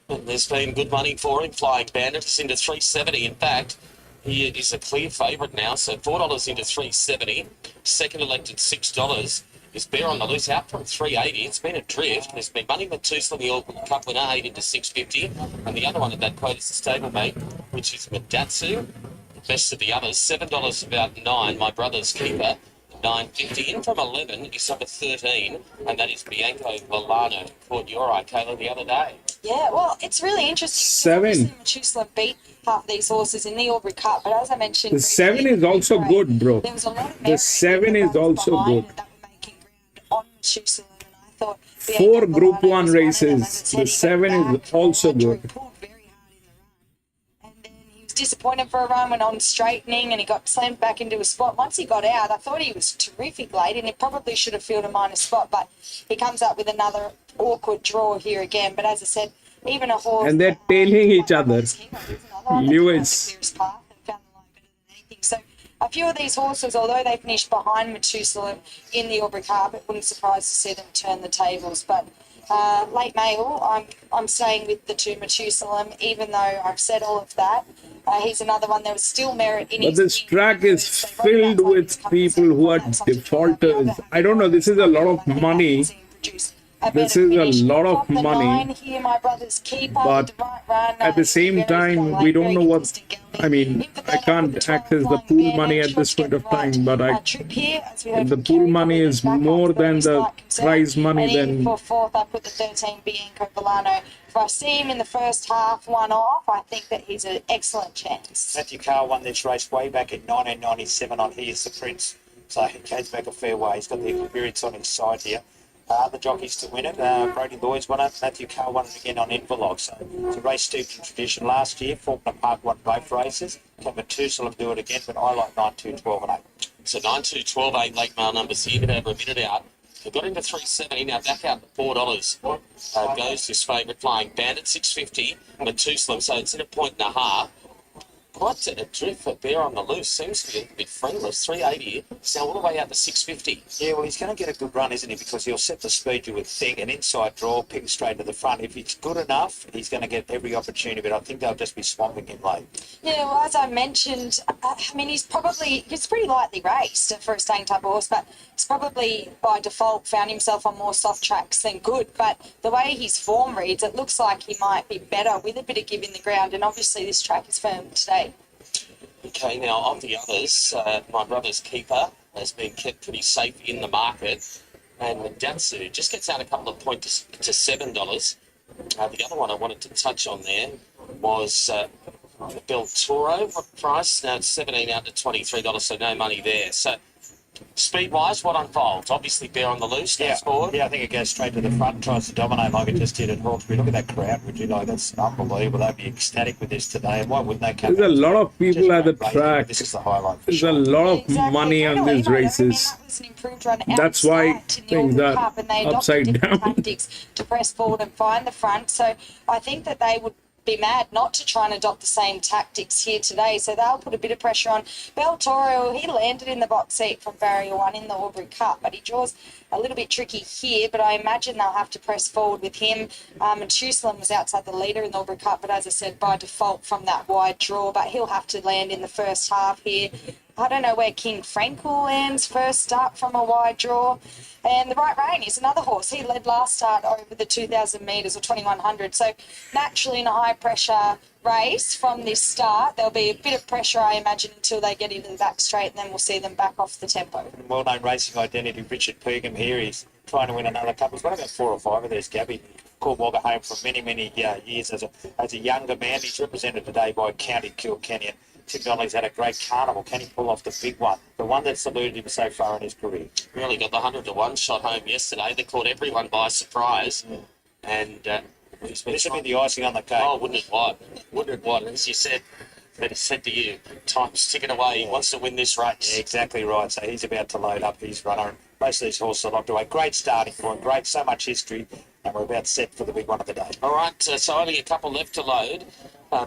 And there's been good money for him. Flying Bandit is into 370. In fact, he is a clear favourite now. So $4 into 370. Second elected $6 is Bear on the Loose out from 380. It's been a drift. There's been money with Methuselah, the Auburn Cup winner, 8 into 650. And the other one at that quote is the stablemate, which is Madatsu. The best of the others, $7 about 9. My brother's keeper. 9.50 in from 11 is number 13, and that is Bianco Volano. Caught your eye, Kayla, the other day. Yeah, well, it's really interesting. 7. Methuselah beat half of these horses in the Aubrey Cup, but as I mentioned, The 7 is also good, bro. there was a lot of The 7 is also good. on Methuselah, and I thought 4 Group 1 races. The 7 is also good. disappointed for a run, went on straightening, and he got slammed back into a spot. Once he got out, I thought he was terrific late, and he probably should have filled a minor spot, but he comes up with another awkward draw here again. But as I said, even a horse... And they're tailing each other. Lewis. So a few of these horses, although they finished behind Methuselah in the Aubrey Cup, it wouldn't surprise to see them turn the tables. But late Mail, I'm staying with the 2 Methuselah, even though I've said all of that. He's another one. There was still merit in But his this track is filled with people who are defaulters. I don't know, this is a lot of money. This is a lot of money. Here, my brother's keeper, But at the same time, we don't know what... I mean, I can't access the pool money at this point of time, but if the pool money is more than the prize money, then... For fourth, I put the 13 Bianco Volano. If I see him in the first half, one off, I think that he's an excellent chance. Matthew Carr won this race way back in 1997 on He Is the Prince. So he goes back a fair way. He's got the experience on his side here. The jockeys to win it. Brody Lloyd's won it. Matthew Carr won it again on Inverlog. So it's a race steeped in tradition. Last year, Faulkner Park won both races. Can Methuselah do it again? But I like 9, 2, 12 and 8. So 9, 2, 12, 8 late mail numbers here, but over a minute out. They got into 370, now back out to $4. Goes his favourite flying Bandit, $6.50. Methuselah, so it's in a point and a half. Quite a drift for Bear on the Loose. Seems to be a bit friendless. 380. It's now all the way out to 650. Yeah, well, he's going to get a good run, isn't he? Because he'll set the speed, you would think, an inside draw, pick straight to the front. If it's good enough, he's going to get every opportunity, but I think they'll just be swamping him late. Yeah, well, as I mentioned, I mean, he's pretty lightly raced for a staying type of horse, but he's probably by default found himself on more soft tracks than good. But the way his form reads, it looks like he might be better with a bit of give in the ground, and obviously this track is firm today. Okay, now of the others, my brother's keeper has been kept pretty safe in the market, and the Datsu just gets out a couple of points to $7. The other one I wanted to touch on there was the Bel Toro. What price? Now it's 17 out to $23, so no money there. So speed-wise, what unfolds? Obviously, Bear on the Loose goes forward. Yeah, I think it goes straight to the front, tries to dominate like it just did at Hawkesbury. Look at that crowd, would you know? That's unbelievable. They'd be ecstatic with this today. And why wouldn't they come? There's a lot of people at the track. This is the highlight. There's a lot of money on these races. That's why things are upside down. Tactics to press forward and find the front. So I think that they would be mad not to try and adopt the same tactics here today. So they'll put a bit of pressure on. Bel Toro, he landed in the box seat from barrier 1 in the Aubrey Cup, but he draws a little bit tricky here, but I imagine they'll have to press forward with him. Methuselah was outside the leader in the Aubrey Cup, but as I said, by default from that wide draw, but he'll have to land in the first half here. I don't know where King Frankel lands first up from a wide draw. And the Right Rain is another horse. He led last start over the 2,000 metres or 2,100. So naturally in a high pressure race from this start, there'll be a bit of pressure, I imagine, until they get into the back straight, and then we'll see them back off the tempo. Well-known racing identity, Richard Pegham here. He's trying to win another cup. He's won about 4 or 5 of these, Gabby. Called Wagga home for many, many years as a younger man. He's represented today by County Kilkenny. Tim Donnelly's had a great carnival. Can he pull off the big one? The one that's saluted him so far in his career. Really got the 100-1 shot home yesterday. They caught everyone by surprise. And this would be the icing on the cake. Oh, wouldn't it what? Wouldn't it what? As you said, that he said to you, time's ticking away. He wants to win this race. Yeah, exactly right. So he's about to load up his runner. Most of these horses are locked away. Great starting point. Great, so much history. And we're about set for the big one of the day. All right, so only a couple left to load.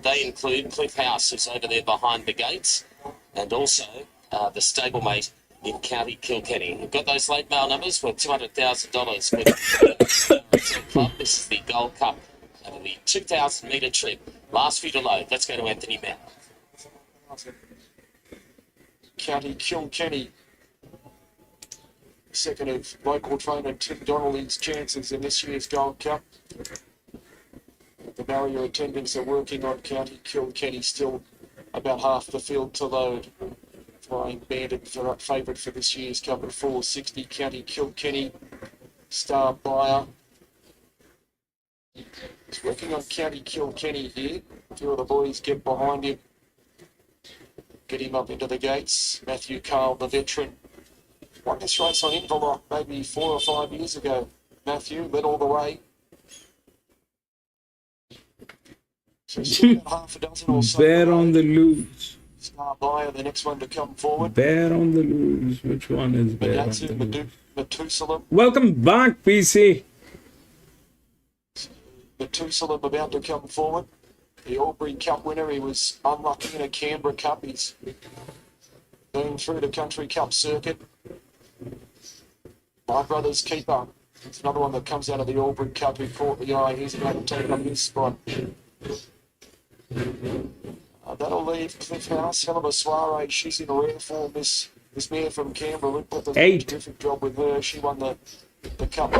They include Cliff House, who's over there behind the gates, and also the stablemate in County Kilkenny. We've got those late mail numbers for $200,000 for the club. This is the Gold Cup over the 2,000-metre trip. Last few to load. Let's go to Anthony Mount. County Kilkenny. Second of local trainer Tim Donnelly's chances in this year's Gold Cup. The barrier attendants are working on County Kilkenny, still about half the field to load. Flying Bandit for favourite for this year's Cup at 460. County Kilkenny, star buyer. He's working on County Kilkenny here. Two of the boys get behind him. Get him up into the gates. Matthew Carl, the veteran. Won this race on Inverloch maybe 4 or 5 years ago. Matthew led all the way. So still got half a dozen or so. Bear on the loose. Star Buyer, the next one to come forward. Bear on the loose. Which one is bear on the loose? Methuselah. Welcome back, PC. Methuselah about to come forward. The Albury Cup winner. He was unlucky in a Canberra Cup. He's been through the Country Cup circuit. My Brother's Keeper. It's another one that comes out of the Albury Cup who caught the eye. He's about to take up his spot. That'll leave Cliff House. Hell of a soiree. She's in rare form. This mare from Canberra. Luke Pepper's done a terrific job with her. She won the cup.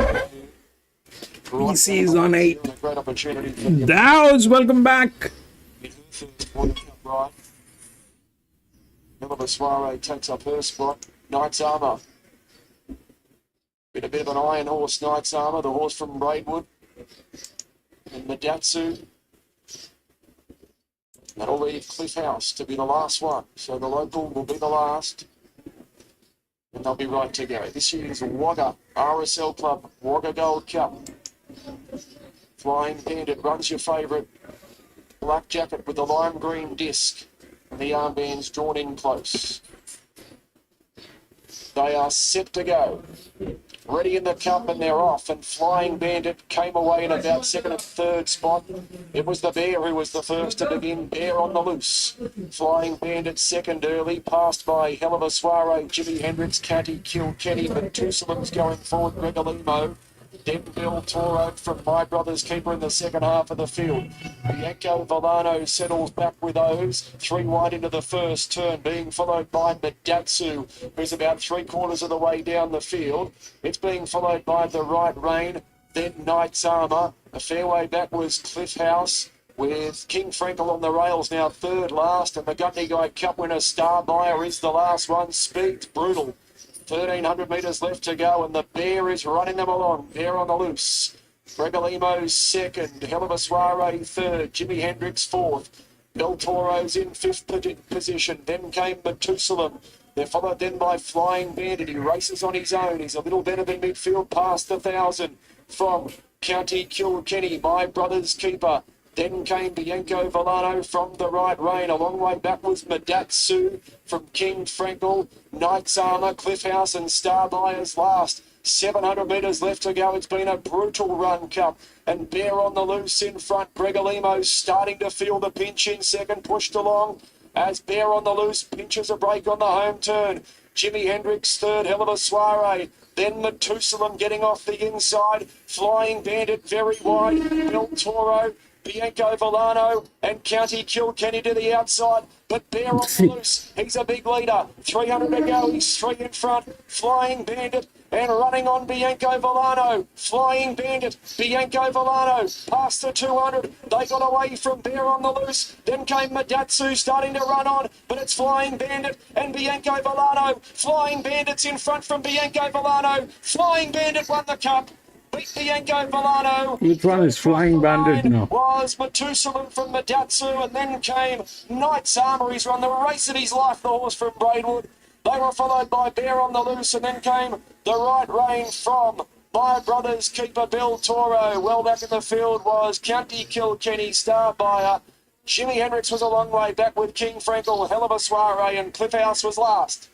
PC's on 8. A great opportunity for Dows, welcome back. Cup ride. Hell of a soiree takes up her spot. Knight's Armour. Been a bit of an iron horse, Knight's Armour, the horse from Braidwood. And Madatsu. That'll leave Cliff House to be the last one. So the local will be the last. And they'll be right to go. This year's Wagga RSL Club, Wagga Gold Cup. Flying Bandit runs your favourite. Black jacket with the lime green disc. And the armbands drawn in close. They are set to go. Ready in the cup and they're off. And Flying Bandit came away in about second and third spot. It was the Bear who was the first to begin. Bear on the loose. Flying Bandit second early. Passed by Hell of a Soiree, Jimmy Hendricks, Catty, Kilkenny, Methuselah's going forward. Regolimo. Then Bill Toro from My Brother's Keeper in the second half of the field. Bianco Volano settles back with O's. 3 wide into the first turn, being followed by Madatsu, who's about 3/4 of the way down the field. It's being followed by The Right Rain, then Knight's Armour. A fair way back was Cliff House, with King Frankel on the rails now third last, and the Gutney Guy Cup winner Star Buyer is the last one. Speed's brutal. 1,300 metres left to go, and the Bear is running them along. Bear on the loose. Regolimo's second. Hell of a Soiree third. Jimmy Hendricks fourth. Bel Toro's in fifth position. Then came Methuselah. They're followed then by Flying Bandit. He races on his own. He's a little better than midfield past the 1,000 from County Kilkenny. My Brother's Keeper. Then came Bianco Volano from The Right Rain. A long way back was Madatsu from King Frankel. Knight's Armour, Cliff House and Star Buyers last. 700 metres left to go. It's been a brutal run, Cup. And Bear on the loose in front. Gregolimo starting to feel the pinch in second. Pushed along as Bear on the loose pinches a break on the home turn. Jimmy Hendricks third. Hell of a Soiree. Then Methuselah getting off the inside. Flying Bandit very wide. Bel Toro. Bianco Volano and County Kilkenny to the outside, but Bear on the loose. He's a big leader. 300 to go. He's 3 in front. Flying Bandit and running on Bianco Volano. Flying Bandit, Bianco Volano past the 200. They got away from Bear on the loose. Then came Madatsu starting to run on, but it's Flying Bandit and Bianco Volano. Flying Bandit's in front from Bianco Volano. Flying Bandit won the cup. Beat Bianco Volano. Which one is Flying Bandit now? Was Methuselah from Madatsu, and then came Knight's Armour. He's run the race of his life, the horse from Braidwood. They were followed by Bear on the loose, and then came The Right Rain from My Brother's Keeper, Bel Toro. Well back in the field was County Kilkenny, Star Buyer. Jimmy Hendricks was a long way back with King Frankel, Hell of a Soiree, and Cliff House was last.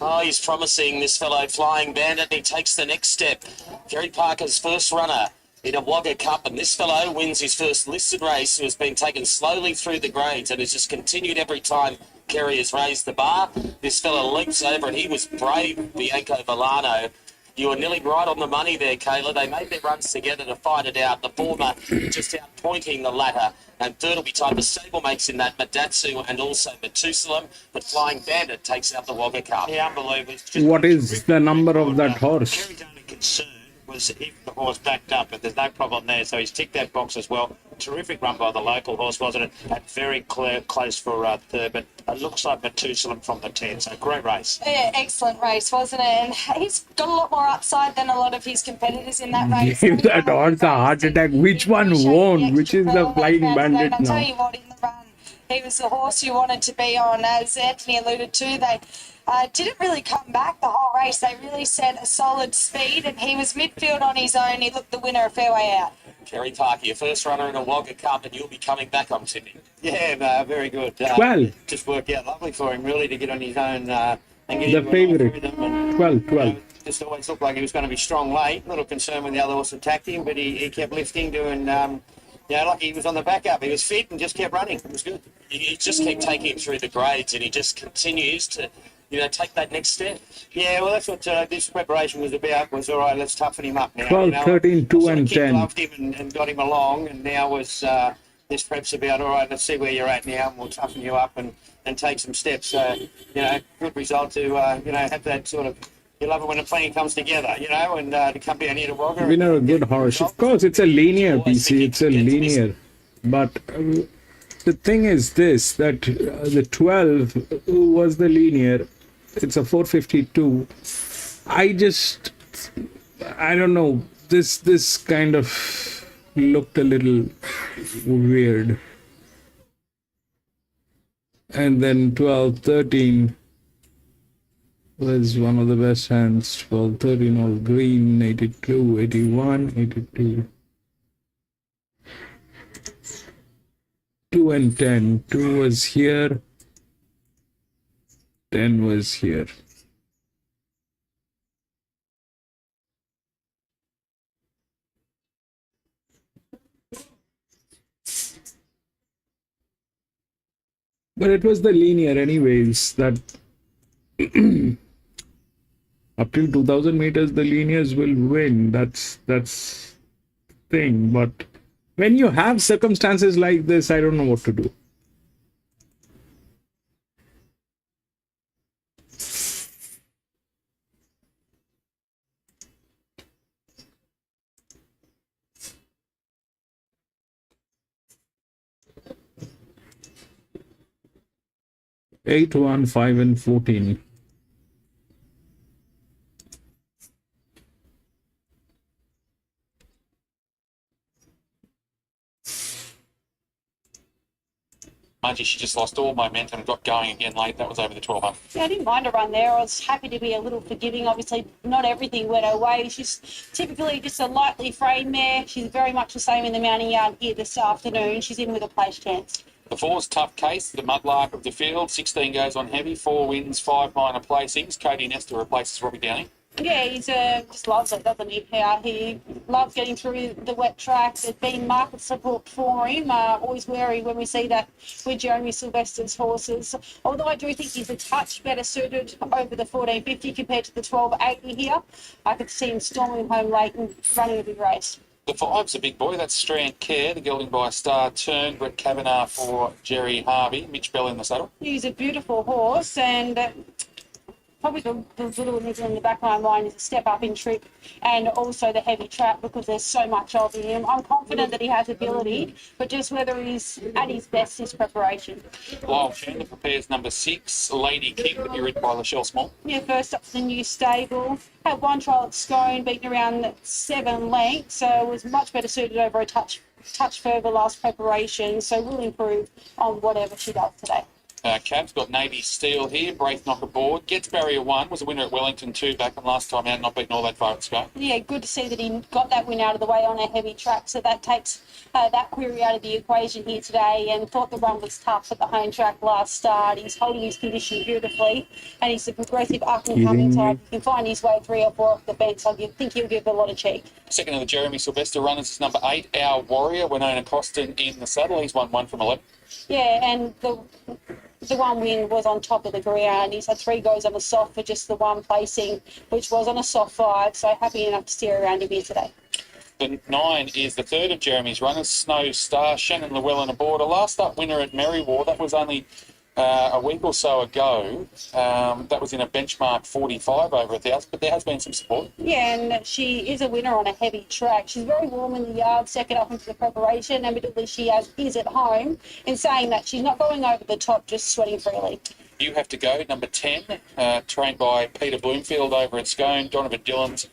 Oh, he's promising, this fellow Flying Bandit. He takes the next step. Kerry Parker's first runner in a Wagga Cup, and this fellow wins his first listed race, who has been taken slowly through the grades and has just continued every time Kerry has raised the bar. This fellow leaps over, and he was brave, Bianco Volano. You were nearly right on the money there, Kayla. They made their runs together to fight it out. The former just outpointing the latter. And third will be time the stablemates in that, Madatsu and also Methuselah. But Flying Bandit takes out the Wagga Cup. Yeah, unbelievable. What is the number of that horse? Kerry's only concern was if the horse backed up, but there's no problem there. So he's ticked that box as well. Terrific run by the local horse, wasn't it? And very close for third, but it looks like Methuselah from the 10. So great race. Yeah, excellent race, wasn't it? And he's got a lot more upside than a lot of his competitors in that race. Give that horse a heart attack. Which one won? Which is the Flying Bandit I'll tell now? you what, in the run, he was the horse you wanted to be on. As Anthony alluded to, they didn't really come back the whole race. They really set a solid speed, and he was midfield on his own. He looked the winner a fair way out. Kerry Parker, your first runner in a Wagga Cup, and you'll be coming back on Sydney. Yeah, very good. 12. Just worked out lovely for him, really, to get on his own and get The him right favourite. through them. And, 12, 12. just always looked like he was going to be strong late. A little concerned when the other horse attacked him, but he kept lifting, doing, like he was on the back up. He was fit and just kept running. It was good. You just keep taking him through the grades, and he just continues to, take that next step. Yeah, well, that's what this preparation was about. Was all right. Let's toughen him up now. 12, 13, 2 and Kid 10. loved him and got him along, and now was this prep's about all right. Let's see where you're at now, and we'll toughen you up and take some steps. So good result to have that sort of. You love it when a plan comes together, and to come down here to Wagga. Winner a good horse. Of course, it's a linear PC. It's a linear, but the thing is this: that the 12 was the linear. It's a 452. I don't know. This kind of looked a little weird. And then 12, 13 was one of the best hands. 12, 13 all green, 82, 81, 82. 2 and 10. 2 was here. 10 was here. But it was the linear anyways, that up to 2000 meters the linears will win. That's thing. But when you have circumstances like this, I don't know what to do. Eight, 1, 5 and 14. Margie, she just lost all momentum, got going again late. That was over the 1200. Yeah, I didn't mind a run there. I was happy to be a little forgiving. Obviously, not everything went her way. She's typically just a lightly framed mare. She's very much the same in the mounting yard here this afternoon. She's in with a place chance. The 4's Tough Case, the mudlark of the field. 16 goes on heavy, 4 wins, 5 minor placings. Cody Nestor replaces Robbie Downing. Yeah, he's just loves it, doesn't he? He loves getting through the wet track. There's been market support for him. Always wary when we see that with Jeremy Sylvester's horses. Although I do think he's a touch better suited over the 1450 compared to the 1280 here. I could see him storming home late and running a big race. The 5's a big boy. That's Strand Care, the gelding by Star Turn. Brett Kavanagh for Jerry Harvey. Mitch Bell in the saddle. He's a beautiful horse, and probably the little nigger in the back of my mind is a step up in trip and also the heavy trap because there's so much of him. I'm confident that he has ability, but just whether he's at his best is preparation. Lyle Chandler prepares number 6, Lady King, to be ridden by Lachelle Small. Yeah, first up to the new stable. Had one trial at Scone, beaten around 7 lengths, so was much better suited over a touch further last preparation, so will improve on whatever she does today. Cab's got Navy Steel here, Braith knock aboard. Gets barrier 1, was a winner at Wellington 2 back on last time out, not beaten all that far at Scone. Yeah, good to see that he got that win out of the way on a heavy track, so that takes that query out of the equation here today, and thought the run was tough at the home track last start. He's holding his condition beautifully, and he's a progressive up-and-coming type. He can find his way 3 or 4 off the fence. I think he'll give a lot of cheek. Second of the Jeremy Sylvester runners is number 8, Our Warrior, Winona Costin in the saddle. He's won 1 from 11. Yeah, and the one win was on top of the ground. He's had 3 goes on the soft for just the one placing, which was on a soft 5, so happy enough to steer around him here today. The 9 is the third of Jeremy's runners, Snow Star, Shannon Llewellyn aboard. A last up winner at Merriwar. That was only a week or so ago. That was in a benchmark 45 over 1,000, but there has been some support. Yeah, and she is a winner on a heavy track. She's very warm in the yard, second up into the preparation. Admittedly, she is at home. In saying that, she's not going over the top, just sweating freely. You Have to Go, number 10, trained by Peter Bloomfield over at Scone. Donovan Dillon's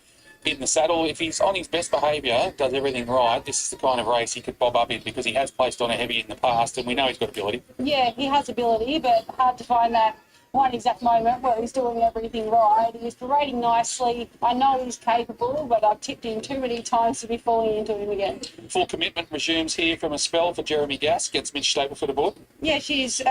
in the saddle. If he's on his best behaviour, does everything right, this is the kind of race he could bob up in because he has placed on a heavy in the past and we know he's got ability. Yeah, he has ability, but hard to find that one exact moment where he's doing everything right. He's parading nicely. I know he's capable, but I've tipped him too many times to be falling into him again. Full commitment resumes here from a spell for Jeremy Gass. Gets Mitch Stableford aboard. Yeah, she's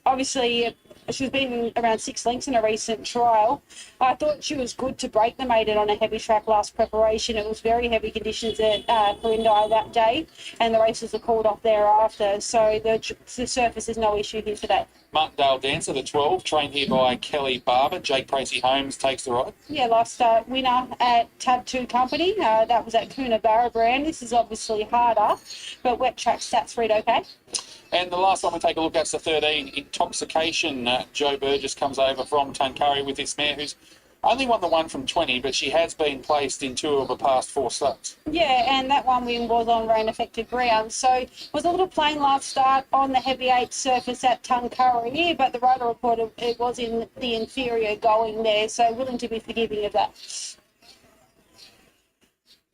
obviously she's been around 6 lengths in a recent trial. I thought she was good to break the maiden on a heavy track last preparation. It was very heavy conditions at Corindi that day, and the races were called off thereafter. So the surface is no issue here today. Martindale Dancer, the 12, trained here by Kelly Barber. Jake Tracy Holmes takes the ride. Yeah, last start winner at Tab 2 Company. That was at Coonabarra brand. This is obviously harder, but wet track stats read okay. And the last one we take a look at is the 13, Intoxication. Joe Burgess comes over from Tuncurry with this mare, who's only won the one from 20, but she has been placed in 2 of the past 4 starts. Yeah, and that one win was on rain-affected ground. So it was a little plain last start on the heavy 8 surface at Tuncurry, but the rider reported it was in the inferior going there, so willing to be forgiving of that.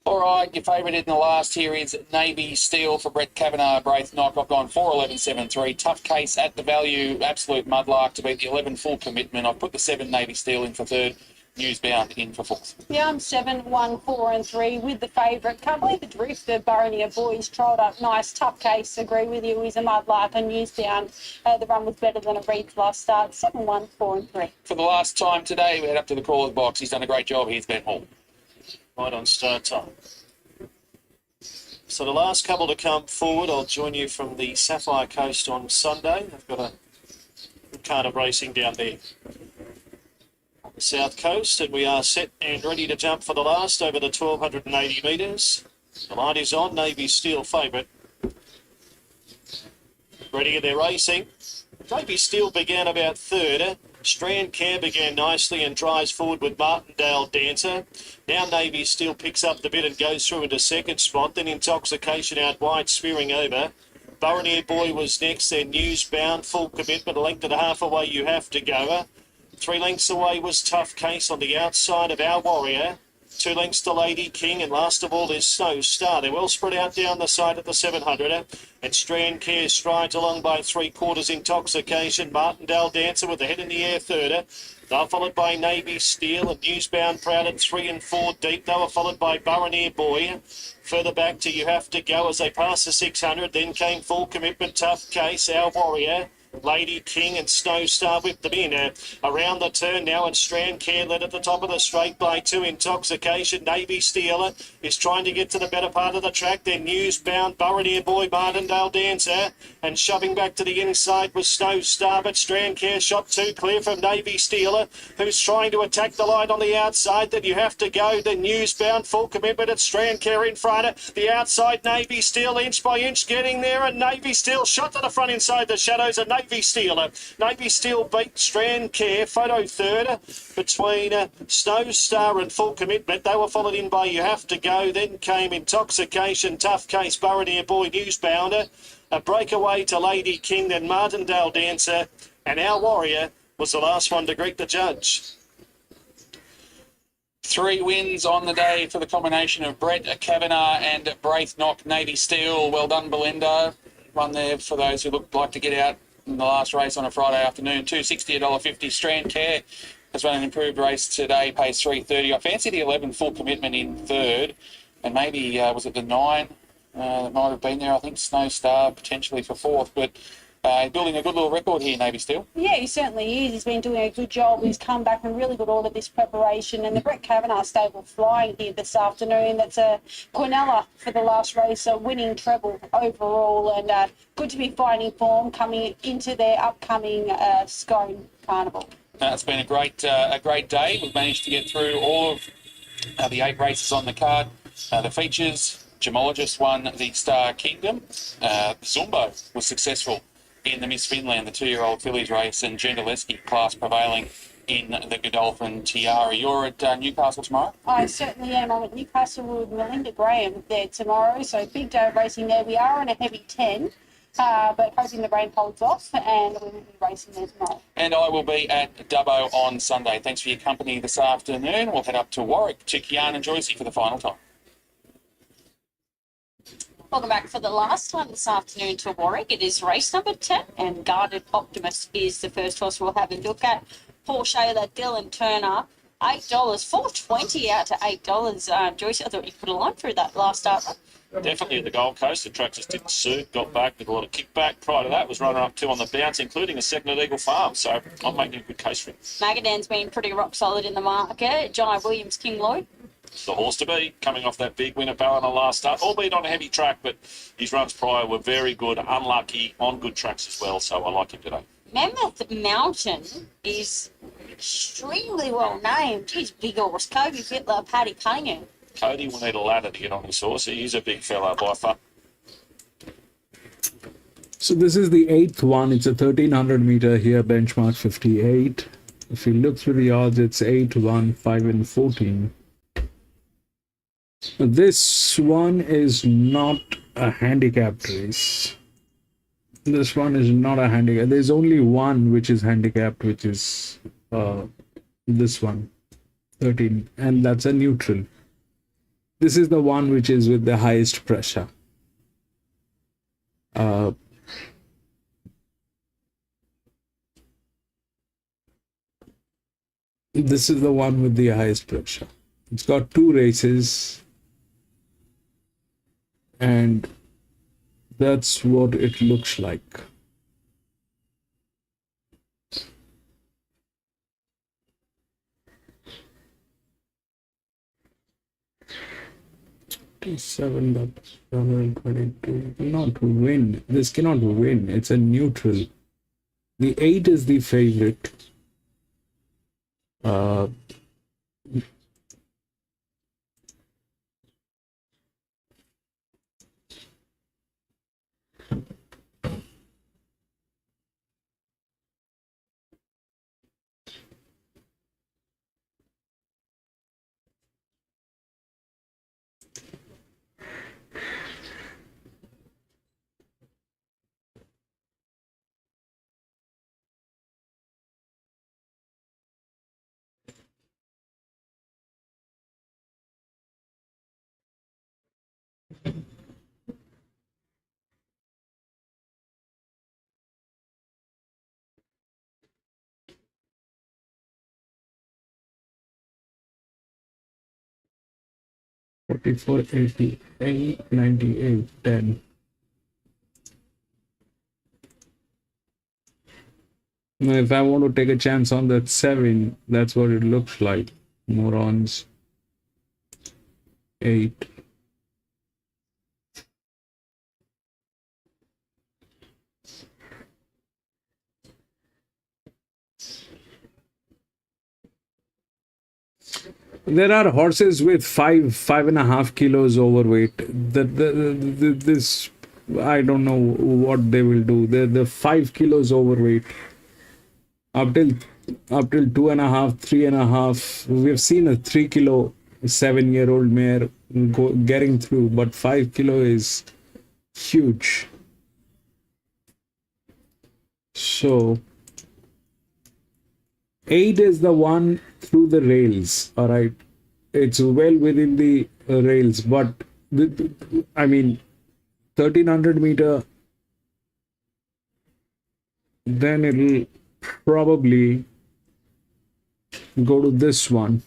All right, your favourite in the last here is Navy Steel for Brett Kavanagh, Braith Knock. I've gone 4-11-7-3. Tough case at the value, absolute mudlark to beat the 11 full commitment. I've put the 7 Navy Steel in for third, Newsbound in for fourth. Yeah, I'm 7, 1, 4 and 3 with the favourite. Can't believe the Drifter Baronier Boys trolled up nice. Tough case, agree with you. He's a mudlark and Newsbound. The run was better than a Reed's last start. 7, 1, 4 and 3. For the last time today, we head up to the caller's box. He's done a great job. Here's Ben Hall. Right on start time. So the last couple to come forward, I'll join you from the Sapphire Coast on Sunday. I've got a good card of racing down there on the south coast, and we are set and ready to jump for the last over the 1,280 metres. The light is on, Navy Steel favourite. Ready in their racing. Navy Steel began about third. Strand Care began nicely and drives forward with Martindale Dancer. Now Navy Steel picks up the bit and goes through into second spot. Then Intoxication out wide, spearing over. Baronier Boy was next, then Newsbound, full commitment, a length and a half away you have to go. 3 lengths away was Tough Case on the outside of Our Warrior. 2 lengths to Lady King, and last of all is Snow Star. They're well spread out down the side of the 700. And Strand Care strides along by 3/4. Intoxication. Martindale Dancer with the head in the air third. They were followed by Navy Steel and Newsbound proud at 3 and 4 deep. They were followed by Baronier Boy. Further back to You Have to Go as they pass the 600. Then came Full Commitment, Tough Case, Our Warrior. Lady King and Snow Star whipped them in. Around the turn now, and Strand Care led at the top of the straight by 2. Intoxication. Navy Steel is trying to get to the better part of the track. Then Newsbound, Baronier Boy, Martindale Dancer, and shoving back to the inside was Snow Star, but Strand Care shot 2 clear from Navy Steel, who's trying to attack the line on the outside. Then You Have to Go. Then Newsbound, full commitment at Strand Care in front. The outside Navy Steel inch by inch getting there, and Navy Steel shot to the front inside the shadows of Navy Steel. Navy Steel beat Strand Care. Photo third between Snow Star and Full Commitment. They were followed in by You Have to Go. Then came Intoxication, Tough Case, Baronier Boy, Newsbound. A breakaway to Lady King, then Martindale Dancer, and Our Warrior was the last one to greet the judge. 3 wins on the day for the combination of Brett Kavanagh and Braith Knock. Navy Steel. Well done, Belinda. One there for those who look like to get out in the last race on a Friday afternoon. $2.60, $1.50. Strand Care has run an improved race today, pays $3.30. I fancy the 11 Full Commitment in third, and maybe was it the 9 that might have been there? I think Snow Star potentially for fourth, but building a good little record here, Navy Steel. Yeah, he certainly is. He's been doing a good job. He's come back in really good order this preparation. And the Brett Kavanagh stable flying here this afternoon. That's a Quinella for the last race, a winning treble overall. And good to be finding form coming into their upcoming Scone Carnival. It's been a great day. We've managed to get through all of the 8 races on the card. The features, Gemologist won the Star Kingdom. Zumbo was successful in the Miss Finland, the 2-year-old fillies race, and Gendeleschi class prevailing in the Godolphin Tiara. You're at Newcastle tomorrow? I certainly am. I'm at Newcastle with Melinda Graham there tomorrow, so big day of racing there. We are on a heavy 10, but hoping the rain holds off, and we will be racing there tomorrow. And I will be at Dubbo on Sunday. Thanks for your company this afternoon. We'll head up to Warwick to Kian and Joycey for the final time. Welcome back for the last time this afternoon to Warwick. It is race number 10, and Guarded Optimist is the first horse we'll have a look at. Porsche, that Dylan Turner, $8, $4.20 out to $8. Joyce, I thought you put a line through that last start run. Definitely at the Gold Coast. The track just didn't suit. Got back with a lot of kickback. Prior to that was runner-up 2 on the bounce, including a second at Eagle Farm. So I'm making a good case for him. Magadan's been pretty rock solid in the market. Jai Williams, King Lloyd. The horse to be, coming off that big win at Ballina last start, albeit on a heavy track, but his runs prior were very good, unlucky, on good tracks as well, so I like him today. Mammoth Mountain is extremely well named. He's big horse. Kobe Fittler, Paddy Cunningham. Cody will need a ladder to get on his horse. He's a big fella by far. So this is the 8th one. It's a 1300 meter here, benchmark 58. If you look through the odds, it's 8, 1, 5, and 14. This one is not a handicapped race. This one is not a handicap. There's only one which is handicapped, which is this one, 13, and that's a neutral. This is the one which is with the highest pressure. This is the one with the highest pressure. It's got 2 races, and that's what it looks like. $7.22. Not win. This cannot win. It's a neutral. The 8 is the favorite. $44, $88, $98, $10. Now, if I want to take a chance on that 7, that's what it looks like. Morons. 8. There are horses with 5.5 kilos overweight. This, I don't know what they will do. The 5 kilos overweight. Up till 2.5, 3.5. We've seen a 3 kilo 7-year-old mare getting through, but 5 kilo is huge. So 8 is the one through the rails. All right, it's well within the rails, but I mean 1300 meter, then it'll probably go to this one.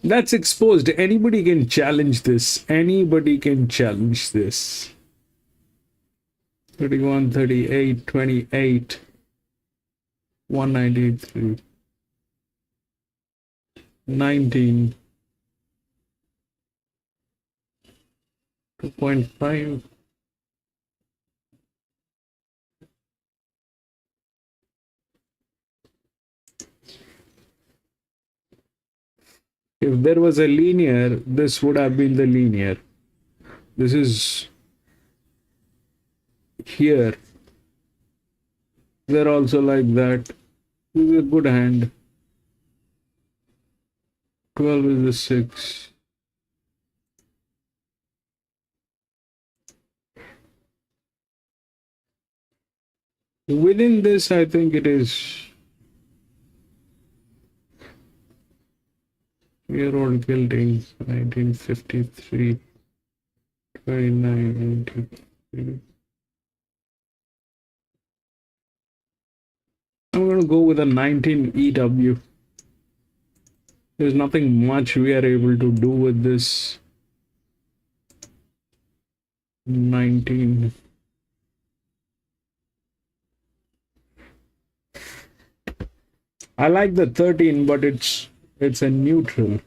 That's exposed. Anybody can challenge this. Anybody can challenge this. 31, 38, 28, 193, 19, 2.5. If there was a linear, this would have been the linear. This is here. They're also like that. This is a good hand. 12 is the 6. Within this, I think it is Year-old building, 1953, 29, 93. I'm going to go with a 19 EW. There's nothing much we are able to do with this 19. I like the 13, but it's a neutral.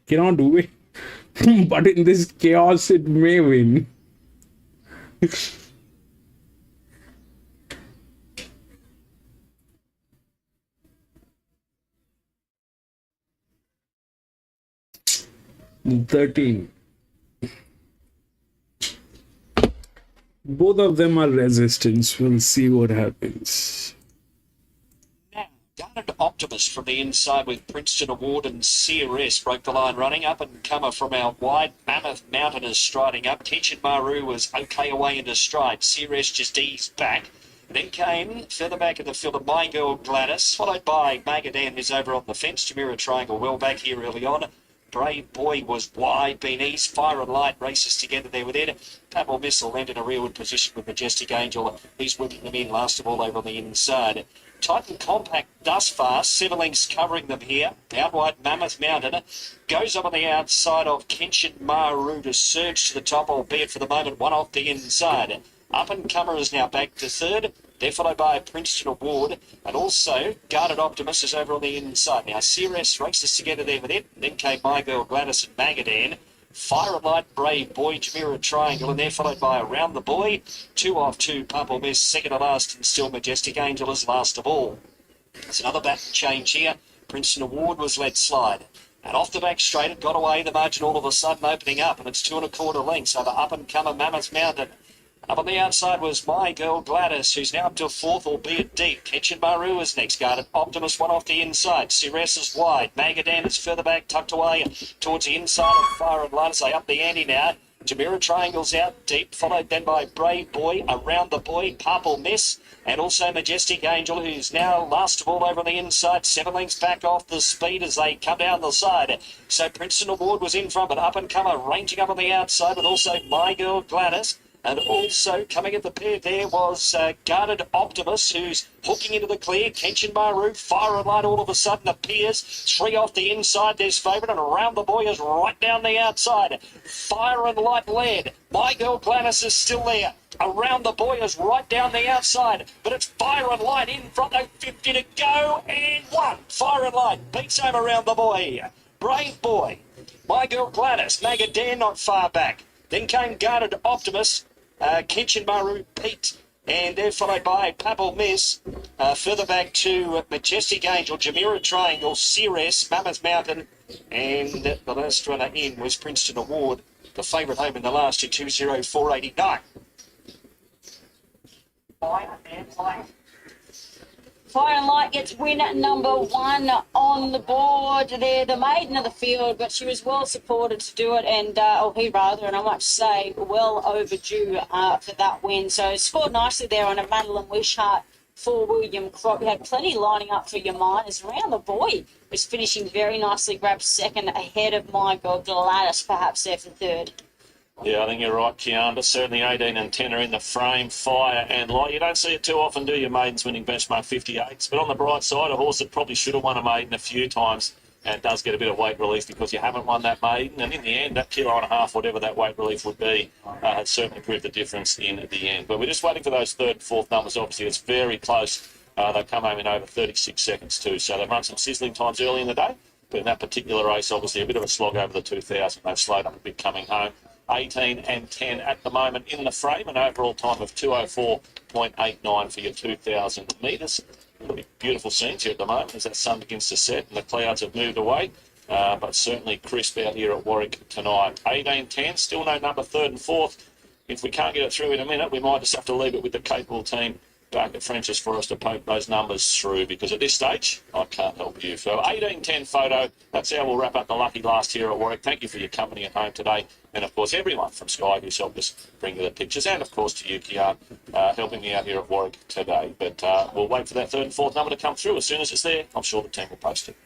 Cannot win, but in this chaos, it may win. The 13. Both of them are resistance. We'll see what happens. Now, Guarded Optimist from the inside with Princeton Award and CRS broke the line running. Up and comer from our wide. Mammoth Mountain is striding up. Tenchin Maru was okay away into stride. CRS just eased back. Then came further back in the field of My Girl Gladys, followed by Magadan, who's over on the fence. Jamira Triangle well back here early on. Brave Boy was wide, been east, Fire and Light races together there with Ed. Pebble Missile land in a rearward position with Majestic Angel. He's whipping them in last of all over on the inside. Titan Compact thus far, 7 lengths covering them here. Out wide Mammoth Mountain goes up on the outside of Kenshin Maru to surge to the top, albeit for the moment one off the inside. Up and Comer is now back to third. They're followed by Princeton Award, and also Guarded Optimist is over on the inside. Now, CRS races together there with it. Then came My Girl Gladys and Magadan. Fire and Light, Brave Boy, Jamira Triangle, and they're followed by Around the Boy. 2 off 2, Purple Miss, second to last, and still Majestic Angel is last of all. There's another back change here. Princeton Award was let slide. And off the back straight, it got away. The margin all of a sudden opening up, and it's 2 1/4 lengths over Up and Comer Mammoth Mountain. Up on the outside was My Girl Gladys, who's now up to fourth, albeit deep. Kenshin Maru is next. Guarded Optimist, one off the inside. Cirrus is wide. Magadan is further back, tucked away towards the inside of Fire and Light. Say up the ante now. Jamira Triangle's out deep, followed then by Brave Boy, Around the Boy, Purple Miss, and also Majestic Angel, who's now last of all over on the inside. 7 lengths back off the speed as they come down the side. So Princeton Award was in front, but Up and Comer ranging up on the outside with also My Girl Gladys. And also coming at the pair there was Guarded Optimist, who's hooking into the clear. Kenshin Maru, Fire and Light all of a sudden appears. 3 off the inside, there's favourite, and Around the Boy is right down the outside. Fire and Light led. My Girl Gladys is still there. Around the Boy is right down the outside, but it's Fire and Light in front, though, 50 to go, and 1. Fire and Light beats home Around the Boy. Brave Boy, My Girl Gladys, Magadan not far back. Then came Guarded Optimist, Kenshin Maru, Pete, and they're followed by Purple Miss. Further back to Majestic Angel, Jamira Triangle, CRS, Mammoth Mountain, and the last runner in was Princeton Award, the favourite home in the last year, 20489. Fire and Light gets win at number 1 on the board. They're the maiden of the field, but she was well supported to do it, and and I must say, well overdue for that win. So scored nicely there on a Madeline Wishart for William Crop. You had plenty lining up for your miners. Around the Boy was finishing very nicely, grabbed second ahead of My Girl Gladys, perhaps there for third. Yeah, I think you're right, Kian, but certainly 18 and 10 are in the frame. Fire and Light. You don't see it too often, do you, maidens winning benchmark 58s? But on the bright side, a horse that probably should have won a maiden a few times and does get a bit of weight relief because you haven't won that maiden. And in the end, that 1.5 kilos, whatever that weight relief would be, has certainly proved the difference in the end. But we're just waiting for those third and fourth numbers. Obviously, it's very close. They've come home in over 36 seconds too. So they've run some sizzling times early in the day. But in that particular race, obviously, a bit of a slog over the 2,000. They've slowed up a bit coming home. 18 and 10 at the moment in the frame, an overall time of 2:04.89 for your 2,000 metres. Really beautiful scenes here at the moment as that sun begins to set and the clouds have moved away, but certainly crisp out here at Warwick tonight. 18-10, still no number third and fourth. If we can't get it through in a minute, we might just have to leave it with the capable team back at French's for us to poke those numbers through, because at this stage, I can't help you. So 18:10 photo, that's how we'll wrap up the lucky last here at Warwick. Thank you for your company at home today. And of course, everyone from Sky who's helped us bring you the pictures. And of course, to you, Kian, helping me out here at Warwick today. But we'll wait for that third and fourth number to come through. As soon as it's there, I'm sure the team will post it.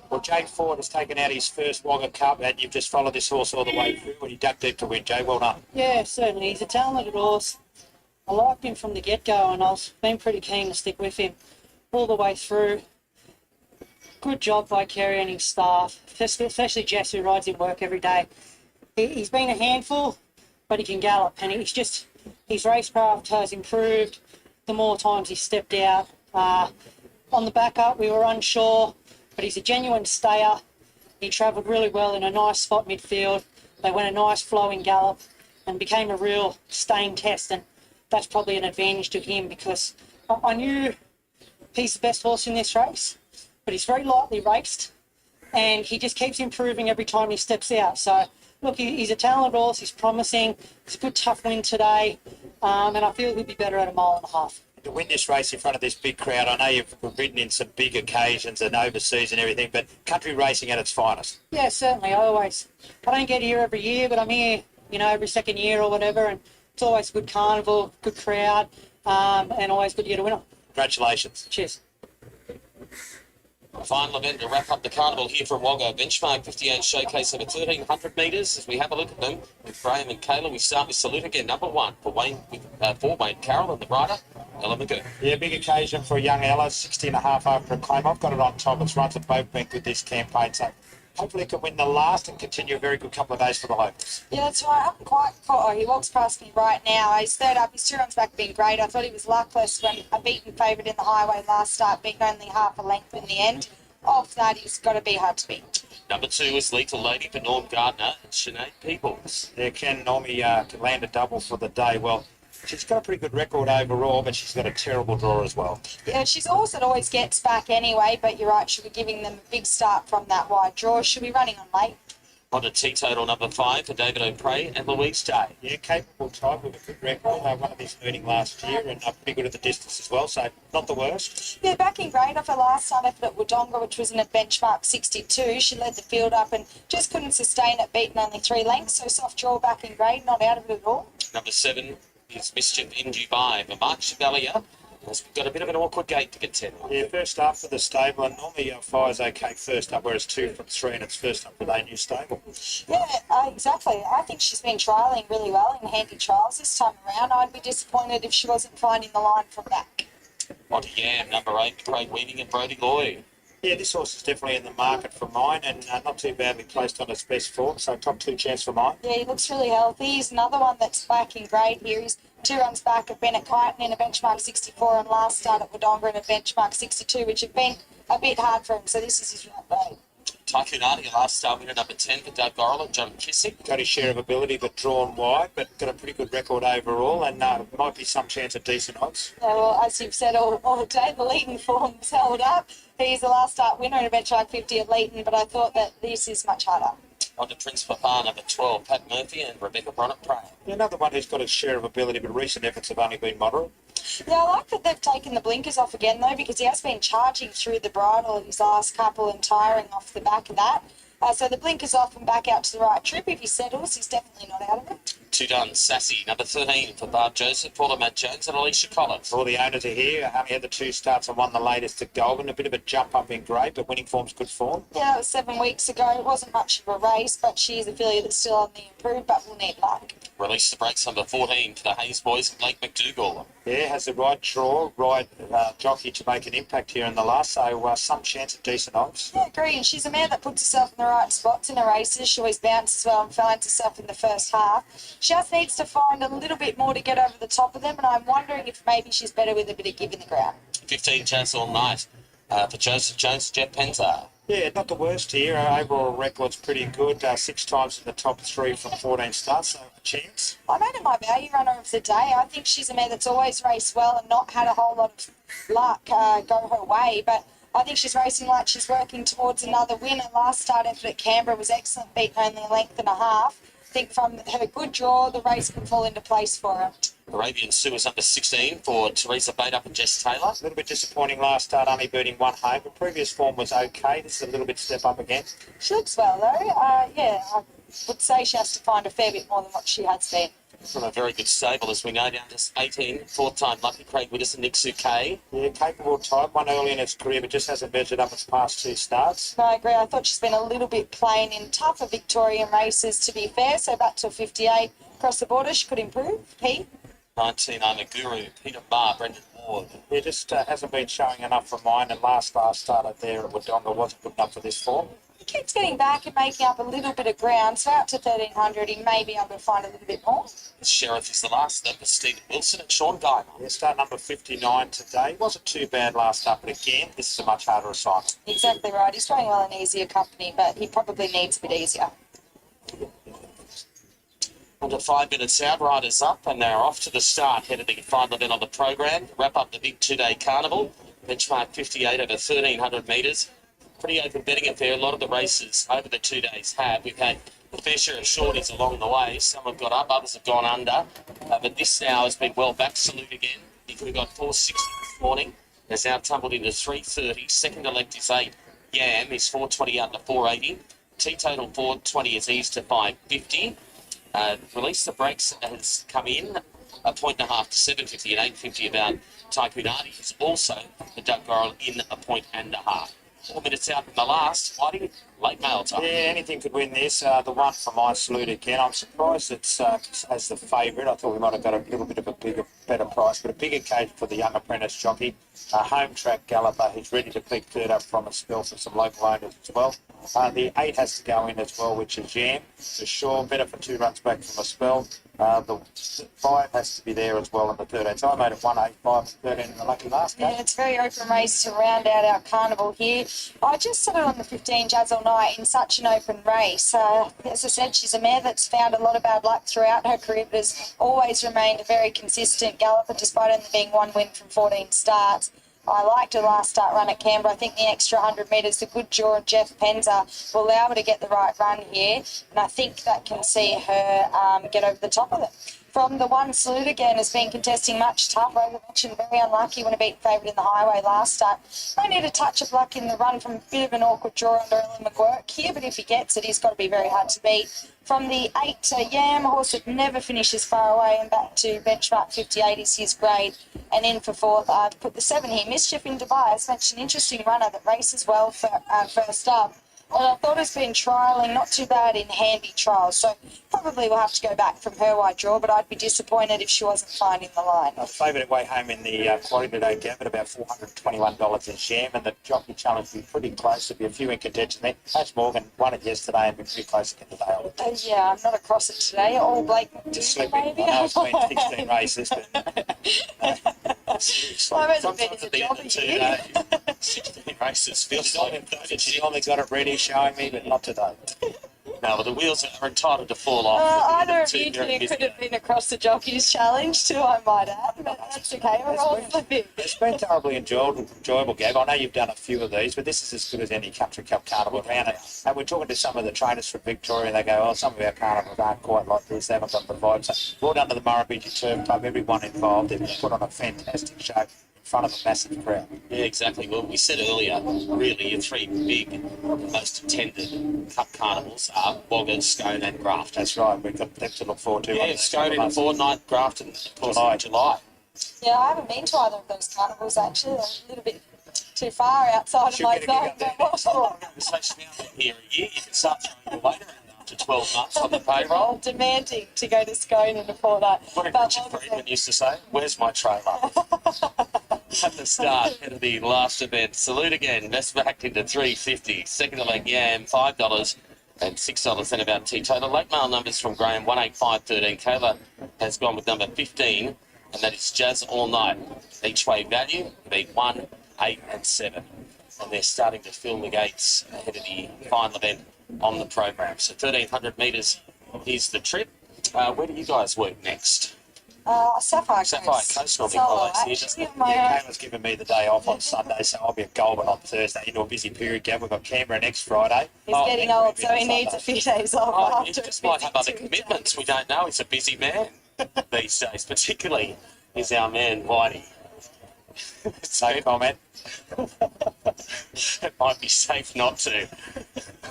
Well, Jay Ford has taken out his first Wagga Cup, and you've just followed this horse all the way through when he dug deep to win, Jay. Well done. Yeah, certainly. He's a talented horse. I liked him from the get-go, and I've been pretty keen to stick with him all the way through. Good job by Kerry and his staff, especially Jess, who rides in work every day. He's been a handful, but he can gallop, and his racecraft has improved the more times he's stepped out. On the back up, we were unsure, but he's a genuine stayer. He travelled really well in a nice spot midfield. They went a nice flowing gallop and became a real staying test, and that's probably an advantage to him, because I knew he's the best horse in this race, but he's very lightly raced and he just keeps improving every time he steps out. So look, he's a talented horse, he's promising, it's a good tough win today, and I feel he'll be better at a mile and a half. To win this race in front of this big crowd, I know you've ridden in some big occasions and overseas and everything, but country racing at its finest. Yeah, certainly. I don't get here every year, but I'm here, every second year or whatever, and it's always a good carnival, good crowd, and always good to get a winner. Congratulations. Cheers. Final event to wrap up the carnival here from Wagga. Benchmark 58 showcase over 1,300 metres. As we have a look at them with Graham and Kayla, we start with Salute again, number one for Wayne Carroll and the rider, Ella McGurk. Yeah, big occasion for young Ella, 60 and a half after a claim. I've got it on top. Its runs have both been good this campaign, so hopefully it can win the last and continue a very good couple of days for the locals. Yeah, that's right. I haven't quite caught. He walks past me right now. He's third up. His 2 runs back have been great. I thought he was luckless when a beaten favourite in the highway last start, beaten only half a length in the end. Of that, he's got to be hard to beat. Number 2 is Lethal Lady for Norm Gardner and Sinead Peoples. Yeah, can Normie land a double for the day? Well, she's got a pretty good record overall, but she's got a terrible draw as well. Yeah, she's a horse that always gets back anyway, but you're right, she'll be giving them a big start from that wide draw. She'll be running on late. On a teetotal number 5 for David O'Prey and Louise Day. Yeah, capable type with a good record. Won this meeting last year and pretty good at the distance as well, so not the worst. Yeah, backing great off her last start effort at Wodonga, which was in a benchmark 62. She led the field up and just couldn't sustain it, beaten only 3 lengths, so soft draw backing great, not out of it at all. Number 7 is Mischief in Dubai for Mark Chevalier Has got a bit of an awkward gate to get 10. Yeah, first up for the stable, and normally fire's okay first up, whereas 2 from 3, and it's first up for their new stable. Yeah, exactly. I think she's been trialling really well in handy trials this time around. I'd be disappointed if she wasn't finding the line from back. On to Yam, number 8, Craig Weaving and Brody Lloyd. Yeah, this horse is definitely in the market for mine, and not too badly placed on its best form, so top 2 chance for mine. Yeah, he looks really healthy. He's another one that's back in grade here. He's 2 runs back of Bennett Kyton in a benchmark 64 and last start at Wodonga in a benchmark 62, which have been a bit hard for him, so this is his right grade. Tycoon Artie, last start winner number 10 for Doug Gorrell and John Kissick. Got his share of ability, but drawn wide, but got a pretty good record overall, and might be some chance of decent odds. Yeah, well, as you've said all day, the Leeton form's held up. He's the last start winner in a benchmark 50 at Leeton, but I thought that this is much harder. On to Prince Papa, number 12, Pat Murphy and Rebecca Bronnet Prey. Yeah, another one who's got his share of ability, but recent efforts have only been moderate. Yeah, I like that they've taken the blinkers off again, though, because he has been charging through the bridle his last couple and tiring off the back of that. So the blinkers off and back out to the right trip. If he settles, he's definitely not out of it. 2 done, Sassy, number 13 for Barb Joseph, Paula Matt Jones and Alicia Collins. All the owners are here. Only had the 2 starts and won the latest at Goulburn. A bit of a jump up in grade, but winning form's good form. Yeah, that was 7 weeks ago. It wasn't much of a race, but she's a filly that's still on the improve, but will need luck. Release the brakes, number 14 for the Hayes boys and Blake McDougall. Yeah, has the right draw, right jockey to make an impact here in the last, so some chance of decent odds. Yeah, I agree. And she's a mare that puts herself in the right spots in her races. She always bounces well and finds herself in the first half. She just needs to find a little bit more to get over the top of them, and I'm wondering if maybe she's better with a bit of give in the ground. 15 chance all night for Joseph Jones, Jeff Penta. Yeah, not the worst here. Overall record's pretty good. 6 times in the top 3 from 14 starts, so a chance. I made her my value runner of the day. I think she's a mare that's always raced well and not had a whole lot of luck go her way, but I think she's racing like she's working towards another win. Her last start effort at Canberra was excellent, beaten only a length and a half. I think from her good draw, the race can fall into place for her. Arabian Sue is number 16 for Teresa Bader and Jess Taylor. A little bit disappointing last start, only beating 1 home, but previous form was okay. This is a little bit step up again. She looks well, though. Yeah, I would say she has to find a fair bit more than what she has been. From a very good stable, as we know, down to 18, 4th time lucky Craig Widdowson, Nick Kay. Yeah, capable type, won early in its career, but just hasn't measured up its past 2 starts. No, I agree. I thought she's been a little bit plain in tougher Victorian races, to be fair. So back to 58 across the border, she could improve. Pete? 19, I'm a Guru, Peter Barr, Brendan Ward. Yeah, just hasn't been showing enough for mine, and last started there at Wodonga wasn't good enough for this form. He keeps getting back and making up a little bit of ground, so out to 1300 he may be able to find a little bit more. The Sheriff is the last up for Stephen Wilson and Sean Guymer. Yeah, start number 59 today. Wasn't too bad last up, but again, this is a much harder assignment. Exactly right. He's going well in easier company, but he probably needs a bit easier. Under 5 minutes out, riders up, and they're off to the start, head of the final event on the program. Wrap up the big 2-day carnival. Benchmark 58 over 1,300 metres. Pretty open betting affair. A lot of the races over the 2 days have. We've had a fair share of shorties along the way. Some have got up, others have gone under. But this now has been well back. Salute again. We've got 460 this morning. Has now tumbled into 330. Second elect is 8. Yam is 420 out to 480. T-total 420 is eased to 550. Release the brakes has come in 1.5 to 750 and 850 about Tycoon Artie, who's also the Doug Gorrell in 1.5. 4 minutes out from the last, Whiting, late mail time. Yeah, anything could win this. The one for my salute again. I'm surprised it's as the favourite. I thought we might have got a little bit of a better price, but a big occasion for the young apprentice jockey. Home track galloper. He's ready to pick third up from a spell for some local owners as well. The 8 has to go in as well, which is Yam. For sure, better for 2 runs back from a spell. The 5 has to be there as well in the 13. So I made it 185 and 13 in the lucky last game. Yeah, it's a very open race to round out our carnival here. I just set it on the 15 Jazz all night in such an open race. As I said, she's a mare that's found a lot of bad luck throughout her career, but has always remained a very consistent galloper despite only being 1 win from 14 starts. I liked her last start run at Canberra. I think the extra 100 metres, the good jaw of Jeff Penza will allow her to get the right run here, and I think that can see her get over the top of it. from the one, Salute Again has been contesting much tougher. As I mentioned, very unlucky when he beat favourite in the highway last start. Might need a touch of luck in the run from a bit of an awkward draw under Ellen McGuirk here, but if he gets it, he's got to be very hard to beat. From the 8, Yam, a horse that never finishes far away, and back to benchmark 58 is his grade. And in for fourth, I've put the 7 here, Mischief in Dubai. It's such an interesting runner that races well for first up. And I thought has been trialling not too bad in handy trials, so probably we'll have to go back from her wide draw, but I'd be disappointed if she wasn't finding the line. I favoured it way home in the quality today, Gavin, about $421 in sham, and the jockey challenge will be pretty close. There'll be a few in contention there. Ash Morgan won it yesterday and been pretty close to get the day. Yeah, I'm not across it today. All Blake Just sleeping. I know it's been 16 races, but Sometimes at the end of 2 days, 16 races feels like she only got it ready showing me, but not today. No, but the wheels are entitled to fall off. Either of you two could have been across the Jockeys Challenge too, I might add, but that's okay. We're all flipping. It's been thoroughly enjoyable, Gav. I know you've done a few of these, but this is as good as any country cup carnival around it. And we're talking to some of the trainers from Victoria, and they go, oh, some of our carnivals aren't quite like this. They haven't got the vibe. So well done to the Murrumbidgee Turf Club, everyone involved. They've put on a fantastic show in front of a massive crowd. Yeah, exactly. Well, we said earlier, really, your 3 big, most attended cup carnivals are Wagga, Scone and Graft. That's right. We've got them to look forward to. Yeah, Scone in a fortnight, Graft in July. Yeah, I haven't been to either of those carnivals actually. They're a little bit too far outside of my zone. Conversation out here a year, you can start throwing your weight around after 12 months on the payroll. Demanding to go to Scone in a fortnight. What did Richard Friedman used to say? Where's my trailer? At the start of the last event, Salute Again, best backed into $3.50. Second leg Yam, $5 and $6 then about T total. Late mail numbers from Graham, 18513. Kayla has gone with number 15, and that is Jazz All Night. Each way value, beat 1, 8 and 7. And they're starting to fill the gates ahead of the final event on the program. So 1,300 metres is the trip. Where do you guys work next? Sapphire Coast normally follows here. Kayla's given me the day off on Sunday, so I'll be at Goulburn on Thursday into a busy period, Gav. We've got Canberra next Friday. He's getting old, so he needs a few days off. He just might have other commitments. We don't know. He's a busy man these days, particularly is our man Whitey. No comment. It might be safe not to.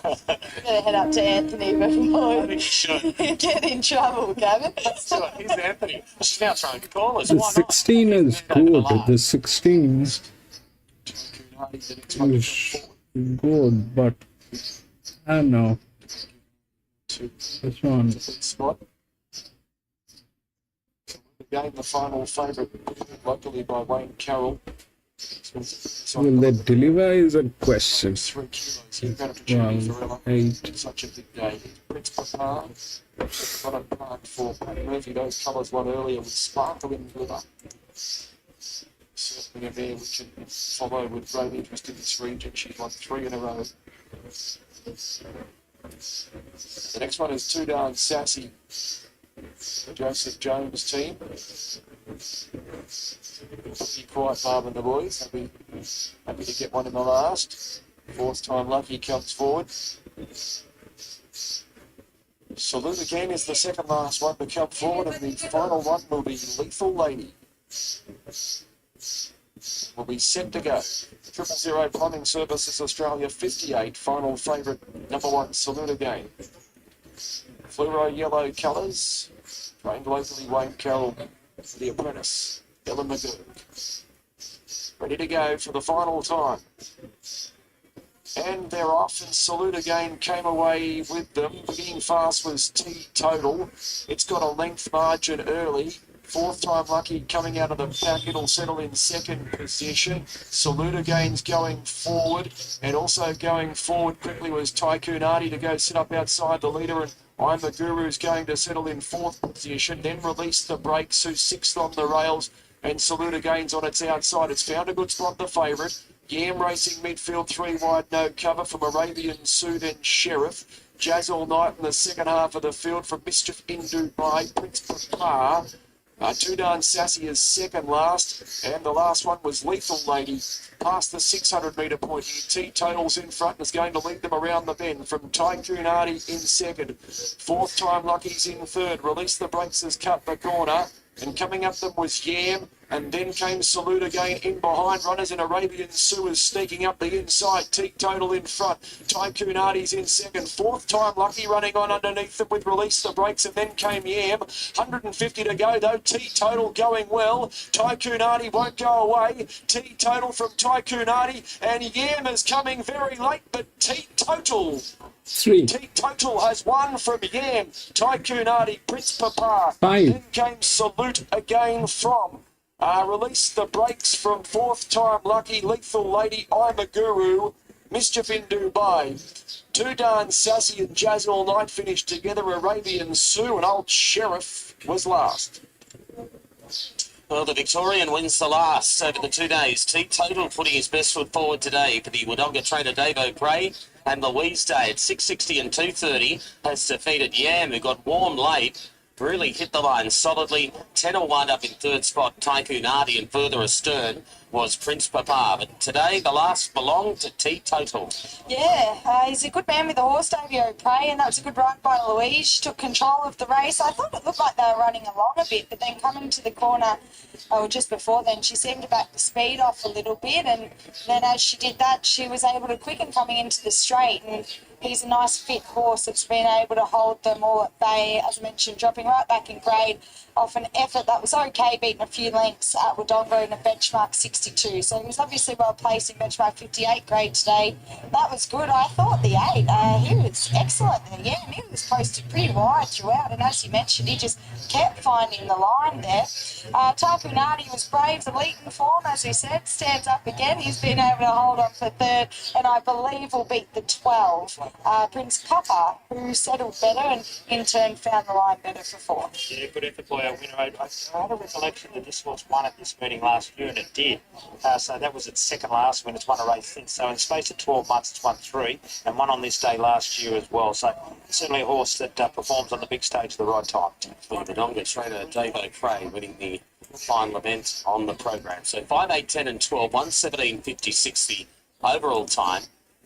Better head up to Anthony before I think you should. get in trouble, Gavin. Let's do it. Here's Anthony. She's now trying to call us. The 16 is good. The 16 is good, but I don't know. This one. Spot. Again, the final favourite locally by Wayne Carroll. Will they deliver is a question. 3 kilos. You've got to tune for 8. such a big day. Prince Papa got it marked for Pat Murphy. Those colours won earlier with sparkling glitter. Certainly a mare which can follow with great interest in this region. She's won 3 in a row. The next one is Too Darn Sassy. The Joseph Jones team. Be quiet, Marvin, the boys. Happy to get one in the last. 4th time lucky comes forward. Salute Again is the second last one to come forward, and the final one will be Lethal Lady. Will be set to go. 000 Plumbing Services Australia 58. Final favourite number 1 Salute Again. Fluoro yellow colours. Trained locally Wayne Carroll, The Apprentice, Ellen McGurk. Ready to go for the final time. And they're off, and Salute Again came away with them. Beginning fast was T Total. It's got a length margin early. 4th time lucky coming out of the back. It'll settle in 2nd position. Salute Again's going forward, and also going forward quickly was Tycoon Artie to go sit up outside the leader, and I'm the Guru's going to settle in 4th position. Then release the brakes, who's 6th on the rails, and Salute Again's on its outside. It's found a good spot, the favourite. Yam racing midfield, 3 wide, no cover from Arabian Suit and Sheriff. Jazz All Night in the second half of the field from Mischief in Dubai. Prince Papa Too Darn Sassy is second last, and the last one was Lethal Lady. Past the 600 metre point here. Teetotals in front and is going to lead them around the bend from Tycoon Artie in second. Fourth Time Lucky's in third. Release the Brakes has cut the corner. And coming up them was Yam, and then came Salute again in behind. Runners in Arabian Sue is sneaking up the inside. Teetotal in front. Tycoon Artie's in second. Fourth Time Lucky running on underneath them with Release the Brakes, and then came Yam. 150 to go though. Teetotal going well. Tycoon Artie won't go away. Teetotal from Tycoon Artie, and Yam is coming very late, but Teetotal. Teetotal has won from Yam. Tycoon Artie, Prince Papa. Then came Salute again from Release the Brakes from Fourth Time Lucky, Lethal Lady, I'm a Guru, Mischief in Dubai. Too Darn Sassy and Jazz All Night finished together. Arabian Sue and Old Sheriff was last. Well, the Victorian wins the last over the 2 days. Teetotal putting his best foot forward today for the Wodonga trainer Dave O'Prey, and Louise Day at 6.60 and 2.30 has defeated Yam, who got warm late, really hit the line solidly. 10 or 1 up in third spot, Tycoon Artie, and further astern was Prince Papa. But today, the last belonged to Teetotal. Yeah, he's a good man with the horse, Davey O'Prey, and that was a good ride by Louise. She took control of the race. I thought it looked like they were running along a bit, but then coming to the corner, just before then, she seemed to back the speed off a little bit, and then as she did that, she was able to quicken coming into the straight, and he's a nice fit horse that's been able to hold them all at bay, as I mentioned, dropping right back in grade off an effort that was okay, beating a few lengths at Wodonga in a benchmark 62. So he was obviously well placed in benchmark 58 grade today. That was good. I thought the 8, he was excellent there. Yeah, and he was posted pretty wide throughout, and as you mentioned, he just kept finding the line there. Tycoon Artie was brave, the leading form, as we said, stands up again. He's been able to hold on for third, and I believe will beat the 12, Prince Papa, who settled better and in turn found the line better for fourth. Yeah, good effort by our winner. I had a recollection that this horse won at this meeting last year, and it did. So that was its second last when it's won a race since. So in the space of 12 months, it's won 3 and won on this day last year as well. So certainly a horse that performs on the big stage at the right time. For the Wodonga trainer Dave O'Prey winning the final event on the program. So 5, 8, 10 and 12, 1:17, 50, 60 overall time.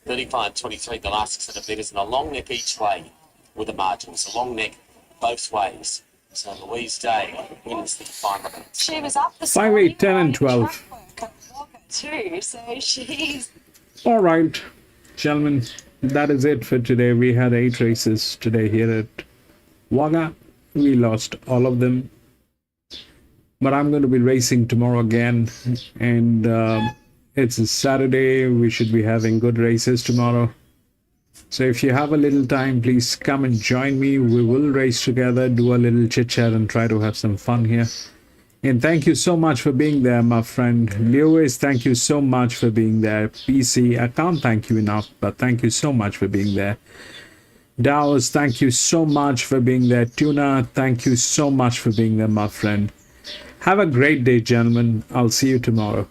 35.23 the last 600 metres, and a long neck each way with the margins. A long neck both ways. So Louise Day wins the final event. She was up the 5, 8, 10 and 12. too, so she's... All right, gentlemen, that is it for today. We had 8 races today here at Wagga. We lost all of them, but I'm going to be racing tomorrow again, and it's a Saturday. We should be having good races tomorrow. So if you have a little time, please come and join me. We will race together, do a little chit chat, and try to have some fun here. And thank you so much for being there, my friend. Lewis, thank you so much for being there. PC, I can't thank you enough, but thank you so much for being there. Dawes, thank you so much for being there. Tuna, thank you so much for being there, my friend. Have a great day, gentlemen. I'll see you tomorrow.